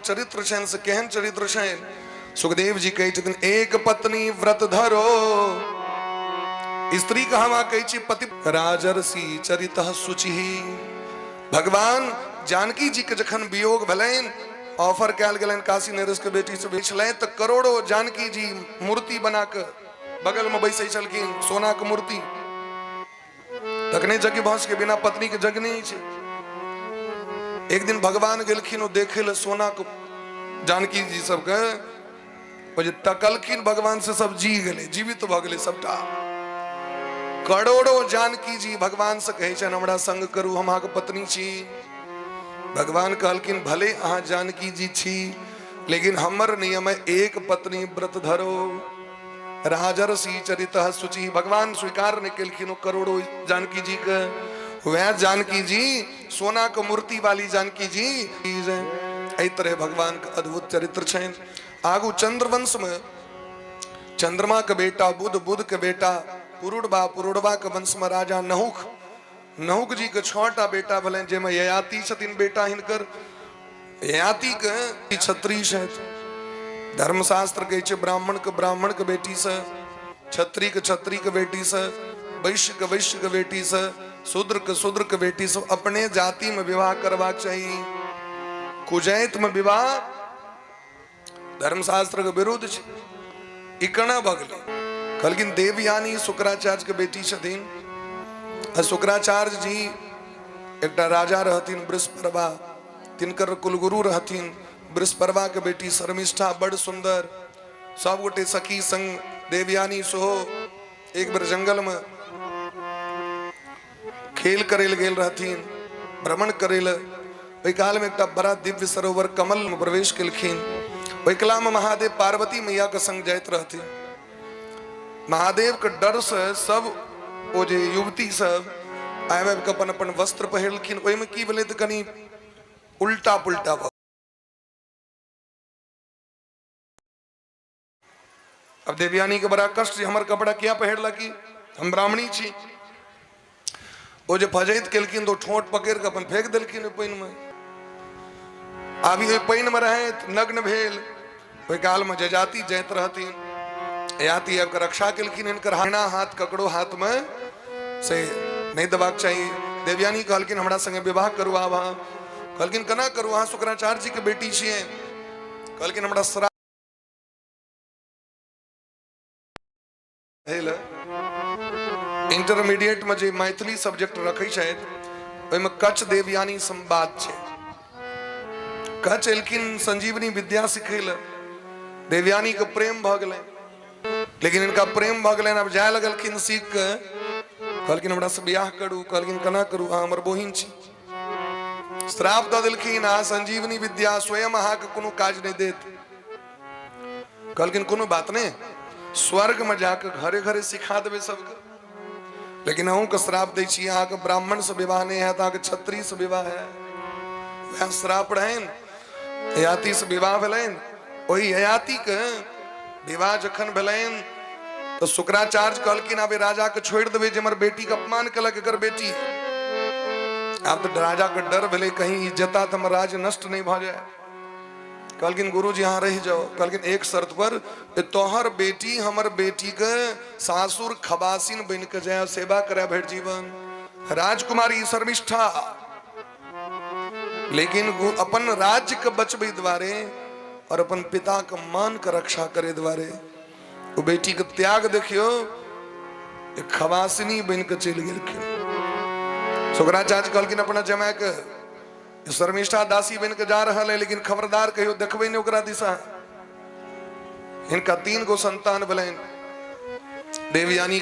चरित्र छन से केहन चरित्र छन, सुखदेव जी कहै छथिन एक पत्नी व्रत धरो स्त्री कहा कहै पति राजर्षि चरित शुचि। भगवान जानकी जी के जखन वियोग भलन ऑफर कैल गलन काशी नरेश के बेटी से बेच लें तो करोड़ों जानकी जी मूर्ति बना के बगल में बैसे चलखिन सोना के मूर्ति तकने जगी भाष के बिना पत्नी के जग नहीं छे। एक दिन भगवान गेलखिन देखे ले सोना को जानकी जी सब के तकलखिन भगवान से सब जी गए जीवित भ गए सबटा करोड़ों जानकी जी भगवान से कहे छन हमरा संग करू हम अहाँक पत्नी छी। भगवान कहलखिन भले अहाँ जानकी जी छी लेकिन हमर नियम है एक पत्नी व्रत धरो राजर्षि चरित शुचि। भगवान स्वीकार ने केलखिन करोड़ों जानकी जी के वह जानकी जी सोना के मूर्ति वाली जानकी जी एहि तरह भगवान का अद्भुत चरित्र छन। आगू चंद्रवंश में चंद्रमा के बेटा बुध, बुध के बेटा पुरुड़वा, पुरुड़वा के वंश में राजा नहुक, नहुक जी के 6टा बेटा भले जेमे ययाति छथिन बेटा हिनकर। ययाति के क्षत्रिय छथि। धर्मशास्त्र कहै छै ब्राह्मण के बेटी से, क्षत्रिय के बेटी से, वैश्य के बेटी से, शूद्र के बेटी से अपने जाति में विवाह करवाक चाहिए। कुजैत में विवाह धर्मशास्त्र के विरुद्ध छै। इकना भगले कहलखिन देवयानी शुक्राचार्य के बेटी छथिन। शुक्राचार्य जी एकटा राजा रहथिन वृषपर्वा, तिनकर कुलगुरु रहथिन। वृषपर्वा के बेटी शर्मिष्ठा बड़ सुंदर। सब गोटे सखी संग देवयानी सोहो एक बार जंगल में खेल करेल गेल रहथिन, भ्रमण करेल। ओहि काल में एकटा बड़ा दिव्य सरोवर कमल में प्रवेश केलखिन। ओहि कला में महादेव पार्वती मैया के संग जाइत रहथिन। महादेव के डर से सब ओ जे युवती सब आबि के अपन अपन वस्त्र पहिरलखिन। ओहि में की भेलै तऽ कनी उल्टा पुल्टा भ। अब देवयानी के बड़ा कष्ट, हमर कपड़ा क्या पहिरला की, हम ब्राह्मणी छी। ओ जे फजैत केलखिन तो ठोंट पकड़ के अपन फेंक देलखिन पानि में। आब ओहि पानि में रहैत नग्न भेल। ओहि काल में जजाति जाइत रहथिन। याति आबि के रक्षा केलखिन। हिनकर हाथ ककरो हाथ में से नहीं देबाक चाहिए। देवयानी कहलखिन हमरा संगे विवाह करू। आब अहाँ कहलखिन केना करू, अहाँ शुक्राचार्य जी के बेटी छियै। कहलखिन हमरा श्राप भेल। इंटरमीडिएट में जे मैथिली सब्जेक्ट रखै छथि ओहिमे कच्छ देवयानी संवाद छै। कच्छ एलखिन संजीवनी विद्या सिखै ले। देवयानी के प्रेम भ गेलै, लेकिन इनका प्रेम भ गेलै। अब जाय लगलखिन सीख के। कहलखिन हमरा से बियाह करू। कहलखिन केना करू, अहाँ हमर बहिन छी। श्राप दऽ देलखिन, अहाँ संजीवनी विद्या स्वयं अहाँ के कोनो काज नहीं देत। कहलखिन कोनो बात नहीं, स्वर्ग में जाके घरे घरे सिखा देबै सबके। लेकिन अहूँ के श्राप दै छी, अहाँ के ब्राह्मण से विवाह नहीं है, अहाँ के क्षत्रिय से विवाह है। वह श्राप रहन। ययाति से विवाह भेलनि। ओहि ययाति के विवाह जखन भेलनि तो शुक्राचार्य कहलखिन आब राजा के छोड़ देबै जे हमर बेटी के अपमान कलक, एकर बेटी। आब तो राजा के डर भेलै कहीं इज्जता तो हमर राज नष्ट नहीं भ जाए। कहलखिन गुरु जी यहाँ रह जाओ। कहलखिन एक शर्त पर, तोहर बेटी हमर बेटी के सासुर खबासिन बन के जाए, सेवा करे भर जीवन। राजकुमारी शर्मिष्ठा लेकिन अपन राज्य के बचबे द्वारे और अपन पिता के मान के रक्षा करे द्वारे वो बेटी के त्याग देखियो, एक खबासिनी बन के चल गेलखिन। शुक्राचार्य कहलखिन अपना जमाय के शर्मिष्ठा दासी बन के जा रहा है, लेकिन खबरदार कहियो देखबे नहीं ओकरा दिशा। इनका 3 गो संतान भेलनि। देवयानी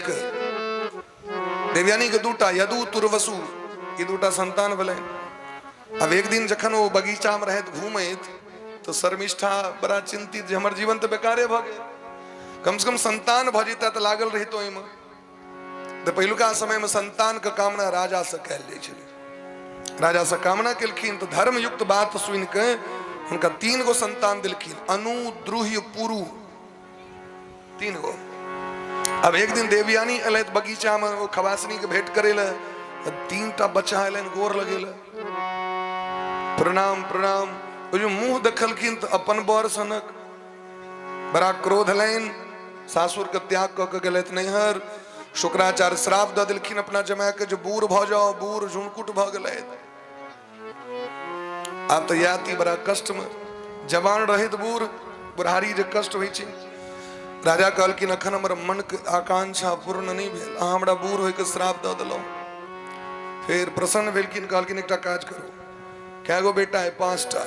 के 2टा यदु तुर्वसु, ये 2टा संतान भेलनि। अब एक दिन जखन वो बगीचा में रहत घूमैत तो शर्मिष्ठा बड़ा चिंतित, हमर जीवन तो बेकारे भ गेल। कम से कम संतान भ जेता तो लागल रहितो ओहिमे। तो पहिलुका समय में संतान के कामना राजा से कयल जाइ छलै। राजा से कामना केलखिन तो धर्म युक्त बात सुन के उनका 3 गो संतान दिलखिन, अनु, द्रुह्य, पुरु, 3 गो। अब एक दिन देवयानी अल बगीचा में वो खबासनी के भेंट करे ले। 3टा बच्चा अलन, गोर लगे ले, प्रणाम प्रणाम। वो जो मुंह देखलखिन तो अपन बर सनक बड़ा क्रोध लाइन। सासुर के त्याग क के गेलथि नैहर। शुक्राचार्य श्राप द दिलखिन अपना जमा के जो बूर भ जाओ बूर झुनकुट भ गए आप तो याती बड़ा कष्ट में जवान रहे तो बूर बुढ़ारी जो कष्ट हुई छी राजा कहल कि अखन हमर मन के आकांक्षा पूर्ण नहीं भेल अहाँ हमरा बूर होय के श्राप द देलौ फिर प्रसन्न भेलखिन कहलखिन एकटा काज करो कै गो बेटा है 5टा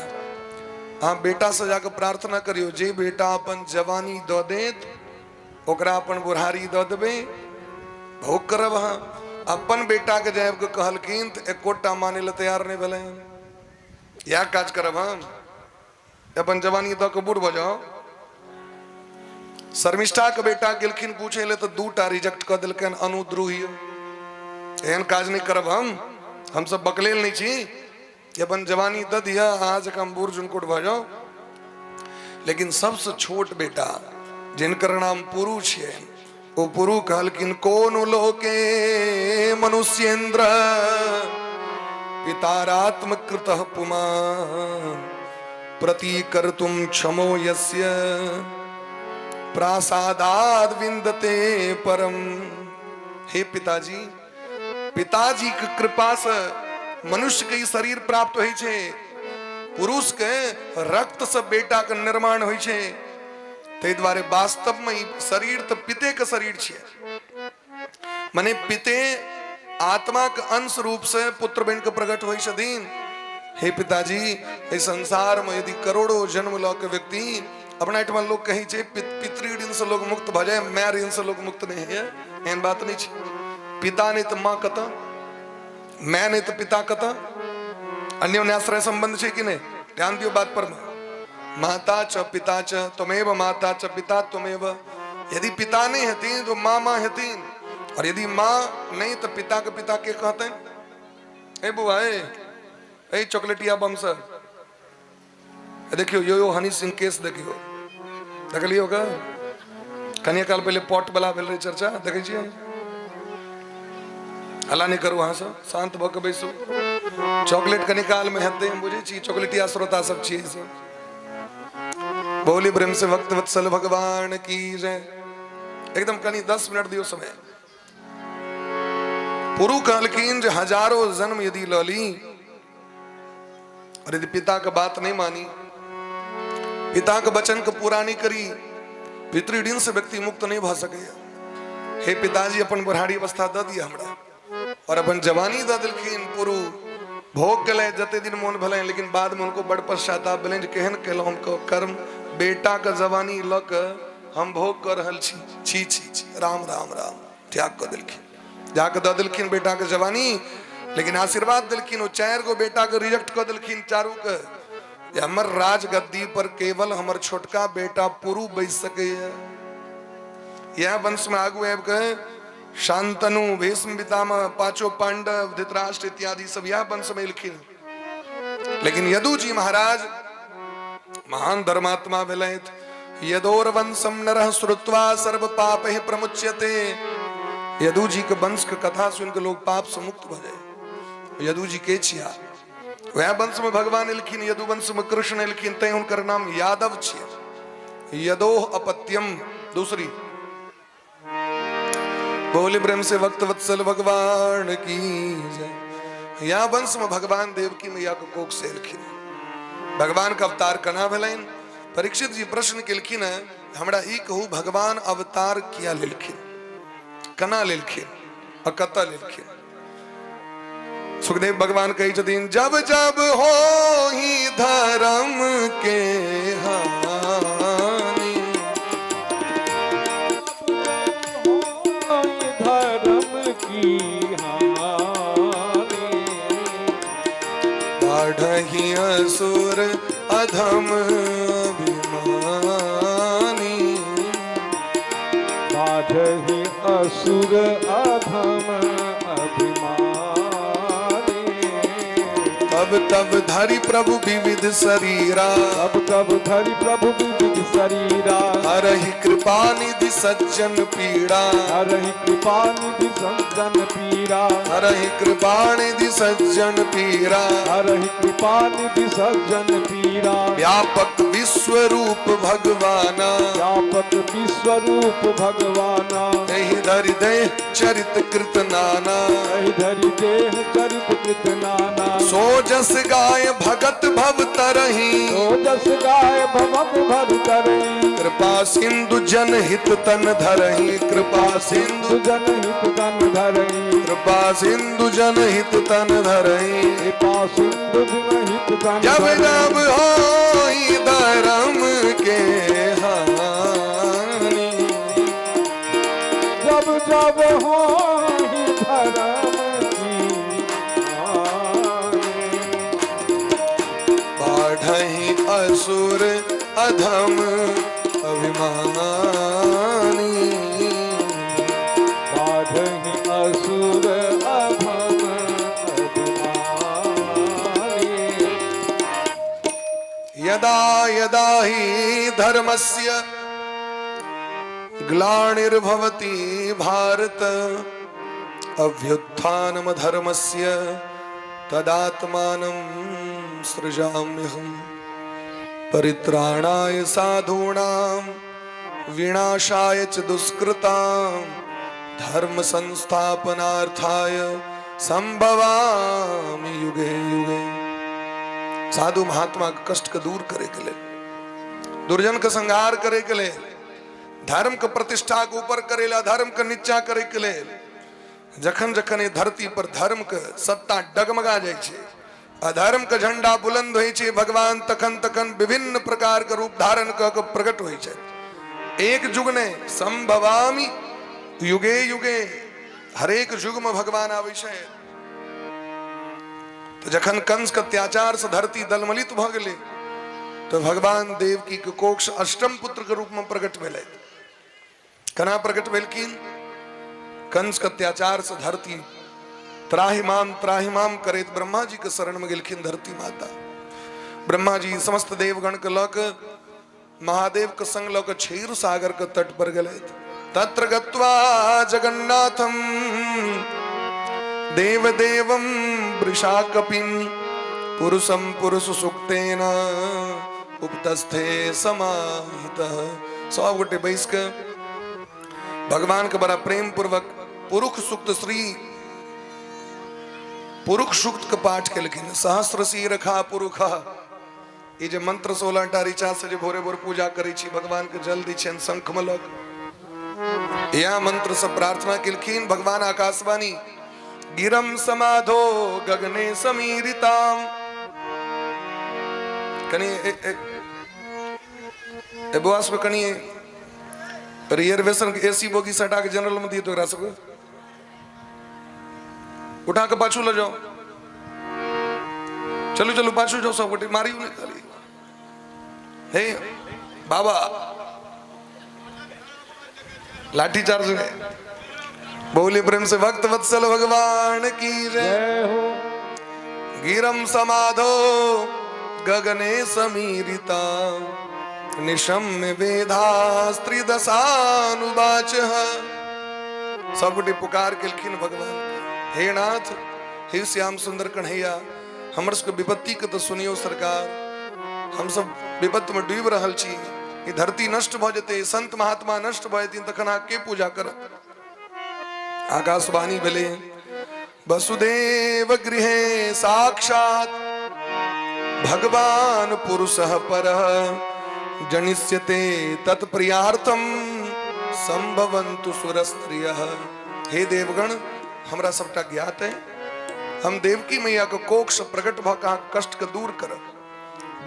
हाँ बेटा से जाकर प्रार्थना करियो जे बेटा अपन जवानी द देत ओकरा अपन बुढ़ारी द देबे भोग करब हाँ अपन बेटा के जब कहलखिन तो एकोटा माने ला तैयार नहीं भेले या काज करब हम अपन जवानी द के बूढ़ भ जाओ शर्मिष्ठा के बेटा गेलखिन पूछे ले तो 2टा रिजेक्ट कर दिलकन अनुद्रोही एहन काज नहीं करब हम सब बकलेल नहीं छी कि अपन जवानी द दिया आज हम बूढ़ जुनकुट भ जाओ लेकिन सबसे छोट बेटा जिनकर नाम पुरु छे वो पुरु कहलखिन कोन लोके मनुष्येन्द्र पितारात्म कृतः पुमान् प्रतीकर्तुं क्षमो यस्य प्रासादाद विन्दते परम। हे पिताजी पिताजी के कृपा से मनुष्य के शरीर प्राप्त होई छे पुरुष के रक्त से बेटा के निर्माण होई छे ते द्वारे वास्तव में शरीर तो पिते के शरीर छे माने पिते आत्मा के अंश रूप से पुत्र बन के प्रकट होई छथिन। हे पिताजी इस संसार में यदि करोड़ों जन्म लो के व्यक्ति अपना एठमा लोग कही छे पितृ ऋण से लोग मुक्त भ जाए मैं ऋण से लोग मुक्त नहीं है एहन बात नहीं छे पिता नहीं तो मां कत मैं नहीं तो पिता कत अन्योन्याश्रय संबंध छे कि नहीं ध्यान दियो बात पर माता च पिता च त्वमेव माता च पिता त्वमेव यदि पिता नहीं हतीन तो माँ माँ हतीन और यदि माँ नहीं तो पिता के पिता के कहते हैं ए बुआ ए चॉकलेटिया बम सर देखियो यो हनी सिंह केस देखियो देख लियो का कन्या काल पहले पॉट बला भेल रही चर्चा देखे छियै हला नहीं करू वहां से शांत भ के बैसू चॉकलेट कन्या काल में हेते हम बुझे छी चॉकलेटिया श्रोता सब छी बोली ब्रह्म से भक्त वत्सल भगवान की जय एकदम कनी 10 मिनट दियो समय पुरु कहलखिन जो हजारों जन्म यदि लली और यदि पिता का बात नहीं मानी पिता के वचन को पूरा नहीं करी पितृऋण से व्यक्ति मुक्त नहीं भ सके। हे पिताजी अपन बुढ़ारी अवस्था द दिया हमरा और अपन जवानी द दिलखिन पुरु भोग गले जते दिन मोन भले लेकिन बाद में उनको बड़ पश्चाताप भेल केहन केलौ हमको कर्म बेटा का जवानी लक हम भोग कर रहल छी छी छी छी राम राम राम त्याग कर दिलखिन जाके द दिलखिन बेटा के जवानी लेकिन आशीर्वाद दिलखिन 4 गो बेटा के रिजेक्ट कर दिलखिन चारू के हमर राज गद्दी पर केवल हमर छोटका बेटा पुरु बैस सके यह वंश में आगू आब के शांतनु भीष्म पितामह पांचों पांडव धृतराष्ट्र इत्यादि सब यह वंश में लिखिन लेकिन यदु जी महाराज महान धर्मात्मा भेलैथ यदोर वंशम नरः श्रुत्वा सर्व पापैः प्रमुच्यते यदु जी के वंश के कथा सुन के लोग पाप से मुक्त भ जाए यदु जी के छिया वह वंश में भगवान एलखिन यदु वंश में कृष्ण एलखिन तै हुनकर नाम यादव छियै यदोह अपत्यम दूसरी बोले ब्रह्म से भक्त वत्सल भगवान की जय। या वंश में भगवान देवकी मैया के कोख से एलखिन भगवान का अवतार कना भेलैन परीक्षित जी प्रश्न केलखिन हमरा ई कहू भगवान अवतार किया लेलखिन कना लेलखिन और कत लेलखिन सुखदेव भगवान कही छथिन जब जब हो ही धर्म के हानि धर्म की हानि बढ़हि असुर अधम अभिमानी बढ़हि असुर अधम अभिमानी तब धरि प्रभु विविध शरीरा तब धरि प्रभु विविध शरीरा हरहि कृपा निधि सज्जन पीड़ा हरहि कृपा निधि सज्जन पीड़ा हरहि कृपा निधि सज्जन पीड़ा हरहि कृपा निधि सज्जन पीड़ा व्यापक विश्व रूप भगवाना व्यापक विश्व रूप भगवाना एहि धरि देह चरित कृत नाना। एहि धरि देह चरित कृत नाना। सो जस गाय भगत भव तरही। सो जस गाय भवत भव तरही। कृपा सिंधु जन हित तन धरही। कृपा सिंधु जन हित तन धरही। कृपा सिंधु जन हित तन धरही। कृपा सिंधु जन हित तन जब धरही। जब होई धर्म के हानि। जब जब होई धर्म की हानि। बाढ़हि असुर अधम अभिमानी। बाढ़हि असुर अधम अभिमानी। यदा यदा हि धर्मस्य ग्लानिर्भवति भारत। अभ्युत्थानमधर्मस्य तदात्मानं सृजाम्यहम्। परित्राणाय साधूनां विनाशाय च दुष्कृतां। धर्म संस्थापनार्थाय संभवामि युगे युगे। साधु महात्मा के कष्ट के दूर करे के लिए, दुर्जन का संहार करे के लिए, धर्म के प्रतिष्ठा के ऊपर करेला, धर्म के नीचा करे के लिए। जखन जखन ये धरती पर धर्म के सत्ता डगमगा जाय छे, अधर्म के झंडा बुलंद होय छे, भगवान तखन तखन विभिन्न प्रकार के रूप धारण क के प्रकट होय छे। एक युग ने संभवामि युगे युगे, हरेक युग में भगवान आवे छे। तो जखन कंस के अत्याचार से धरती दलमलित भ गेले, तो भगवान देवकी के कोक्ष अष्टम पुत्र के रूप में प्रकट भेले। कना प्रकट भेलखिन? कंस के अत्याचार से धरती त्राहिमाम करेत ब्रह्मा जी के शरण में गेलखिन धरती माता। ब्रह्मा जी समस्त देवगण के लक महादेव के संग लक क्षीर सागर के तट पर गए। तत्र गत्वा जगन्नाथम देवदेवं वृषाकपिं। पुरुषं पुरुष सुक्तेन उपतस्थे समाहितः। 100 गोटे बैस के भगवान के बड़ा प्रेम पूर्वक पुरुष सूक्त श्री पुरुष सूक्त के पाठ के लिखिन। सहस्र शीरखा पुरुष, ये जो मंत्र 16 टा ऋचा से जो भोरे भोर पूजा करे छी, भगवान के जल दी छन शंख मलक, यह मंत्र से प्रार्थना किलखिन। भगवान आकाशवाणी गिरम समाधो गगने समीरिताम। कनी बुआस में कनी रिजर्वेशन एसी बोगी सटा के जनरल में दिए तो सब उठा के पाछू ले जाओ। चलो चलो पाछू जाओ, सब गोटे मारी नहीं खाली। हे बाबा लाठी चार्ज में बोले प्रेम से भक्त वत्सल भगवान की जय हो। गिरम समाधो गगने समीरिता। निशम्य वेदास्त्री दशानुवाच। सब गोटे पुकार केलखिन भगवान के, हे नाथ, हे श्याम सुंदर कन्हैया, हमर सबके विपत्ति के तो सुनियो सरकार। हम सब विपत्ति में डूब रहल छी, ई धरती नष्ट भ जेते, संत महात्मा नष्ट भ जेथिन, तखन अहाँ के पूजा करत? आकाशवाणी भेले वसुदेव गृहे साक्षात भगवान पुरुषः परः। जनिष्यते तत्प्रियार्थम संभवन्तु सुरस्त्रियः। हे देवगण, हमरा सबटा ज्ञात है, हम देवकी मैया को कोक्ष प्रकट भ कहाँ कष्ट के दूर करब।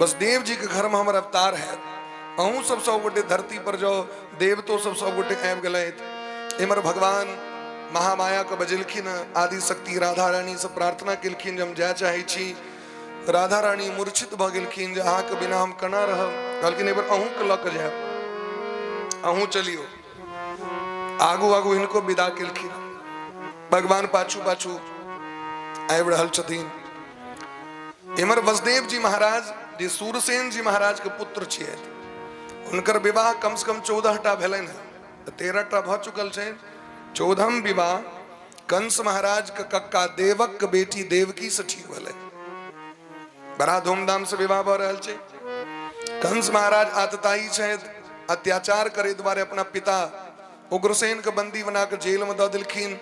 बस देव जी के घर में हमर अवतार है। अहूँ सब 100 गोटे धरती पर जाओ, देव तो सब 100 गोटे आबि गेलथि। इमर भगवान महामाया के बजेलखिन, आदि शक्ति राधा रानी से प्रार्थना केलखिन जे हम जाय चाहे छी। राधा रानी मूर्छित भ गेलखिन जे अहाँ के बिना हम केना रहब। कहलखिन एबर अहूँ के लऽ के जायब, अहूँ चलियो। आगू आगू इनको विदा केलखिन। भगवान पाछू पाछू आबि रहल छथिन। इमर वसुदेव जी महाराज जे सूरसेन जी महाराज के पुत्र छियै, हुनकर विवाह कम से कम 14 टा भेलनि हैं, 13 टा भ चुकल छै। 14म विवाह कंस महाराज के कक्का देवक के बेटी देवकी से ठीक भेलै। बड़ा धूमधाम से विवाह भ रहल छै। कंस महाराज आतताई छथि, अत्याचार करे द्वारे अपना पिता उग्रसेन के बंदी बनाकर जेल में दो दिलखीन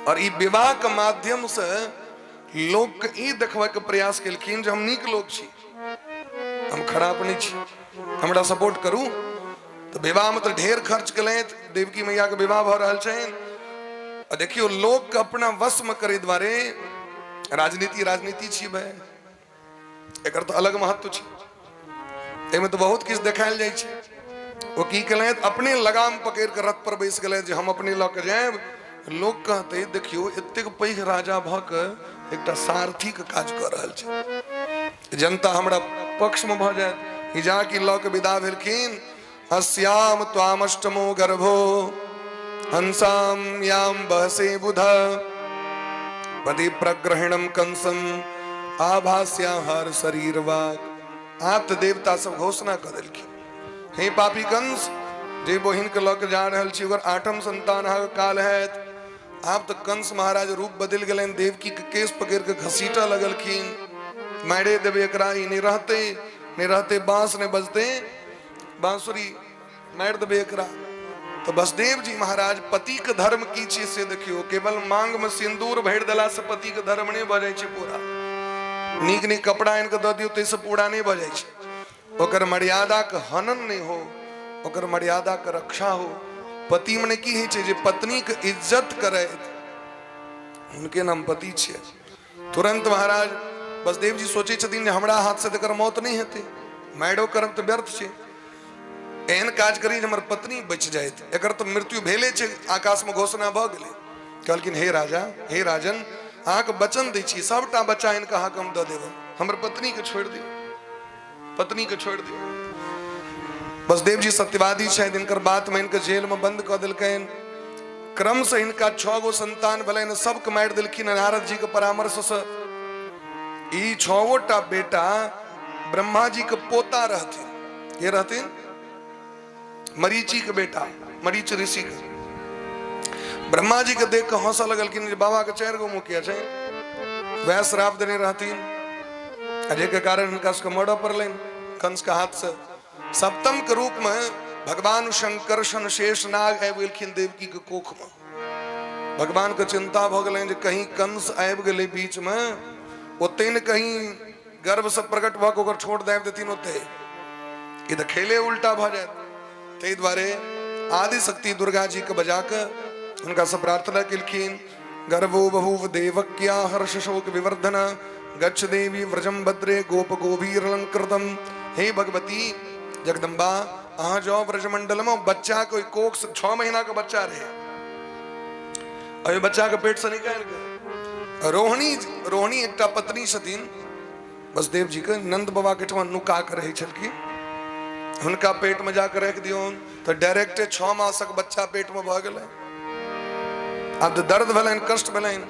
और ई विवाह के माध्यम से लोग के ई देखवा के प्रयास केलखिन जे हम नीक लोग छी, हम खराब नहीं छी, हमरा सपोर्ट करू। तो विवाह में तो ढेर खर्च कलें, देवकी मैया के विवाह भ रहल छेन। और देखियो लोग के अपना वश में करे द्वारे राजनीति छी भाई, एकर तो अलग महत्व छी। एमे तो बहुत किछ देखायल जाय छै। वो की कलें अपने लगाम पकड़ के रथ पर बैस गए जे हम अपने ल के जाएब। लोग कहते देखियो एतेक पैघ राजा भ के एकटा सारथी के काज कर रहल छै, जनता हमरा पक्ष में भ जायत। हिजा की ल के विदा भेलखिन। अस्याम त्वामष्टमो गर्भो हंसाम याम बहसे बुध पदि प्रग्रहणम कंसम आभास्या हर शरीर वाक। आप तो देवता सब घोषणा कर देलखिन, हे पापी कंस जे बहिन के लक जा रहल छी ओकर 8म संतान काल है। आप तो कंस महाराज रूप बदल गए, देवकी के केस पकड़ के घसीटा लगलखिन, मारे देवे एकरा नहीं रहते बांस ने बजते बांसुरी मार देवे एकरा। तो बसदेव जी महाराज पति के धर्म की चीज से देखियो, केवल मांग में सिंदूर भर दिला से पति के धर्म नहीं बजाय छै पूरा। नीक नीक कपड़ा इनके दे दियो तैसे पूरा नहीं बजाय छै। ओकर मर्यादा के हनन नहीं हो, ओकर मर्यादा के रक्षा हो। पति मने की है जे पत्नी के इज्जत करे, उनके नाम पति छे। तुरंत महाराज बसदेव जी सोचे छथिन हमरा हाथ से तकर मौत नहीं हेते, मारो करम तो व्यर्थ छे। एहन काज करी जे हमर पत्नी बच जायत, एकर तो मृत्यु भेले छे, आकाश में घोषणा भ गेले। कहलखिन हे राजा हे राजन अहाँ के वचन दै छी सबटा बच्चा इनका अहाँ के हम द देब, हमर पत्नी के छोड़ दियो, पत्नी के छोड़ दियो। बसदेव जी सत्यवादी छे, इनकर बात में इनके जेल में बंद क देलकैन। क्रम से इनका 6 गो संतान भेलैन, सबके मार देलखिन नारद जी के परामर्श से। ई 6 बेटा ब्रह्मा जी के पोता रहथिन। ये रहथिन मरीचि के बेटा, मरीच ऋषि के। ब्रह्मा जी के देख के हंसा लगलखिन, बाबा के 4 गो मुखिया छे, वह श्राप देने रहथिन, अजय के कारण इनका उसका मर्डर पड़लेन कंस के हाथ से। सप्तम के रूप में भगवान शंकर शेष नाग आबि गेलखिन देवकी के कोख में। भगवान के चिंता भ गेलैन जे कहीं कंस आबि गेलै बीच में, ओते न कहीं गर्भ से प्रकट भ के ओकर छोड़ दाबि देथिन ओते, ई त खेले उल्टा भ जायत। तै द्वारे आदि शक्ति दुर्गा जी के बजा के उनका से प्रार्थना केलखिन। गर्भो बभूव देवक्या हर्ष शोक विवर्धन गच्छ देवी व्रजम भद्रे गोप गोभीर अलंकृतम। हे भगवती जगदम्बा अहाँ जाओ व्रजमंडल में, बच्चा कोई कोख से 6 महीना का बच्चा रहे, अभी बच्चा के पेट से निकाल के रोहिणी एकटा पत्नी छथिन बसदेव जी के, नंद बाबा के ठमा नुका के रहे छलखिन, हुनका पेट में जाकर रख दियोन तो डायरेक्ट 6 मासक बच्चा पेट में भ गेलै। अब तो दर्द भेलैन, कष्ट भेलैन।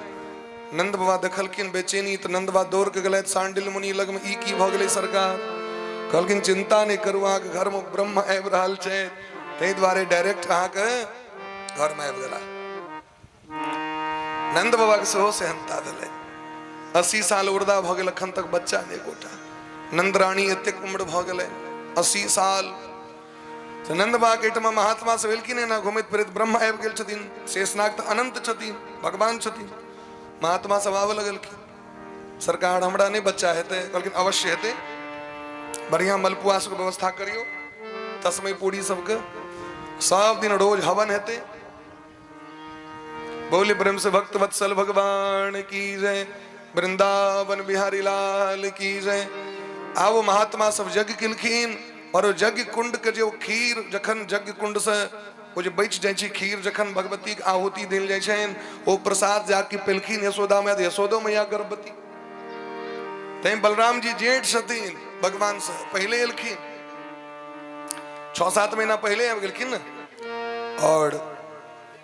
नंद बाबा देखलखिन बेचैनी, तो नंद बाबा दौड़ के गलैथ सांडिल मुनि लग में, ई की भ गेलै सरकार। कहलखिन चिंता नहीं करू, अहाँ के घर में ब्रह्म आबि रहल छै, तै द्वारे डायरेक्ट अहाँ के घर में आबि गेला। नंद बाबा के सेहो सेहनता भेलै। 80 साल उर्दा भ गेल, अखन तक बच्चा नहीं गोटा। नंद रानी एतेक उम्र भ गेलै 80 साल। तो नंद बाबा के एहिठमा महात्मा से भेलखिन ना, घुमैत फिरैत ब्रह्म आबि गेल छथिन, शेषनाग तो अनंत छथिन, भगवान छथिन। महात्मा सब आबे लगलखिन, सरकार हमरा नहीं बच्चा हेतै। कहलखिन अवश्य हेतै, बढ़िया मलपुआ सबके व्यवस्था करियो, तस्मै पूरी सबके सब दिन रोज हवन हेतै। बोले ब्रह्म से भक्त वत्सल भगवान की जय, वृंदावन बिहारी लाल की जय। आओ महात्मा सब यज्ञ केलखिन, और यज्ञ कुंड के जो खीर जखन यज्ञ कुंड से वो जो बच जाय छै खीर, जखन भगवती के आहुति देल जाय छनि, ओ प्रसाद जाके पेलखिन यशोदा मैया, यशोदो मैया गर्भवती। तै बलराम जी जेठ छथिन भगवान से पहले एलखिन, 6-7 महीना पहले आबि गेलखिन न। और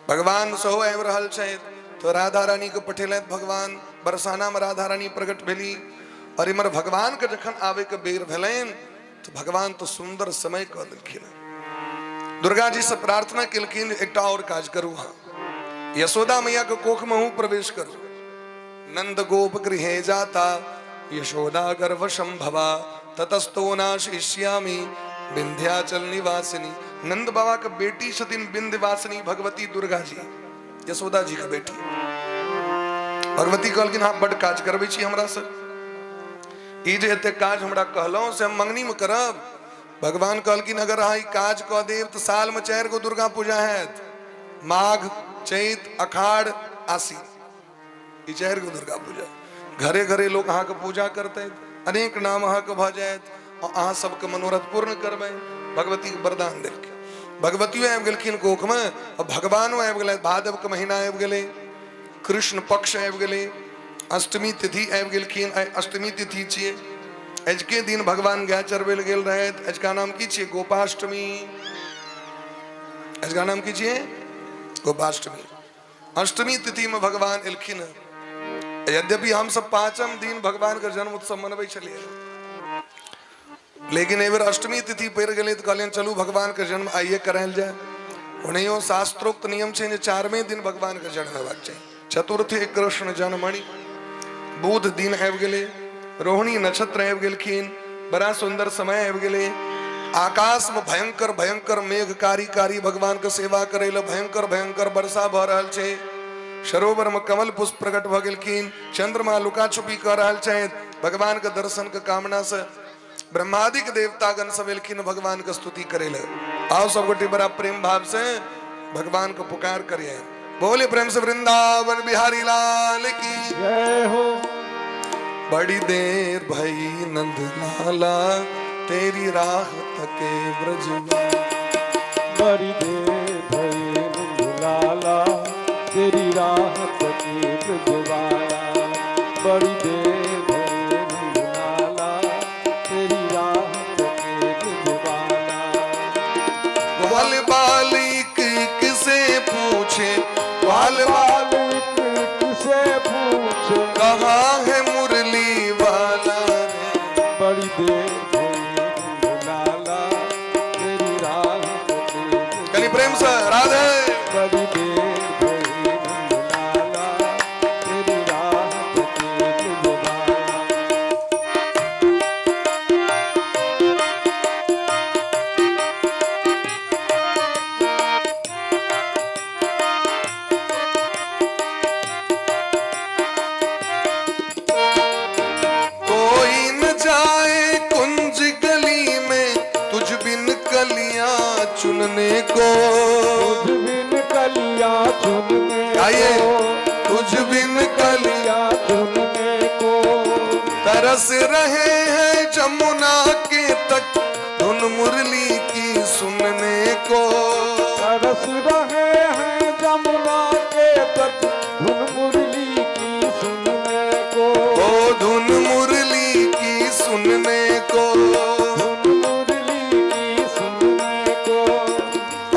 भगवान सेहो आबि रहल छथि, तो राधा रानी के पठेलथि भगवान। बरसाना में राधा रानी प्रकट भेली, और इमर भगवान के जखन आवे के बेर भेलैन, तो भगवान तो सुंदर समय कह देलखिन। दुर्गा जी से प्रार्थना केलखिन एकटा और काज करू, हाँ यशोदा मैया के कोख में हूँ प्रवेश करू। नंद गोप गृहे जाता यशोदा गर्भ संभवा, ततस्तो नाशिष्यामि विंध्याचल निवासिनी। नंद बाबा का बेटी छथिन विंध्यवासिनी भगवती दुर्गा जी, यशोदा जी का बेटी। भगवती कहलखिन हाँ बड़ काज करबे छी हमरा से, ई जे एते काज हमरा कहलौं से हम मंगनी में करब। भगवान कहलखिन अगर अहाँ ई काज कह देब तो साल में 4 गो दुर्गा पूजा हैत, माघ, चैत, अखाड़, आसीन, ई 4 गो दुर्गा पूजा। घरे घरे लोग अहाँ के पूजा करते, अनेक नाम अहाँ के भ जायत और अहाँ सबके मनोरथ पूर्ण करबै। भगवती के वरदान देलखिन। भगवतियो आबि गेलखिन कोख में और भगवानो आबि गेलै। भादव के महीना आबि गेलै, कृष्ण पक्ष आबि गेलै, अष्टमी तिथि आबि गेलखिन। अष्टमी तिथि छियै, अजुके दिन भगवान गाय चरबै ले गेल रहथि। अजुका नाम की छियै? गोपाष्टमी। अजुका नाम की छियै? गोपाष्टमी। अष्टमी तिथि में भगवान एलखिन। यद्यपि हम सब 5म दिन भगवान के जन्म उत्सव मनबै छलियै, लेकिन एहि बेर अष्टमी तिथि पड़ि गेलै तऽ कहलियनि चलू भगवान के जन्म आइए करायल जाय। ओनाहियो शास्त्रोक्त नियम छै जे 4वें दिन भगवान के जन्म हेबाक चाही। चतुर्थी कृष्ण जन्मणि। बुध दिन आबि गेलै, रोहिणी नक्षत्र आबि गेलखिन, बड़ा सुंदर समय आबि गेलै। आकाश में भयंकर भयंकर मेघ कारी कारी भगवान के सेवा करे ले भयंकर भयंकर वर्षा भ रहल छै। सरोवर में कमल पुष्प प्रकट भ गेलखिन। चंद्रमा लुका छुपी कर रहल छथि। भगवान के दर्शन के कामना से ब्रह्मादिक देवतागण सब एलखिन भगवान के स्तुति करे ले। आओ सब गोटे बड़ा प्रेम भाव से भगवान को पुकार करिए। बोले प्रेम से वृंदावन बिहारी लाल की जय हो। बड़ी देर भई नंद लाला तेरी राह तके ब्रजवाला। बड़ी देर भई नंद लाला तेरी राह तके ब्रजवाला। बड़ी देर भई नंद लाला तेरी राह तके ब्रजवाला। ग्वाल बालिक किसे पूछे, ग्वाल बालिक किसे पूछे, कहाँ है मुरली वाला रे। बड़ी देर भई नंद लाला तेरी राह तके ब्रजवाला। कली प्रेम से राधे। बड़ी देर भई नंद लाला तेरी राह तके ब्रजवाला। कोई न जाए कुंज गली में तुझ बिन कलियां चुनने को। तुझ बिन कलियां चुनने आइए। को, तुझ बिन कलियां कलियां चुनने को। तरस रहे हैं जमुना के तट धुन मुरली की सुनने को। तरस रहे हैं जमुना के तट धुन मुरली की सुनने को। ओ धुन मुरली की सुनने को। धुन मुरली की सुनने को।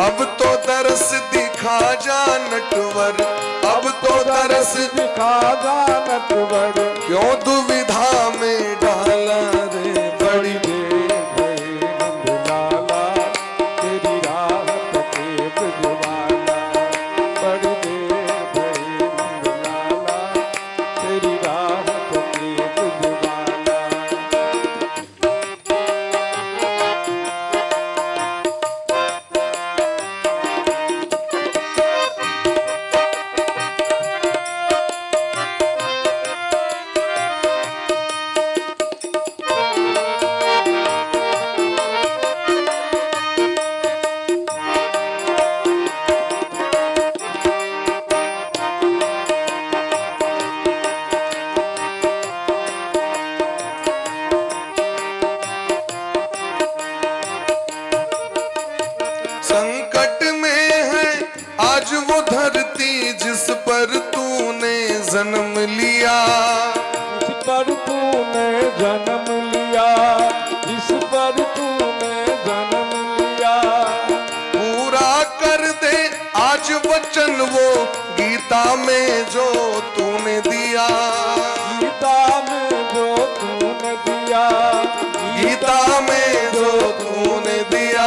अब तो तरस दिखा जा नटवर, अब तो तरस दिखा जा नटवर। क्यों दुविधा में डाला रे। बड़ी देर भई नंद लाला तेरी राह तके ब्रजवाला। बड़ी देर भई नंद लाला तेरी राह तके ब्रजवाला। संकट में है आज वो धरती जिस पर तूने जन्म लिया। जिस पर तूने जन्म लिया, जिस पर तूने जन्म लिया। पूरा कर दे आज वचन वो गीता में जो तूने दिया। गीता में जो तूने दिया, गीता में जो तूने दिया।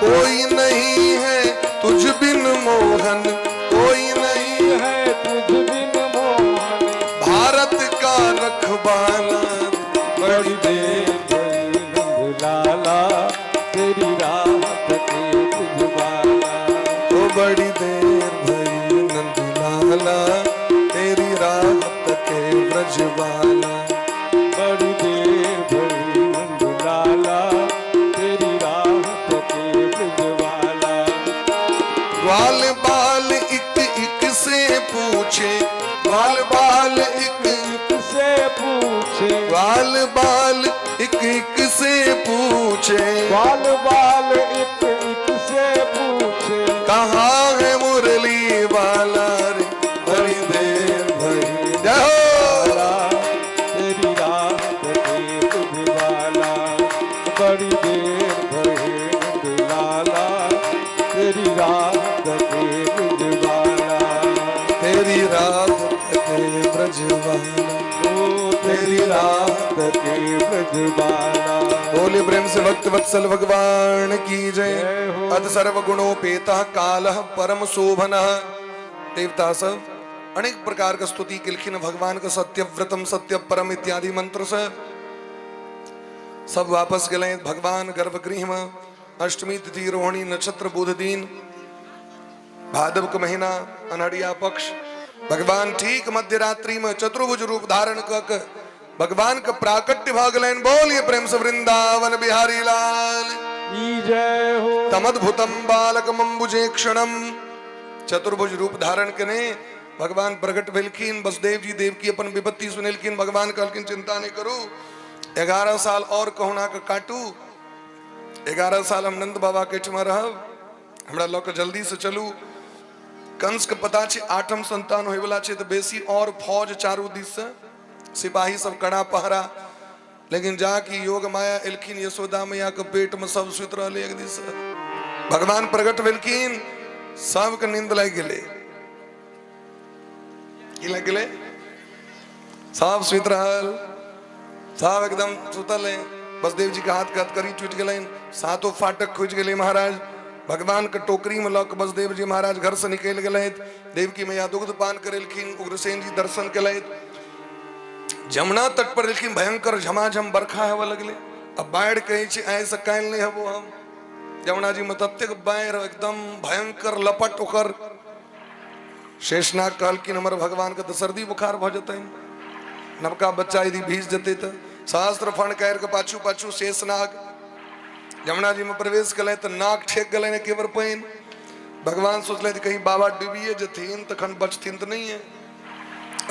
कोई नहीं है तुझ बिन मोहन, कोई नहीं है तुझ बिन मोहन। भारत का रखवाला। बड़ी देर भई नंद लाला राहत के ब्रजवाला। ओ बड़ी देर भई नंदलाला तेरी राहत के ब्रजवाला। बड़ी देर भई नंदलाला तेरी राहत के ब्रजवाला। ग्वाल बाल इक इक से पूछे, ग्वाल बाल इक एक से पूछे, ग्वाल बाल इक इक से पूछे, बाल बाल एक एक से पूछे, कहाँ है मुरली वाला रे बड़ी देर भई। जय हो। तेरी राहत के ब्रजवाला। बड़ी देर भई नंदलाला तेरी राहत के ब्रजवाला। तेरी राहत के ब्रजवाला, ओ तेरी राहत के ब्रजवाला। बोले प्रेम से भक्त वत्सल भगवान की जय। जय हो। अत सर्व गुणोपेता कालः परम शोभनः। देवता सब अनेक प्रकार का स्तुति किलखिन भगवान का सत्य व्रतम सत्य परम इत्यादि मंत्र से सब वापस गए भगवान गर्भगृह में। अष्टमी तिथि रोहिणी नक्षत्र बुध दिन भादव का महीना अनहरिया पक्ष भगवान ठीक मध्य रात्रि में चतुर्भुज रूप धारण कर भगवान का प्राकट्य भाग लेन। बोलिए प्रेम से वृंदावन बिहारी लाल की जय हो। तमद्भुतम बालकम अम्बुजे क्षणम। चतुर्भुज रूप धारण कने भगवान प्रकट भेलखिन। वसुदेव जी देव की अपन विपत्ति सुनेलखिन। भगवान कहलखिन चिंता नहीं करू, 11 साल और कहुना का काटू। 11 साल हम नंद बाबा के ठमा रहब, हमरा लोग जल्दी से चलू। कंस के पता छे 8म संतान होय वाला छे तो बेसी और फौज चारू दिस से सिपाही सब कड़ा पहरा। लेकिन जाकी योग माया एलखिन यशोदा मैया के पेट में सब सुत रहले। एक दिस भगवान प्रकट भेलखिन, सबके नींद लग गेले। की लग गेले? सब सुत रहल, सब एकदम सुतल है। वसुदेव जी का हाथ कत करी टूट गए, सातों फाटक खुज गए। महाराज भगवान के टोकरी में लक वसुदेव जी महाराज घर से निकल गए। देवकी मैया दुग्ध पान करेलखिन। उग्रसेन जी दर्शन कल। जमुना तट पर लेकिन भयंकर झमाझम बरखा हवा लगले। अब बाढ़ कहे ऐसे कैल नहीं हबो हम। जमुना जी में तत्ते बाढ़ एकदम भयंकर लपट ओकर। शेषनाग कहलखिन हमर भगवान के तो सर्दी बुखार भ जते, नवका बच्चा यदि भीज जते तो सहस्त्र फण कैर के पाछू पाछू शेषनाग जमुना जी में प्रवेश कले तो नाक ठेक गले केवर पैन। भगवान सोचले कहीं बाबा डूबिए जथिन तखन बचथिन तो नहीं है।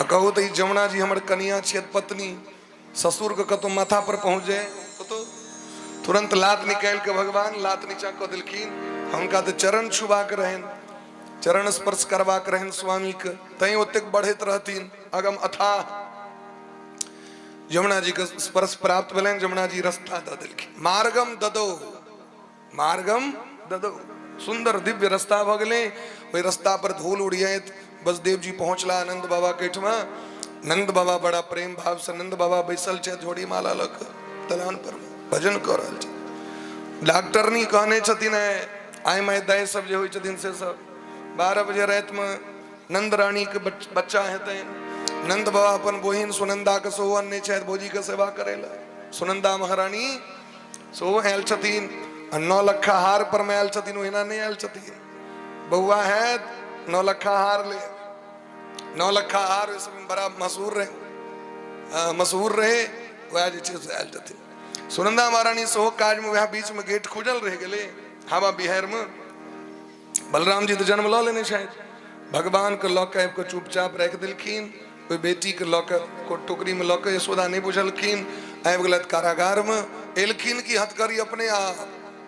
कहू तो जमुना जी हमर कनिया छे पत्नी, ससुर के कतो माथा पर पहुंच जाए तो तुरंत लात निकाल के भगवान लात नीचा क दिलखिन। हमका तो चरण छुबा के रहन, चरण स्पर्श करवा के रहन स्वामी के, तई ओतेक बढ़त रहतीन अगम अथाह। जमुना जी के स्पर्श प्राप्त भेलन। जमुना जी रास्ता द दिलखिन। मार्गम ददो, मार्गम ददो, सुंदर दिव्य रास्ता भ गेले। ओई रास्ता पर धूल उड़ियत वसुदेव जी पहुंचला नंद बाबा के ठमा। नंद बाबा बड़ा प्रेम भाव से नंद बाबा बैसल छे झोड़ी माला लक दलान पर भजन कर रहल छे। डॉक्टर नी कहने छथिन आय मैं दय सब जे होय छथिन से सब 12 बजे रात में नंद रानी के बच्चा हेतै। नंद बाबा अपन बहिन सुनंदा के सोहन नहीं छे भोजी के सेवा करेला। सुनंदा महारानी सो आयल छथिन। 9 लखा हार पर में आयल छथिन, ओहिना नहीं आयल छथिन। बउआ है 9 लखा हार ले। 9 लखा हार इस बड़ा मशहूर रहे वह जे छे से आयल छथिन। सुनंदा महारानी सोह काज में वह बीच में गेट खुजल रह गए। हवा बिहार में बलराम जी तो जन्म लो लेने शायद। भगवान के लौक को चुपचाप रख दिलखिन। कोई बेटी के लौक को टोकरी में लौक यशोदा नहीं बुझलखिन। आबि गलत कारागार में एलखिन की हथकड़ी अपने आप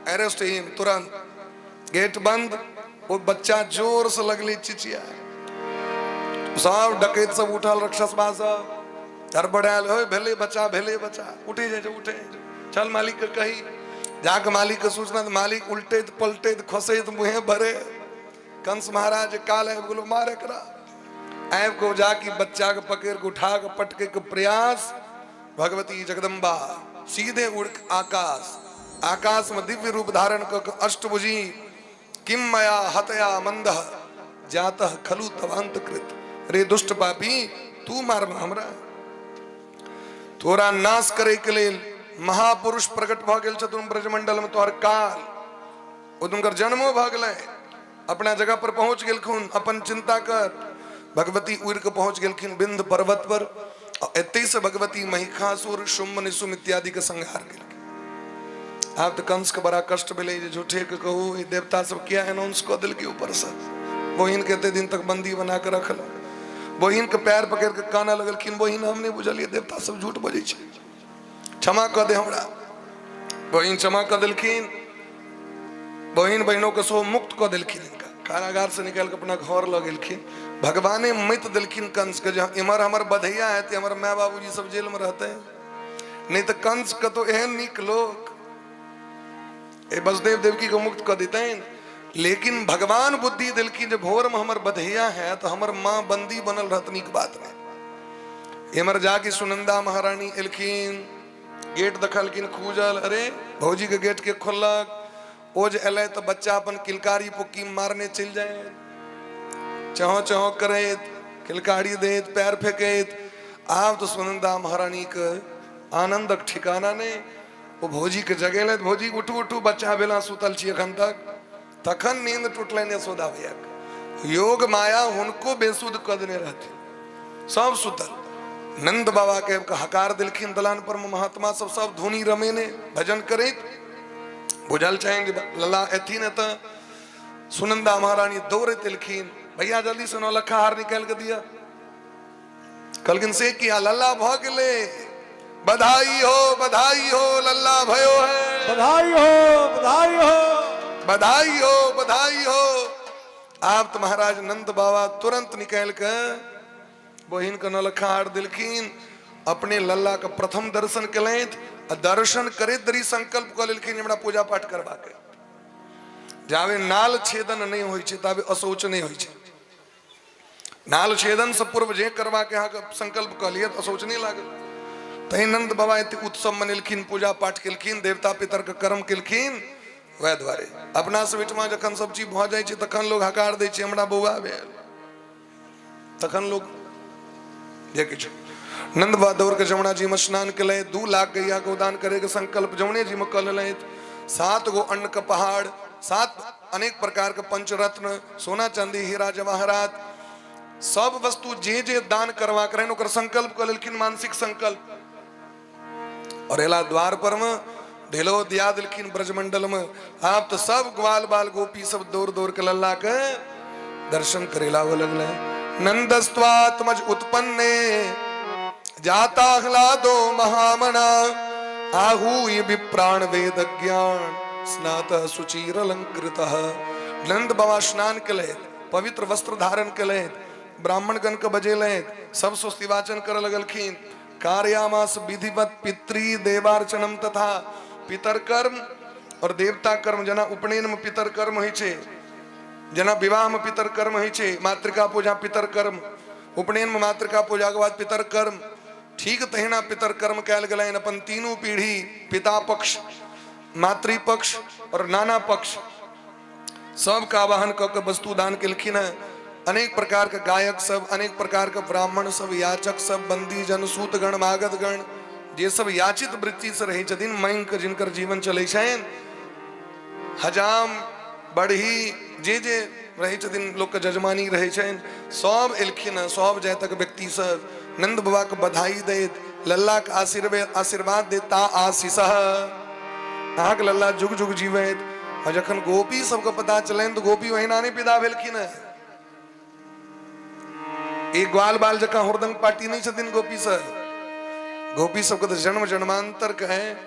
अरेस्ट हिम तुरंत। गेट बंद। वो बच्चा जोर से लगली चिचिया। सब डकैत सब उठल रक्षसबा सब धरबड़ायल हो भेले बच्चा उठे जाए उठे चल मालिक के कही जाके मालिक के सूचना। मालिक उल्टे पलटे खसे मुहे भरे। कंस महाराज काल है बोलो मारे करा ऐब को जाके बच्चा के पकड़ के उठा के पटके के प्रयास। भगवती जगदम्बा सीधे उड़ आकाश में दिव्य रूप धारण कर अष्टभुजी किम मया हतया मंदः जातः खलु तवांत कृत। रे दुष्ट पापी तू मार हमरा, तोरा नाश करे के लेल महापुरुष प्रकट भ गेल छथुन ब्रजमंडल में। तोहर काल उनकर जन्मो भ गेलै, अपना जगह पर पहुंच गेलखुन, अपन चिंता कर। भगवती उड़ के पहुंच गेलखिन बिंद पर्वत पर, एते से भगवती महिषासुर शुम्भ निशुम्भ इत्यादि के संहार केलखिन। आब तो कंस के बड़ा कष्ट भेलै जे झूठे के कहू ई देवता सब किया अनाउंस कऽ देलकै ऊपर से, बहिन के एते दिन तक बंदी बना के रखल। बहिन के पैर पकड़ के काना लगलखिन, बहिन हम नहीं बुझलिए देवता सब झूठ बजै छै, क्षमा कऽ दे हमरा। बहिन क्षमा कऽ देलखिन, बहिन बहनों के सो मुक्त कऽ देलखिन, इनका कारागार से निकाल के अपना घर लऽ गेलखिन। भगवाने मत देलखिन कंस के, जहाँ इमर हमर बधैया है तो हमर माय बाबूजी सब जेल में रहते हैं, नहीं तो कंस के तो एहन नीक लोग वसुदेव देवकी को मुक्त कर देते हैं। लेकिन भगवान बुद्धि दिलखिन जे भोर में हमर बधैया है तो हमर माँ बंदी बनल रहत, नीक बात नहीं। एमर जाके सुनंदा महारानी एलखिन, गेट देखलखिन खूजल, अरे भौजी के गेट के खोलक, ओज एलै तो बच्चा अपन किलकारी पुक्की मारने चल जाए, चहो चहो करैत किलकारी देत पैर फेंकैत। आब तो सुनंदा महारानी के आनंदक ठिकाना नहीं। वो भौजी के जगेलैत, भौजी उठू उठू बच्चा बेला सुतल छी अखन तक, तखन नींद टूटलैन यशोदा भैया के। योग माया हुनको बेसुध कऽ देने रहथिन, सब सुतल। नंद बाबा के हकार दिलखिन दलान पर महात्मा सब धुनी रमेने भजन करैत। बुझल चाहेंगे लला एथिन त सुनंदा महारानी दौड़ैत एलखिन, भैया जल्दी से नौलखा हार निकाल के दिया। कहलखिन से किया, लल्ला भ गेलै, बधाई हो लल्ला भयो है, बधाई हो बधाई हो बधाई हो बधाई हो। आप तो महाराज नंद बाबा तुरंत निकाल के बहिन के नौलखा हार दिलखिन, अपने लल्ला के प्रथम दर्शन कलैत। दर्शन करे दरी संकल्प कर लेलखिन हमरा पूजा पाठ करबा के। जावे नाल छेदन नहीं होय छै ताबे अशौच नहीं होय छै। नाल छेदन से पूर्व जे करबा के अहाँ संकल्प कर लियत अशौच नहीं लागल। तही नंद बाबा एते उत्सव मनेलखिन, पूजा पाठ केलखिन, देवता पितर के कर्म केलखिन। वह द्वारे अपना से बिचमा जखन सब चीज भ जाय छै तखन लोग हकार दै छै हमरा बौआ भेल, तखन लोग देखे छै। नंद बाबा दौड़ के जमुना जी में स्नान कले, 2 लाख गैया गोदान करे के संकल्प जमुने जी में कर लेलैथ। 7 गो अन्न के पहाड़, 7 अनेक प्रकार के पंचरत्न, सोना चांदी हीरा जवाहरात, सब वस्तु जे जे दान करवा करे ओकर संकल्प कर लेलखिन, मानसिक संकल्प। और एला द्वार पर में ढेलो दिया दिलखिन ब्रजमंडल में। आप तो सब ग्वाल बाल गोपी सब दौड़ दौड़ के लल्ला के दर्शन करेला वो लगले। नंदस्त्वात्मज उत्पन्ने जाता ह्लादो महामना, आहूय विप्राण वेद ज्ञान स्नात सुचीर अलंकृत। नंद बाबा स्नान कले, पवित्र वस्त्र धारण कले, ब्राह्मण गण के बजेले, सब स्तुतिवाचन कर लगलखिन। कार्यामास विधिवत पितृ देवार्चनम तथा पितर कर्म और देवता कर्म। जना उपनयन में पितर कर्म होइ छै, जना विवाह में पितर कर्म होइ छै, मातृका पूजा पितर कर्म, उपनयन में मातृका पूजा के बाद पितर कर्म। ठीक तहिना पितर कर्म कैल गेलैन अपन तीनों पीढ़ी, पिता पक्ष, मातृ पक्ष और नाना पक्ष, सबका आवाहन क के वस्तु दान केलखिन है। अनेक प्रकार के गायक सब, अनेक प्रकार के ब्राह्मण सब, याचक सब, बंदी जन, सूत गण, मागध गण, जे सब याचित वृत्ति से रहे छथिन, मांग जिनकर जीवन चले छन, हजाम बढ़ी जे जे रहे छथिन लोग के जजमानी रहे छन, सब एलखिन। सब जातक व्यक्ति सब नंद बाबा के बधाई देत, लल्ला के आशीर्वाद देता आशीष अहाँ के लल्ला जुग जुग जीवैत। और जखन गोपी सबके पता चलन तो गोपी वहीना नहीं विदा भेलखिन। एक ग्वाल बाल जका हुरदंग पार्टी नहीं छथिन गोपी सब। गोपी सबके तो जन्म जन्मांतर के है,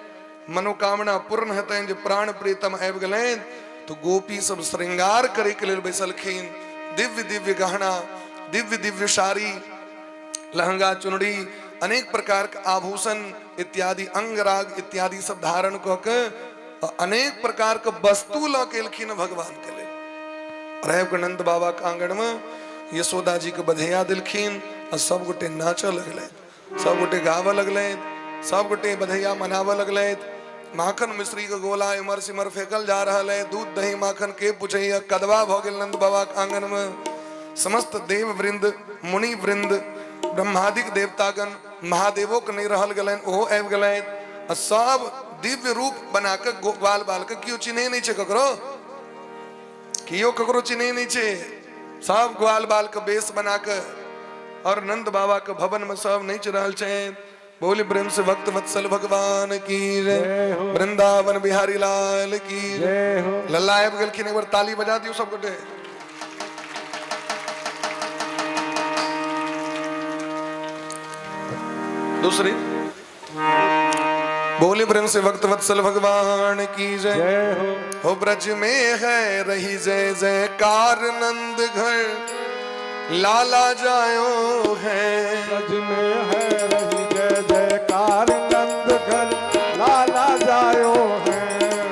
मनोकामना पूर्ण हेतैन जे प्राण प्रीतम आबि गेलैन। तो गोपी सब श्रृंगार करे के लेल बैसलखिन, दिव्य दिव्य गहना, दिव्य दिव्य साड़ी, लहंगा चुनरी, अनेक प्रकार के आभूषण इत्यादि, अंगराग इत्यादि सब धारण क के अनेक प्रकार के वस्तु ल के एलखिन भगवान के लेल। रह के नंद बाबा के आंगन में यशोदा जी के बधैया दिलखिन और सब गोटे नाचऽ लगलै, सब गोटे गावऽ लगलै, सब गोटे बधैया मनावऽ लगलै। माखन मिश्री के गोला इमर सिमर फेंकल जा रहा है, दूध दही माखन के पूछैया कदवा भ गेल नंद बाबा के आंगन में। समस्त देव वृंद, मुनि वृंद, ब्रह्मादिक देवतागण, महादेवों के नहीं रहल गलन, ओहो आबि गलन। सब दिव्य रूप बना के ग्वाल बाल के क्यों चिन्हे नहीं छे ककरो, कि यो ककरो चिन्हे नीचे सब ग्वाल बाल का बेस बनाकर और नंद बाबा के भवन में सब नहीं चुराल चाहे। बोली प्रेम से भक्त वत्सल भगवान की जय, वृंदावन बिहारी लाल की जय। लल्ला ऐप गलखिन एक बार ताली बजा दियो सब गोटे। दूसरी बोले प्रेम से भक्त वत्सल भगवान की जय। हो ब्रज में है रही जय जयकार नंद घर लाला जायो है। ब्रज में है रही जय जयकार नंद घर लाला जायो है।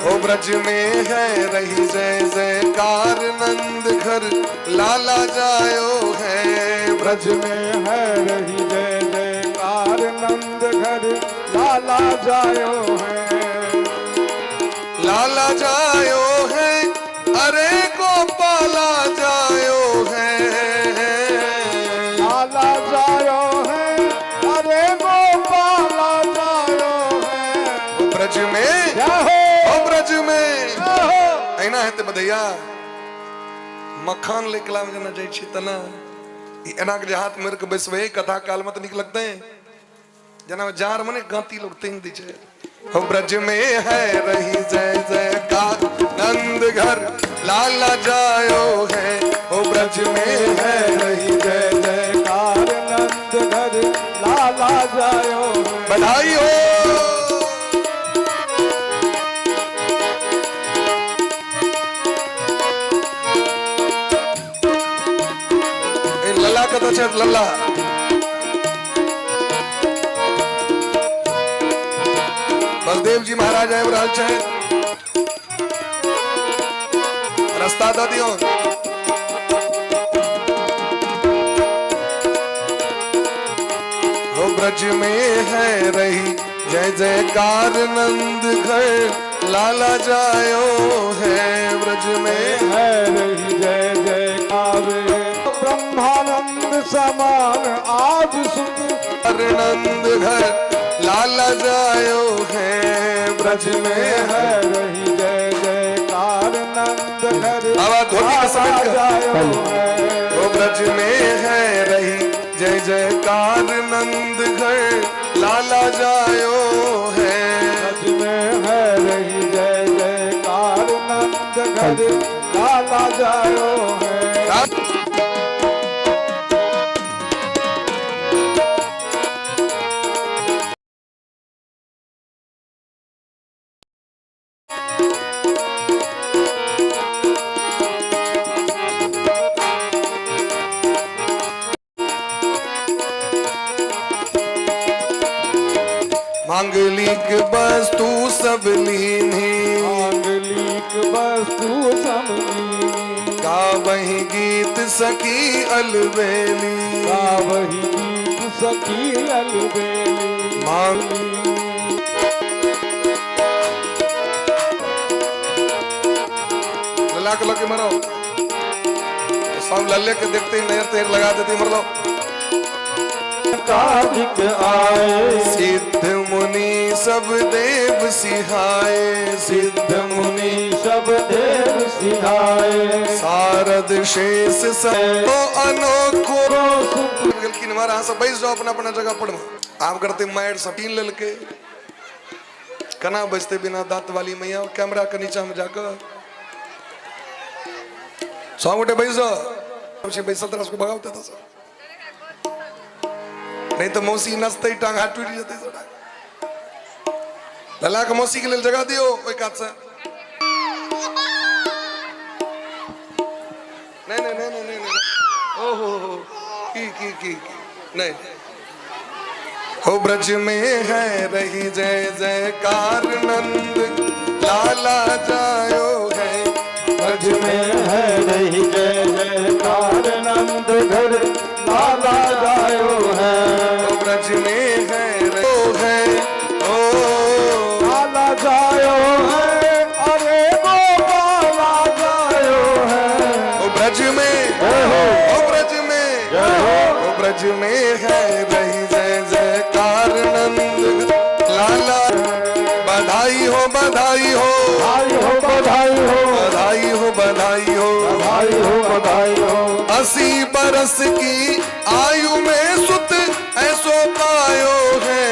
हो ब्रज में है रही जय जयकार नंद घर लाला जायो है। ब्रज में है रही जय जयकार नंद घर लाला जायो है। लाला जायो है अरे गोपाला जायो है। लाला जायो है अरे गोपाला जायो है। ब्रज में ब्रज में ऐना है ते बधैया मखान लेके लावे जना जाई छी तना एना के हाथ मेरे के बेसवे कथा काल मत निक लगते हैं जना जार मने गाती लोग तेंग दी छे। हो ब्रज में है रही जय जयकार नंद घर लाला जायो है। हो ब्रज में है रही जय जयकार नंद घर लाला जायो है। बधाई हो। लल्ला कथा छे लल्ला बलदेव जी महाराज आए राज चाहे रास्ता दा दियो। हो ब्रज में है रही जय जयकार नंद घर लाला जायो है। ब्रज में है रही जय जयकार ब्रह्मानंद समान आज सुख नंद घर लाला जायो है। ब्रज में है रही जय जयकार नंद घर आवाज धोती का समेट जायो है। वो ब्रज में है रही जय जयकार नंद घर लाला जायो है। ब्रज में है रही जय जयकार नंद घर लाला जायो है। मांगलिक वस्तु सब लीनी मांगलिक वस्तु सब लीनी। गावही गीत सखी अलबेली गावही गीत सखी अलबेली। लल्ला को लगे मरो सब लल्ले के देखते ही नजर तेर लगा देती मर लो। कार्तिक आए सिद्ध मुनि सब देव सिहाए। सिद्ध मुनि सब देव सिहाए। शारद शेष सब तो अनोखो गलकी ने मारा सब बैठ जाओ अपना अपना जगह पड़ आप करते माइट सटीन ललके कना बजते बिना दांत वाली मैया कैमरा के नीचे में जाकर 100 गोटे बैठ जाओ बैसल तरह उसको भगावते था सब नहीं तो मौसी नचते ही टांग हाथ टूट जाते लला का मौसी के लिए जगह दियो कोई काट सा नहीं नहीं नहीं नहीं नहीं ओहो की नहीं हो ब्रज में है रही जय जयकार नंद लाला जायो है। ब्रज में है रही जय जयकार नंद घर लाला जायो है। ब्रज में है ओ लाला जायो है अरे गोपाला जायो है। ओ ब्रज में ओ ब्रज में ओ ब्रज में है रही जय जयकार नंद लाला। बधाई हो बधाई हो बधाई हो बधाई हो बधाई हो बधाई हो बधाई हो बधाई हो। 80 बरस की आयु में सुत ऐसो पायो है।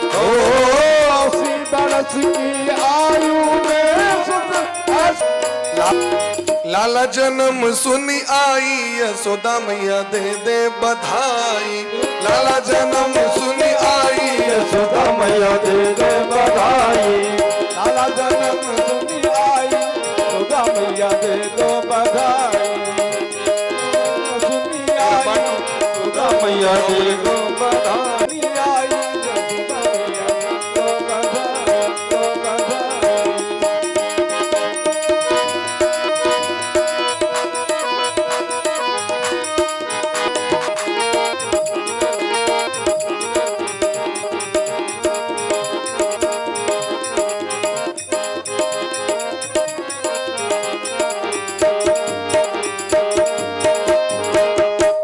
ओ 80 बरस की आयु में सुत लाला जन्म सुनी आई यशोदा मैया दे दे बधाई। लाला जन्म सुनी आई यशोदा मैया दे दे बधाई। लाला जन्म सुनी आई यशोदा मैया दे दो बधाई। सुनी आई यशोदा मैया दे दो बधाई। आई यशोदा मैया दे दो बधाई, दो बधाई।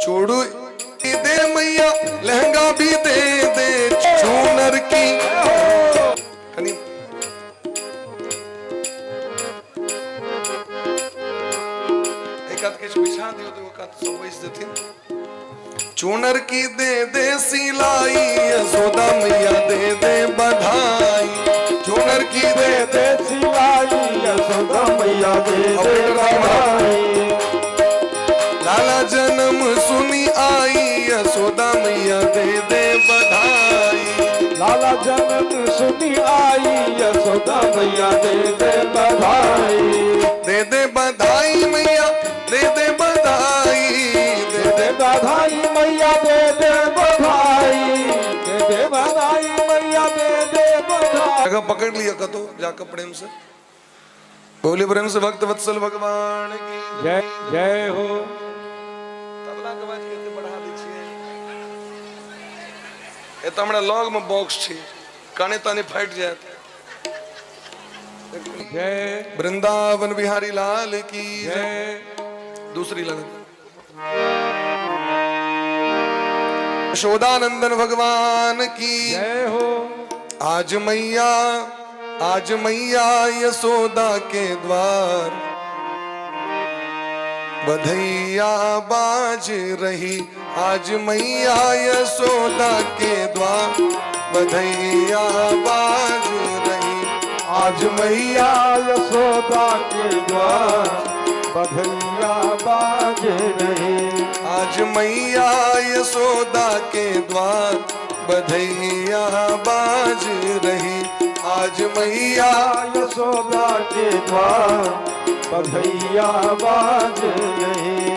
छोड़ू दे मैया लहंगा भी दे दे चूनर की। कनी- एकात के बिछा दियो तो एकात सब वैस देथिन। चूनर की दे दे सिलाई यशोदा मैया दे दे बधाई। चूनर की दे दे सिलाई यशोदा मैया दे दे बधाई। लाला जन्म सुनी आई यशोदा मैया दे दे बधाई। लाला जन्म सुनी आई यशोदा मैया दे दे बधाई। दे दे बधाई मैया दे दे बधाई। दे दे बधाई मैया दे दे बधाई। दे दे बधाई मैया दे दे बधाई। जगह पकड़ लिया का तो जाकर प्रेम से बोले प्रेम से भक्त वत्सल भगवान की जय जय हो। तबला के आवाज केते बढ़ा दै छियै। ए त हमरा लॉग में बॉक्स छी काने ताने फाइट जात। जय वृंदावन बिहारी लाल की जय। दूसरी लगन यशोदानंदन भगवान की जय हो। आज मैया यशोदा के द्वार बधैया बाज रही। आज मैया यशोदा के द्वार बधैया बाज रही। आज मैया यशोदा के द्वार बधैया बाज रही। आज मैया यशोदा के द्वार बधैया बाज रही। आज मैया यशोदा के द्वार बधैया बाज रही।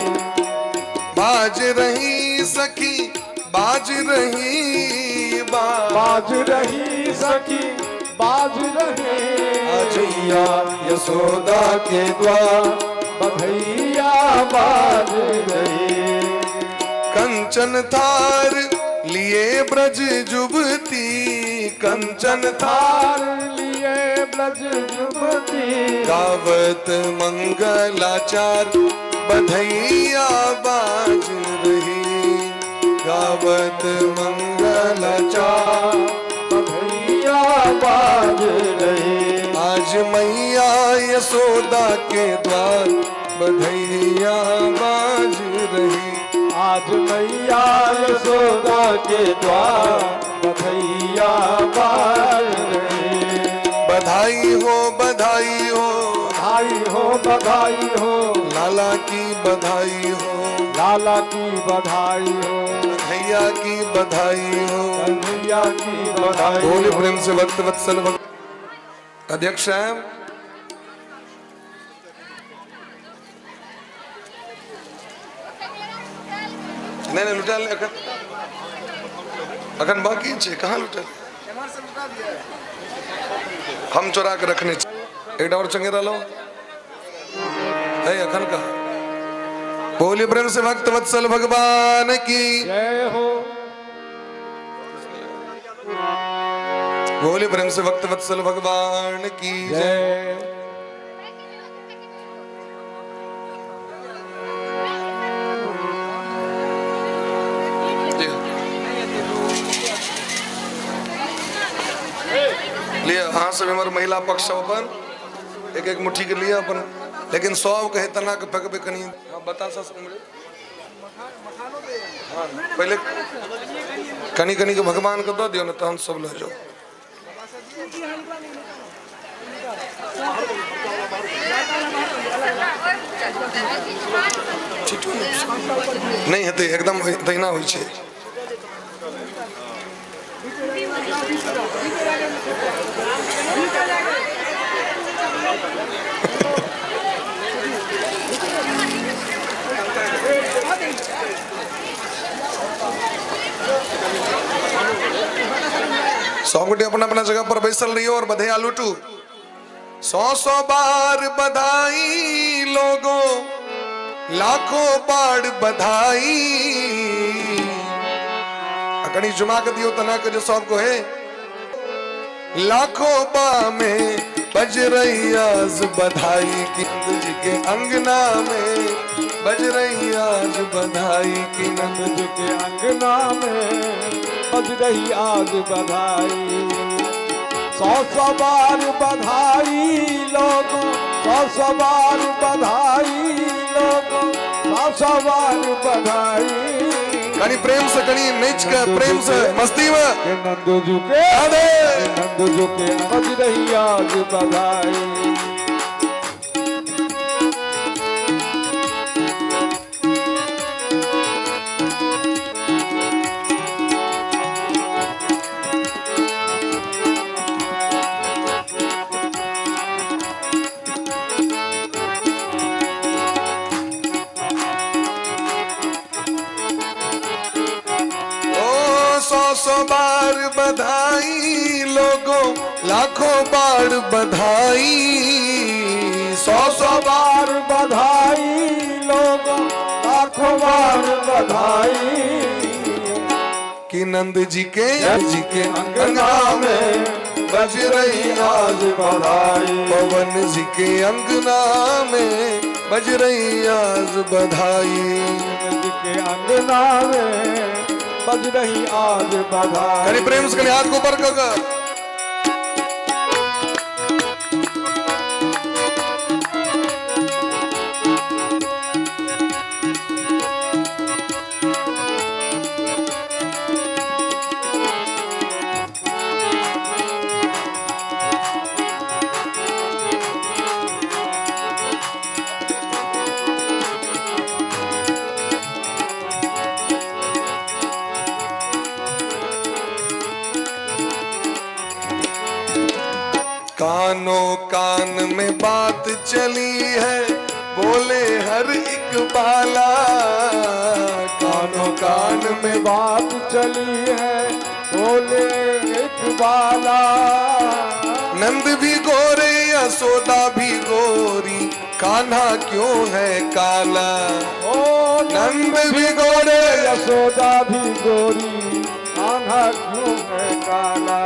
बाज रही सखी बाज रही बाज रही सखी बाज रही। आज मैया यशोदा के द्वार बधैया बाज रही। कंचन थार लिए ब्रज जुबती। कंचन थार तार लिए ब्रज जुबती। गावत मंगलाचार बधैया बाज रही। गावत मंगलाचार बधैया बाज रही। आज मैया यशोदा के द्वार बधैया बाज रही। आज मैया यशोदा के द्वार बधैया बाज रही। बधाई हो बधाई हो बधाई हो बधाई हो। लाला की बधाई हो। लाला की बधाई हो। भैया की बधाई हो। कन्हैया की बधाई बोले हो। प्रेम से भक्त वत्सल भक्त अध्यक्ष साहब नहीं लुटा ले अखन बाकी छे कहाँ लुटा हम चुरा के रखने एक और चंगेरा लो है अखन का। बोले प्रेम से भक्त वत्सल भगवान की जय हो। बोले प्रेम से भक्त वत्सल भगवान की जय। जय लिया हाँ सब हमारे महिला पक्ष अपन एक एक मुट्ठी के लिए अपन लेकिन 100 कहे तना के पग पे कनी बता सा समझे। हाँ पहले कनी कनी के भगवान को दो दियो ना तो हम सब ले जाओ। नहीं हेते एकदम दहिना होइ छै। सब गोटे अपना अपना जगह पर बैसल रहियो और बधाई लूटू। 100 बार बधाई लोगों, लाखों बार बधाई। अकड़ी जुमा के दियो तना के जो सबको है लाखों बा में बज रही आज बधाई की नंद जी के अंगना में बज रही आज बधाई की नंद जी के अंगना में बज रही आज बधाई। 100 बार बधाई लोगों, 100 बार बधाई लोगों, 100 बार बधाई। कनी प्रेम से कनी निच के प्रेम से मस्ती में नंदू जी के नंदू जी के बज रही आज बधाई। सौ बार बधाई लोगों, लाखों बार बधाई। 100 बार बधाई लोगों, लाखों बार बधाई। कि नंद जी के अंगना में बज रही आज बधाई। पवन जी के अंगना में बज रही आज बधाई। नंद जी के अंगना में बज रही आज बधाई। करी प्रेम से हाथ को ऊपर कर। कानों कान में बात चली है, बोले हर एक बाला। कानों कान में बात चली है, बोले एक बाला। नंद भी गोरे यशोदा भी गोरी, कान्हा क्यों है काला। ओ नंद भी गोरे यशोदा भी गोरी, कान्हा क्यों है काला।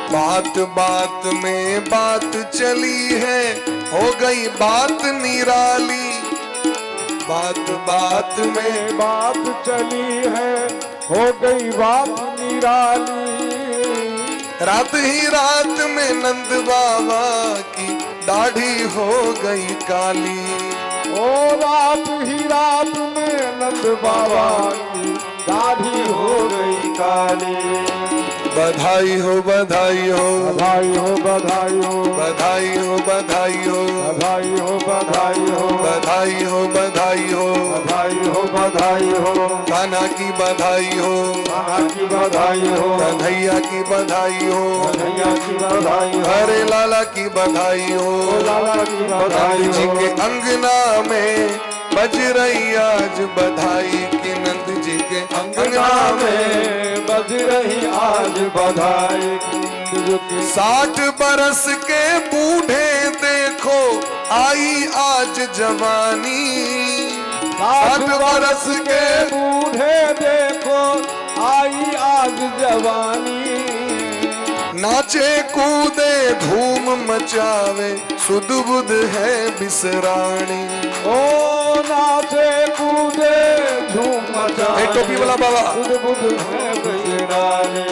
बात बात में बात चली है, हो गई बात निराली। बात बात में बात चली है, हो गई बात निराली। रात ही रात में नंद बाबा की दाढ़ी हो गई काली। ओ रात ही रात में नंद बाबा की दाढ़ी हो गई काली। बधाई हो बधाई हो बधाई हो बधाई हो बधाई हो बधाई हो बधाई हो बधाई हो बधाई हो बधाई हो बधाई हो बधाई हो। कान्हा की बधाई हो, कान्हा की बधाई हो, कन्हैया की बधाई हो, कन्हैया की बधाई हो, हरे लाला की बधाई हो। लाला की बधाई नंद जी हो। के अंगना में बज रही आज बधाई की नंद जी के अंगना में बज रही आज बधाई। 60 बरस के बूढ़े देखो आई आज जवानी। 60 बरस के बूढ़े देखो आई आज जवानी। नाचे कूदे धूम मचावे सुध बुध है बिसरानी। ओ नाचे कूदे धूम मचावे टोपी वाला बाबा सुध बुध है बिसरानी।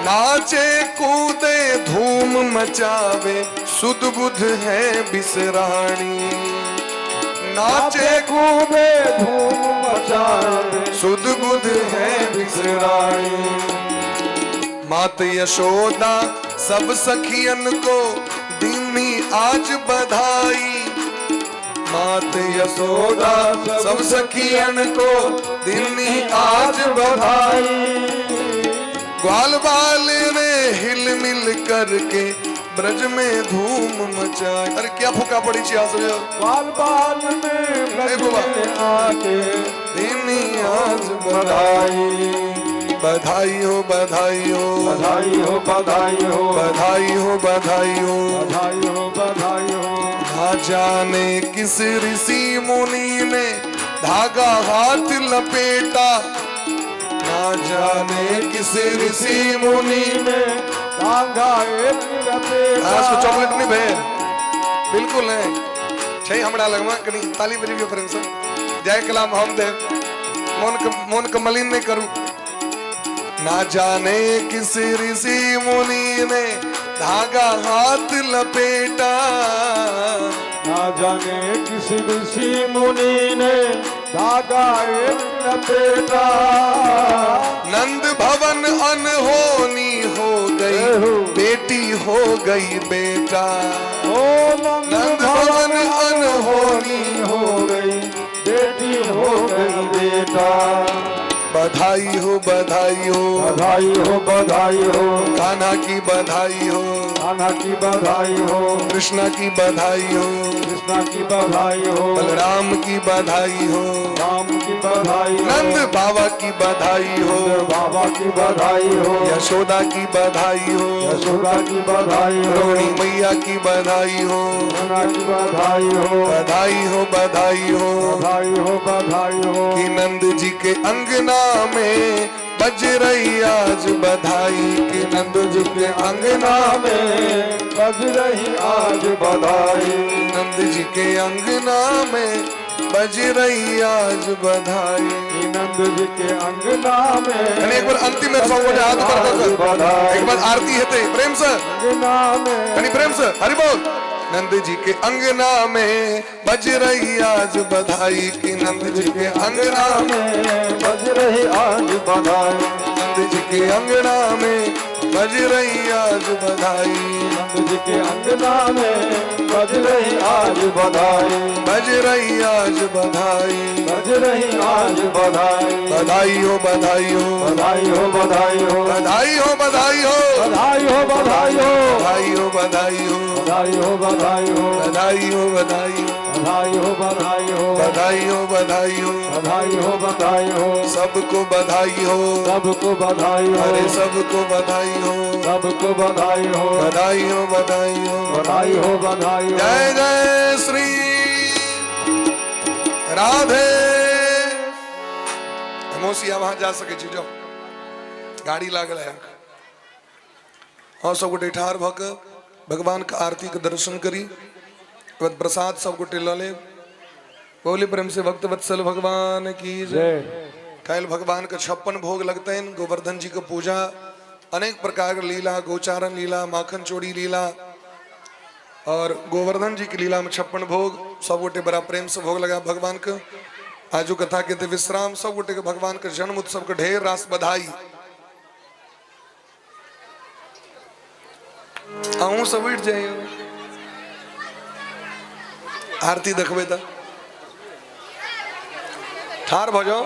नाचे कूदे धूम मचावे सुध बुध है बिसराणी नाचे कूदे धूम मचावे सुध बुध है बिसराणी मात यशोदा सब सखियन को दीनी आज बधाई मात यशोदा सब सखियन को दीनी आज बधाई ग्वाल बाल ने हिल मिल करके ब्रज में धूम मचाई अरे क्या फूका पड़ी छी आज बाल बाल में ब्रज में आके दीनी आज बधाई बधाई हो बधाई हो बधाई हो बधाई हो बधाई हो बधाई हो बधाई हो बधाई हो ना जाने किस ऋषि मुनि ने धागा हाथ लपेटा ना जाने किस ऋषि मुनि ने धागा एक लपेटा इसको चॉकलेट नहीं भे बिल्कुल है छई हमरा लगमा कनी ताली बजी प्रेम से जय कलाम हम दे मोन का मलिन नहीं करूं ना जाने किस ऋषि मुनि ने धागा हाथ लपेटा ना जाने किस ऋषि मुनि ने धागा एक लपेटा नंद भवन अनहोनी हो गई बेटी हो गई बेटा ओ नंद भवन अनहोनी हो गई बेटी हो गई बेटा बधाई हो बधाई हो बधाई हो बधाई हो कान्हा की बधाई हो कान्हा की बधाई हो कृष्णा की बधाई हो कृष्णा की बधाई हो बलराम की बधाई हो राम की बधाई हो नंद बाबा की बधाई हो बाबा की बधाई हो यशोदा की बधाई हो यशोदा की बधाई हो रोहिणी मैया की बधाई हो कान्हा की बधाई हो बधाई हो बधाई हो बधाई हो बधाई हो कि नंद जी के अंगना में बज रही आज बधाई कि नंद जी के अंगना में बज रही आज बधाई नंद जी के अंगना में बज रही आज बधाई नंद जी के अंगना में यानी एक बार अंतिम में सॉन्ग मुझे हाथ ऊपर कर एक बार आरती है प्रेम से अंगना में यानी प्रेम से हरि बोल नंद जी के अंगना में बज रही आज बधाई कि नंद जी के अंगना में बज रही आज बधाई नंद जी के अंगना में बज रही आज बधाई नंद जी के अंगना में बज रही आज बधाई बज रही आज बधाई बज रही आज बधाई बधाई हो बधाई हो बधाई हो बधाई हो बधाई हो बधाई हो बधाई हो बधाई हो बधाई हो बधाई हो बधाई हो बधाई हो बधाई हो बधाई बधाई हो बधाई हो बधाई हो बधाई हो बधाई हो बधाई हो सबको बधाई हो सबको बधाई हो अरे सबको बधाई हो सबको बधाई हो बधाई हो बधाई हो बधाई हो बधाई हो जय जय श्री राधे मोसिया वहां जा सके छी जो गाड़ी लागल है और सब गोटे ठार भक भगवान का आरती के दर्शन करी प्रसाद सब गोटे ल ले बोले प्रेम से भक्त वत्सल भगवान की जय कल भगवान का 56 भोग लगते हैं गोवर्धन जी का पूजा अनेक प्रकार की लीला गोचारण लीला माखन चोरी लीला और गोवर्धन जी की लीला में 56 भोग सब गोटे बड़ा प्रेम से भोग लगा भगवान का आजू कथा कहते विश्राम सब गोटे के भगवान का जन्म उत्सव का ढेर रास बधाई आहू सब उठ जाए आरती देखबे त ठार भ जाओ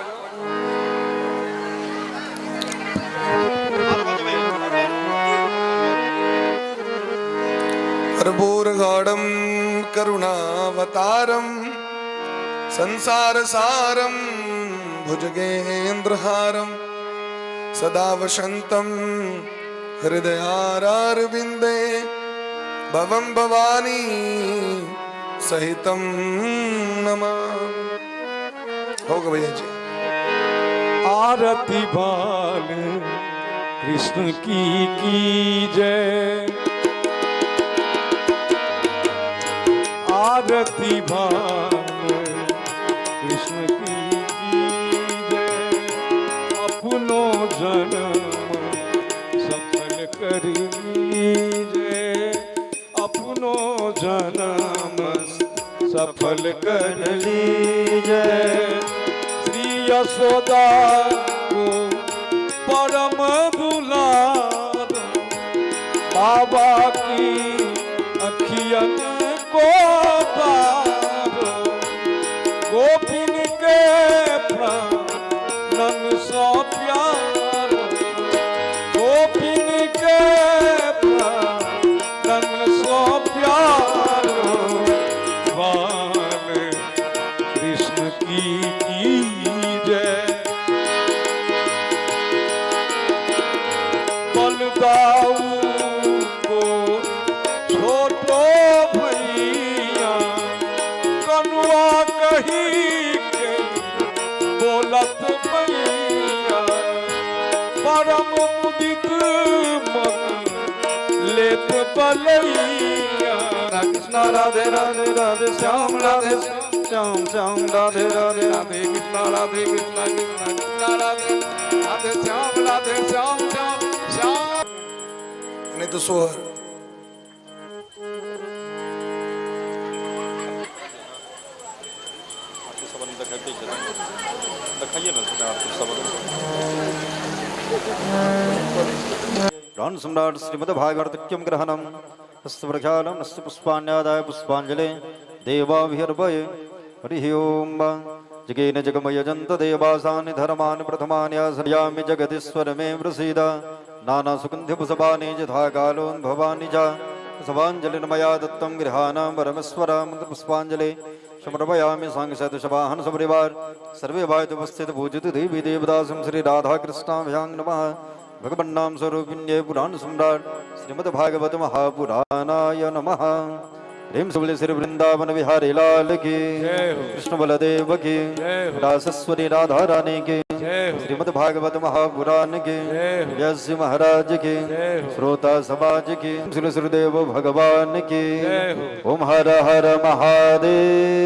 कर्पूरगाढं करुणावतारं संसारसारं भुजगेन्द्रहारं सदा वसन्तं हृदयारविन्दे भवं भवानी सहितं नमामि। होगा भैया जी आरती बाल कृष्ण की जय आरती बाल कृष्ण की जय अपनो जन्म सफल जन्म सफल कर लीजे। श्री यशोदा को परम दुलार बाबा की अखियन को तारो। गोपिन के प्राणन सो प्यार, गोपिन के प्राणन सो प्यार। बाल कृष्ण की जय। बलदाऊ को छोटो भैया कनुआ कही के बोलत भैया। परम मुदित मन लेत बलैया। कृष्ण राधे राधे राधे श्याम राधे श्याम श्याम राधे राधे राधे कृष्ण राधे कृष्ण कृष्ण कृष्ण राधे राधे श्याम राधे श्याम श्याम श्याम। नहीं तो सोहर पुराण सम्राट श्रीमद् भागवतक्यं ग्रहणं हस्त प्रख्यालं नस्य पुष्पाण्यादाय पुष्पाञ्जले देवाभिर्भये। हरिः ओं। जगेन जगमयजन्त देवासानि धर्मानि प्रथमानि आश्रयामि जगदीश्वर मे प्रसीद। नानासुगन्धिपुष्पाणि यथा कालोद्भवानि च सभाञ्जलिर्मया दत्तं गृहाणां परमेश्वर पुष्पाञ्जलि समर्पयामि। सांसदशवाहन सपरिवार सर्वे वायुपस्थित पूजित देवी देवदासं श्री राधा कृष्णाभ्यां नमः। भगवन्नाम स्वरूपिण्ये पुराण सम्राट श्रीमद् भागवत महापुराणाय नमः। प्रेम से बोले श्री वृंदावन बिहारी लाल की, कृष्ण बलदेव की, रासेश्वरी राधा रानी की, श्रीमद् भागवत महापुराण की, व्यास महाराज की, श्रोता समाज की, श्री सुरदेव भगवान की। ओम हर हर महादेव।